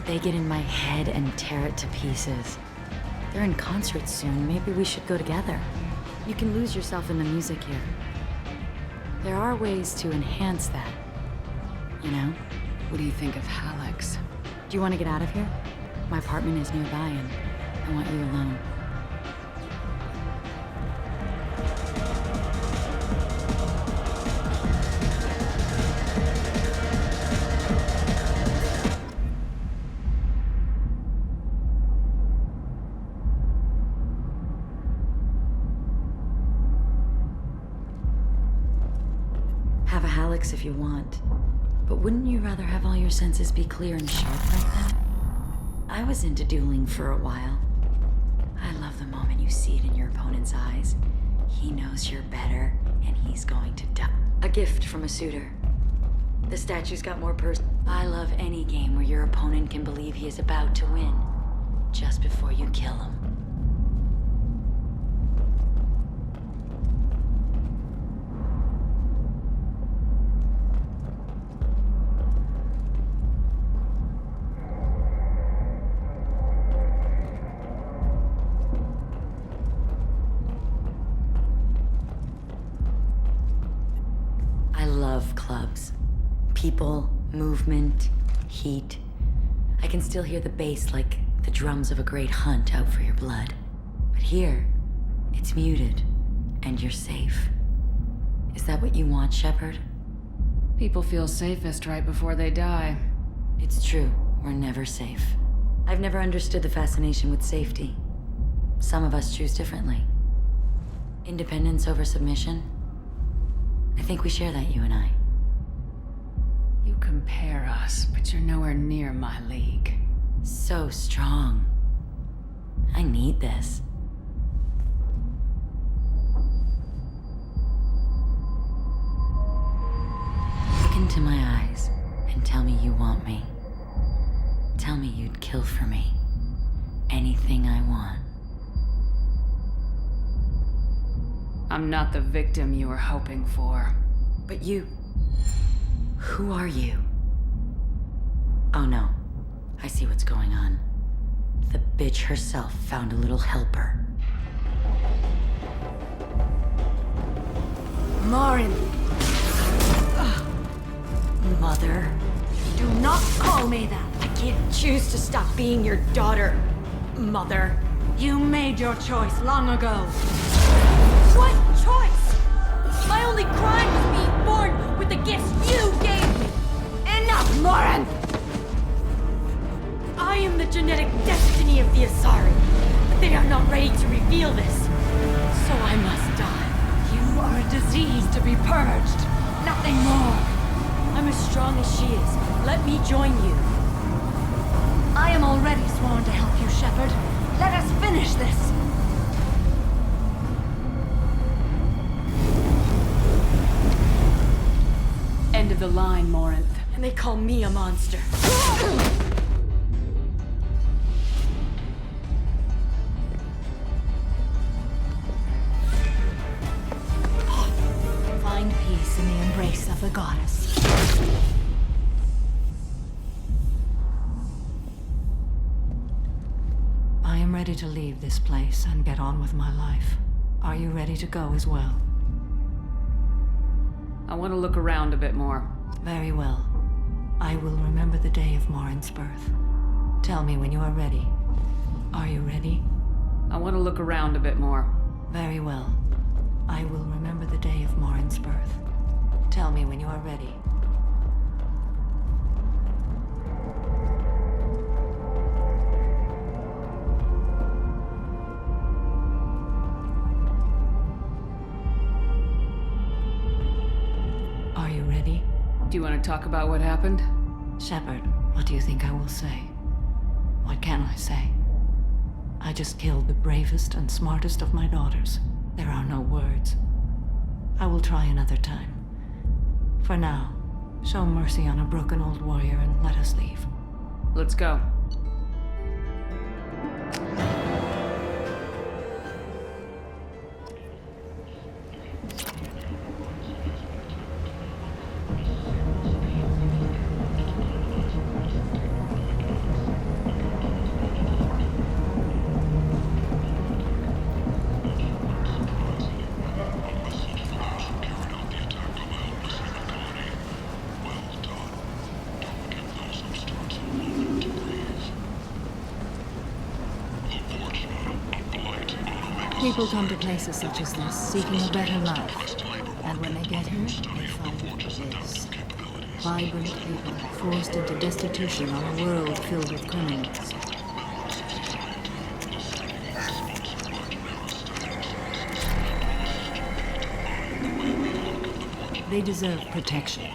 Speaker 25: They get in my head and tear it to pieces. They're in concert soon. Maybe we should go together. You can lose yourself in the music here. There are ways to enhance that. You know?
Speaker 14: What do you think of Hallex?
Speaker 25: Do you want to get out of here? My apartment is nearby and I want you alone. Have a Hallex if you want. But wouldn't you rather have all your senses be clear and sharp like that? I was into dueling for a while. I love the moment you see it in your opponent's eyes. He knows you're better, and he's going to die. A gift from a suitor. The statue's got more I love any game where your opponent can believe he is about to win, just before you kill him. I love clubs. People, movement, heat. I can still hear the bass like the drums of a great hunt out for your blood. But here, it's muted, and you're safe. Is that what you want, Shepard?
Speaker 14: People feel safest right before they die.
Speaker 25: It's true, we're never safe. I've never understood the fascination with safety. Some of us choose differently. Independence over submission? I think we share that, you and I.
Speaker 14: You compare us, but you're nowhere near my league.
Speaker 25: So strong. I need this. Look into my eyes and tell me you want me. Tell me you'd kill for me. Anything I want.
Speaker 3: I'm not the victim you were hoping for.
Speaker 25: But you... Who are you? Oh no. I see what's going on. The bitch herself found a little helper.
Speaker 22: Morin!
Speaker 25: Mother.
Speaker 22: Do not call me that! I can't choose to stop being your daughter, Mother. You made your choice long ago. What choice? My only crime was being born with the gifts you gave me! Enough, Morin! I am the genetic destiny of the Asari, but they are not ready to reveal this. So I must die. You are a disease to be purged. Nothing more. I'm as strong as she is. Let me join you. I am already sworn to help you, Shepard. Let us finish this.
Speaker 11: End of the line, Morinth.
Speaker 22: And they call me a monster. Find peace in the embrace of the goddess.
Speaker 15: I am ready to leave this place and get on with my life. Are you ready to go as well?
Speaker 3: I want to look around a bit more.
Speaker 15: Very well. I will remember the day of Morin's birth. Tell me when you are ready. Are you ready?
Speaker 3: I want to look around a bit more.
Speaker 15: Very well. I will remember the day of Morin's birth. Tell me when you are ready. Are you ready?
Speaker 3: Do you want to talk about what happened?
Speaker 15: Shepard, what do you think I will say? What can I say? I just killed the bravest and smartest of my daughters. There are no words. I will try another time. For now, show mercy on a broken old warrior and let us leave.
Speaker 3: Let's go.
Speaker 9: People come to places such as this, seeking a better life. And when they get here, they find this. Vibrant people, forced into destitution on a world filled with criminals. They deserve protection.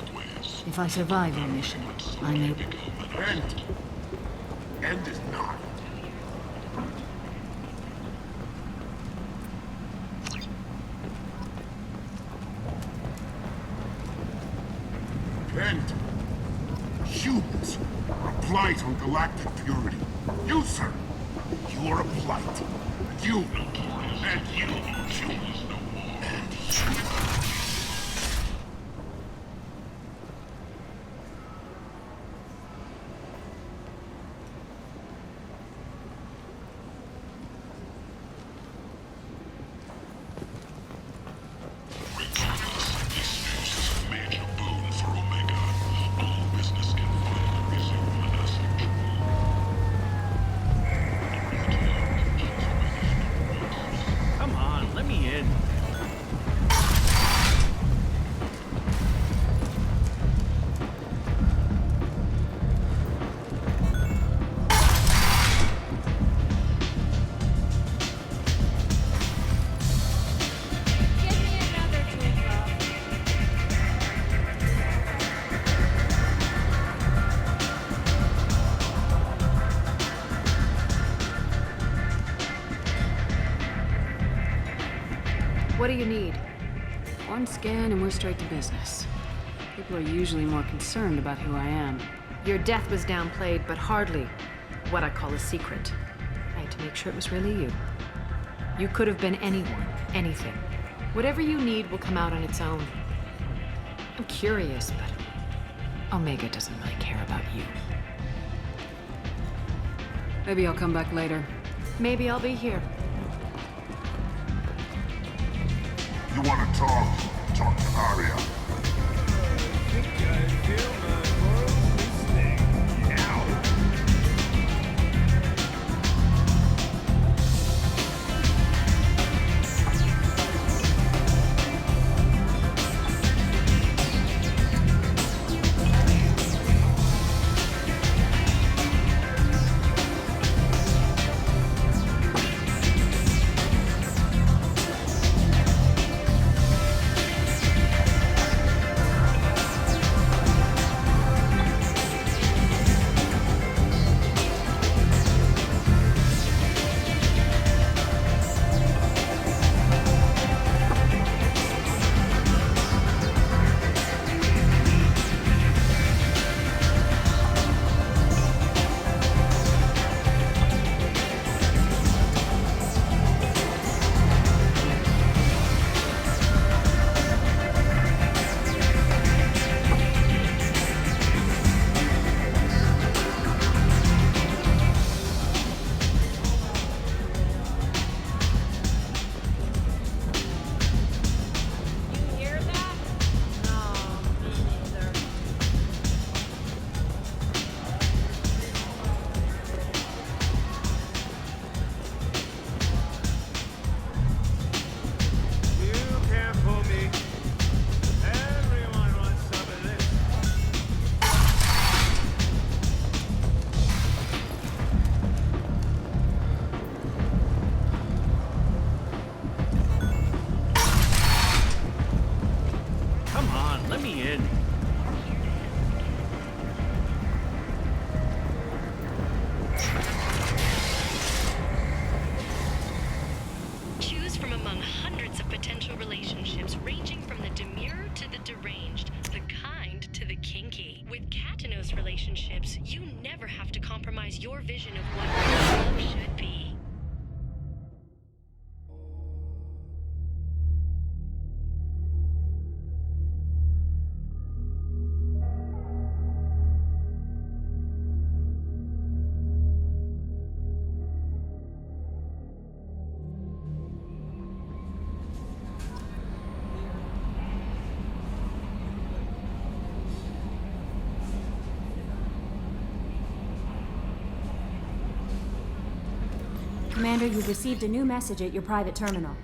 Speaker 9: If I survive our mission, I may...
Speaker 6: End is not. End. Humans are a blight on galactic purity. You, sir, you are a blight. You, and you, and you.
Speaker 5: Come on, let me in.
Speaker 14: What do you need? One scan and we're straight to business. People are usually more concerned about who I am.
Speaker 22: Your death was downplayed, but hardly what I call a secret. I had to make sure it was really you. You could have been anyone, anything. Whatever you need will come out on its own. I'm curious, but Omega doesn't really care about you.
Speaker 14: Maybe I'll come back later.
Speaker 22: Maybe I'll be here.
Speaker 6: You want to talk? Talk to Arya.
Speaker 5: Let me in.
Speaker 12: Choose from among hundreds of potential relationships ranging from the demure to the deranged, the kind to the kinky. With Katanos relationships, you never have to compromise your vision of what love should be.
Speaker 2: Commander, you've received a new message at your private terminal.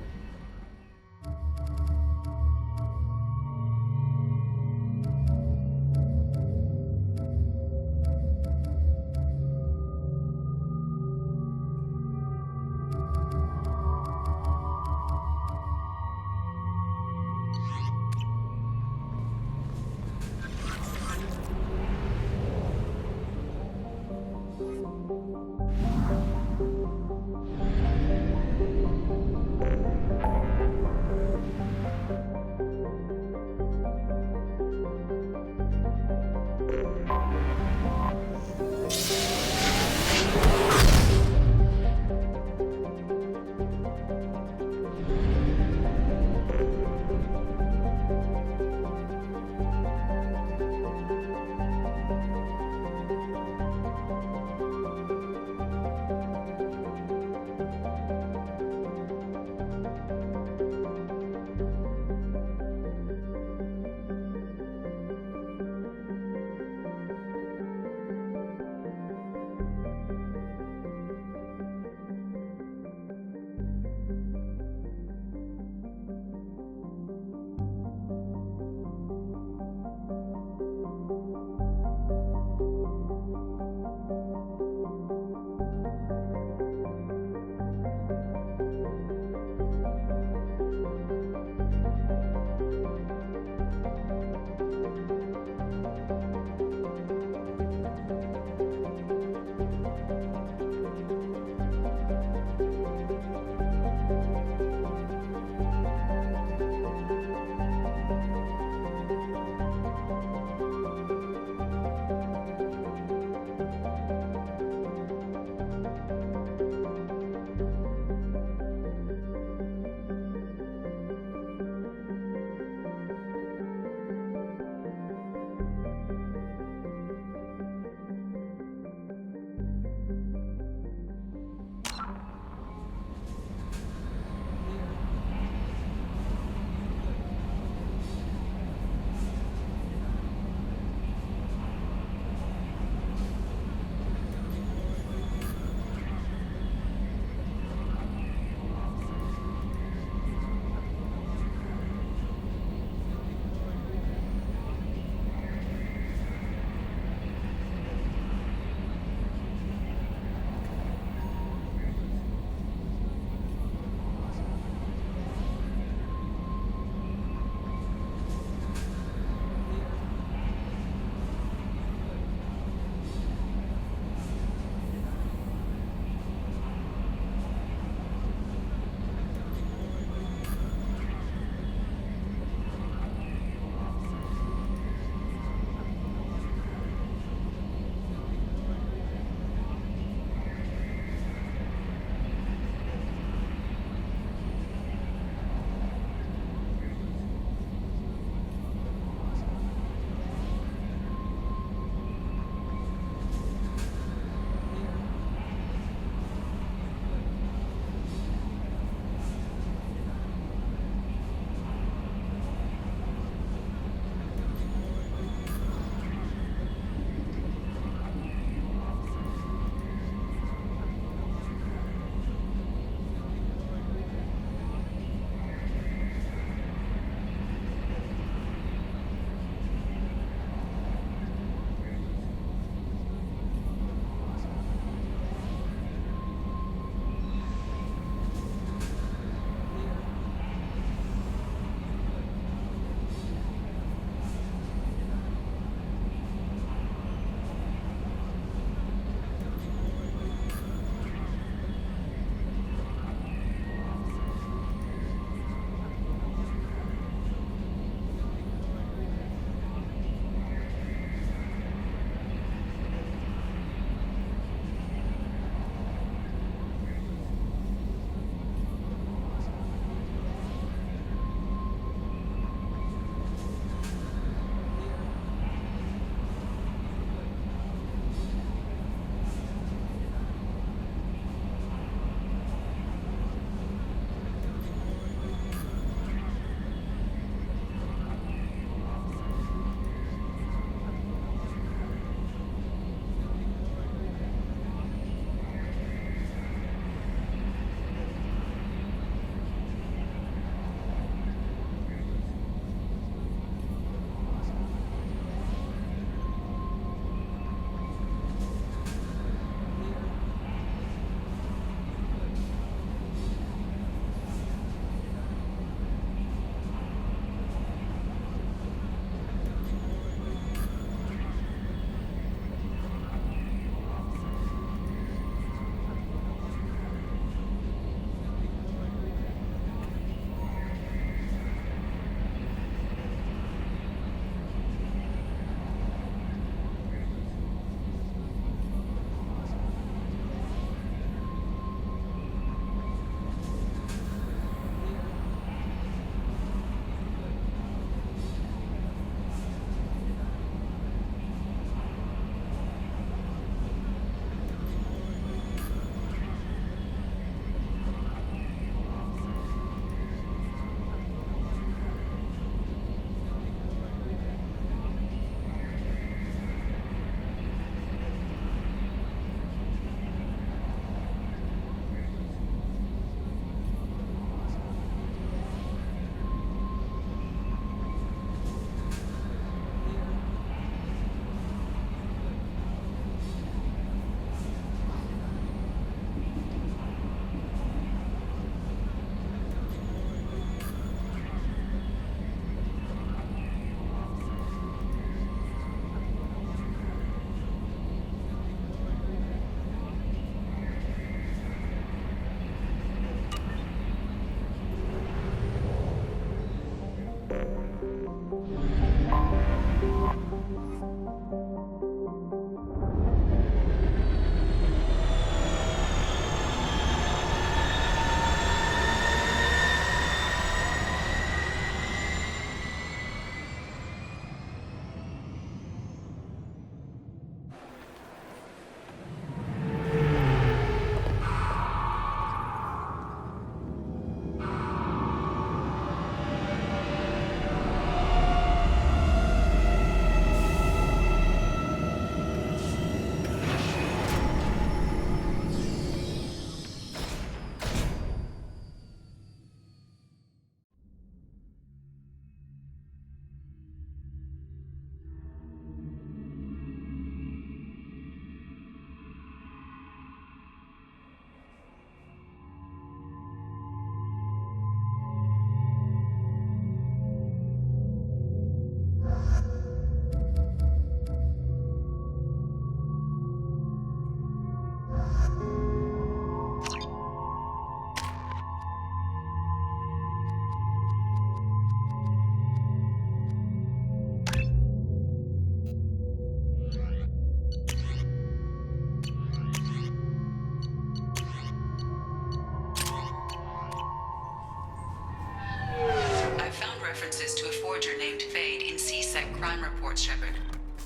Speaker 4: crime reports, Shepard.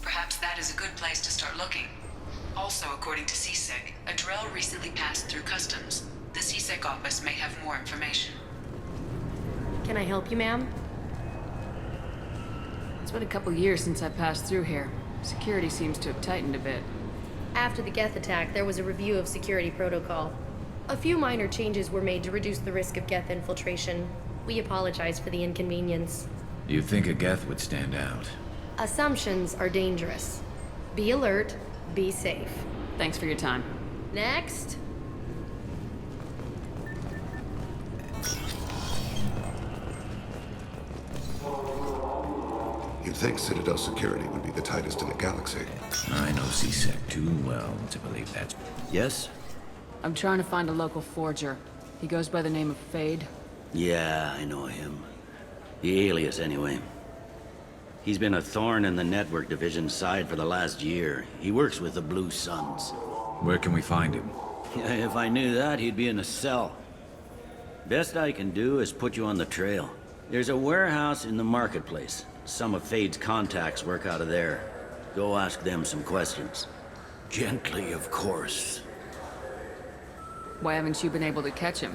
Speaker 4: Perhaps that is a good place to start looking. Also, according to CSEC, a Drell recently passed through customs. The CSEC office may have more information.
Speaker 22: Can I help you, ma'am?
Speaker 14: It's been a couple years since I passed through here. Security seems to have tightened a bit.
Speaker 22: After the Geth attack, there was a review of security protocol. A few minor changes were made to reduce the risk of Geth infiltration. We apologize for the inconvenience.
Speaker 19: You think a Geth would stand out?
Speaker 22: Assumptions are dangerous. Be alert, be safe.
Speaker 14: Thanks for your time.
Speaker 22: Next.
Speaker 8: You'd think Citadel security would be the tightest in the galaxy.
Speaker 19: I know CSEC too well to believe that. Yes?
Speaker 14: I'm trying to find a local forger. He goes by the name of Fade.
Speaker 18: Yeah, I know him. The alias, anyway. He's been a thorn in the network division's side for the last year. He works with the Blue Suns.
Speaker 19: Where can we find him?
Speaker 18: If I knew that, he'd be in a cell. Best I can do is put you on the trail. There's a warehouse in the marketplace. Some of Fade's contacts work out of there. Go ask them some questions. Gently, of course.
Speaker 14: Why haven't you been able to catch him?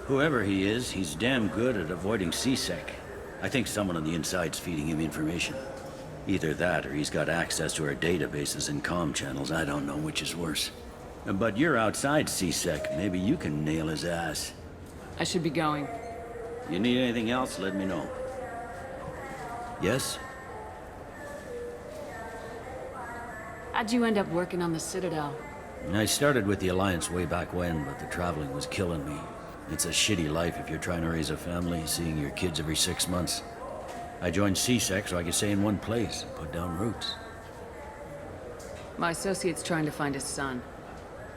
Speaker 18: Whoever he is, he's damn good at avoiding CSEC. I think someone on the inside's feeding him information. Either that, or he's got access to our databases and comm channels. I don't know which is worse. But you're outside CSEC. Maybe you can nail his ass.
Speaker 14: I should be going.
Speaker 18: You need anything else, let me know. Yes?
Speaker 14: How'd you end up working on the Citadel?
Speaker 18: I started with the Alliance way back when, but the traveling was killing me. It's a shitty life if you're trying to raise a family, seeing your kids every 6 months. I joined CSEC so I could stay in one place and put down roots.
Speaker 14: My associate's trying to find his son.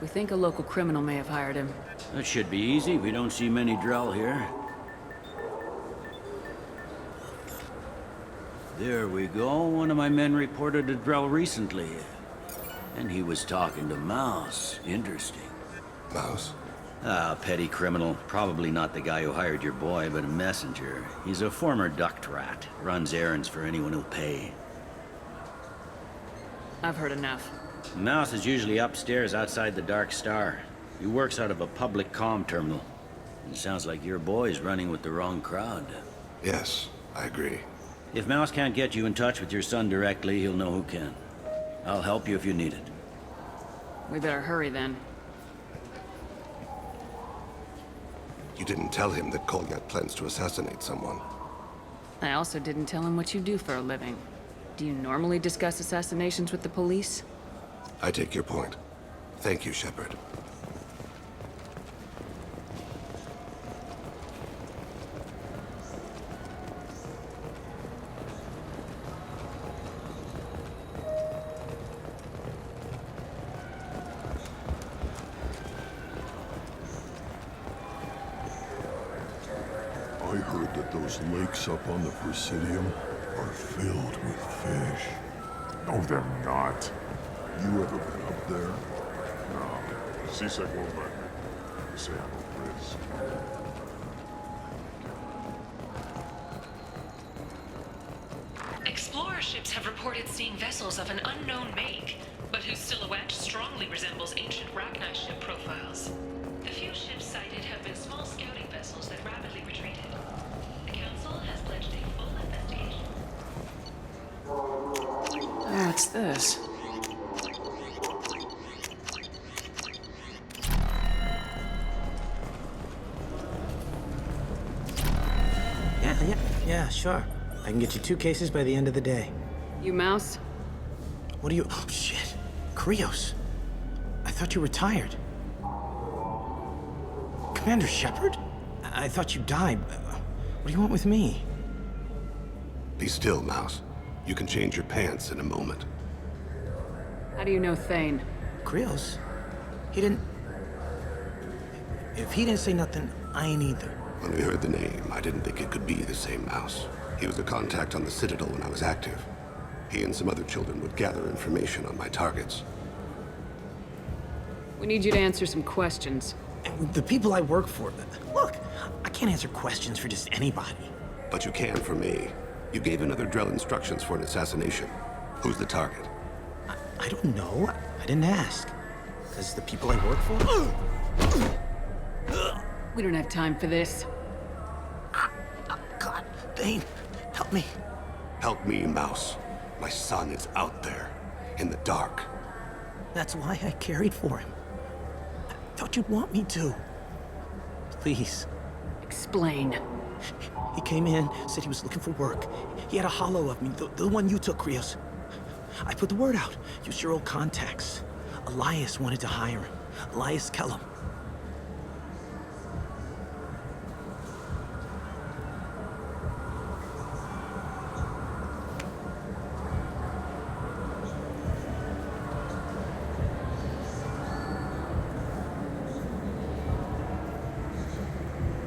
Speaker 14: We think a local criminal may have hired him.
Speaker 18: That should be easy. We don't see many Drell here. There we go. One of my men reported a Drell recently. And he was talking to Mouse. Interesting.
Speaker 8: Mouse?
Speaker 18: Ah, petty criminal. Probably not the guy who hired your boy, but a messenger. He's a former duct rat. Runs errands for anyone who'll pay.
Speaker 14: I've heard enough.
Speaker 18: Mouse is usually upstairs outside the Dark Star. He works out of a public comm terminal. It sounds like your boy's running with the wrong crowd.
Speaker 8: Yes, I agree.
Speaker 18: If Mouse can't get you in touch with your son directly, he'll know who can. I'll help you if you need it.
Speaker 14: We better hurry then.
Speaker 8: You didn't tell him that Kolyat plans to assassinate someone.
Speaker 14: I also didn't tell him what you do for a living. Do you normally discuss assassinations with the police?
Speaker 8: I take your point. Thank you, Shepard.
Speaker 6: I heard that those lakes up on the Presidium are filled with fish.
Speaker 21: No, they're not.
Speaker 6: You ever been up there?
Speaker 21: No. CSEC won't let me. They say I'm a risk.
Speaker 12: Explorer ships have reported seeing vessels of an unknown make, but whose silhouette strongly resembles ancient Rachni ship profiles. The few ships sighted have been small scouting vessels that rapidly retreated. The Council has pledged a full investigation.
Speaker 14: What's this?
Speaker 23: Yeah, sure. I can get you 2 cases by the end of the day.
Speaker 14: You Mouse?
Speaker 23: What are you... Oh, shit. Krios. I thought you retired. Commander Shepard? I thought you died. What do you want with me?
Speaker 8: Be still, Mouse. You can change your pants in a moment.
Speaker 14: How do you know Thane?
Speaker 23: Krios? He didn't... If he didn't say nothing, I ain't either.
Speaker 8: When we heard the name, I didn't think it could be the same Mouse. He was a contact on the Citadel when I was active. He and some other children would gather information on my targets.
Speaker 14: We need you to answer some questions.
Speaker 23: The people I work for... Look, I can't answer questions for just anybody.
Speaker 8: But you can for me. You gave another Drell instructions for an assassination. Who's the target?
Speaker 23: I don't know. I didn't ask. Because the people I work for?
Speaker 14: We don't have time for this.
Speaker 23: God, Thane, help me.
Speaker 8: Help me, Mouse. My son is out there, in the dark.
Speaker 23: That's why I carried for him. I thought you'd want me to. Please.
Speaker 14: Explain.
Speaker 23: He came in, said he was looking for work. He had a hollow of me, the one you took, Krios. I put the word out. Used your old contacts. Elias wanted to hire him. Elias Kellum.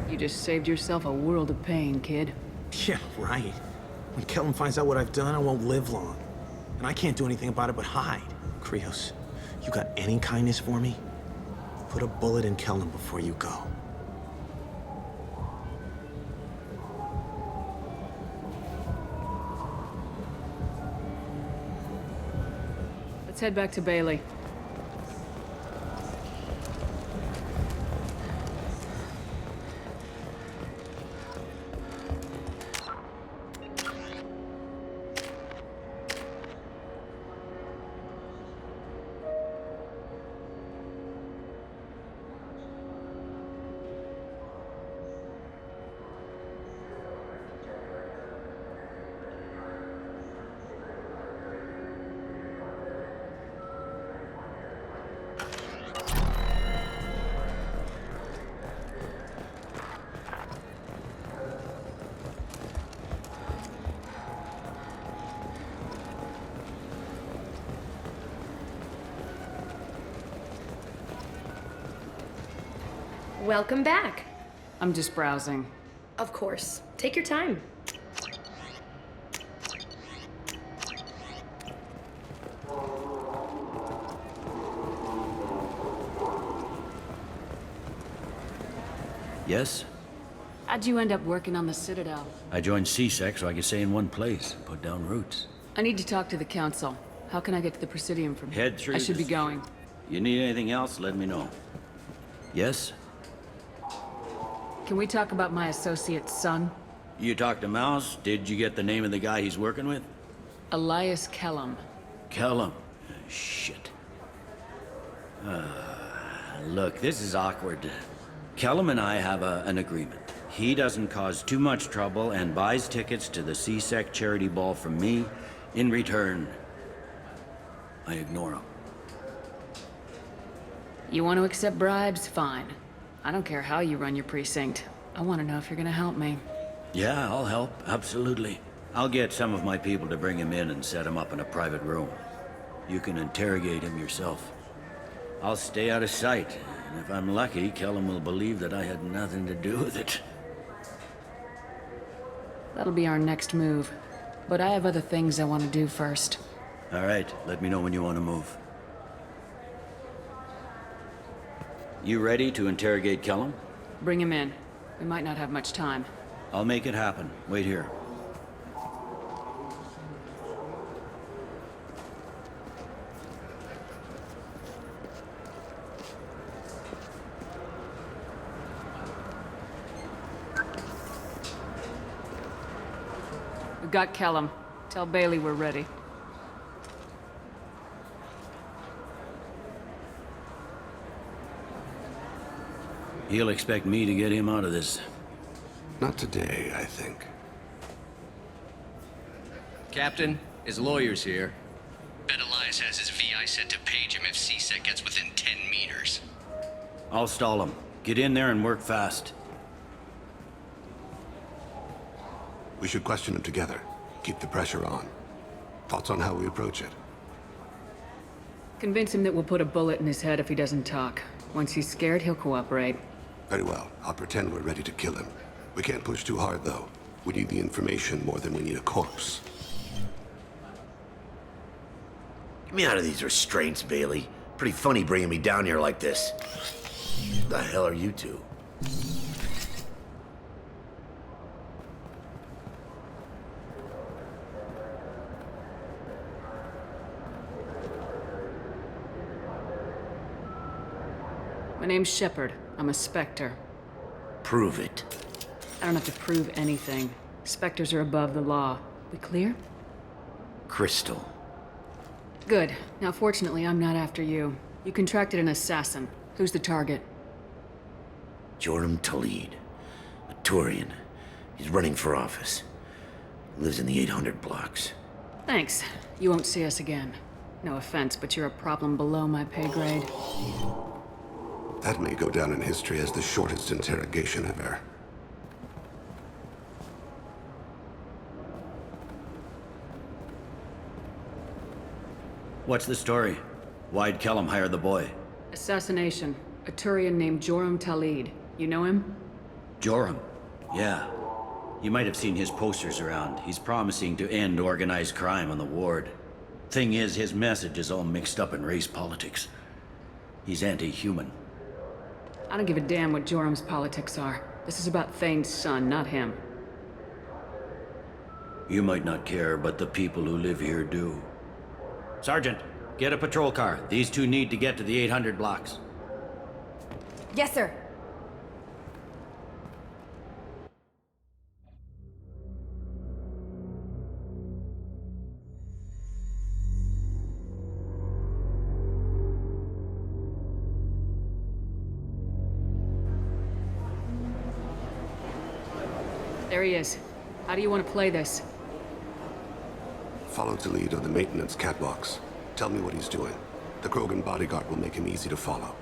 Speaker 14: You just saved yourself a world of pain, kid.
Speaker 23: Yeah, right. When Kellum finds out what I've done, I won't live long. And I can't do anything about it but hide. Krios, you got any kindness for me? Put a bullet in Kellum before you go.
Speaker 14: Let's head back to Bailey.
Speaker 22: Welcome back.
Speaker 14: I'm just browsing.
Speaker 22: Of course. Take your time.
Speaker 18: Yes?
Speaker 14: How'd you end up working on the Citadel?
Speaker 18: I joined CSEC so I could stay in one place and put down roots.
Speaker 14: I need to talk to the Council. How can I get to the Presidium from here?
Speaker 18: Head through
Speaker 14: I should be
Speaker 18: this-
Speaker 14: going.
Speaker 18: You need anything else, let me know. Yes?
Speaker 14: Can we talk about my associate's son?
Speaker 18: You talked to Mouse? Did you get the name of the guy he's working with?
Speaker 14: Elias Kellum.
Speaker 18: Kellum. Shit. Look, this is awkward. Kellum and I have an agreement. He doesn't cause too much trouble and buys tickets to the CSEC charity ball from me. In return, I ignore him.
Speaker 14: You want to accept bribes? Fine. I don't care how you run your precinct. I want to know if you're gonna help me.
Speaker 18: Yeah, I'll help, absolutely. I'll get some of my people to bring him in and set him up in a private room. You can interrogate him yourself. I'll stay out of sight, and if I'm lucky, Kellum will believe that I had nothing to do with it.
Speaker 14: That'll be our next move. But I have other things I want to do first.
Speaker 18: All right, let me know when you want to move. You ready to interrogate Kellum?
Speaker 14: Bring him in. We might not have much time.
Speaker 18: I'll make it happen. Wait here.
Speaker 14: We got Kellum. Tell Bailey we're ready.
Speaker 18: He'll expect me to get him out of this.
Speaker 8: Not today, I think.
Speaker 1: Captain, his lawyer's here. Bet Elias has his VI set to page him if CSEC gets within 10 meters.
Speaker 18: I'll stall him. Get in there and work fast.
Speaker 8: We should question him together. Keep the pressure on. Thoughts on how we approach it?
Speaker 14: Convince him that we'll put a bullet in his head if he doesn't talk. Once he's scared, he'll cooperate.
Speaker 8: Very well. I'll pretend we're ready to kill him. We can't push too hard, though. We need the information more than we need a corpse.
Speaker 13: Get me out of these restraints, Bailey. Pretty funny bringing me down here like this. The hell are you two?
Speaker 14: name's Shepard. I'm a Spectre.
Speaker 13: Prove it.
Speaker 14: I don't have to prove anything. Spectres are above the law. We clear?
Speaker 13: Crystal.
Speaker 14: Good. Now, fortunately, I'm not after you. You contracted an assassin. Who's the target?
Speaker 13: Joram Talid. A Turian. He's running for office. Lives in the 800 blocks.
Speaker 14: Thanks. You won't see us again. No offense, but you're a problem below my pay grade.
Speaker 8: That may go down in history as the shortest interrogation ever.
Speaker 18: What's the story? Why'd Kellum hire the boy?
Speaker 14: Assassination. A Turian named Joram Talid. You know him?
Speaker 18: Joram? Yeah. You might have seen his posters around. He's promising to end organized crime on the ward. Thing is, his message is all mixed up in race politics. He's anti-human.
Speaker 14: I don't give a damn what Joram's politics are. This is about Thane's son, not him.
Speaker 18: You might not care, but the people who live here do. Sergeant, get a patrol car. These two need to get to the 800 blocks.
Speaker 22: Yes, sir.
Speaker 14: There he is. How do you want to play this?
Speaker 8: Follow Talid on the maintenance catwalks. Tell me what he's doing. The Krogan bodyguard will make him easy to follow.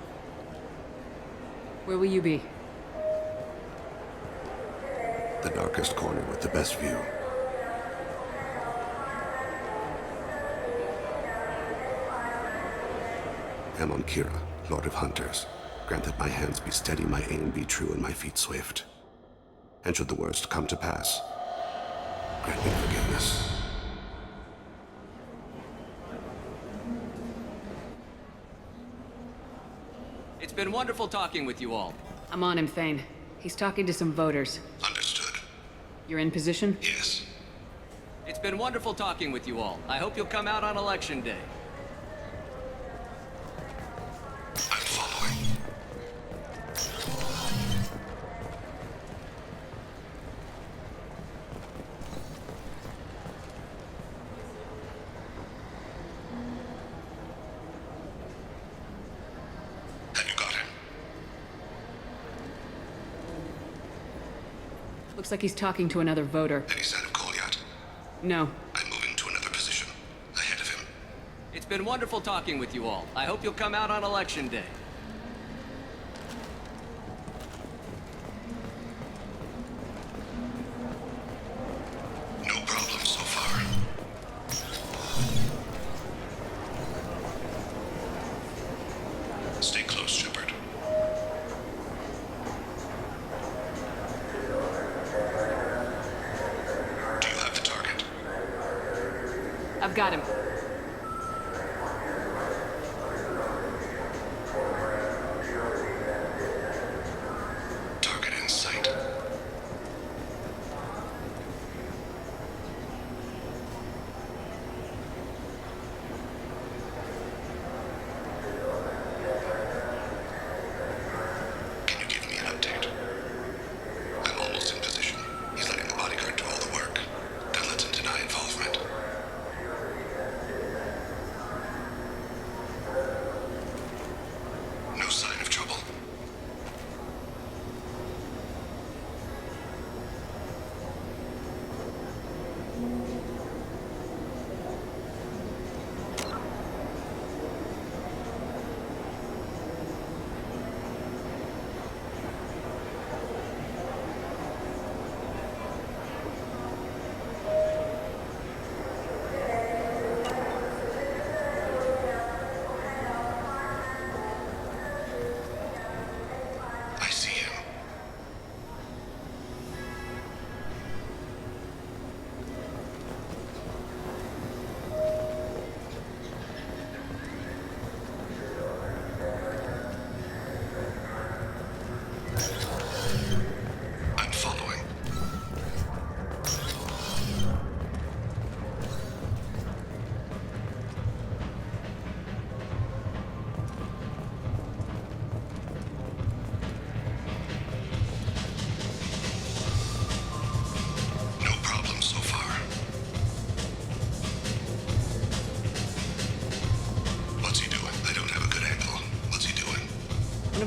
Speaker 14: Where will you be?
Speaker 8: The darkest corner with the best view. Amon Kira, Lord of Hunters. Grant that my hands be steady, my aim be true, and my feet swift. And should the worst come to pass, grant me forgiveness.
Speaker 1: It's been wonderful talking with you all.
Speaker 14: I'm on him, Thane. He's talking to some voters.
Speaker 8: Understood.
Speaker 14: You're in position?
Speaker 8: Yes.
Speaker 1: It's been wonderful talking with you all. I hope you'll come out on election day.
Speaker 8: I'm following.
Speaker 14: Looks like he's talking to another voter.
Speaker 8: Any sign of call yet?
Speaker 14: No.
Speaker 8: I'm moving to another position. Ahead of him.
Speaker 1: It's been wonderful talking with you all. I hope you'll come out on election day.
Speaker 8: No problem so far. Stay close, Shepard.
Speaker 14: I've got him.
Speaker 8: Target in sight. Can you give me an update? I'm almost in position. He's letting the bodyguard do all the work. That lets him deny involvement.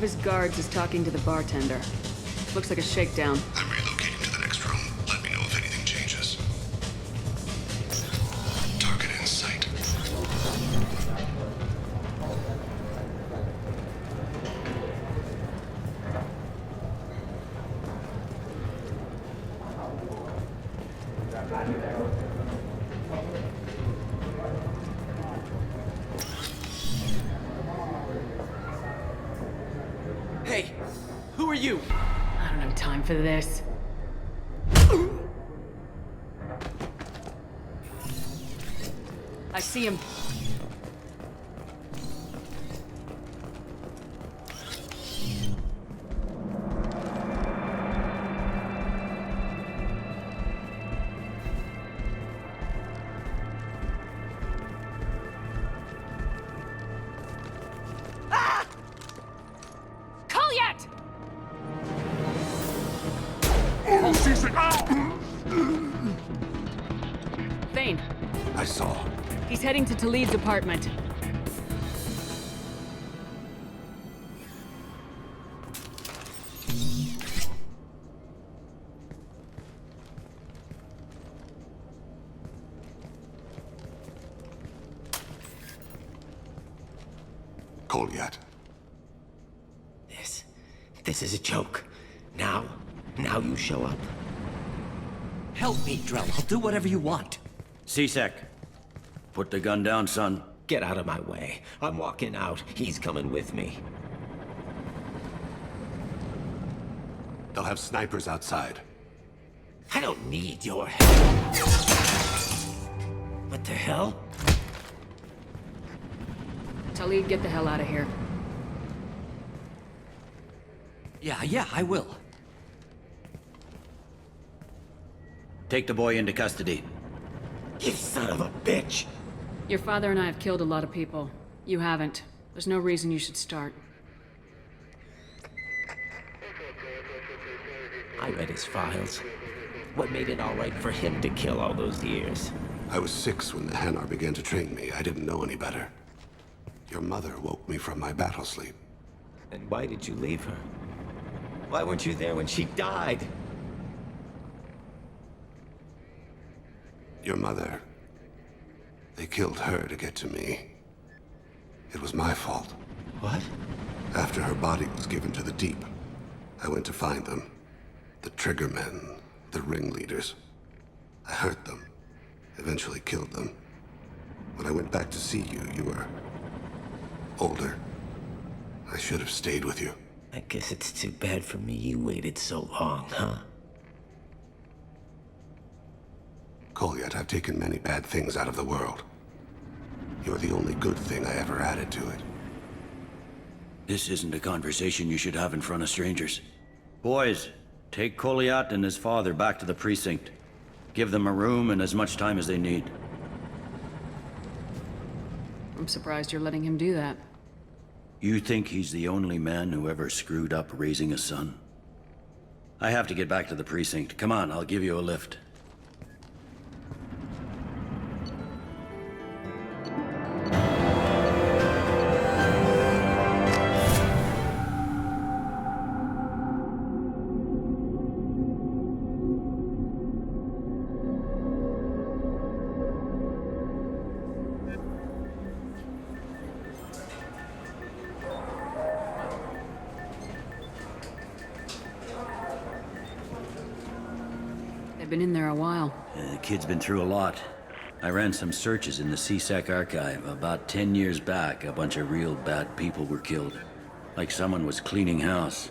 Speaker 11: of his guards is talking to the bartender. Looks like a shakedown.
Speaker 8: I'm relocating to the next room. Let me know if anything changes. Target in sight.
Speaker 10: Hey, who are you?
Speaker 11: I don't have time for this. I see him. Ah! Kolyat! Thane.
Speaker 8: I saw.
Speaker 11: He's heading to Talid's apartment.
Speaker 8: Kolyat.
Speaker 10: This is a joke. Now you show up. Help me, Drell. I'll do whatever you want.
Speaker 18: C-Sec. Put the gun down, son.
Speaker 10: Get out of my way. I'm walking out. He's coming with me.
Speaker 8: They'll have snipers outside.
Speaker 10: I don't need your help. What the hell?
Speaker 11: Talid, get the hell out of here.
Speaker 10: Yeah, I will.
Speaker 18: Take the boy into custody.
Speaker 10: You son of a bitch!
Speaker 11: Your father and I have killed a lot of people. You haven't. There's no reason you should start.
Speaker 10: I read his files. What made it all right for him to kill all those years?
Speaker 8: I was 6 when the Hanar began to train me. I didn't know any better. Your mother woke me from my battle sleep.
Speaker 10: And why did you leave her? Why weren't you there when she died?
Speaker 8: Your mother. They killed her to get to me. It was my fault.
Speaker 10: What?
Speaker 8: After her body was given to the deep, I went to find them. The triggermen, the ringleaders. I hurt them, eventually killed them. When I went back to see you, you were older. I should have stayed with you.
Speaker 10: I guess it's too bad for me you waited so long, huh?
Speaker 8: Kolyat, I've taken many bad things out of the world. You're the only good thing I ever added to it.
Speaker 18: This isn't a conversation you should have in front of strangers. Boys, take Kolyat and his father back to the precinct. Give them a room and as much time as they need.
Speaker 11: I'm surprised you're letting him do that.
Speaker 18: You think he's the only man who ever screwed up raising a son? I have to get back to the precinct. Come on, I'll give you a lift.
Speaker 11: Been in there a while.
Speaker 18: The kid's been through a lot. I ran some searches in the C-Sec archive. About 10 years back, a bunch of real bad people were killed. Like someone was cleaning house.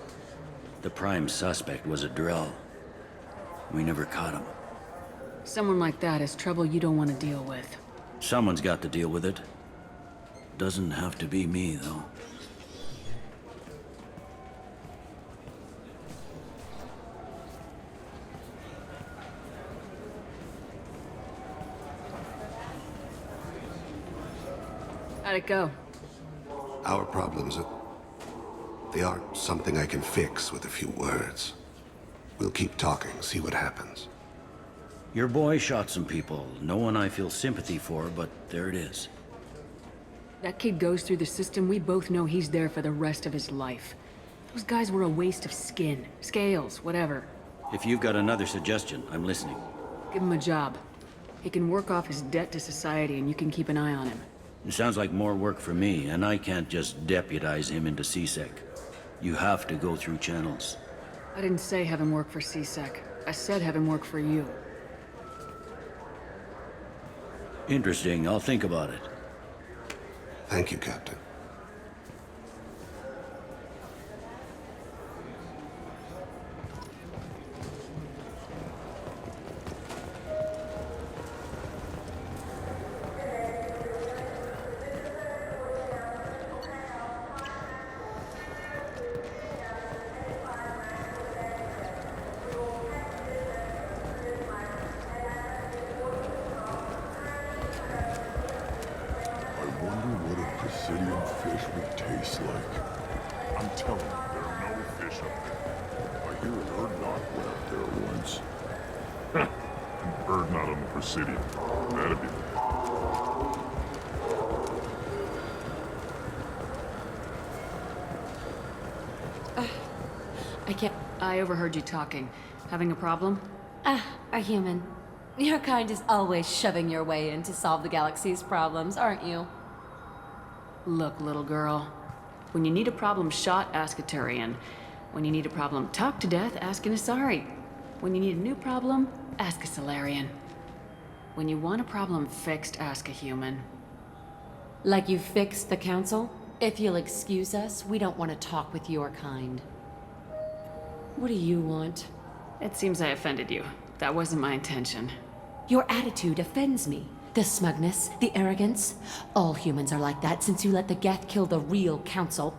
Speaker 18: The prime suspect was a Drell. We never caught him.
Speaker 11: Someone like that is trouble you don't want to deal with.
Speaker 18: Someone's got to deal with it. Doesn't have to be me, though.
Speaker 11: How'd it go?
Speaker 8: Our problems they aren't something I can fix with a few words. We'll keep talking, see what happens.
Speaker 18: Your boy shot some people. No one I feel sympathy for, but there it is.
Speaker 11: That kid goes through the system, we both know he's there for the rest of his life.
Speaker 14: Those guys were a waste of skin, scales, whatever.
Speaker 18: If you've got another suggestion, I'm listening.
Speaker 14: Give him a job. He can work off his debt to society and you can keep an eye on him.
Speaker 18: It sounds like more work for me, and I can't just deputize him into CSEC. You have to go through channels.
Speaker 14: I didn't say have him work for CSEC. I said have him work for you.
Speaker 18: Interesting. I'll think about it.
Speaker 8: Thank you, Captain.
Speaker 21: Presidium fish would taste like. I'm telling you, there are no fish up there. I hear an Erdnot went up there once. An Erdnot on the Presidium. That'd be
Speaker 14: I can't... I overheard you talking. Having a problem?
Speaker 22: A human. Your kind is always shoving your way in to solve the galaxy's problems, aren't you?
Speaker 14: Look, little girl. When you need a problem shot, ask a Turian. When you need a problem talked to death, ask an Asari. When you need a new problem, ask a Solarian. When you want a problem fixed, ask a human.
Speaker 22: Like you fixed the council? If you'll excuse us, we don't want to talk with your kind. What do you want?
Speaker 14: It seems I offended you. That wasn't my intention.
Speaker 22: Your attitude offends me. The smugness, the arrogance. All humans are like that since you let the Geth kill the real council.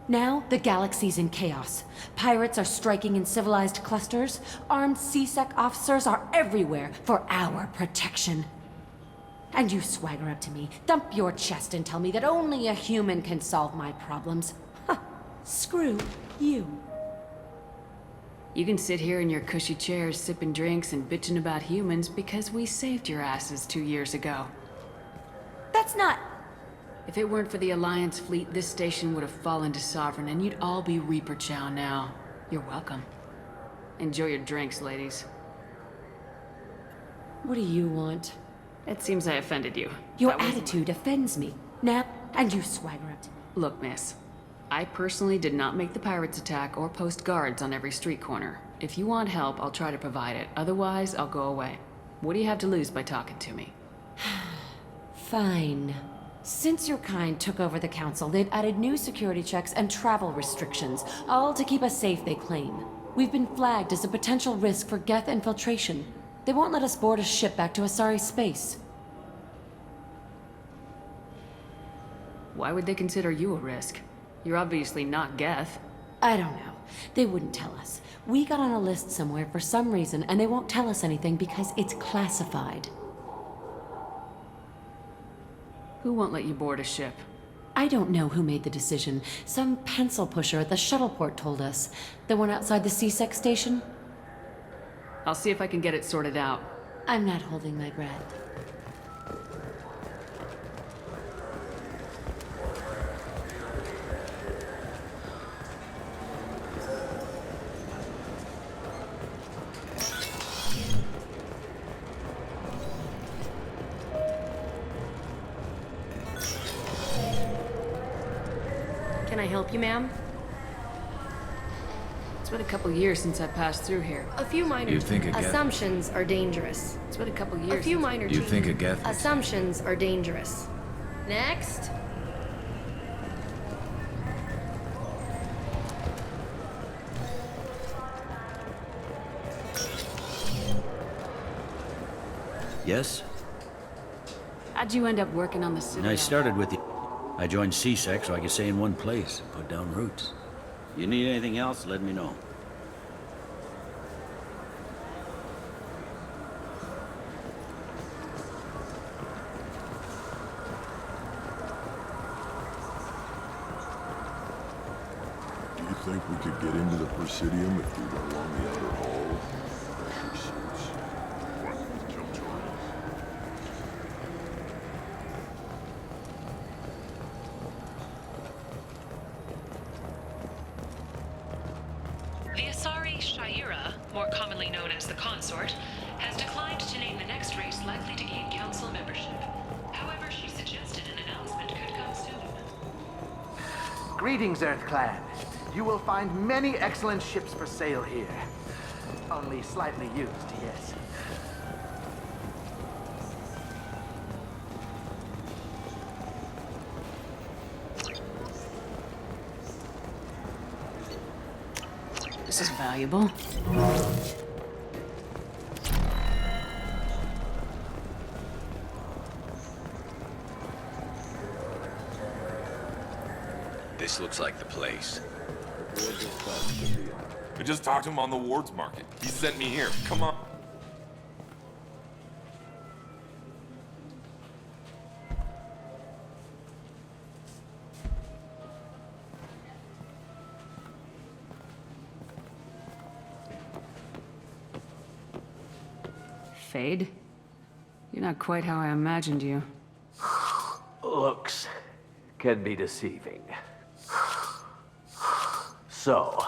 Speaker 22: Now, the galaxy's in chaos. Pirates are striking in civilized clusters. Armed CSEC officers are everywhere for our protection. And you swagger up to me, thump your chest and tell me that only a human can solve my problems. Ha! Screw you.
Speaker 14: You can sit here in your cushy chairs sipping drinks and bitching about humans because we saved your asses 2 years ago.
Speaker 22: That's not...
Speaker 14: If it weren't for the Alliance fleet, this station would have fallen to Sovereign and you'd all be Reaper Chow now. You're welcome. Enjoy your drinks, ladies.
Speaker 22: What do you want?
Speaker 14: It seems I offended you.
Speaker 22: Your attitude offends me. Now, and you swagger up to me.
Speaker 14: Look, miss. I personally did not make the pirates attack or post guards on every street corner. If you want help, I'll try to provide it. Otherwise, I'll go away. What do you have to lose by talking to me?
Speaker 22: Fine. Since your kind took over the council, they've added new security checks and travel restrictions, all to keep us safe, they claim. We've been flagged as a potential risk for Geth infiltration. They won't let us board a ship back to Asari space.
Speaker 14: Why would they consider you a risk? You're obviously not Geth.
Speaker 22: I don't know. They wouldn't tell us. We got on a list somewhere for some reason, and they won't tell us anything because it's classified.
Speaker 14: Who won't let you board a ship?
Speaker 22: I don't know who made the decision. Some pencil pusher at the shuttleport told us. The one outside the CSEC station?
Speaker 14: I'll see if I can get it sorted out.
Speaker 22: I'm not holding my breath. Can I help you, ma'am?
Speaker 14: It's been a couple years since I passed through here.
Speaker 22: A few minor
Speaker 7: You think a Geth-
Speaker 22: assumptions are dangerous.
Speaker 14: It's been a couple years.
Speaker 22: A few minor
Speaker 7: You think a Geth-
Speaker 22: assumptions are dangerous. Next.
Speaker 18: Yes?
Speaker 14: How'd you end up working on the city?
Speaker 18: I started with the... I joined CSEC so I could stay in one place, put down roots. You need anything else, let me know.
Speaker 21: Do you think we could get into the Presidium if we went along the outer hall? Pressure suits. What, with jump charges?
Speaker 4: Shaira, more commonly known as the Consort, has declined to name the next race likely to gain council membership. However, she suggested an announcement could come soon.
Speaker 7: Greetings, Earth Clan. You will find many excellent ships for sale here. Only slightly used, yes.
Speaker 14: This is valuable.
Speaker 1: This looks like the place.
Speaker 16: I just talked to him on the Wards Market. He sent me here. Come on.
Speaker 14: Fade? You're not quite how I imagined you.
Speaker 17: Looks can be deceiving. So,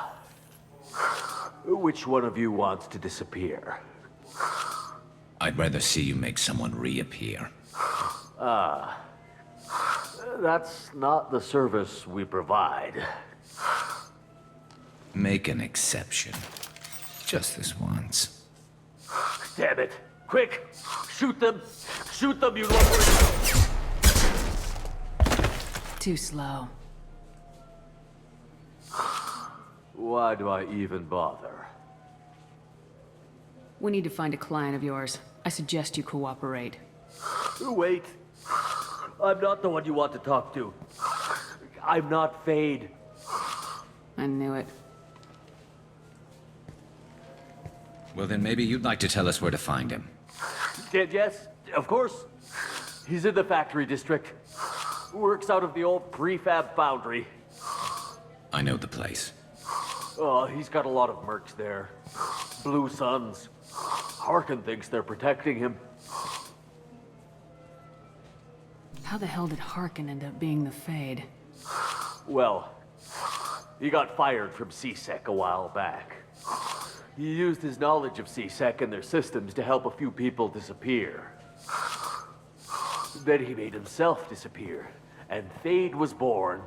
Speaker 17: which one of you wants to disappear?
Speaker 1: I'd rather see you make someone reappear.
Speaker 17: Ah, that's not the service we provide.
Speaker 1: Make an exception. Just this once.
Speaker 17: Damn it! Quick! Shoot them! Shoot them, you lovely!
Speaker 14: Too slow.
Speaker 17: Why do I even bother?
Speaker 14: We need to find a client of yours. I suggest you cooperate.
Speaker 17: Wait. I'm not the one you want to talk to. I'm not Fade.
Speaker 14: I knew it.
Speaker 1: Well, then maybe you'd like to tell us where to find him.
Speaker 17: Yes, of course. He's in the factory district. Works out of the old prefab foundry.
Speaker 1: I know the place.
Speaker 17: Oh, he's got a lot of mercs there. Blue Suns. Harkin thinks they're protecting him.
Speaker 14: How the hell did Harkin end up being the Fade?
Speaker 17: Well, he got fired from CSEC a while back. He used his knowledge of CSEC and their systems to help a few people disappear. Then he made himself disappear, and Fade was born,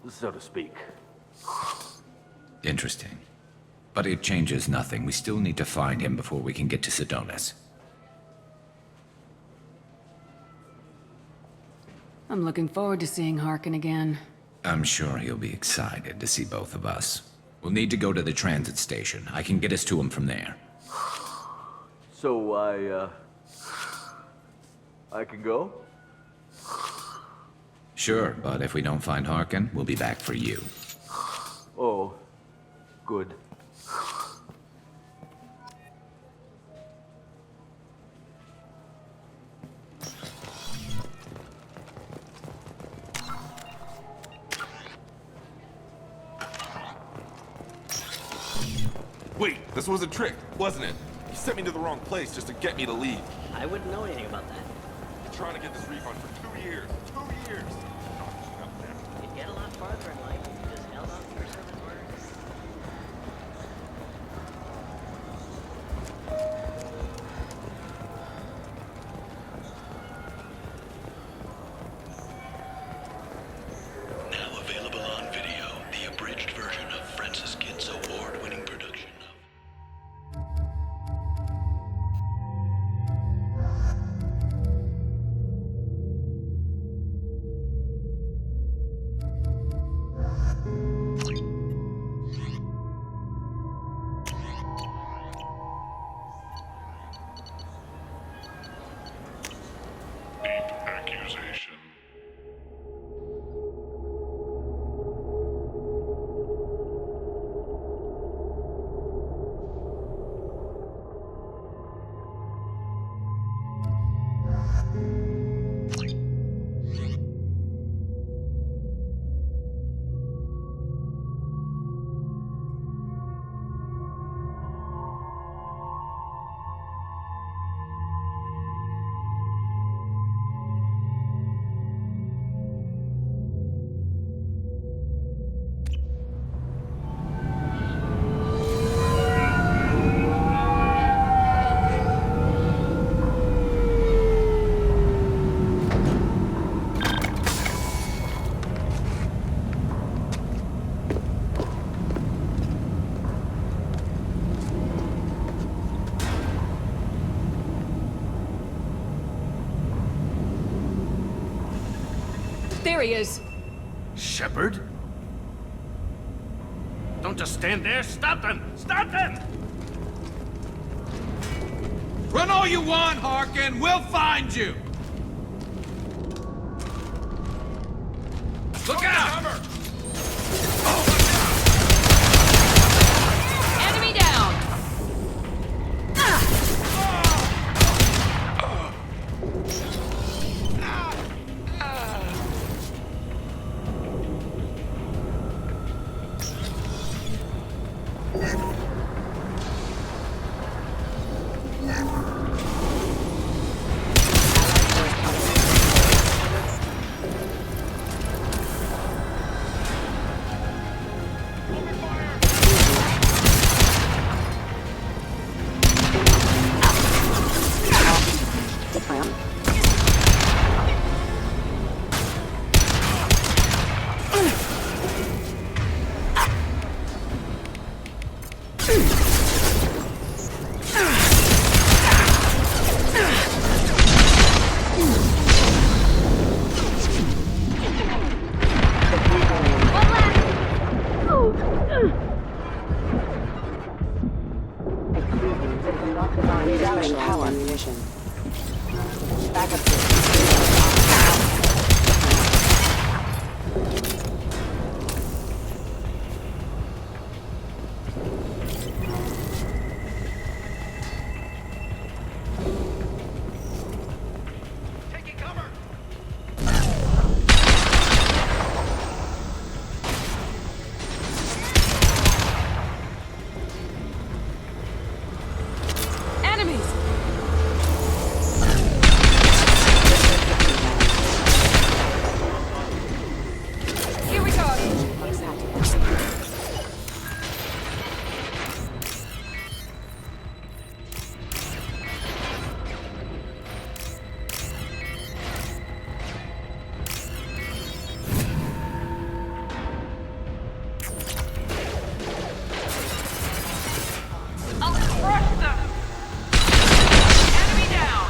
Speaker 17: so to speak.
Speaker 1: Interesting. But it changes nothing. We still need to find him before we can get to Sedonis.
Speaker 14: I'm looking forward to seeing Harkin again.
Speaker 1: I'm sure he'll be excited to see both of us. We'll need to go to the transit station. I can get us to him from there.
Speaker 17: So I can go?
Speaker 1: Sure, but if we don't find Harkin, we'll be back for you.
Speaker 17: Oh, good.
Speaker 16: Wait, this was a trick, wasn't it? You sent me to the wrong place just to get me to leave.
Speaker 10: I wouldn't know anything about that.
Speaker 16: Been trying to get this refund for 2 years. 2 years!
Speaker 10: You'd get a lot farther in life if you just held on to your service order.
Speaker 20: Now available on video, the abridged version of Francis Kidd's award-winning production of
Speaker 21: Deep accusation.
Speaker 11: There he is.
Speaker 5: Shepard? Don't just stand there. Stop them! Stop them!
Speaker 3: Run all you want, Harkin. We'll find you. Look out!
Speaker 11: Enemy down.
Speaker 9: Power munition. Backup.
Speaker 11: Enemies! Here we go. I'll crush them! Enemy down!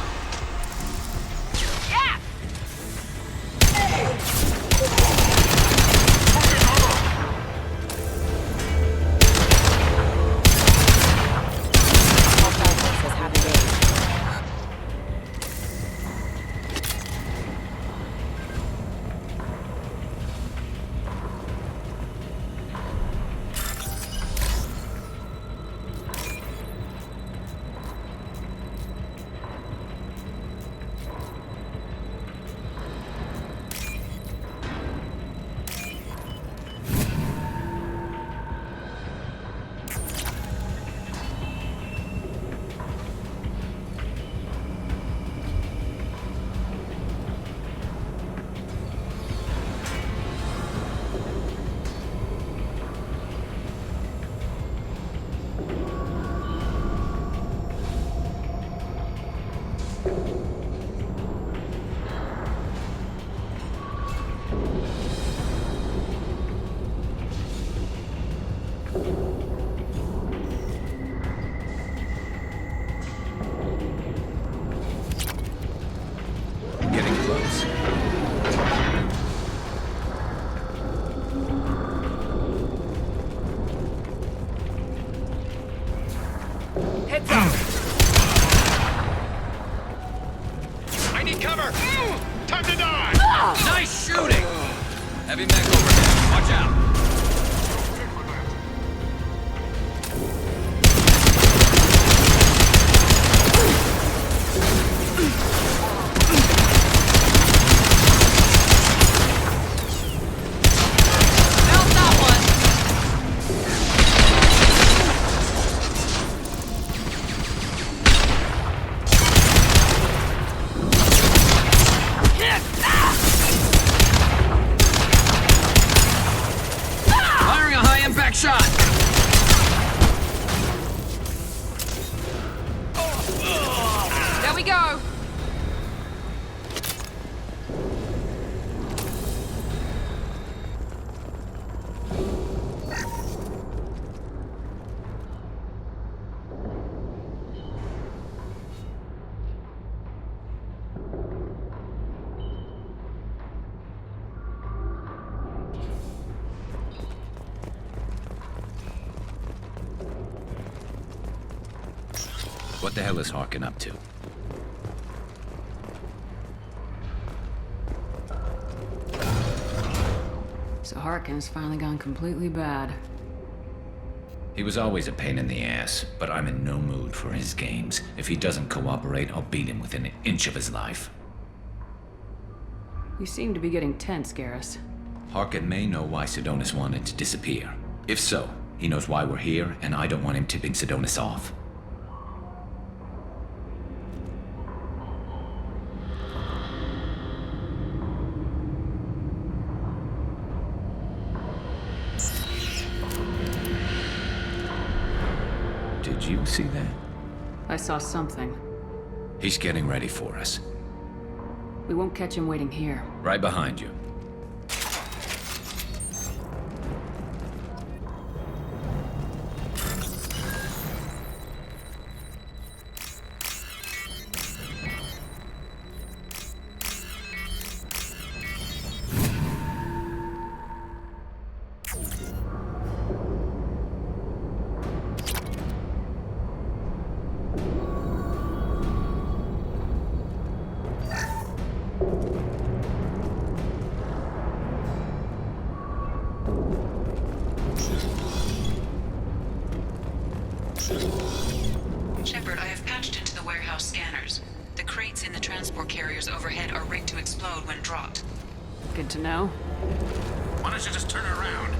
Speaker 11: Yeah!
Speaker 1: Getting close.
Speaker 11: Heads up!
Speaker 3: I need cover. Time to die.
Speaker 19: Nice shooting! Heavy mech overhead. Watch out!
Speaker 11: Found that one!
Speaker 2: What the hell is Harkin up to?
Speaker 14: So Harkin's finally gone completely bad.
Speaker 2: He was always a pain in the ass, but I'm in no mood for his games. If he doesn't cooperate, I'll beat him within an inch of his life.
Speaker 14: You seem to be getting tense, Garrus.
Speaker 2: Harkin may know why Sidonis wanted to disappear. If so, he knows why we're here, and I don't want him tipping Sidonis off. Did you see that?
Speaker 14: I saw something.
Speaker 2: He's getting ready for us.
Speaker 14: We won't catch him waiting here.
Speaker 2: Right behind you.
Speaker 4: Shepard, I have patched into the warehouse scanners. The crates in the transport carriers overhead are rigged to explode when dropped.
Speaker 14: Good to know.
Speaker 3: Why don't you just turn around?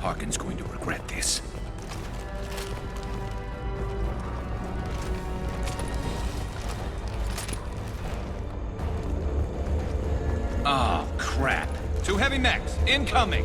Speaker 2: Harkin's going to regret this. Oh, crap.
Speaker 3: 2 heavy mechs, incoming!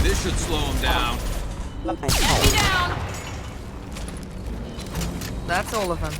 Speaker 3: This should slow him down.
Speaker 22: Enemy down!
Speaker 6: That's all of them.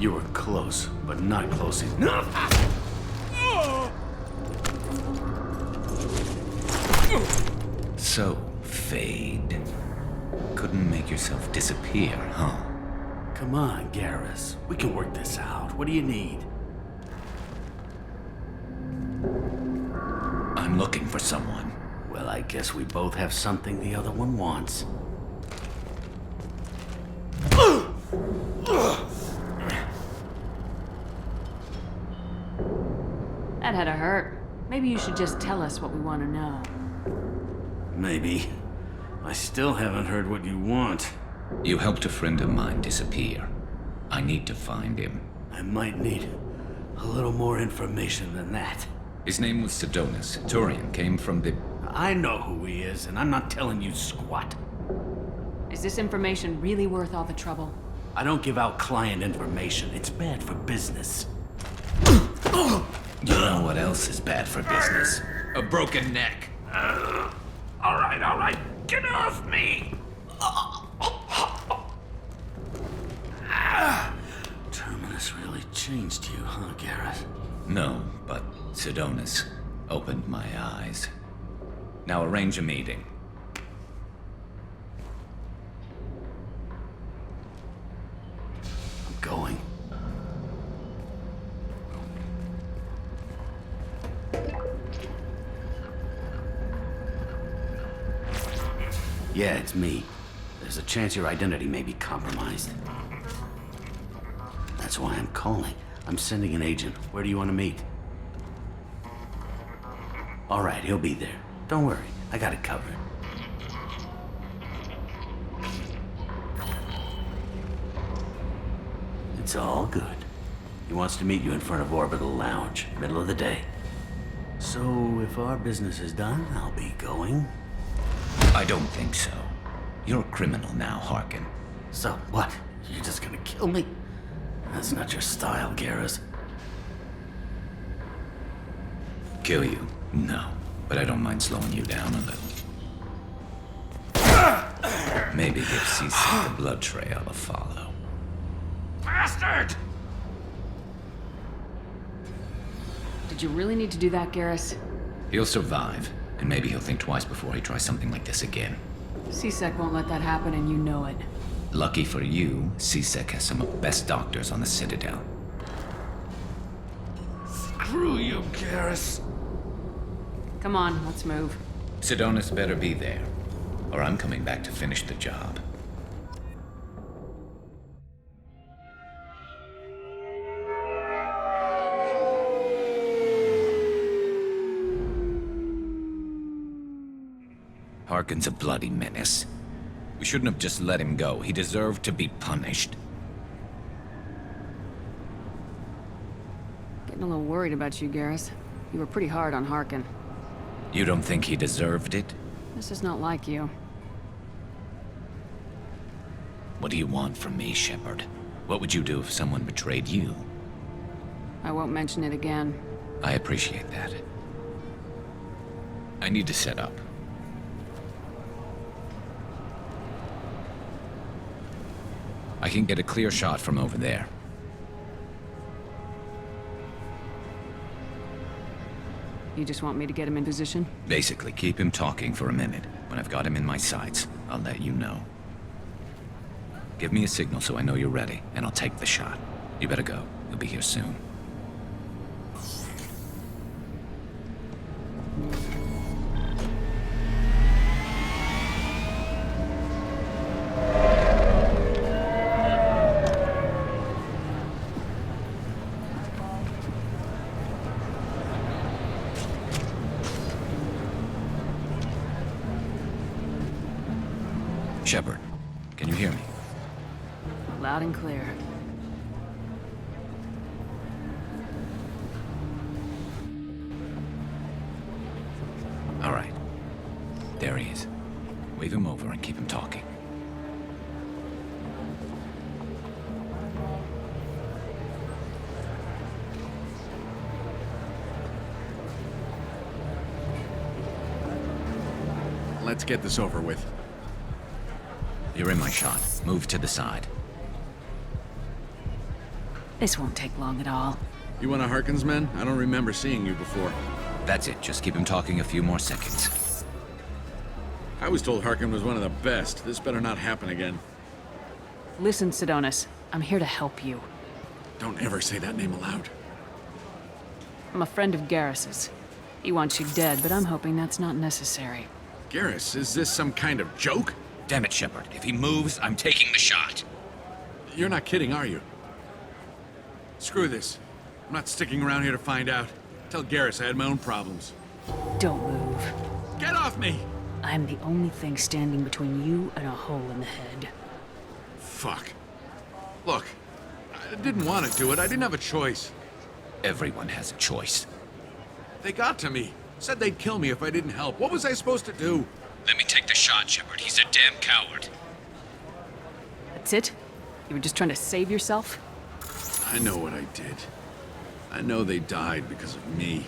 Speaker 5: You were close, but not close enough.
Speaker 2: So, Fade. Couldn't make yourself disappear, huh?
Speaker 10: Come on, Garrus. We can work this out. What do you need?
Speaker 2: looking for someone.
Speaker 10: Well, I guess we both have something the other one wants.
Speaker 14: That had to hurt. Maybe you should just tell us what we want to know.
Speaker 10: Maybe. I still haven't heard what you want.
Speaker 2: You helped a friend of mine disappear. I need to find him.
Speaker 10: I might need a little more information than that.
Speaker 2: His name was Sidonis. Turian came from the...
Speaker 10: I know who he is, and I'm not telling you squat.
Speaker 14: Is this information really worth all the trouble?
Speaker 10: I don't give out client information. It's bad for business.
Speaker 2: You know what else is bad for business? A broken neck.
Speaker 10: All right. Get off me! Terminus really changed you, huh, Garrett?
Speaker 2: No, but Sidonis opened my eyes. Now arrange a meeting.
Speaker 10: I'm going. Yeah, it's me. There's a chance your identity may be compromised. That's why I'm calling. I'm sending an agent. Where do you want to meet? All right, he'll be there. Don't worry, I got it covered. It's all good. He wants to meet you in front of Orbital Lounge, middle of the day. So, if our business is done, I'll be going.
Speaker 2: I don't think so. You're a criminal now, Harkin.
Speaker 10: So, what? You're just gonna kill me? That's not your style, Garrus.
Speaker 2: Kill you? No. But I don't mind slowing you down a little. Maybe give CC the blood trail a follow.
Speaker 10: Bastard!
Speaker 14: Did you really need to do that, Garrus?
Speaker 2: He'll survive, and maybe he'll think twice before he tries something like this again.
Speaker 14: C-Sec won't let that happen, and you know it.
Speaker 2: Lucky for you, C-Sec has some of the best doctors on the Citadel.
Speaker 10: Screw you, Garrus.
Speaker 14: Come on, let's move.
Speaker 2: Sidonis better be there, or I'm coming back to finish the job. Harkin's a bloody menace. We shouldn't have just let him go. He deserved to be punished.
Speaker 14: Getting a little worried about you, Garrus. You were pretty hard on Harkin.
Speaker 2: You don't think he deserved it?
Speaker 14: This is not like you.
Speaker 2: What do you want from me, Shepard? What would you do if someone betrayed you?
Speaker 14: I won't mention it again.
Speaker 2: I appreciate that. I need to set up. I can get a clear shot from over there.
Speaker 14: You just want me to get him in position?
Speaker 2: Basically, keep him talking for a minute. When I've got him in my sights, I'll let you know. Give me a signal so I know you're ready, and I'll take the shot. You better go. You'll be here soon. Shepard, can you hear me?
Speaker 14: Loud and clear.
Speaker 2: All right. There he is. Wave him over and keep him talking.
Speaker 3: Let's get this over with.
Speaker 2: You're in my shot. Move to the side.
Speaker 14: This won't take long at all.
Speaker 3: You one of Harkin's men? I don't remember seeing you before.
Speaker 2: That's it. Just keep him talking a few more seconds.
Speaker 3: I was told Harkin was one of the best. This better not happen again.
Speaker 14: Listen, Sidonis. I'm here to help you.
Speaker 3: Don't ever say that name aloud.
Speaker 14: I'm a friend of Garrus's. He wants you dead, but I'm hoping that's not necessary.
Speaker 3: Garrus, is this some kind of joke?
Speaker 2: Damn it, Shepard. If he moves, I'm taking the shot.
Speaker 3: You're not kidding, are you? Screw this. I'm not sticking around here to find out. Tell Garrus I had my own problems.
Speaker 14: Don't move.
Speaker 3: Get off me!
Speaker 14: I'm the only thing standing between you and a hole in the head.
Speaker 3: Fuck. Look, I didn't want to do it. I didn't have a choice.
Speaker 2: Everyone has a choice.
Speaker 3: They got to me. Said they'd kill me if I didn't help. What was I supposed to do?
Speaker 2: Let me take the shot, Shepard. He's a damn coward.
Speaker 14: That's it? You were just trying to save yourself?
Speaker 3: I know what I did. I know they died because of me.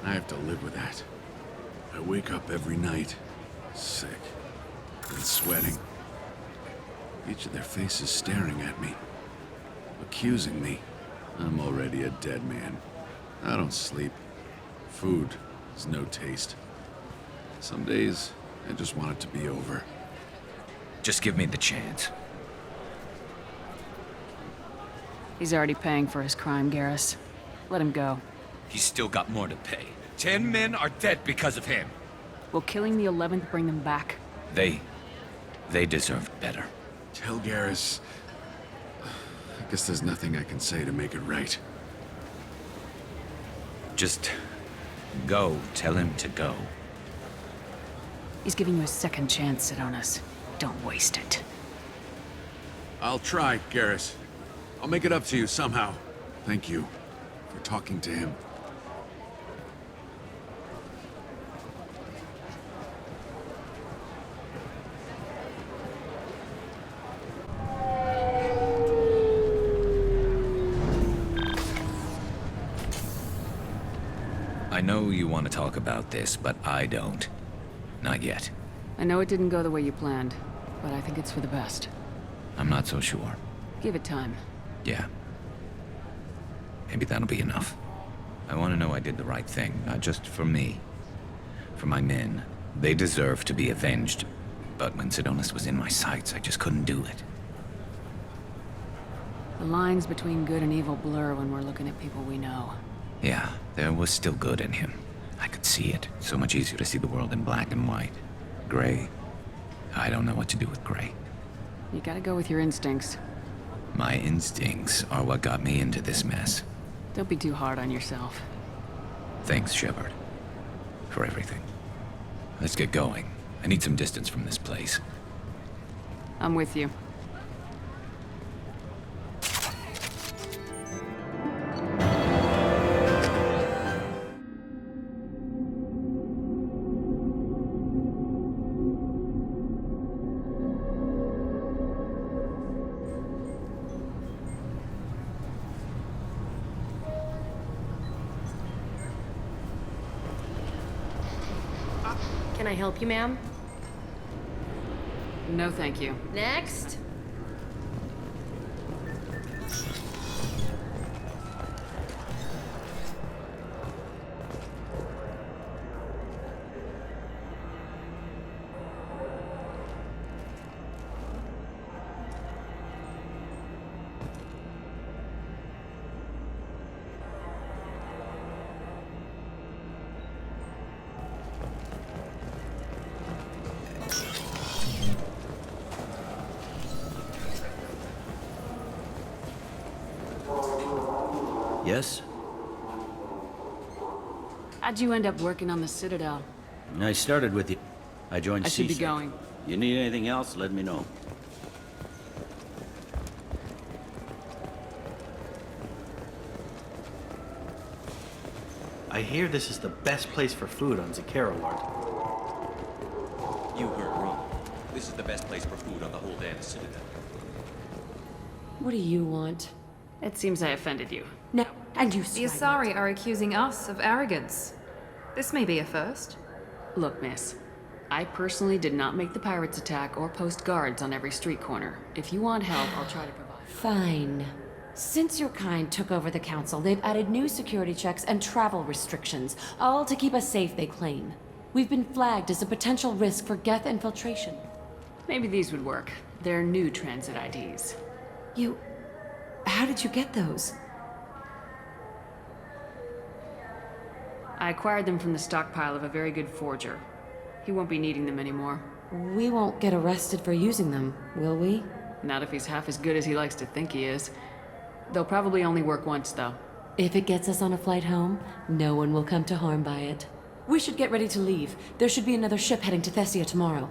Speaker 3: I have to live with that. I wake up every night, sick and sweating. Each of their faces staring at me, accusing me. I'm already a dead man. I don't sleep. Food has no taste. Some days, I just want it to be over.
Speaker 2: Just give me the chance.
Speaker 14: He's already paying for his crime, Garrus. Let him go.
Speaker 2: He's still got more to pay. 10 men are dead because of him.
Speaker 14: Will killing the 11th bring them back?
Speaker 2: They deserved better.
Speaker 3: Tell Garrus... I guess there's nothing I can say to make it right.
Speaker 2: Just go. Tell him to go.
Speaker 14: He's giving you a second chance, Sidonis. Don't waste it.
Speaker 3: I'll try, Garrus. I'll make it up to you somehow. Thank you for talking to him.
Speaker 2: I know you want to talk about this, but I don't. Not yet.
Speaker 14: I know it didn't go the way you planned, but I think it's for the best.
Speaker 2: I'm not so sure.
Speaker 14: Give it time.
Speaker 2: Yeah. Maybe that'll be enough. I want to know I did the right thing, not just for me. For my men. They deserve to be avenged. But when Sidonis was in my sights, I just couldn't do it.
Speaker 14: The lines between good and evil blur when we're looking at people we know.
Speaker 2: Yeah, there was still good in him. I could see it. So much easier to see the world in black and white. Gray. I don't know what to do with gray.
Speaker 14: You gotta go with your instincts.
Speaker 2: My instincts are what got me into this mess.
Speaker 14: Don't be too hard on yourself.
Speaker 2: Thanks, Shepard. For everything. Let's get going. I need some distance from this place.
Speaker 14: I'm with you.
Speaker 22: Can I help you, ma'am?
Speaker 14: No, thank you.
Speaker 22: Next.
Speaker 18: Yes?
Speaker 14: How'd you end up working on the Citadel?
Speaker 18: I started with you. I joined
Speaker 14: I should be
Speaker 18: CSEC.
Speaker 14: going.
Speaker 18: You need anything else, let me know.
Speaker 23: I hear this is the best place for food on Zakara World.
Speaker 6: You heard wrong. This is the best place for food on the whole damn Citadel.
Speaker 22: What do you want?
Speaker 14: It seems I offended you.
Speaker 22: No, and you
Speaker 12: The Asari are accusing us of arrogance. This may be a first.
Speaker 14: Look, miss. I personally did not make the pirates attack or post guards on every street corner. If you want help, I'll try to provide.
Speaker 22: Fine. Since your kind took over the council, they've added new security checks and travel restrictions, all to keep us safe, they claim. We've been flagged as a potential risk for Geth infiltration.
Speaker 14: Maybe these would work. They're new transit IDs.
Speaker 22: How did you get those?
Speaker 14: I I acquired them from the stockpile of a very good forger. He won't be needing them anymore.
Speaker 22: We won't get arrested for using them, will we?
Speaker 14: Not if he's half as good as he likes to think he is. They'll probably only work once, though.
Speaker 22: If it gets us on a flight home, no one will come to harm by it. We should get ready to leave. There should be another ship heading to Thessia tomorrow.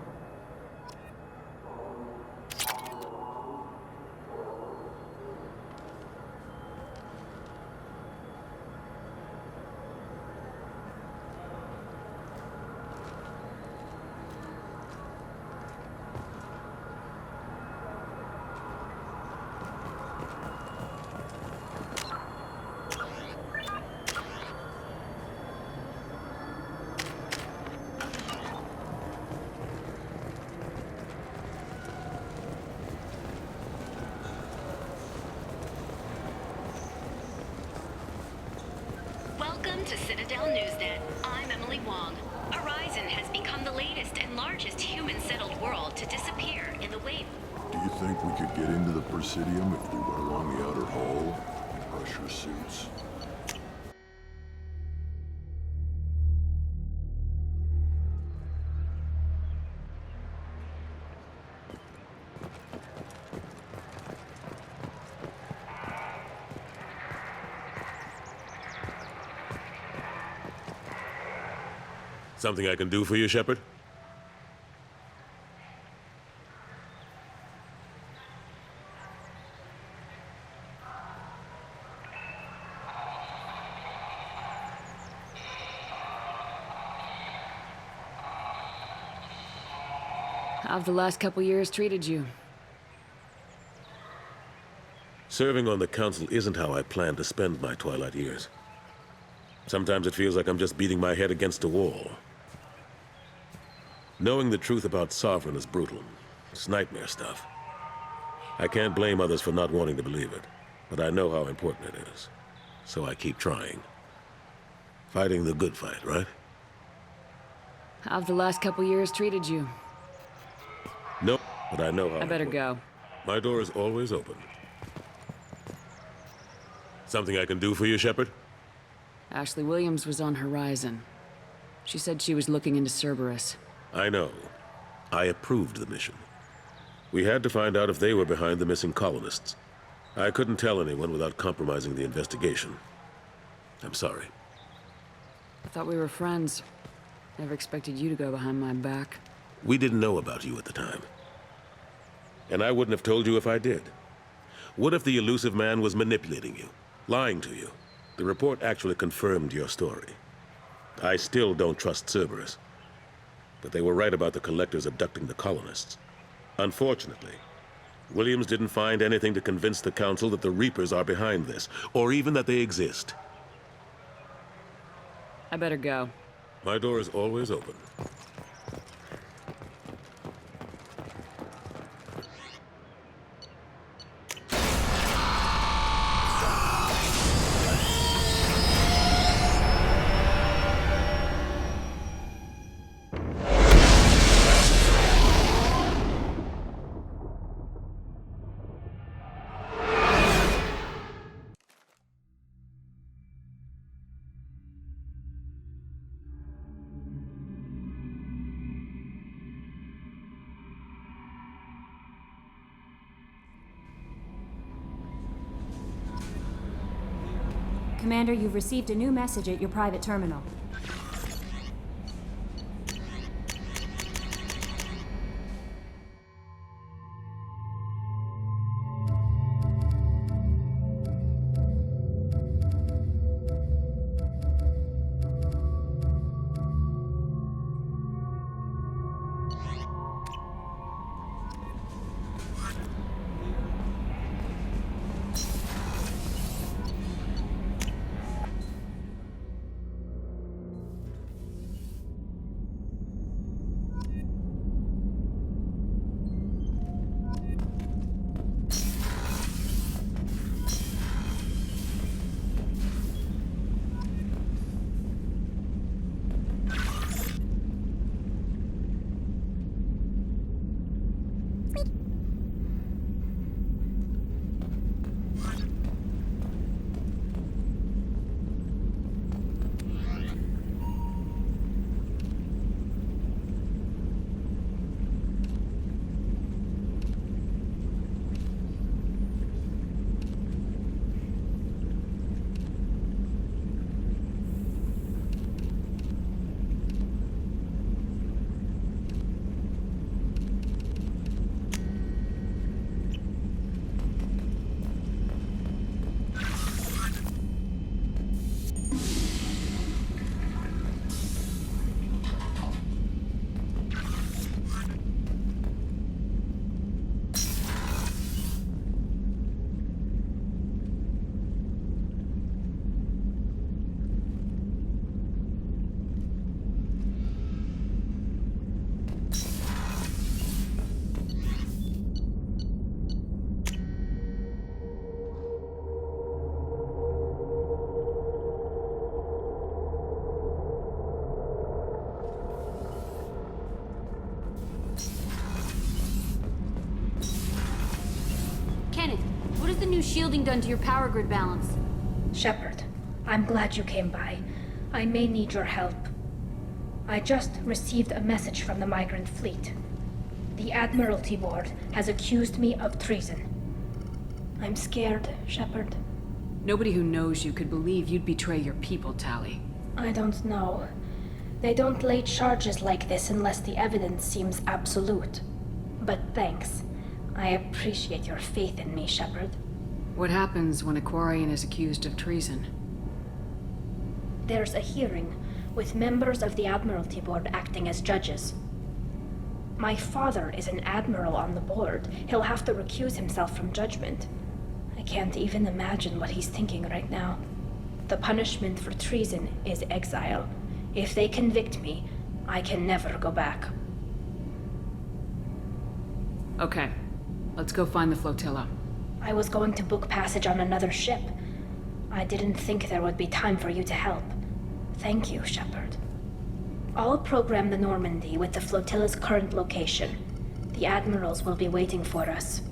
Speaker 8: Welcome to Citadel Newsnet. I'm Emily Wong. Horizon has become the latest and largest human-settled world to disappear in the wave.
Speaker 21: Do you think we could get into the Presidium if we went along the outer hall in pressure suits?
Speaker 13: Something I can do for you, Shepard?
Speaker 14: How've the last couple years treated you?
Speaker 13: Serving on the Council isn't how I plan to spend my twilight years. Sometimes it feels like I'm just beating my head against a wall. Knowing the truth about Sovereign is brutal. It's nightmare stuff. I can't blame others for not wanting to believe it, but I know how important it is. So I keep trying. Fighting the good fight, right?
Speaker 14: How've the last couple years treated you?
Speaker 13: No, but I know how.
Speaker 14: I better go.
Speaker 13: My door is always open. Something I can do for you, Shepard?
Speaker 14: Ashley Williams was on Horizon. She said she was looking into Cerberus.
Speaker 13: I know. I approved the mission. We had to find out if they were behind the missing colonists. I couldn't tell anyone without compromising the investigation. I'm sorry.
Speaker 14: I thought we were friends. Never expected you to go behind my back.
Speaker 13: We didn't know about you at the time. And I wouldn't have told you if I did. What if the elusive man was manipulating you, lying to you? The report actually confirmed your story. I still don't trust Cerberus. But they were right about the collectors abducting the colonists. Unfortunately, Williams didn't find anything to convince the Council that the Reapers are behind this, or even that they exist.
Speaker 14: I better go.
Speaker 13: My door is always open.
Speaker 15: Commander, you've received a new message at your private terminal. new shielding done to your power grid balance?
Speaker 7: Shepard, I'm glad you came by. I may need your help. I just received a message from the migrant fleet. The Admiralty Board has accused me of treason. I'm scared, Shepard.
Speaker 14: Nobody who knows you could believe you'd betray your people, Tali.
Speaker 7: I don't know. They don't lay charges like this unless the evidence seems absolute. But thanks. I appreciate your faith in me, Shepard.
Speaker 14: What happens when a Quarian is accused of treason?
Speaker 7: There's a hearing, with members of the Admiralty Board acting as judges. My father is an admiral on the board. He'll have to recuse himself from judgment. I can't even imagine what he's thinking right now. The punishment for treason is exile. If they convict me, I can never go back.
Speaker 14: Okay, let's go find the flotilla.
Speaker 7: I was going to book passage on another ship. I didn't think there would be time for you to help. Thank you, Shepard. I'll program the Normandy with the flotilla's current location. The admirals will be waiting for us.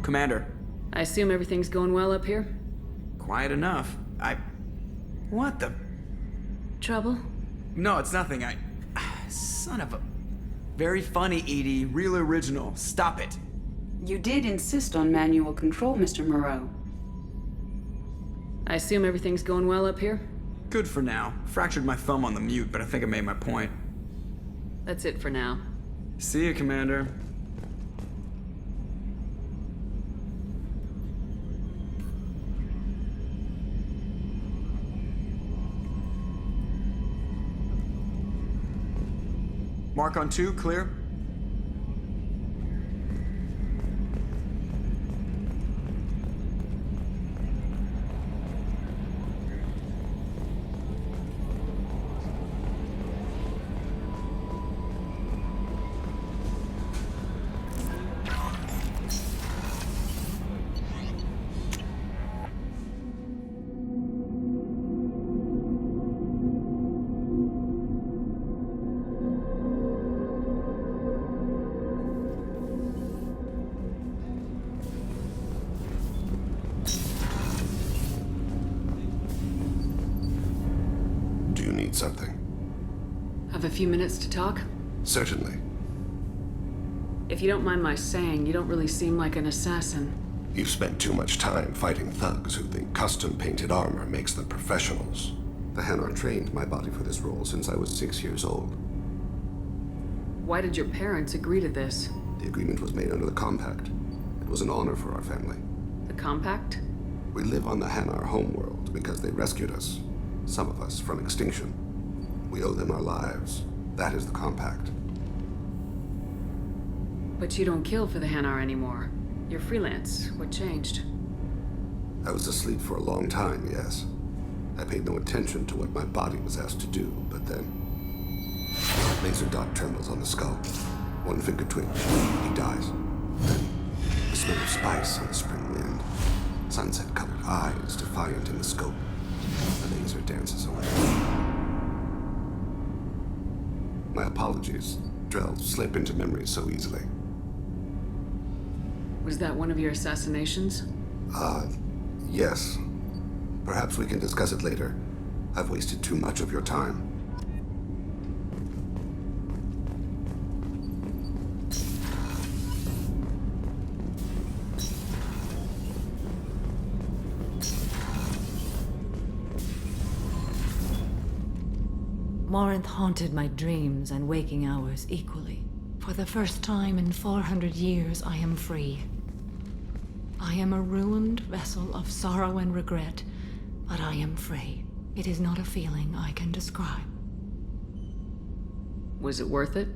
Speaker 16: Commander.
Speaker 14: I assume everything's going well up here?
Speaker 16: Quiet enough. What the...
Speaker 14: Trouble?
Speaker 16: No, it's nothing. Son of a... Very funny, Edie. Real original. Stop it.
Speaker 4: You did insist on manual control, Mr. Moreau.
Speaker 14: I assume everything's going well up here?
Speaker 16: Good for now. Fractured my thumb on the mute, but I think I made my point.
Speaker 14: That's it for now.
Speaker 16: See you, Commander. Mark on 2, clear.
Speaker 17: Something.
Speaker 14: Have a few minutes to talk?
Speaker 17: Certainly.
Speaker 14: If you don't mind my saying, you don't really seem like an assassin.
Speaker 17: You've spent too much time fighting thugs who think custom-painted armor makes them professionals. The Hanar trained my body for this role since I was 6 years old.
Speaker 14: Why did your parents agree to this?
Speaker 17: The agreement was made under the Compact. It was an honor for our family.
Speaker 14: The Compact?
Speaker 17: We live on the Hanar homeworld because they rescued us. Some of us from extinction. We owe them our lives. That is the Compact.
Speaker 14: But you don't kill for the Hanar anymore. You're freelance. What changed?
Speaker 17: I was asleep for a long time, yes. I paid no attention to what my body was asked to do, but then... Laser dot trembles on the skull. One finger twitch. He dies. Then, the smell of spice on the spring wind. Sunset-colored eyes defiant in the scope. The laser dances away. My apologies. Drell slip into memory so easily.
Speaker 14: Was that one of your assassinations?
Speaker 17: Yes. Perhaps we can discuss it later. I've wasted too much of your time.
Speaker 24: Morinth haunted my dreams and waking hours equally. For the first time in 400 years, I am free. I am a ruined vessel of sorrow and regret, but I am free. It is not a feeling I can describe.
Speaker 14: Was it worth it?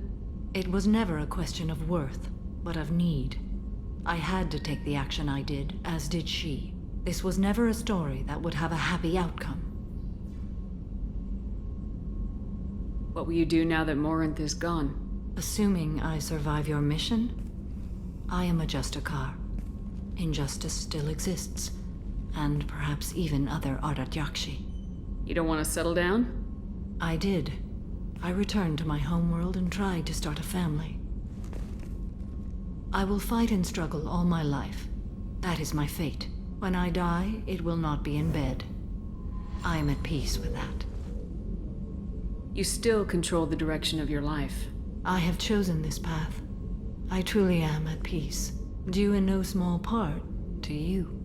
Speaker 24: It was never a question of worth, but of need. I had to take the action I did, as did she. This was never a story that would have a happy outcome.
Speaker 14: What will you do now that Morinth is gone?
Speaker 24: Assuming I survive your mission, I am a Justicar. Injustice still exists, and perhaps even other Ardatyakshi.
Speaker 14: You don't want to settle down?
Speaker 24: I did. I returned to my homeworld and tried to start a family. I will fight and struggle all my life. That is my fate. When I die, it will not be in bed. I am at peace with that.
Speaker 14: You still control the direction of your life.
Speaker 24: I have chosen this path. I truly am at peace, due in no small part to you.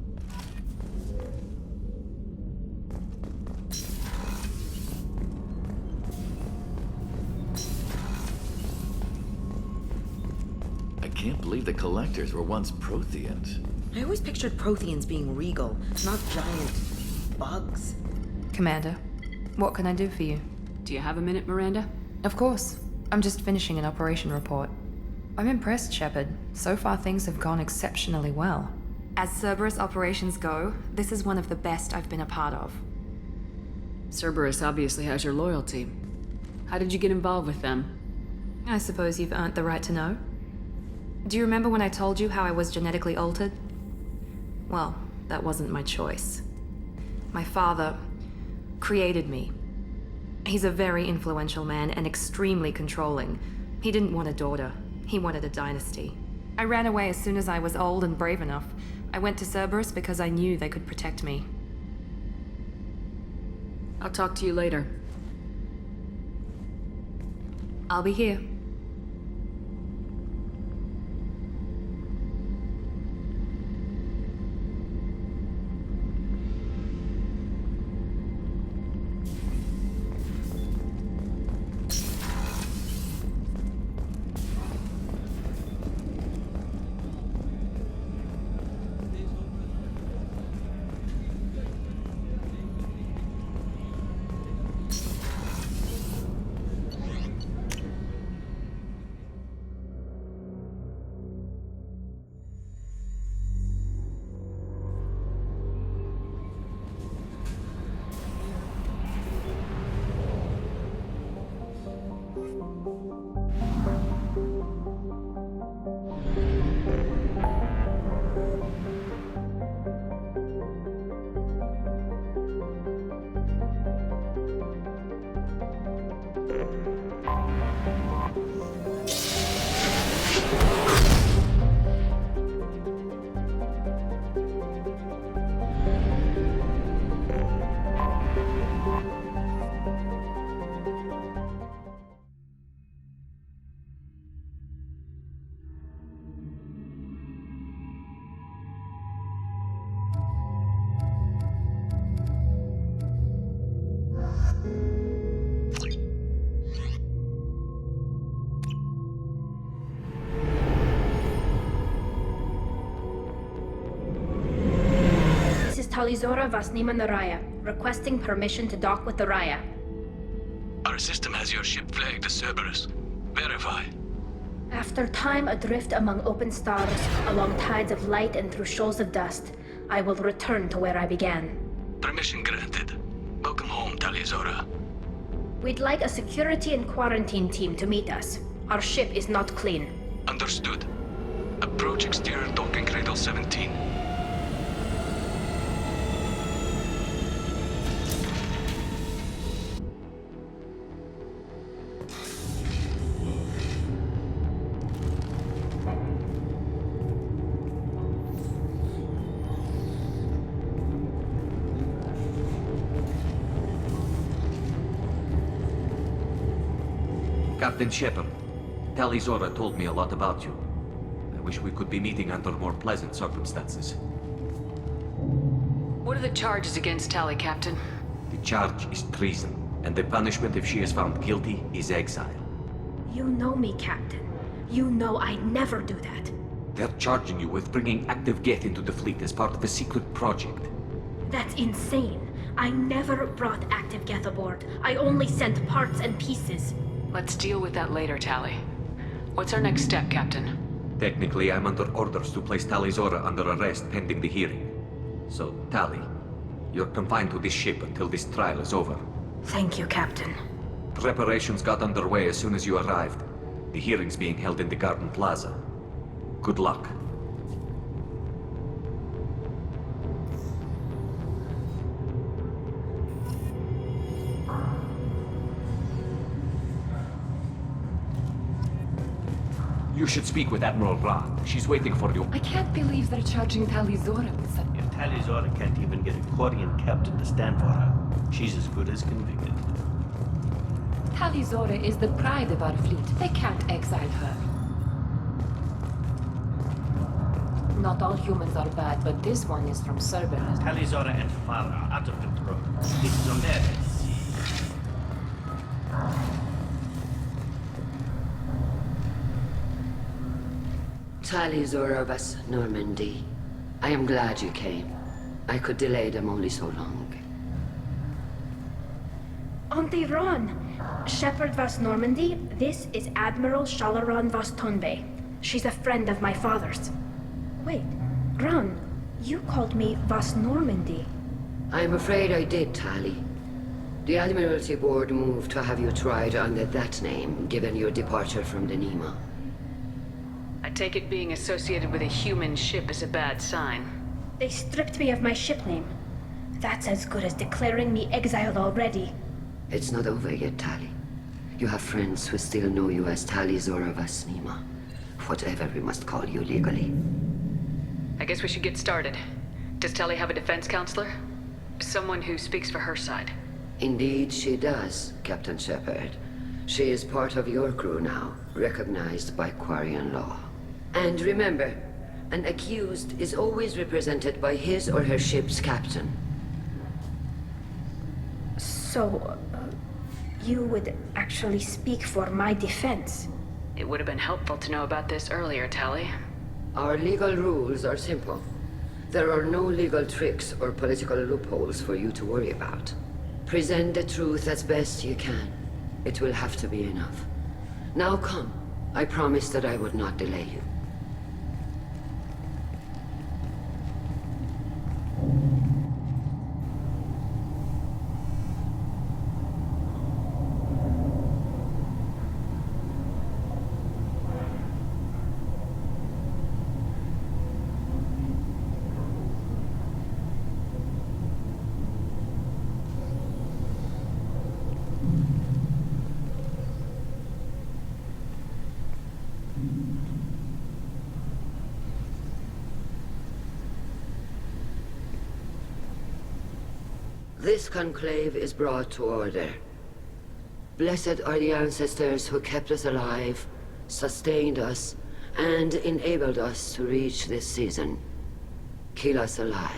Speaker 1: I can't believe the Collectors were once Protheans.
Speaker 9: I always pictured Protheans being regal, not giant bugs.
Speaker 12: Commander, what can I do for you?
Speaker 14: Do you have a minute, Miranda?
Speaker 12: Of course. I'm just finishing an operation report. I'm impressed, Shepard. So far things have gone exceptionally well. As Cerberus operations go, this is one of the best I've been a part of.
Speaker 14: Cerberus obviously has your loyalty. How did you get involved with them?
Speaker 12: I suppose you've earned the right to know. Do you remember when I told you how I was genetically altered? Well, that wasn't my choice. My father created me. He's a very influential man and extremely controlling. He didn't want a daughter. He wanted a dynasty. I ran away as soon as I was old and brave enough. I went to Cerberus because I knew they could protect me.
Speaker 14: I'll talk to you later.
Speaker 12: I'll be here.
Speaker 7: Talizora Vasnima Naraya, requesting permission to dock with the Raya.
Speaker 19: Our system has your ship flagged to Cerberus. Verify.
Speaker 7: After time adrift among open stars, along tides of light and through shoals of dust, I will return to where I began.
Speaker 19: Permission granted. Welcome home, Talizora.
Speaker 7: We'd like a security and quarantine team to meet us. Our ship is not clean.
Speaker 19: Understood. Approach exterior docking cradle 17.
Speaker 6: Captain Shepard, Talizora told me a lot about you. I wish we could be meeting under more pleasant circumstances.
Speaker 14: What are the charges against Tali, Captain?
Speaker 6: The charge is treason, and the punishment if she is found guilty is exile.
Speaker 7: You know me, Captain. You know I'd never do that.
Speaker 6: They're charging you with bringing active Geth into the fleet as part of a secret project.
Speaker 7: That's insane. I never brought active Geth aboard. I only sent parts and pieces.
Speaker 14: Let's deal with that later, Tali. What's our next step, Captain?
Speaker 6: Technically, I'm under orders to place Tali Zora under arrest pending the hearing. So, Tali, you're confined to this ship until this trial is over.
Speaker 7: Thank you, Captain.
Speaker 6: Preparations got underway as soon as you arrived. The hearing's being held in the Garden Plaza. Good luck. You should speak with Admiral Ra. She's waiting for you.
Speaker 5: I can't believe they're charging Tali Zora with such...
Speaker 10: If Tali Zora can't even get a Quarian captain to stand for her, she's as good as convicted.
Speaker 5: Tali Zora is the pride of our fleet. They can't exile her. Not all humans are bad, but this one is from Cerberus.
Speaker 10: Tali Zora and Farah are out of control. This is a madness.
Speaker 11: Tali Zora vas Normandy. I am glad you came. I could delay them only so long.
Speaker 7: Auntie Ron! Shepard vas Normandy, this is Admiral Shalaran vas Tonbe. She's a friend of my father's. Wait, Ron, you called me vas Normandy.
Speaker 11: I'm afraid I did, Tali. The Admiralty Board moved to have you tried under that name, given your departure from the Nima.
Speaker 14: I take it being associated with a human ship is a bad sign.
Speaker 7: They stripped me of my ship name. That's as good as declaring me exiled already.
Speaker 11: It's not over yet, Tali. You have friends who still know you as Tali Zora vas Nima. Whatever we must call you legally.
Speaker 14: I guess we should get started. Does Tali have a defense counselor? Someone who speaks for her side.
Speaker 11: Indeed she does, Captain Shepard. She is part of your crew now, recognized by Quarian law. And remember, an accused is always represented by his or her ship's captain.
Speaker 7: So, you would actually speak for my defense?
Speaker 14: It would have been helpful to know about this earlier, Tali.
Speaker 11: Our legal rules are simple. There are no legal tricks or political loopholes for you to worry about. Present the truth as best you can. It will have to be enough. Now come. I promised that I would not delay you. This conclave is brought to order. Blessed are the ancestors who kept us alive, sustained us, and enabled us to reach this season. Keep us alive.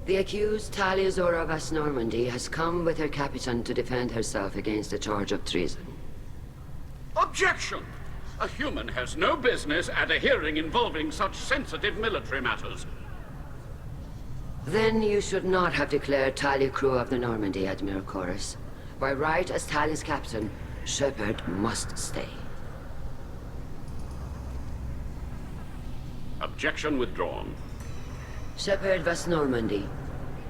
Speaker 11: The accused Tali Zora vas Normandy has come with her captain to defend herself against the charge of treason.
Speaker 20: Objection! A human has no business at a hearing involving such sensitive military matters.
Speaker 11: Then you should not have declared Tali crew of the Normandy, Admiral Chorus. By right as Tali's captain, Shepard must stay.
Speaker 20: Objection withdrawn.
Speaker 11: Shepard vas Normandy.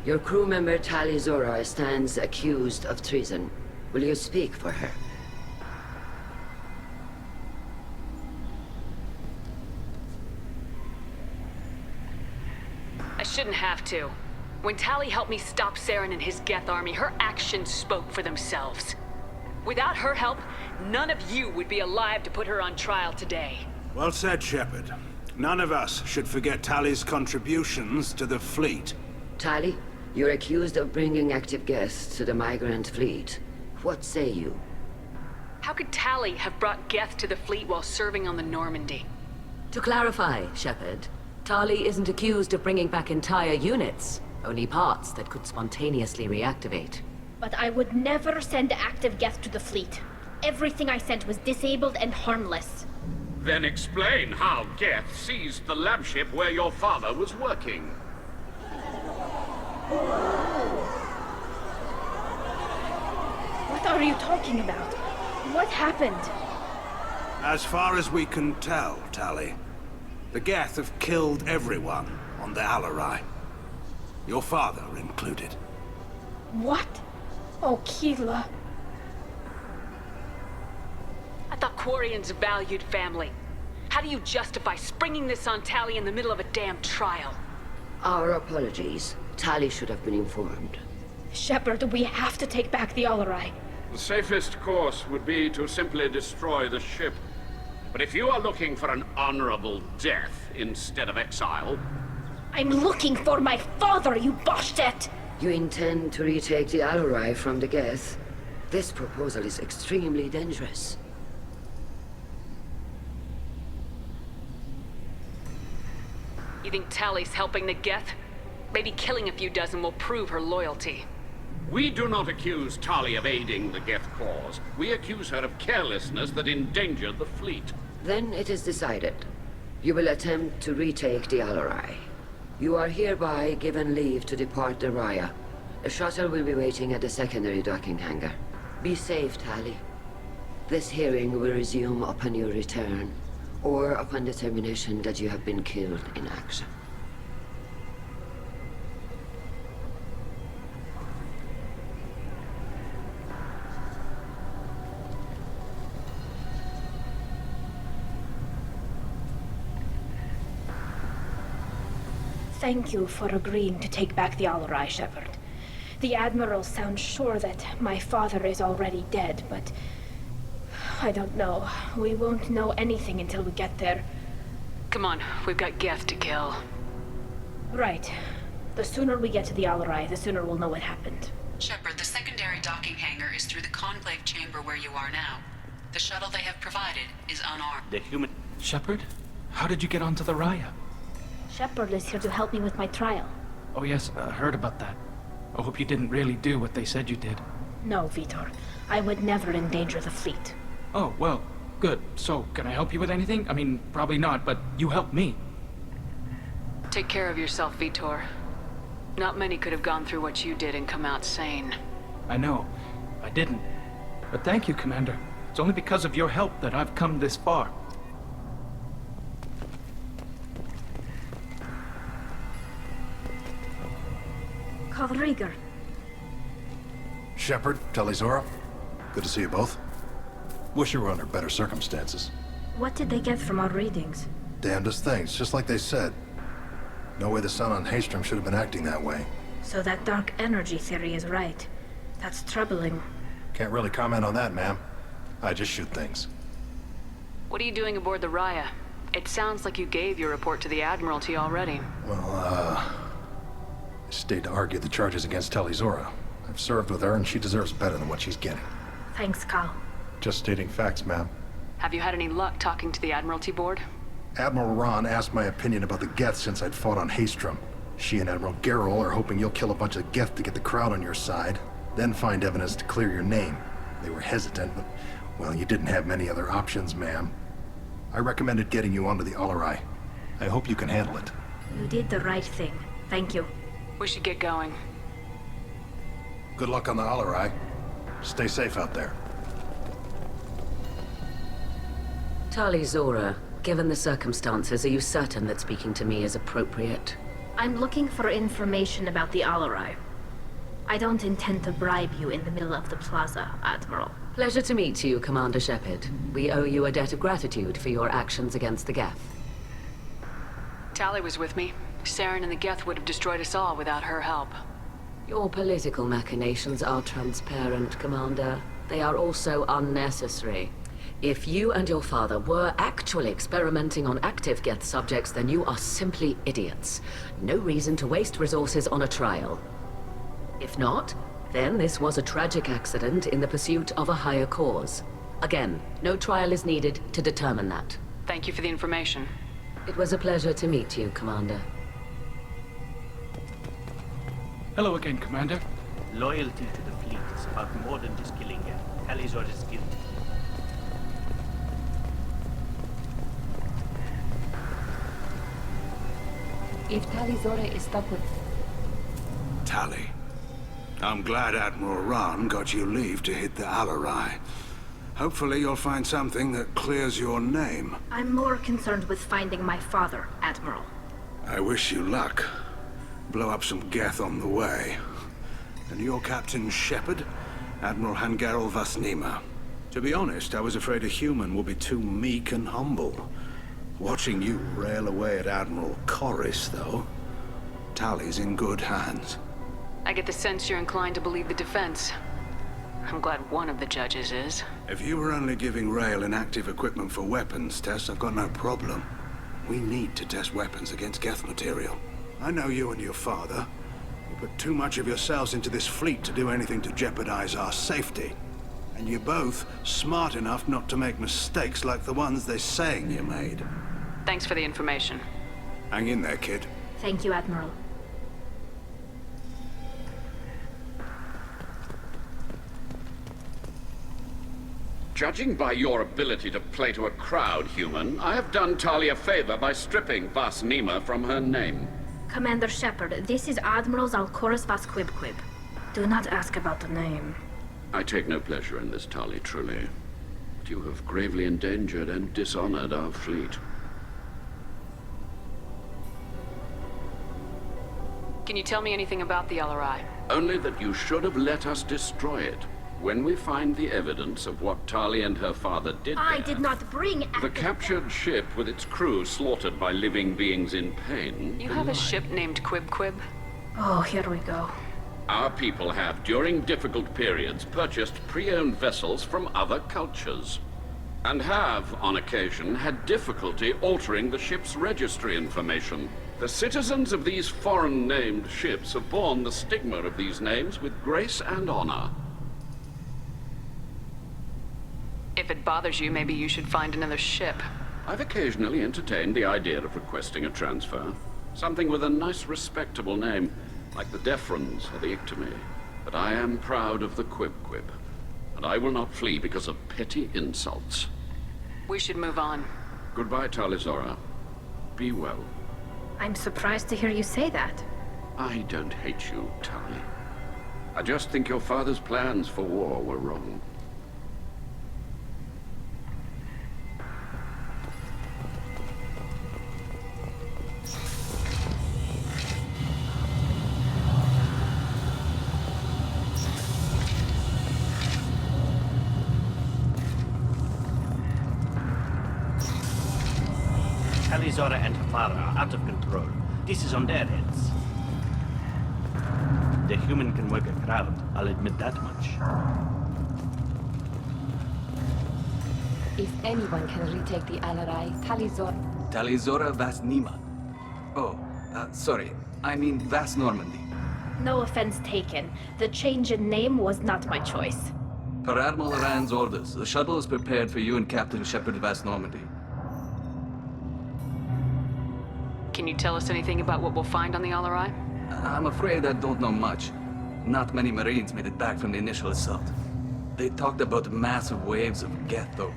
Speaker 11: Your crew member Tali Zora stands accused of treason. Will you speak for her?
Speaker 14: I shouldn't have to. When Tali helped me stop Saren and his Geth army, her actions spoke for themselves. Without her help, none of you would be alive to put her on trial today.
Speaker 25: Well said, Shepard. None of us should forget Tali's contributions to the fleet.
Speaker 11: Tali, you're accused of bringing active Geth to the migrant fleet. What say you?
Speaker 14: How could Tali have brought Geth to the fleet while serving on the Normandy?
Speaker 26: To clarify, Shepard, Tali isn't accused of bringing back entire units, only parts that could spontaneously reactivate.
Speaker 7: But I would never send active Geth to the fleet. Everything I sent was disabled and harmless.
Speaker 20: Then explain how Geth seized the lab ship where your father was working.
Speaker 7: What are you talking about? What happened?
Speaker 25: As far as we can tell, Tali, the Geth have killed everyone on the Alarai. Your father included.
Speaker 7: What? Oh, Keela.
Speaker 14: I thought Quarians valued family. How do you justify springing this on Tali in the middle of a damn trial?
Speaker 11: Our apologies. Tali should have been informed.
Speaker 7: Shepard, we have to take back the Alarai.
Speaker 20: The safest course would be to simply destroy the ship. But if you are looking for an honorable death instead of exile...
Speaker 7: I'm looking for my father, you bastet!
Speaker 11: You intend to retake the Alarai from the Geth? This proposal is extremely dangerous.
Speaker 14: You think Tali's helping the Geth? Maybe killing a few dozen will prove her loyalty.
Speaker 20: We do not accuse Tali of aiding the Geth cause. We accuse her of carelessness that endangered the fleet.
Speaker 11: Then it is decided. You will attempt to retake the Alarai. You are hereby given leave to depart the Raya. A shuttle will be waiting at the secondary docking hangar. Be safe, Tali. This hearing will resume upon your return, or upon determination that you have been killed in action.
Speaker 7: Thank you for agreeing to take back the Alarai, Shepard. The Admiral sounds sure that my father is already dead, but... I don't know. We won't know anything until we get there.
Speaker 14: Come on, we've got Geth to kill.
Speaker 7: Right. The sooner we get to the Alarai, the sooner we'll know what happened.
Speaker 4: Shepard, the secondary docking hangar is through the Conclave chamber where you are now. The shuttle they have provided is unarmed.
Speaker 10: The human...
Speaker 2: Shepard? How did you get onto the Raya?
Speaker 7: Shepard is here to help me with my trial.
Speaker 2: Oh yes, I heard about that. I hope you didn't really do what they said you did.
Speaker 7: No, Vitor. I would never endanger the fleet.
Speaker 2: Oh, well, good. So, can I help you with anything? I mean, probably not, but you helped me.
Speaker 14: Take care of yourself, Vitor. Not many could have gone through what you did and come out sane.
Speaker 2: I know. I didn't. But thank you, Commander. It's only because of your help that I've come this far.
Speaker 7: Rieger.
Speaker 3: Shepard, Talizora, good to see you both. Wish you were under better circumstances.
Speaker 7: What did they get from our readings?
Speaker 3: Damnedest things, just like they said. No way the sun on Haystrom should have been acting that way.
Speaker 7: So that dark energy theory is right. That's troubling.
Speaker 3: Can't really comment on that, ma'am. I just shoot things.
Speaker 14: What are you doing aboard the Raya? It sounds like you gave your report to the Admiralty already.
Speaker 3: Well, I stayed to argue the charges against Talizora. I've served with her, and she deserves better than what she's getting.
Speaker 7: Thanks, Cal.
Speaker 3: Just stating facts, ma'am.
Speaker 14: Have you had any luck talking to the Admiralty board?
Speaker 3: Admiral Ron asked my opinion about the Geth since I'd fought on Haystrom. She and Admiral Gerrel are hoping you'll kill a bunch of Geth to get the crowd on your side, then find evidence to clear your name. They were hesitant, but, well, you didn't have many other options, ma'am. I recommended getting you onto the Alarai. I hope you can handle it.
Speaker 7: You did the right thing. Thank you.
Speaker 14: We should get going.
Speaker 3: Good luck on the Alarai. Stay safe out there.
Speaker 26: Talizora, given the circumstances, are you certain that speaking to me is appropriate?
Speaker 7: I'm looking for information about the Alarai. I don't intend to bribe you in the middle of the plaza, Admiral.
Speaker 26: Pleasure to meet you, Commander Shepard. We owe you a debt of gratitude for your actions against the Geth.
Speaker 14: Tali was with me. Saren and the Geth would have destroyed us all without her help.
Speaker 26: Your political machinations are transparent, Commander. They are also unnecessary. If you and your father were actually experimenting on active Geth subjects, then you are simply idiots. No reason to waste resources on a trial. If not, then this was a tragic accident in the pursuit of a higher cause. Again, no trial is needed to determine that.
Speaker 14: Thank you for the information.
Speaker 26: It was a pleasure to meet you, Commander.
Speaker 2: Hello again, Commander.
Speaker 10: Loyalty to the fleet is about more than just killing Geth. Talizora is guilty.
Speaker 5: If Talizora is stuck with...
Speaker 25: Tali. I'm glad Admiral Rahn got you leave to hit the Alarai. Hopefully you'll find something that clears your name.
Speaker 7: I'm more concerned with finding my father, Admiral.
Speaker 25: I wish you luck. Blow up some Geth on the way. And your Captain Shepard? Admiral Hangarel Vasnima. To be honest, I was afraid a human would be too meek and humble. Watching you rail away at Admiral Corris, though, Tali's in good hands.
Speaker 14: I get the sense you're inclined to believe the defense. I'm glad one of the judges is.
Speaker 25: If you were only giving Rail inactive equipment for weapons tests, I've got no problem. We need to test weapons against Geth material. I know you and your father. You put too much of yourselves into this fleet to do anything to jeopardize our safety. And you're both smart enough not to make mistakes like the ones they're saying you made.
Speaker 14: Thanks for the information.
Speaker 25: Hang in there, kid.
Speaker 7: Thank you, Admiral.
Speaker 20: Judging by your ability to play to a crowd, human, I have done Tali a favor by stripping Vasnima from her name.
Speaker 7: Commander Shepard, this is Admiral Zalkoris Vasquibquib. Do not ask about the name.
Speaker 20: I take no pleasure in this, Tali, truly. But you have gravely endangered and dishonored our fleet.
Speaker 14: Can you tell me anything about the LRI?
Speaker 20: Only that you should have let us destroy it. When we find the evidence of what Tali and her father did
Speaker 7: I
Speaker 20: there,
Speaker 7: did not bring
Speaker 20: the captured ship with its crew slaughtered by living beings in pain.
Speaker 14: You have a ship named Quib?
Speaker 7: Oh, here we go.
Speaker 20: Our people have, during difficult periods, purchased pre-owned vessels from other cultures. And have, on occasion, had difficulty altering the ship's registry information. The citizens of these foreign-named ships have borne the stigma of these names with grace and honor.
Speaker 14: If it bothers you, maybe you should find another ship.
Speaker 20: I've occasionally entertained the idea of requesting a transfer. Something with a nice, respectable name, like the Defrons or the Ictomy. But I am proud of the Quib, and I will not flee because of petty insults.
Speaker 14: We should move on.
Speaker 20: Goodbye, Talizora. Be well.
Speaker 7: I'm surprised to hear you say that.
Speaker 20: I don't hate you, Tali. I just think your father's plans for war were wrong.
Speaker 10: Talizora and her father are out of control. This is on their heads. The human can work a crowd, I'll admit that much.
Speaker 5: If anyone can retake the Alarai,
Speaker 16: Talizora Vasnima. Oh, sorry. I mean Vas Normandy.
Speaker 7: No offense taken. The change in name was not my choice.
Speaker 16: Per Admiral Rand's orders, the shuttle is prepared for you and Captain Shepard Vas Normandy.
Speaker 14: Can you tell us anything about what we'll find on the LRI?
Speaker 16: I'm afraid I don't know much. Not many Marines made it back from the initial assault. They talked about massive waves of Geth, though.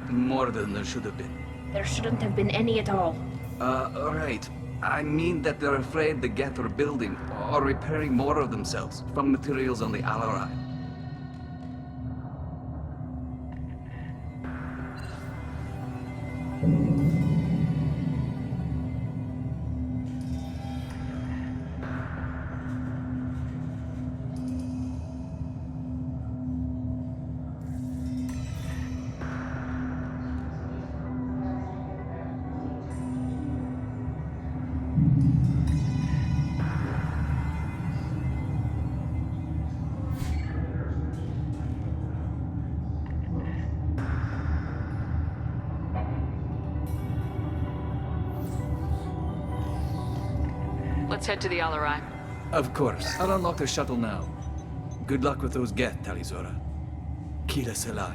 Speaker 16: More than there should have been.
Speaker 7: There shouldn't have been any at all.
Speaker 16: Right. I mean that they're afraid the Geth are building or repairing more of themselves from materials on the Alarai.
Speaker 14: Let's head to the LRI.
Speaker 16: Of course. I'll unlock the shuttle now. Good luck with those Geth, Talizora. Kila Selai.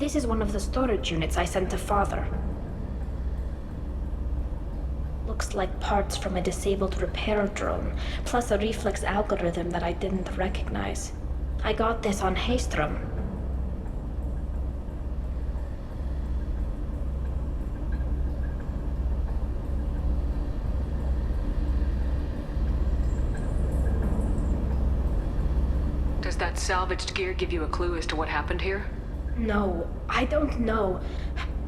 Speaker 7: This is one of the storage units I sent to Father. Looks like parts from a disabled repair drone, plus a reflex algorithm that I didn't recognize. I got this on Haystrom.
Speaker 14: Does that salvaged gear give you a clue as to what happened here?
Speaker 7: No, I don't know.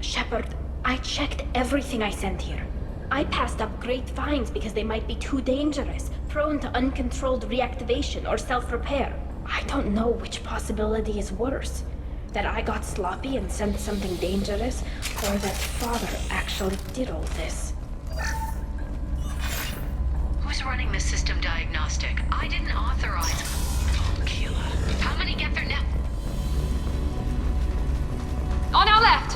Speaker 7: Shepard, I checked everything I sent here. I passed up great finds because they might be too dangerous, prone to uncontrolled reactivation or self-repair. I don't know which possibility is worse. That I got sloppy and sent something dangerous, or that Father actually did all this.
Speaker 26: Who's running the system diagnostic? I didn't authorize. Oh, killer. How many get their net?
Speaker 5: On our left!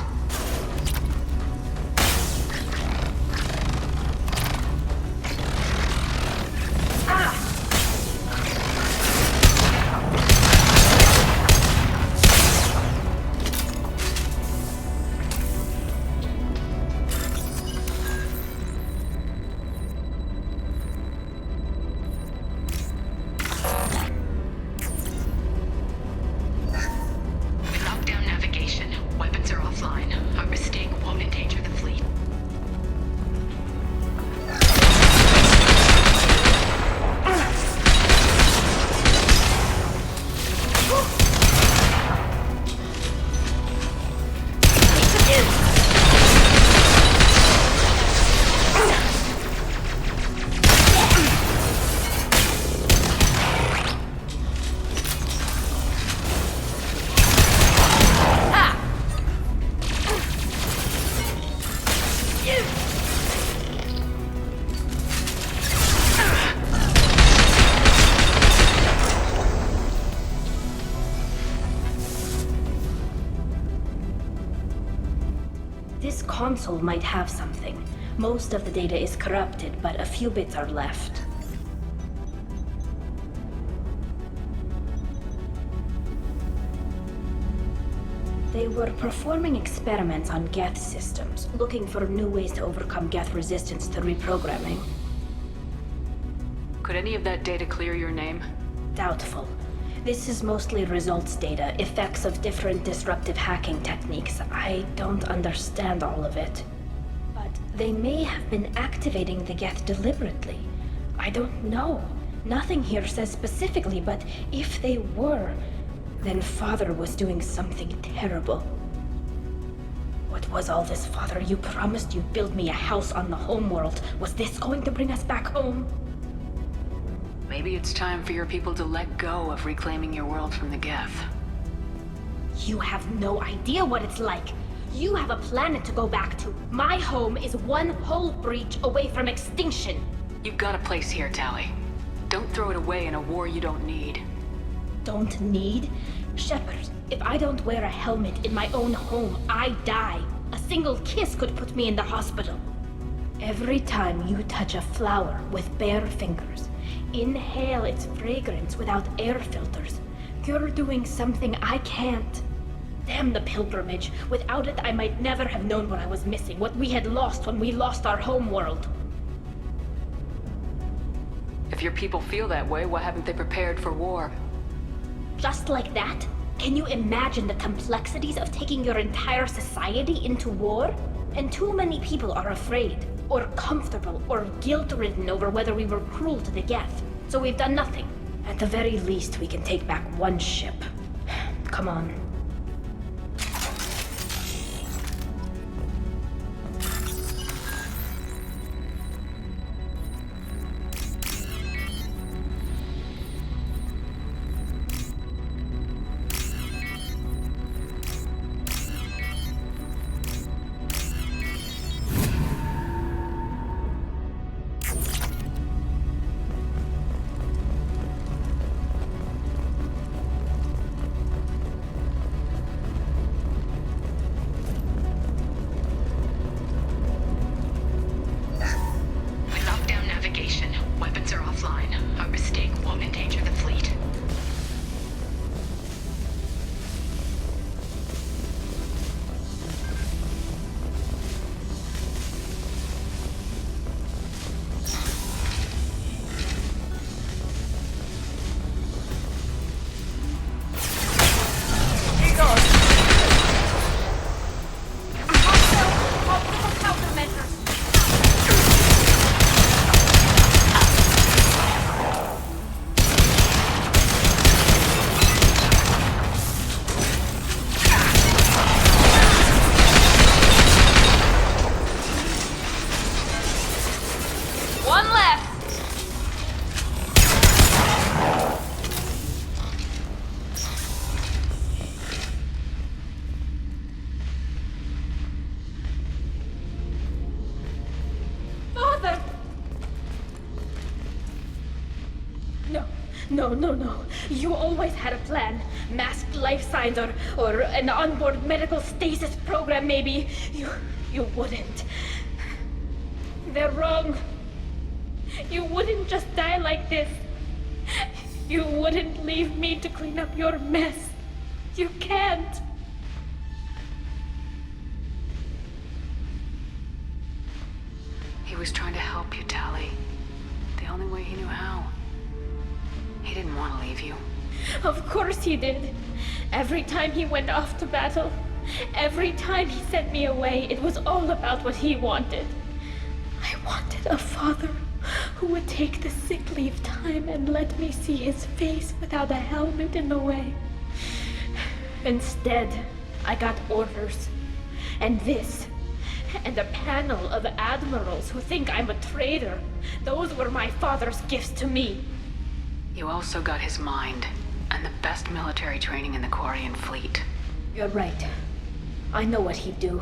Speaker 26: Lockdown navigation. Weapons are offline. Our mistake won't endanger the fleet.
Speaker 7: This console might have something. Most of the data is corrupted, but a few bits are left. They were performing experiments on Geth systems, looking for new ways to overcome Geth resistance to reprogramming.
Speaker 14: Could any of that data clear your name?
Speaker 7: Doubtful. This is mostly results data, effects of different disruptive hacking techniques. I don't understand all of it. But they may have been activating the Geth deliberately. I don't know. Nothing here says specifically, but if they were, then Father was doing something terrible. What was all this, Father? You promised you'd build me a house on the homeworld. Was this going to bring us back home?
Speaker 14: Maybe it's time for your people to let go of reclaiming your world from the Geth.
Speaker 7: You have no idea what it's like. You have a planet to go back to. My home is one hull breach away from extinction.
Speaker 14: You've got a place here, Tali. Don't throw it away in a war you don't need.
Speaker 7: Don't need? Shepard, if I don't wear a helmet in my own home, I die. A single kiss could put me in the hospital. Every time you touch a flower with bare fingers, inhale its fragrance without air filters, you're doing something I can't. Damn the pilgrimage. Without it, I might never have known what I was missing, what we had lost when we lost our home world.
Speaker 14: If your people feel that way, why haven't they prepared for war?
Speaker 7: Just like that? Can you imagine the complexities of taking your entire society into war? And too many people are afraid, or comfortable, or guilt-ridden over whether we were cruel to the Geth. So we've done nothing. At the very least, we can take back one ship. Come on. No. You always had a plan. Masked life signs or an onboard medical stasis program, maybe. You wouldn't. They're wrong. You wouldn't just die like this. You wouldn't leave me to clean up your mess. You can't.
Speaker 14: He was trying to help you, Tali. The only way he knew how. He didn't want to leave you.
Speaker 7: Of course he did. Every time he went off to battle, every time he sent me away, it was all about what he wanted. I wanted a father who would take the sick leave time and let me see his face without a helmet in the way. Instead, I got orders. And this. And a panel of admirals who think I'm a traitor. Those were my father's gifts to me.
Speaker 14: You also got his mind, and the best military training in the Quarian fleet.
Speaker 7: You're right. I know what he'd do.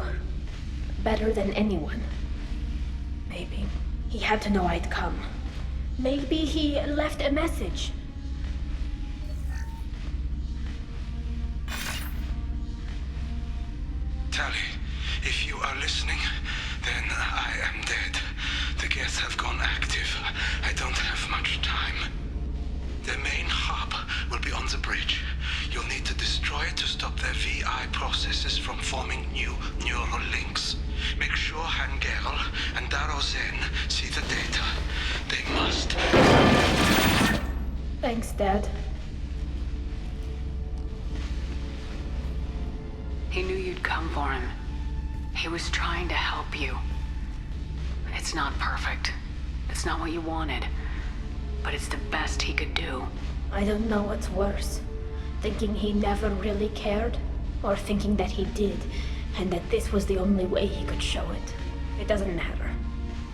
Speaker 7: Better than anyone. Maybe he had to know I'd come. Maybe he left a message.
Speaker 25: Tali, if you are listening, then I am dead. The Geth have gone active. I don't have much time. The main hub will be on the bridge. You'll need to destroy it to stop their VI processes from forming new neural links. Make sure Hangerl and Darozen see the data. They must.
Speaker 7: Thanks, Dad.
Speaker 14: He knew you'd come for him. He was trying to help you. It's not perfect. It's not what you wanted. But it's the best he could do.
Speaker 7: I don't know what's worse. Thinking he never really cared, or thinking that he did, and that this was the only way he could show it. It doesn't matter.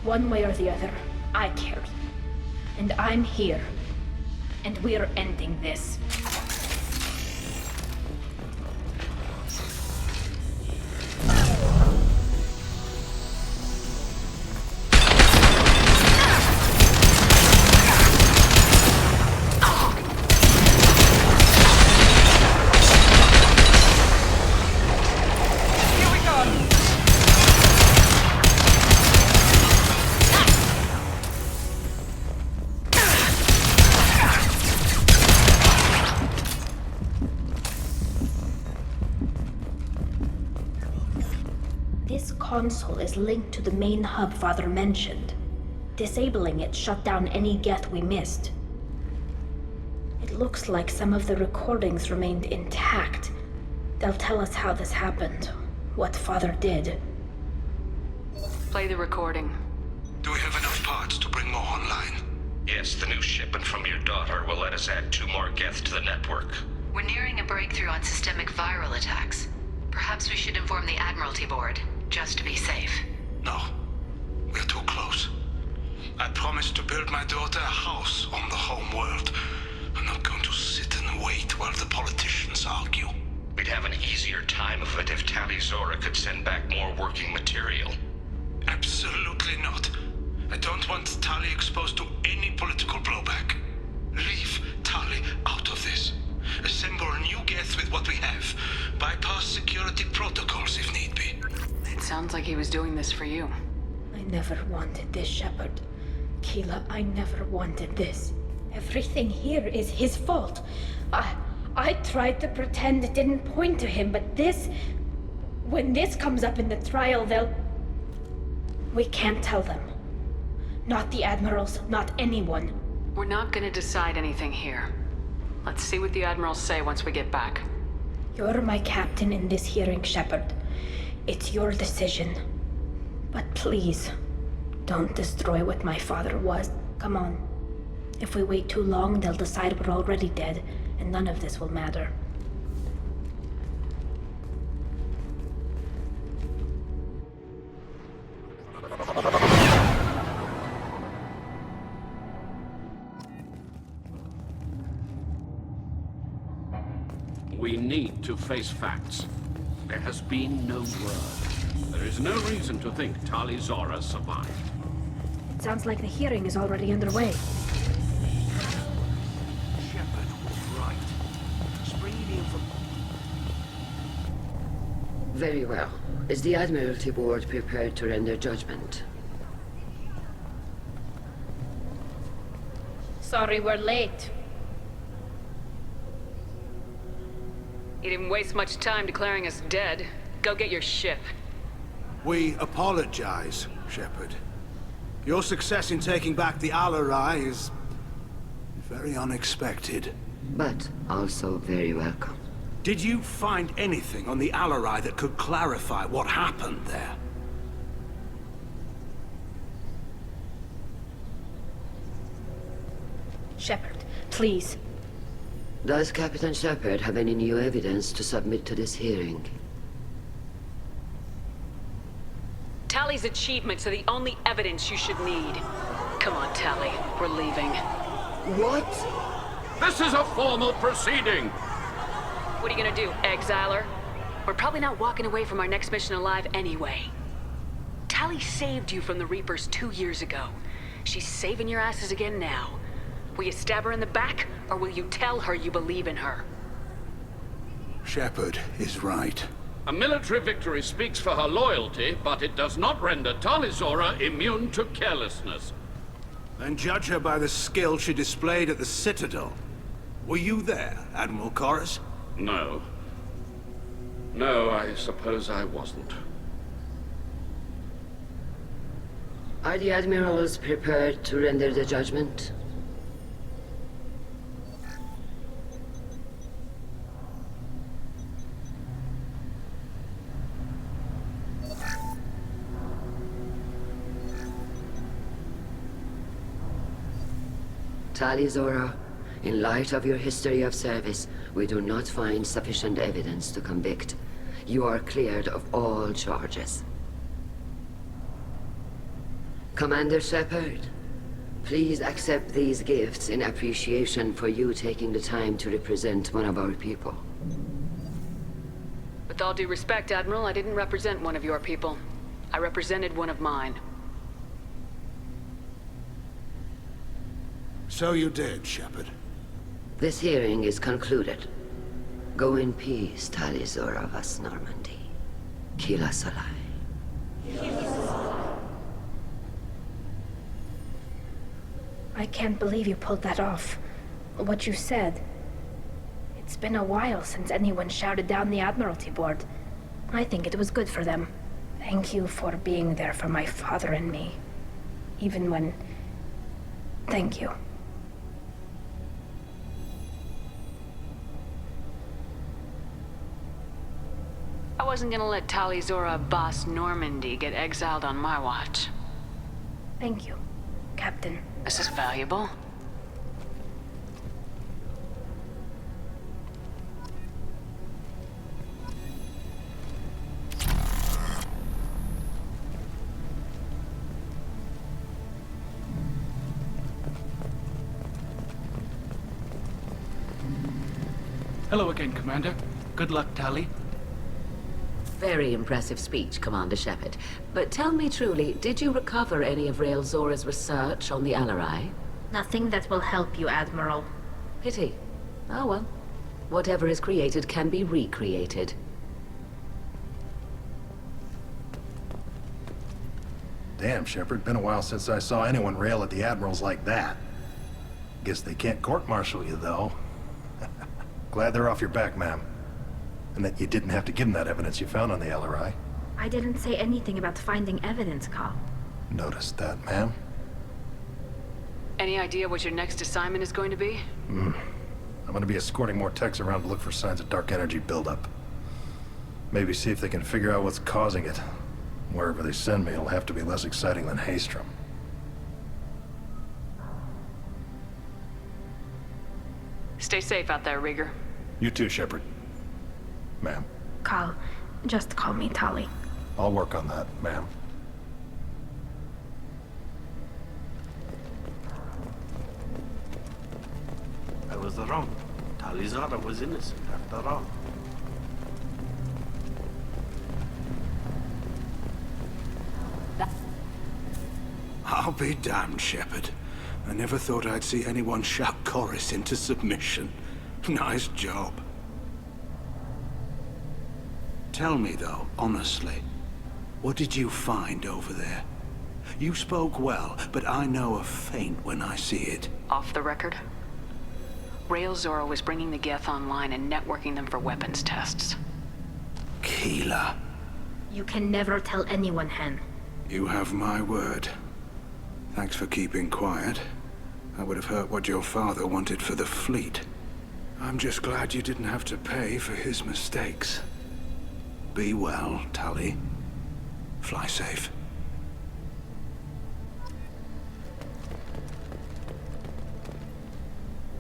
Speaker 7: One way or the other, I cared. And I'm here. And we're ending this. Console is linked to the main hub Father mentioned. Disabling it shut down any Geth we missed. It looks like some of the recordings remained intact. They'll tell us how this happened, what Father did.
Speaker 14: Play the recording.
Speaker 25: Do we have enough parts to bring more online?
Speaker 19: Yes, the new shipment from your daughter will let us add 2 more Geth to the network.
Speaker 4: We're nearing a breakthrough on systemic viral attacks. Perhaps we should inform the Admiralty Board. Just to be safe.
Speaker 25: No. We're too close. I promised to build my daughter a house on the home world. I'm not going to sit and wait while the politicians argue.
Speaker 19: We'd have an easier time of it if Tali Zora could send back more working material.
Speaker 25: Absolutely not. I don't want Tali exposed to any political blowback. Leave Tali out of this. Assemble new Geth with what we have. Bypass security protocols if need be.
Speaker 14: It sounds like he was doing this for you.
Speaker 7: I never wanted this, Shepard. Keela, I never wanted this. Everything here is his fault. I tried to pretend it didn't point to him, but this... When this comes up in the trial, they'll... We can't tell them. Not the Admirals, not anyone.
Speaker 14: We're not gonna decide anything here. Let's see what the Admirals say once we get back.
Speaker 7: You're my captain in this hearing, Shepard. It's your decision. But please, don't destroy what my father was. Come on. If we wait too long, they'll decide we're already dead, and none of this will matter.
Speaker 20: We need to face facts. There has been no word. There is no reason to think Tali Zora survived.
Speaker 7: It sounds like the hearing is already underway.
Speaker 11: Very well. Is the Admiralty Board prepared to render judgment?
Speaker 7: Sorry we're late.
Speaker 14: You didn't waste much time declaring us dead. Go get your ship.
Speaker 25: We apologize, Shepard. Your success in taking back the Alarai is very unexpected.
Speaker 11: But also very welcome.
Speaker 25: Did you find anything on the Alarai that could clarify what happened there?
Speaker 7: Shepard, please.
Speaker 11: Does Captain Shepard have any new evidence to submit to this hearing?
Speaker 14: Tally's achievements are the only evidence you should need. Come on, Tally. We're leaving.
Speaker 11: What?
Speaker 20: This is a formal proceeding!
Speaker 14: What are you gonna do, exile her? We're probably not walking away from our next mission alive anyway. Tally saved you from the Reapers 2 years ago. She's saving your asses again now. Will you stab her in the back, or will you tell her you believe in her?
Speaker 25: Shepard is right.
Speaker 20: A military victory speaks for her loyalty, but it does not render Talizora immune to carelessness.
Speaker 25: Then judge her by the skill she displayed at the Citadel. Were you there, Admiral Corus?
Speaker 20: No. No, I suppose I wasn't.
Speaker 11: Are the Admirals prepared to render the judgment? Talizora, in light of your history of service, we do not find sufficient evidence to convict. You are cleared of all charges. Commander Shepard, please accept these gifts in appreciation for you taking the time to represent one of our people.
Speaker 14: With all due respect, Admiral, I didn't represent one of your people. I represented one of mine.
Speaker 25: So you did, Shepard.
Speaker 11: This hearing is concluded. Go in peace, Talizora vas Normandy. Kila Solai.
Speaker 7: I can't believe you pulled that off. What you said. It's been a while since anyone shouted down the Admiralty Board. I think it was good for them. Thank you for being there for my father and me. Even when... Thank you.
Speaker 14: I wasn't gonna let Talizora Boss Normandy get exiled on my watch.
Speaker 7: Thank you, Captain.
Speaker 14: This is valuable.
Speaker 2: Hello again, Commander. Good luck, Tally.
Speaker 26: Very impressive speech, Commander Shepard. But tell me truly, did you recover any of Rael Zora's research on the Alarai?
Speaker 7: Nothing that will help you, Admiral.
Speaker 26: Pity. Oh well. Whatever is created can be recreated.
Speaker 3: Damn, Shepard. Been a while since I saw anyone rail at the Admirals like that. Guess they can't court-martial you, though. Glad they're off your back, ma'am. And that you didn't have to give them that evidence you found on the LRI.
Speaker 7: I didn't say anything about finding evidence, Carl.
Speaker 3: Noticed that, ma'am.
Speaker 14: Any idea what your next assignment is going to be?
Speaker 3: I'm gonna be escorting more techs around to look for signs of dark energy buildup. Maybe see if they can figure out what's causing it. Wherever they send me, it'll have to be less exciting than Haystrom.
Speaker 14: Stay safe out there, Rieger.
Speaker 3: You too, Shepard. Ma'am.
Speaker 7: Carl, just call me Tali.
Speaker 3: I'll work on that, ma'am.
Speaker 10: I was wrong. Talizora was innocent after all.
Speaker 25: I'll be damned, Shepard. I never thought I'd see anyone shout Chorus into submission. Nice job. Tell me, though, honestly, what did you find over there? You spoke well, but I know a feint when I see it.
Speaker 14: Off the record? Rail Zora was bringing the Geth online and networking them for weapons tests.
Speaker 25: Keela.
Speaker 7: You can never tell anyone, Hen.
Speaker 25: You have my word. Thanks for keeping quiet. I would have heard what your father wanted for the fleet. I'm just glad you didn't have to pay for his mistakes. Be well, Tali. Fly safe.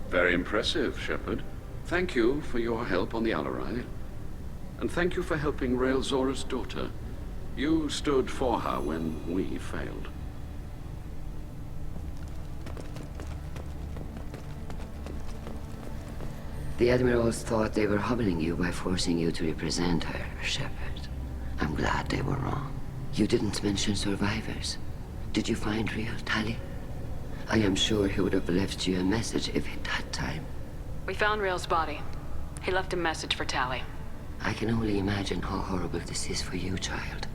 Speaker 20: Very impressive, Shepard. Thank you for your help on the Alarai. And thank you for helping Rail Zora's daughter. You stood for her when we failed.
Speaker 11: The Admirals thought they were humbling you by forcing you to represent her, Shepard. I'm glad they were wrong. You didn't mention survivors. Did you find real Tali? I am sure he would have left you a message if he'd had time.
Speaker 14: We found Rail's body. He left a message for Tali.
Speaker 11: I can only imagine how horrible this is for you, child.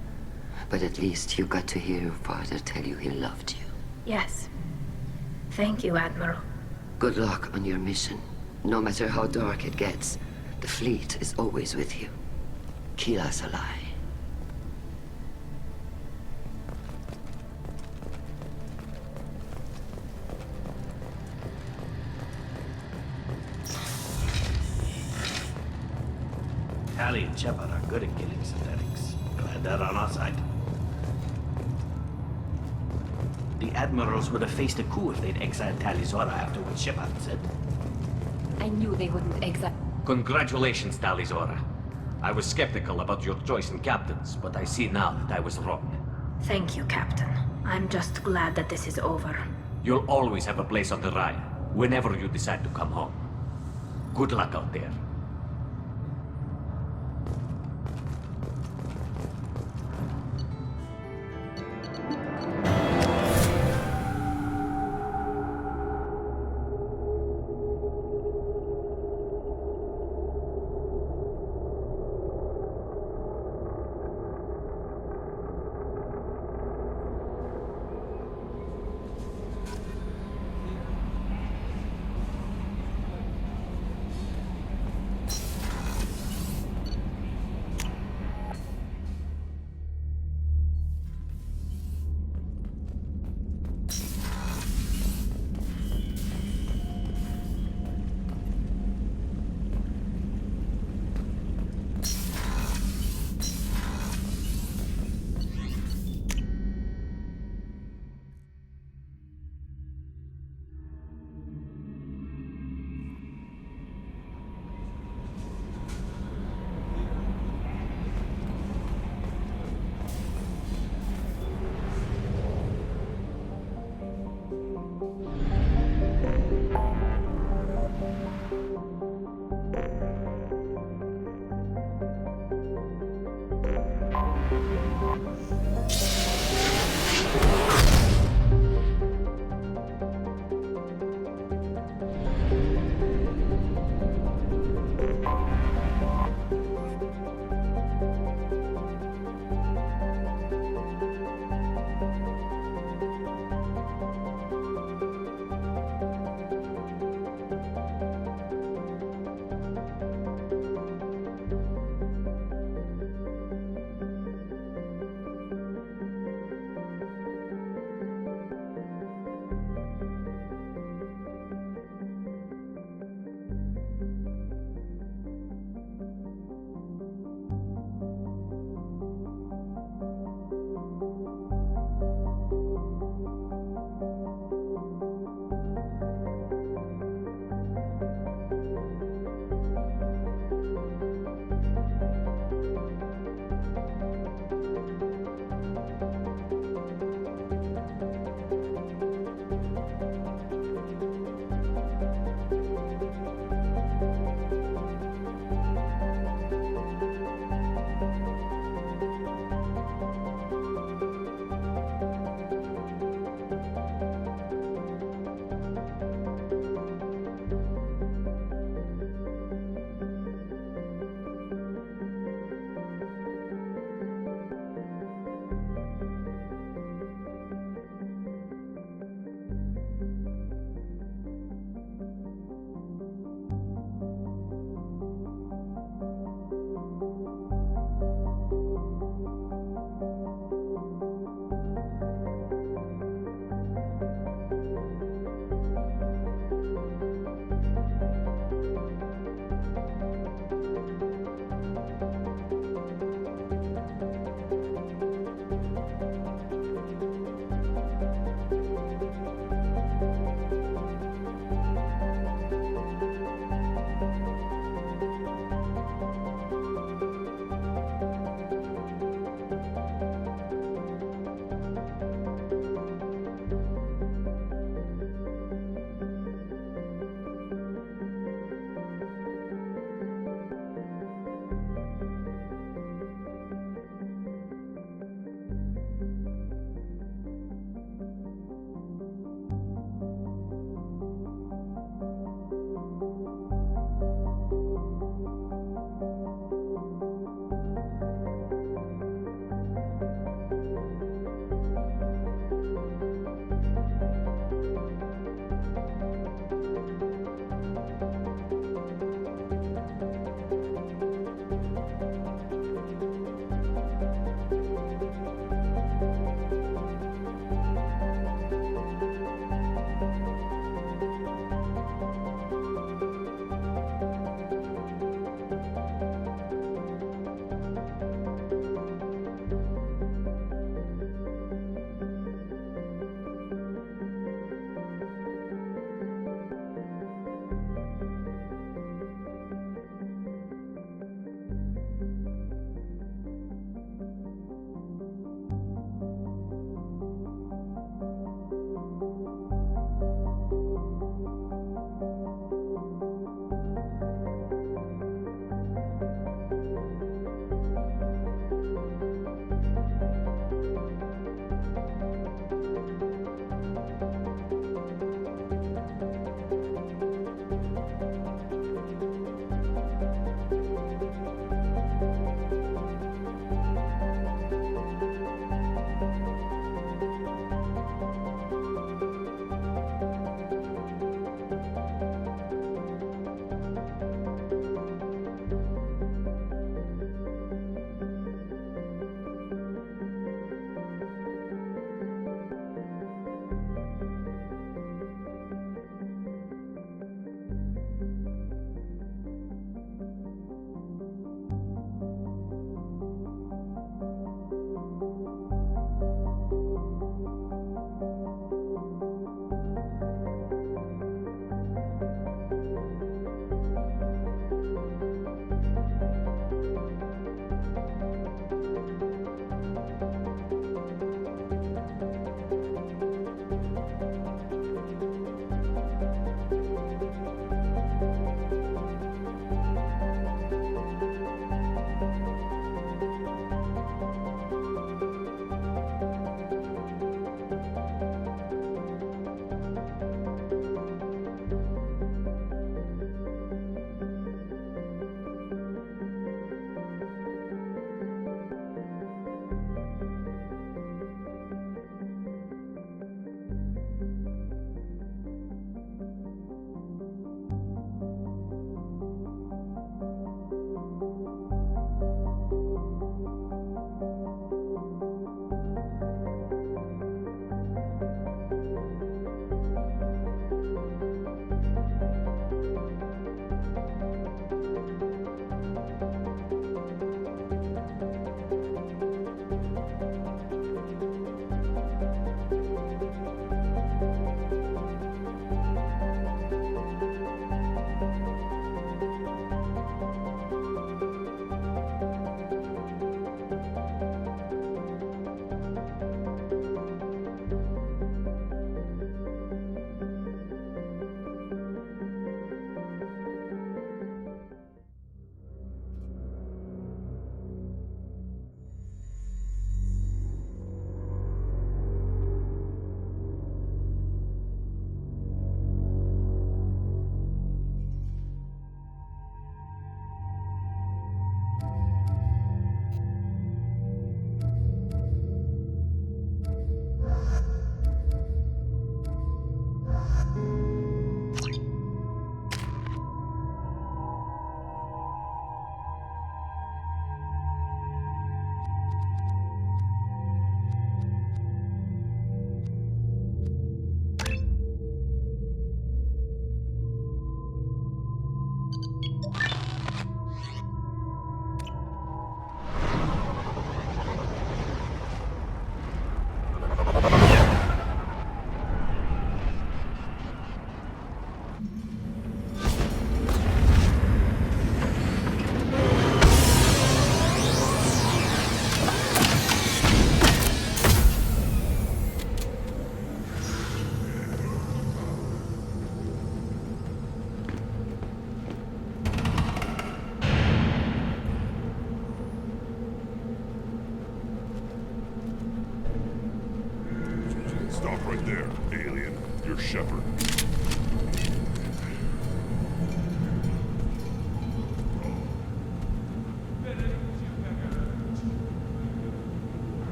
Speaker 11: But at least you got to hear your father tell you he loved you.
Speaker 7: Yes. Thank you, Admiral.
Speaker 11: Good luck on your mission. No matter how dark it gets, the fleet is always with you. Keela's alive.
Speaker 10: Tali and Shepard are good at killing synthetics. Glad they're on our side. The Admirals would have faced a coup if they'd exiled Tali Zora after what Shepard said.
Speaker 5: I knew they wouldn't exile.
Speaker 6: Congratulations, Tali Zora. I was skeptical about your choice in captains, but I see now that I was wrong.
Speaker 7: Thank you, Captain. I'm just glad that this is over.
Speaker 6: You'll always have a place on the Raya, whenever you decide to come home. Good luck out there.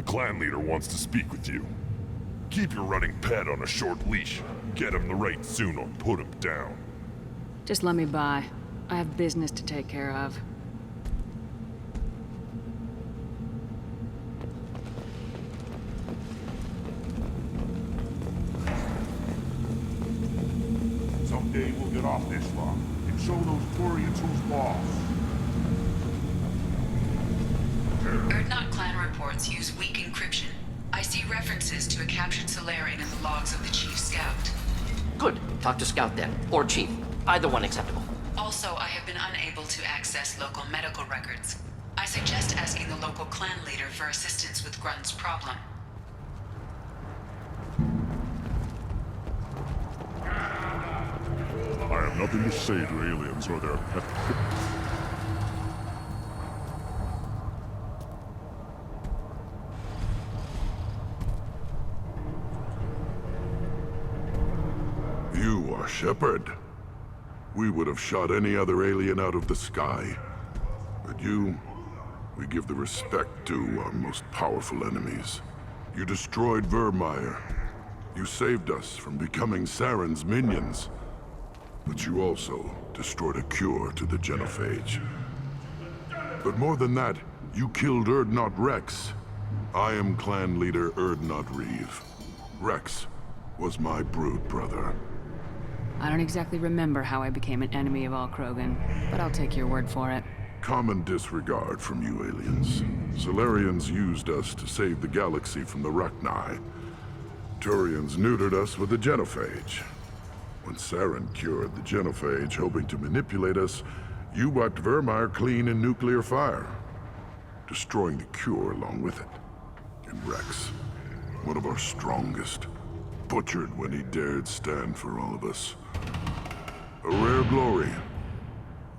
Speaker 8: clan leader wants to speak with you. Keep your running pet on a short leash. Get him the right soon or put him down.
Speaker 14: Just let me by. I have business to take care of.
Speaker 8: Someday we'll get off this rock and show those Turians who's boss.
Speaker 4: Erdnot clan reports use weak encryption. I see references to a captured Solarian in the logs of the Chief Scout.
Speaker 13: Good. Talk to Scout then. Or Chief. Either one acceptable.
Speaker 4: Also, I have been unable to access local medical records. I suggest asking the local clan leader for assistance with Grunt's problem.
Speaker 8: I have nothing to say to aliens or their pet. You are Shepard. We would have shot any other alien out of the sky. But you, we give the respect to our most powerful enemies. You destroyed Vermeer. You saved us from becoming Saren's minions. But you also destroyed a cure to the genophage. But more than that, you killed Erdnot Rex. I am clan leader Erdnot Reeve. Rex was my brood brother.
Speaker 14: I don't exactly remember how I became an enemy of all Krogan, but I'll take your word for it.
Speaker 8: Common disregard from you aliens. Solarians used us to save the galaxy from the Rachni. Turians neutered us with the genophage. When Saren cured the genophage, hoping to manipulate us, you wiped Vermeer clean in nuclear fire, destroying the cure along with it. And Rex, one of our strongest, butchered when he dared stand for all of us. A rare glory.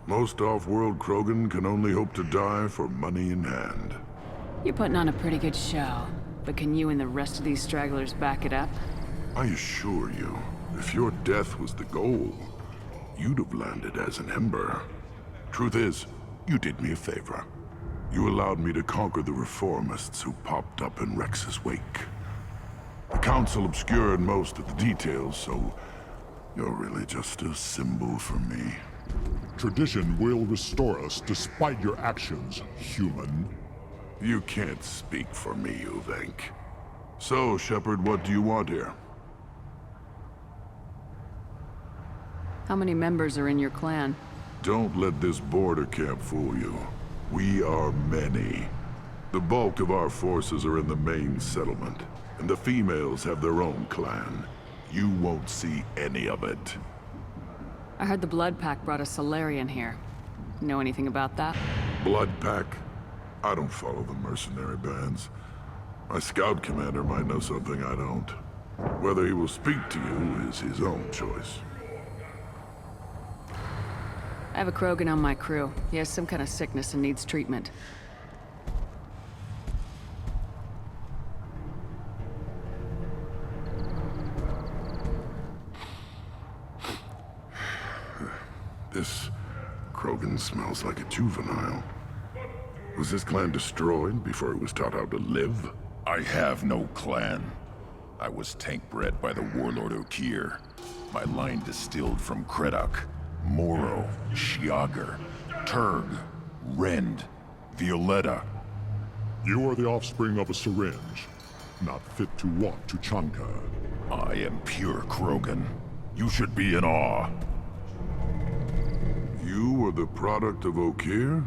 Speaker 8: Most off-world Krogan can only hope to die for money in hand.
Speaker 14: You're putting on a pretty good show, but can you and the rest of these stragglers back it up?
Speaker 8: I assure you, if your death was the goal, you'd have landed as an Ember. Truth is, you did me a favor. You allowed me to conquer the reformists who popped up in Rex's wake. The Council obscured most of the details, so you're really just a symbol for me.
Speaker 18: Tradition will restore us despite your actions, human.
Speaker 8: You can't speak for me, Uvenk. So, Shepard, what do you want here?
Speaker 14: How many members are in your clan?
Speaker 8: Don't let this border camp fool you. We are many. The bulk of our forces are in the main settlement, and the females have their own clan. You won't see any of it.
Speaker 14: I heard the Blood Pack brought a Solarian here. Know anything about that?
Speaker 8: Blood Pack? I don't follow the mercenary bands. My scout commander might know something I don't. Whether he will speak to you is his own choice.
Speaker 14: I have a Krogan on my crew. He has some kind of sickness and needs treatment.
Speaker 8: This Krogan smells like a juvenile. Was this clan destroyed before it was taught how to live?
Speaker 21: I have no clan. I was tank bred by the warlord Okir. My line distilled from Kredok, Moro, Shiagar, Turg, Rend, Violetta.
Speaker 18: You are the offspring of a syringe, not fit to walk to Chanka.
Speaker 21: I am pure Krogan. You should be in awe.
Speaker 8: You were the product of Okir?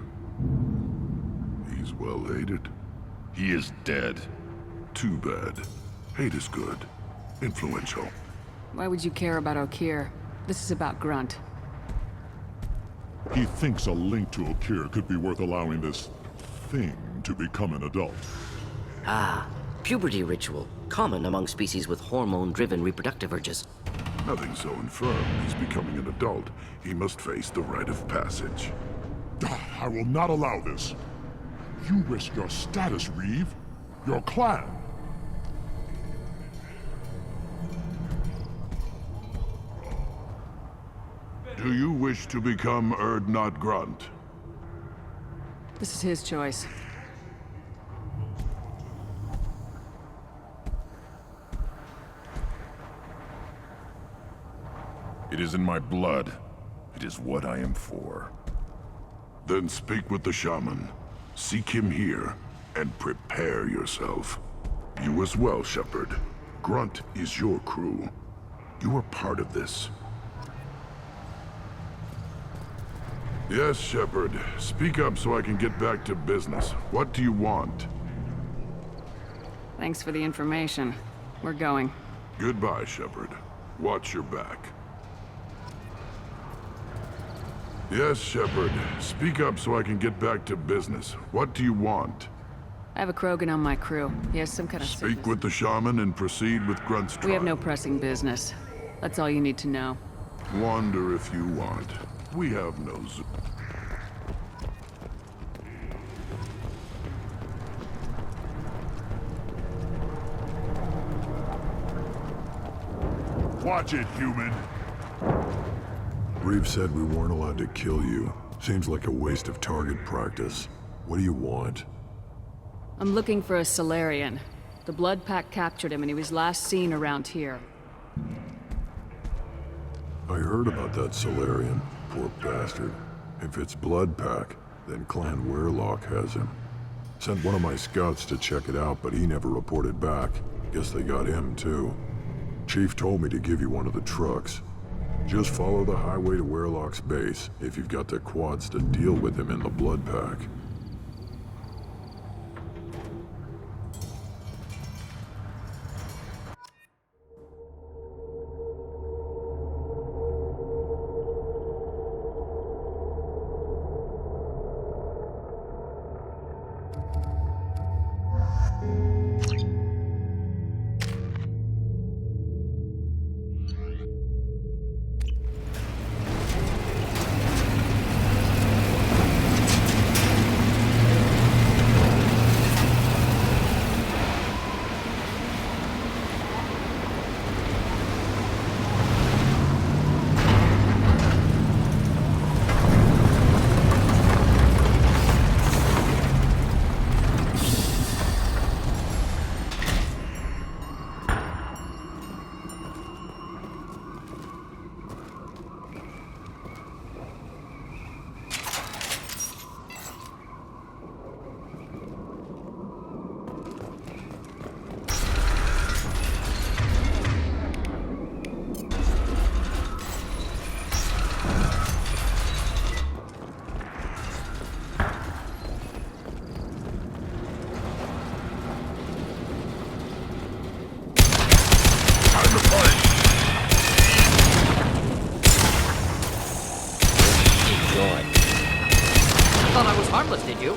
Speaker 8: He's well hated.
Speaker 21: He is dead.
Speaker 8: Too bad. Hate is good. Influential.
Speaker 14: Why would you care about Okir? This is about Grunt.
Speaker 18: He thinks a link to Okir could be worth allowing this thing to become an adult.
Speaker 13: Ah, puberty ritual. Common among species with hormone-driven reproductive urges.
Speaker 8: Nothing so infirm. He's becoming an adult. He must face the rite of passage.
Speaker 18: I will not allow this. You risk your status, Reeve. Your clan.
Speaker 8: Do you wish to become Erdnot Grunt?
Speaker 14: This is his choice.
Speaker 21: It is in my blood. It is what I am for.
Speaker 8: Then speak with the shaman. Seek him here, and prepare yourself. You as well, Shepard. Grunt is your crew. You are part of this. Yes, Shepard. Speak up so I can get back to business. What do you want?
Speaker 14: Thanks for the information. We're going.
Speaker 8: Goodbye, Shepard. Watch your back. Yes, Shepard. Speak up so I can get back to business. What do you want?
Speaker 14: I have a Krogan on my crew. He has some kind of
Speaker 8: Speak with the shaman and proceed with Grunt's trial.
Speaker 14: We have no pressing business. That's all you need to know.
Speaker 8: Wander if you want. We have no
Speaker 18: Watch it, human!
Speaker 1: Reeve said we weren't allowed to kill you. Seems like a waste of target practice. What do you want?
Speaker 14: I'm looking for a Salarian. The Blood Pack captured him and he was last seen around here.
Speaker 1: I heard about that Salarian. Poor bastard. If it's Blood Pack, then Clan Weirlock has him. Sent one of my scouts to check it out, but he never reported back. Guess they got him, too. Chief told me to give you one of the trucks. Just follow the highway to Weirlock's base, if you've got the quads to deal with him in the Blood Pack.
Speaker 13: Harmless, did you?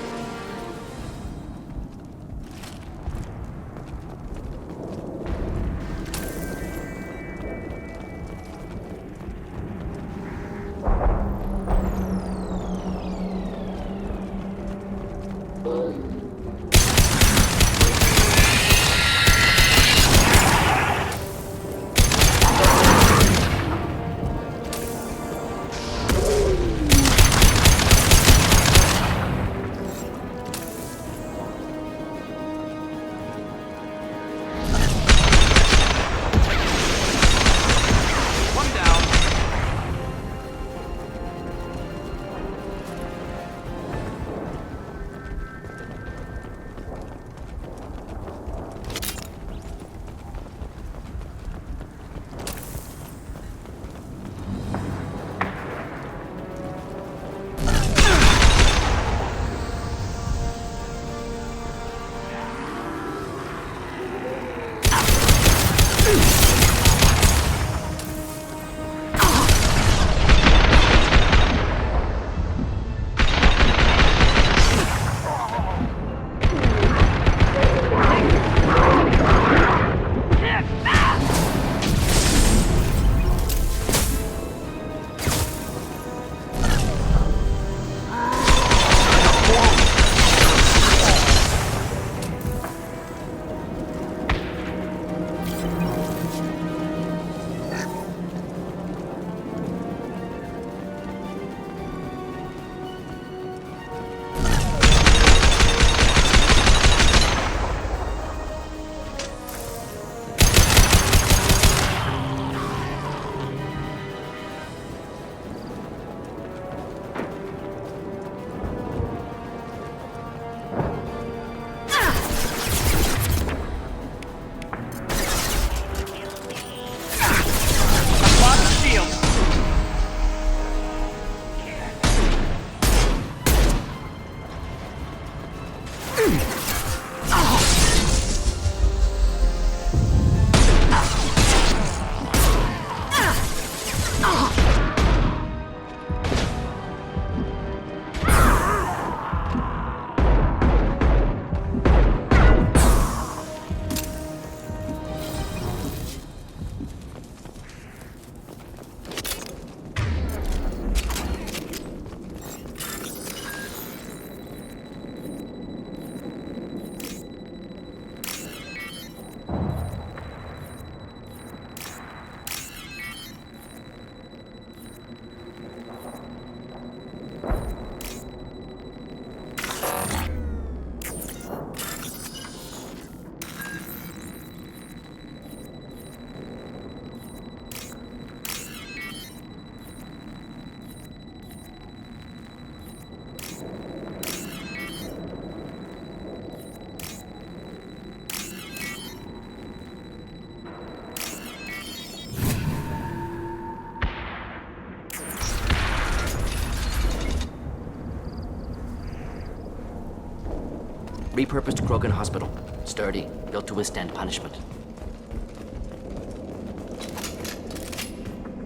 Speaker 13: repurposed Krogan hospital. Sturdy, built to withstand punishment.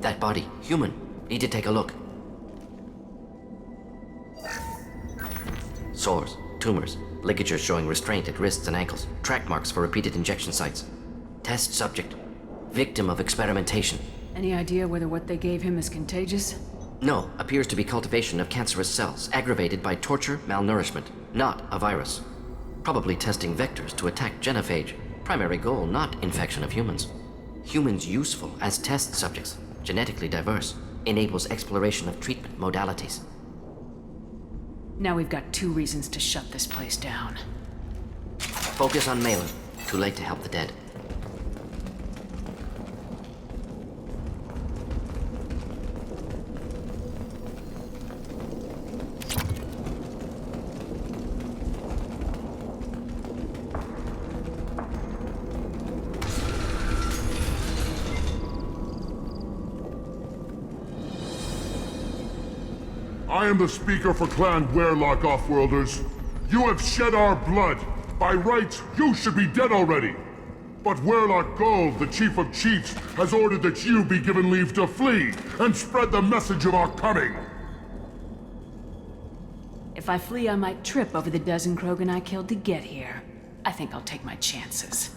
Speaker 13: That body, human. Need to take a look. Sores, tumors, ligatures showing restraint at wrists and ankles, track marks for repeated injection sites. Test subject. Victim of experimentation.
Speaker 14: Any idea whether what they gave him is contagious?
Speaker 13: No, appears to be cultivation of cancerous cells, aggravated by torture, malnourishment, not a virus. Probably testing vectors to attack genophage. Primary goal, not infection of humans. Humans useful as test subjects, genetically diverse, enables exploration of treatment modalities.
Speaker 14: Now we've got 2 reasons to shut this place down.
Speaker 13: Focus on Malin. Too late to help the dead.
Speaker 18: I am the speaker for Clan Werlock, Offworlders. You have shed our blood. By rights, you should be dead already. But Werlock Gold, the Chief of Chiefs, has ordered that you be given leave to flee and spread the message of our coming.
Speaker 14: If I flee, I might trip over the dozen Krogan I killed to get here. I think I'll take my chances.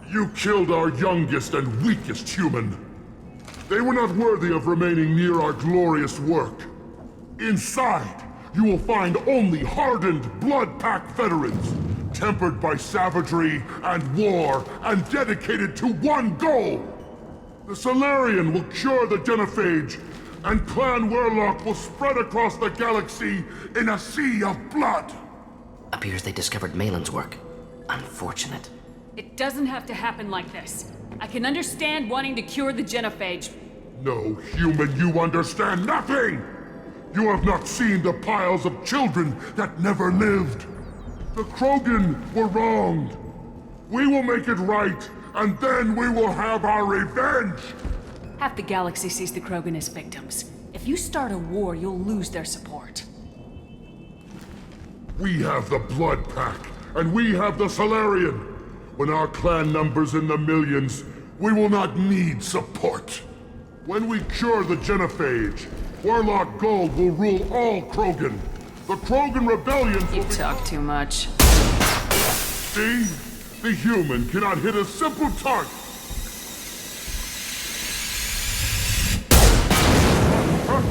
Speaker 18: You killed our youngest and weakest human. They were not worthy of remaining near our glorious work. Inside, you will find only hardened, blood-packed veterans, tempered by savagery and war, and dedicated to one goal. The Solarian will cure the genophage, and Clan Werlock will spread across the galaxy in a sea of blood.
Speaker 13: Appears they discovered Malin's work. Unfortunate.
Speaker 14: It doesn't have to happen like this. I can understand wanting to cure the genophage.
Speaker 18: No, human, you understand nothing! You have not seen the piles of children that never lived. The Krogan were wronged. We will make it right, and then we will have our revenge!
Speaker 14: Half the galaxy sees the Krogan as victims. If you start a war, you'll lose their support.
Speaker 18: We have the Blood Pack, and we have the Solarian. When our clan numbers in the millions, we will not need support. When we cure the genophage, Werlock Gold will rule all Krogan. The Krogan rebellion will
Speaker 14: You talk too much.
Speaker 18: See? The human cannot hit a simple target. The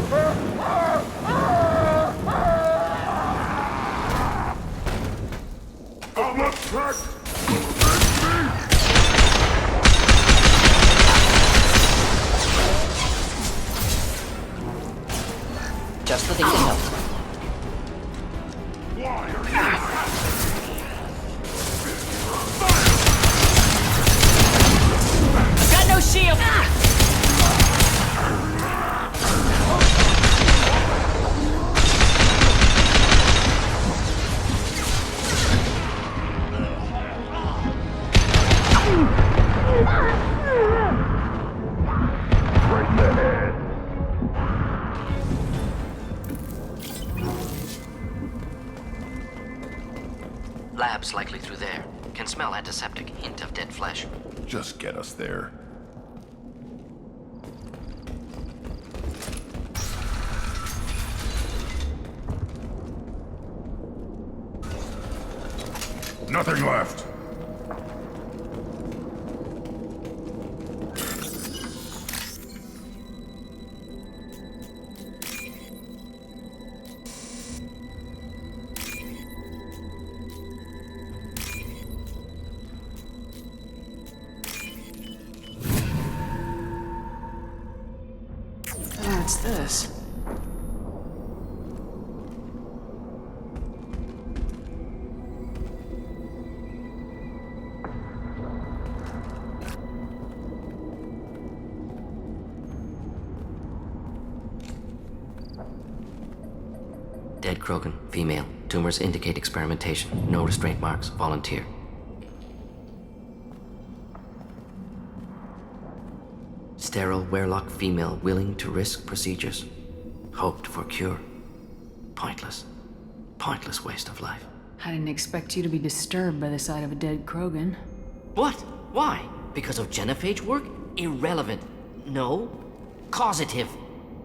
Speaker 18: Blood Pack will avenge me!
Speaker 13: Just the thing to help.
Speaker 14: I've got no shield!
Speaker 13: Labs likely through there. Can smell antiseptic, hint of dead flesh.
Speaker 21: Just get us there. Nothing left.
Speaker 14: What's this?
Speaker 13: Dead Krogan, female. Tumors indicate experimentation. No restraint marks. Volunteer. Sterile Werlock female willing to risk procedures. Hoped for cure. Pointless. Pointless waste of life.
Speaker 14: I didn't expect you to be disturbed by the sight of a dead Krogan.
Speaker 13: What? Why? Because of genophage work? Irrelevant. No. Causative.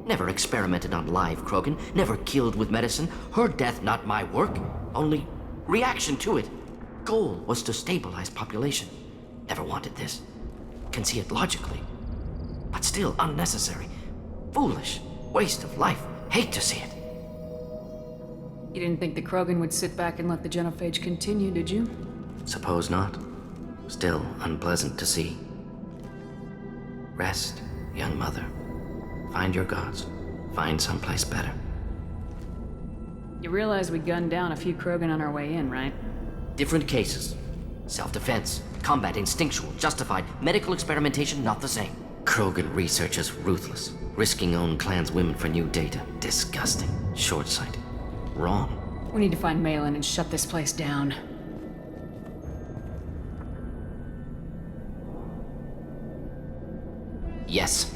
Speaker 13: Never experimented on live Krogan, never killed with medicine. Her death, not my work. Only reaction to it. Goal was to stabilize population. Never wanted this. Can see it logically. But still unnecessary. Foolish. Waste of life. Hate to see it.
Speaker 14: You didn't think the Krogan would sit back and let the genophage continue, did you?
Speaker 13: Suppose not. Still unpleasant to see. Rest, young mother. Find your gods. Find someplace better.
Speaker 14: You realize we gunned down a few Krogan on our way in, right?
Speaker 13: Different cases. Self-defense, combat instinctual, justified. Medical experimentation, not the same. Krogan researchers ruthless. Risking own clan's women for new data. Disgusting. Short-sighted. Wrong.
Speaker 14: We need to find Malin and shut this place down.
Speaker 13: Yes.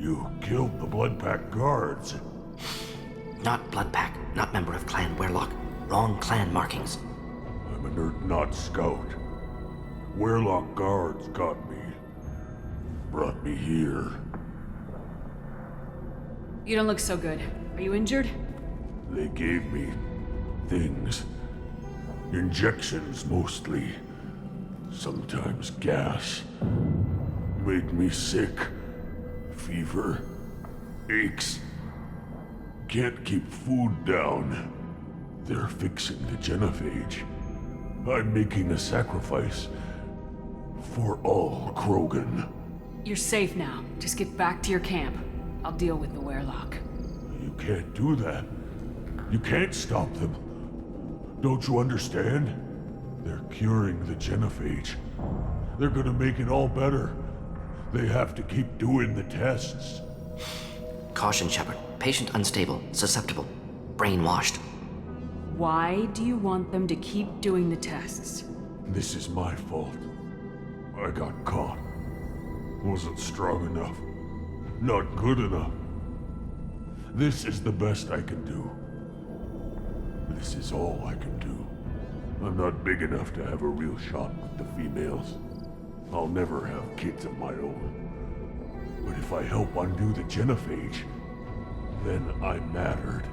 Speaker 18: You killed the Blood Pack guards.
Speaker 13: Not Blood Pack, not member of Clan Werlock. Wrong clan markings.
Speaker 18: I'm a nerd, not scout. Werlock guards got me. Brought me here.
Speaker 14: You don't look so good. Are you injured?
Speaker 18: They gave me things. Injections, mostly. Sometimes gas. Made me sick. Fever. Aches. Can't keep food down. They're fixing the genophage. I'm making a sacrifice. For all Krogan.
Speaker 14: You're safe now. Just get back to your camp. I'll deal with the Werlock.
Speaker 18: You can't do that. You can't stop them. Don't you understand? They're curing the genophage. They're gonna make it all better. They have to keep doing the tests.
Speaker 13: Caution, Shepard. Patient unstable, susceptible, brainwashed.
Speaker 14: Why do you want them to keep doing the tests?
Speaker 18: This is my fault. I got caught. Wasn't strong enough. Not good enough. This is the best I can do. This is all I can do. I'm not big enough to have a real shot with the females. I'll never have kids of my own. But if I help undo the genophage, then I'm mattered.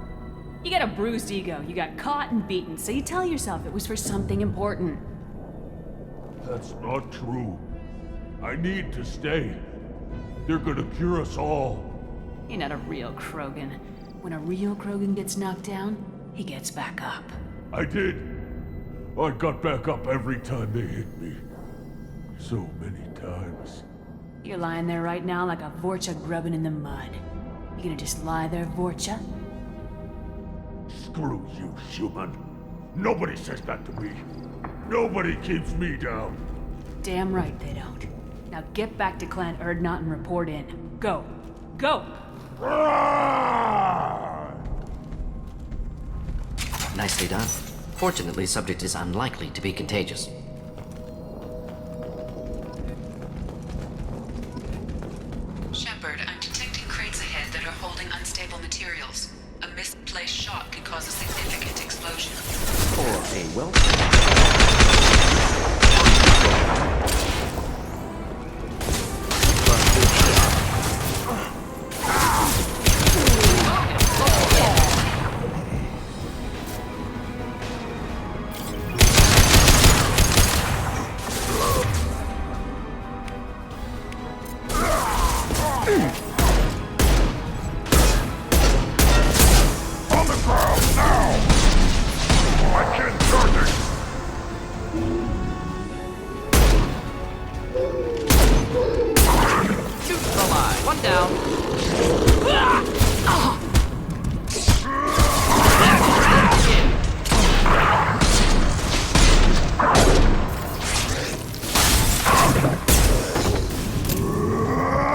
Speaker 14: You got a bruised ego. You got caught and beaten, so you tell yourself it was for something important.
Speaker 18: That's not true. I need to stay. They're gonna cure us all.
Speaker 14: You're not a real Krogan. When a real Krogan gets knocked down, he gets back up.
Speaker 18: I did. I got back up every time they hit me. So many times.
Speaker 14: You're lying there right now like a Vorcha grubbing in the mud. You gonna just lie there, Vorcha?
Speaker 18: Screw you, human. Nobody says that to me. Nobody keeps me down.
Speaker 14: Damn right they don't. Now get back to Clan Erdnot and report in. Go. Go!
Speaker 13: Nicely done. Fortunately, subject is unlikely to be contagious.
Speaker 4: Shepard, I'm detecting crates ahead that are holding unstable materials. A misplaced shot could cause a significant explosion.
Speaker 6: Or a well...
Speaker 13: Calm down.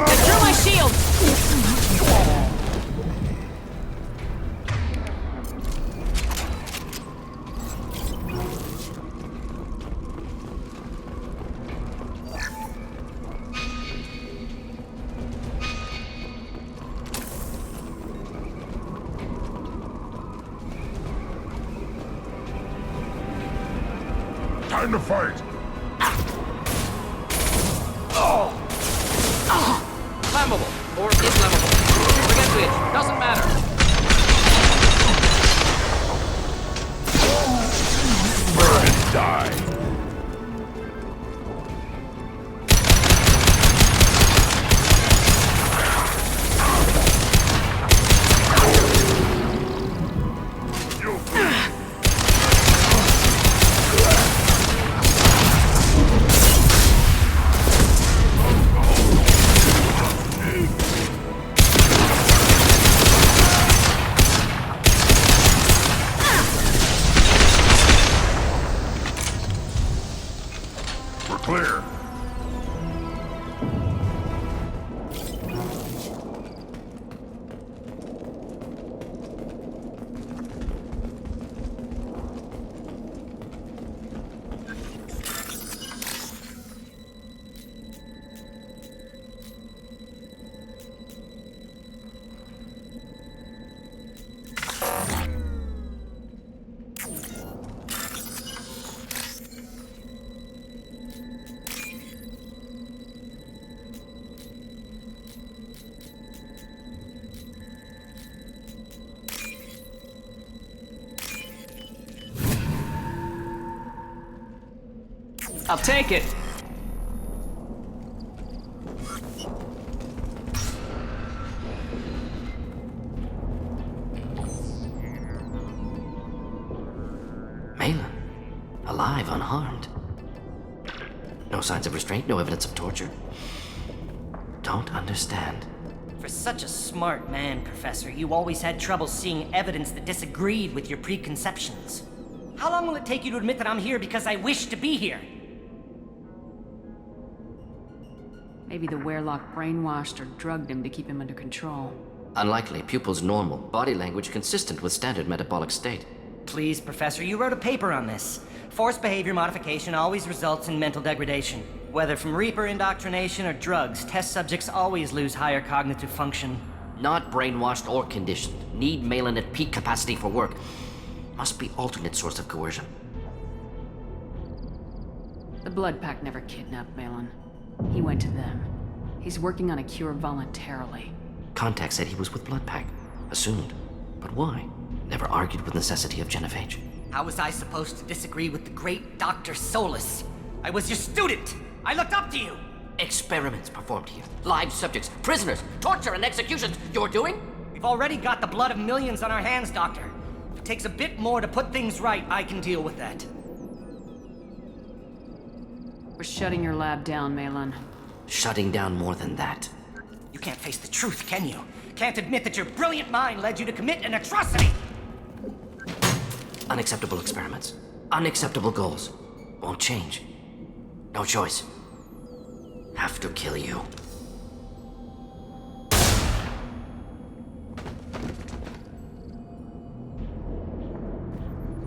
Speaker 14: Get through my shield!
Speaker 18: Time to fight!
Speaker 13: Flammable or inflammable. Forget which. Doesn't matter.
Speaker 21: Burn and die.
Speaker 18: We're clear.
Speaker 14: I'll take it.
Speaker 13: Malin. Alive, unharmed. No signs of restraint, no evidence of torture. Don't understand.
Speaker 9: For such a smart man, Professor, you always had trouble seeing evidence that disagreed with your preconceptions. How long will it take you to admit that I'm here because I wish to be here?
Speaker 14: Maybe the Werelock brainwashed or drugged him to keep him under control.
Speaker 13: Unlikely. Pupil's normal. Body language consistent with standard metabolic state.
Speaker 9: Please, Professor, you wrote a paper on this. Forced behavior modification always results in mental degradation. Whether from Reaper indoctrination or drugs, test subjects always lose higher cognitive function.
Speaker 13: Not brainwashed or conditioned. Need Malin at peak capacity for work. Must be alternate source of coercion.
Speaker 14: The Blood Pack never kidnapped Malin. He went to them. He's working on a cure voluntarily.
Speaker 13: Contact said he was with Blood Pack. Assumed. But why? Never argued with necessity of genophage.
Speaker 9: How was I supposed to disagree with the great Dr. Solus? I was your student! I looked up to you!
Speaker 13: Experiments performed here. Live subjects, prisoners, torture and executions. You're doing?
Speaker 9: We've already got the blood of millions on our hands, Doctor. If it takes a bit more to put things right, I can deal with that.
Speaker 14: We're shutting your lab down, Malin.
Speaker 13: Shutting down more than that.
Speaker 9: You can't face the truth, can you? Can't admit that your brilliant mind led you to commit an atrocity!
Speaker 13: Unacceptable experiments. Unacceptable goals. Won't change. No choice. Have to kill you.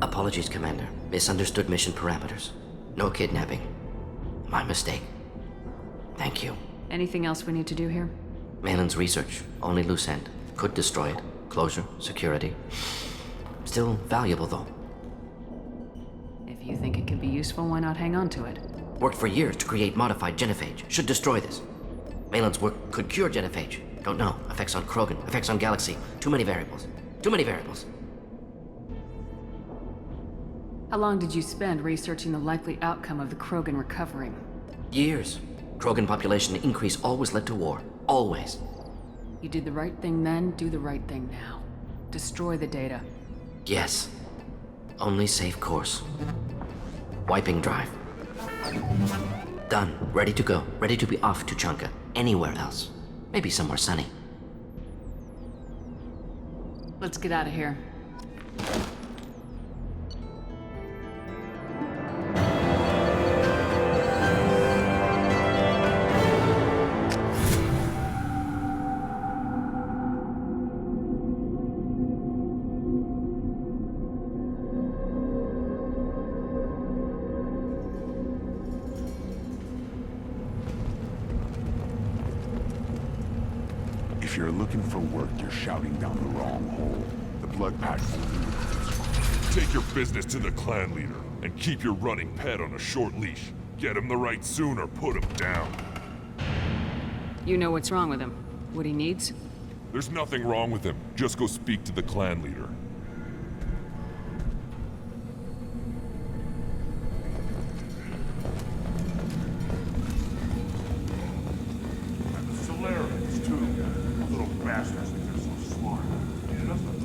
Speaker 13: Apologies, Commander. Misunderstood mission parameters. No kidnapping. My mistake. Thank you.
Speaker 14: Anything else we need to do here?
Speaker 13: Malin's research. Only loose end. Could destroy it. Closure. Security. Still valuable, though.
Speaker 14: If you think it could be useful, why not hang on to it?
Speaker 13: Worked for years to create modified genophage. Should destroy this. Malin's work could cure genophage. Don't know. Effects on Krogan. Effects on Galaxy. Too many variables. Too many variables.
Speaker 14: How long did you spend researching the likely outcome of the Krogan recovering?
Speaker 13: Years. Krogan population increase always led to war. Always.
Speaker 14: You did the right thing then, do the right thing now. Destroy the data.
Speaker 13: Yes. Only safe course. Wiping drive. Done. Ready to go. Ready to be off to Chanka. Anywhere else. Maybe somewhere sunny.
Speaker 14: Let's get out of here.
Speaker 21: If you're looking for work, you're shouting down the wrong hole. The blood pack will
Speaker 12: Take your business to the clan leader, and keep your running pet on a short leash. Get him the right soon or put him down.
Speaker 14: You know what's wrong with him. What he needs?
Speaker 12: There's nothing wrong with him. Just go speak to the clan leader.
Speaker 18: Solarians, too. Little bastards think they're so smart.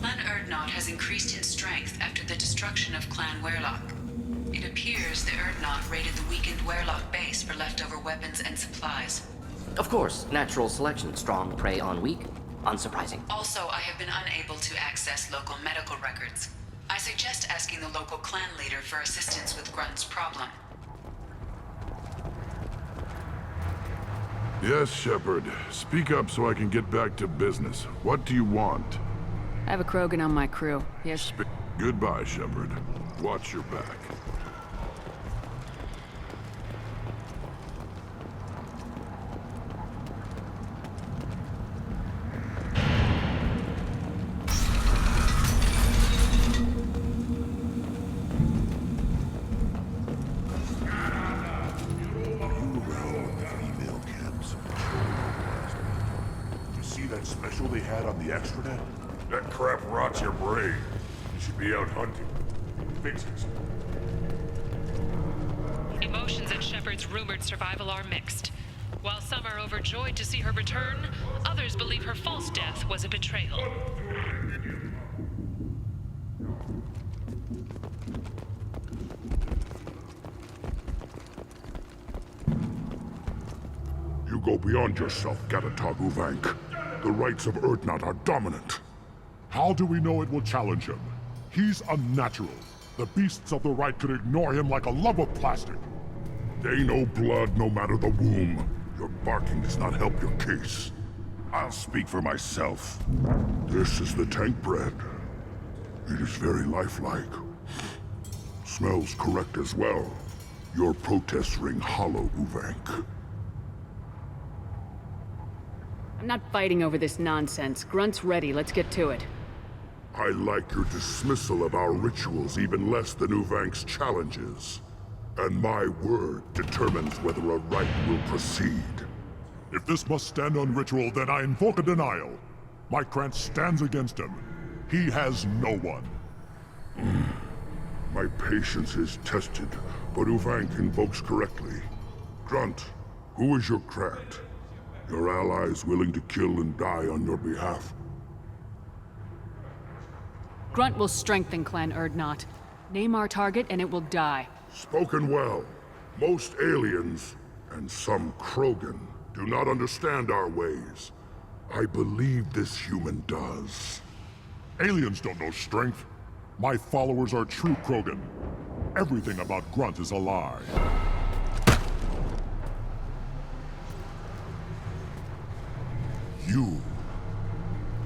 Speaker 4: Clan Erdnot has increased in strength after the destruction of Clan Werlock. It appears the Erdnot raided the weakened Werlock base for leftover weapons and supplies.
Speaker 13: Of course, natural selection. Strong prey on weak. Unsurprising.
Speaker 4: Also, I have been unable to access local medical records. I suggest asking the local clan leader for assistance with Grunt's problem.
Speaker 1: Yes, Shepard. Speak up so I can get back to business. What do you want?
Speaker 14: I have a Krogan on my crew. Yes.
Speaker 1: Goodbye, Shepard. Watch your back.
Speaker 18: That special they had on the extranet? That crap rots your brain. You should be out hunting. Fix it.
Speaker 15: Emotions at Shepard's rumored survival are mixed. While some are overjoyed to see her return, others believe her false death was a betrayal.
Speaker 18: You go beyond yourself, Gatatog Uvank. The rights of Erdnot are dominant. How do we know it will challenge him? He's unnatural. The beasts of the right could ignore him like a lump of plastic. They know blood no matter the womb. Your barking does not help your case. I'll speak for myself. This is the tank bread. It is very lifelike. Smells correct as well. Your protests ring hollow, Uvank.
Speaker 14: I'm not fighting over this nonsense. Grunt's ready. Let's get to it.
Speaker 18: I like your dismissal of our rituals even less than Uvank's challenges. And my word determines whether a rite will proceed. If this must stand on ritual, then I invoke a denial. My Krantz stands against him. He has no one. My patience is tested, but Uvank invokes correctly. Grunt, who is your Krant? Your allies willing to kill and die on your behalf?
Speaker 14: Grunt will strengthen Clan Erdnot. Name our target and it will die.
Speaker 18: Spoken well. Most aliens, and some Krogan, do not understand our ways. I believe this human does. Aliens don't know strength. My followers are true Krogan. Everything about Grunt is a lie.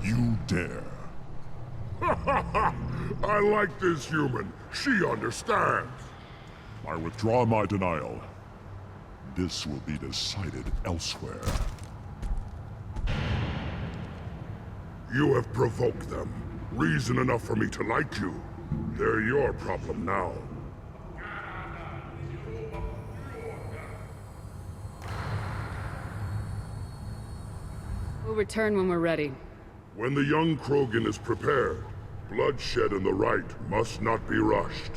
Speaker 18: You dare. I like this human. She understands. I withdraw my denial. This will be decided elsewhere. You have provoked them. Reason enough for me to like you. They're your problem now.
Speaker 14: We'll return when we're ready.
Speaker 18: When the young Krogan is prepared, bloodshed in the right must not be rushed.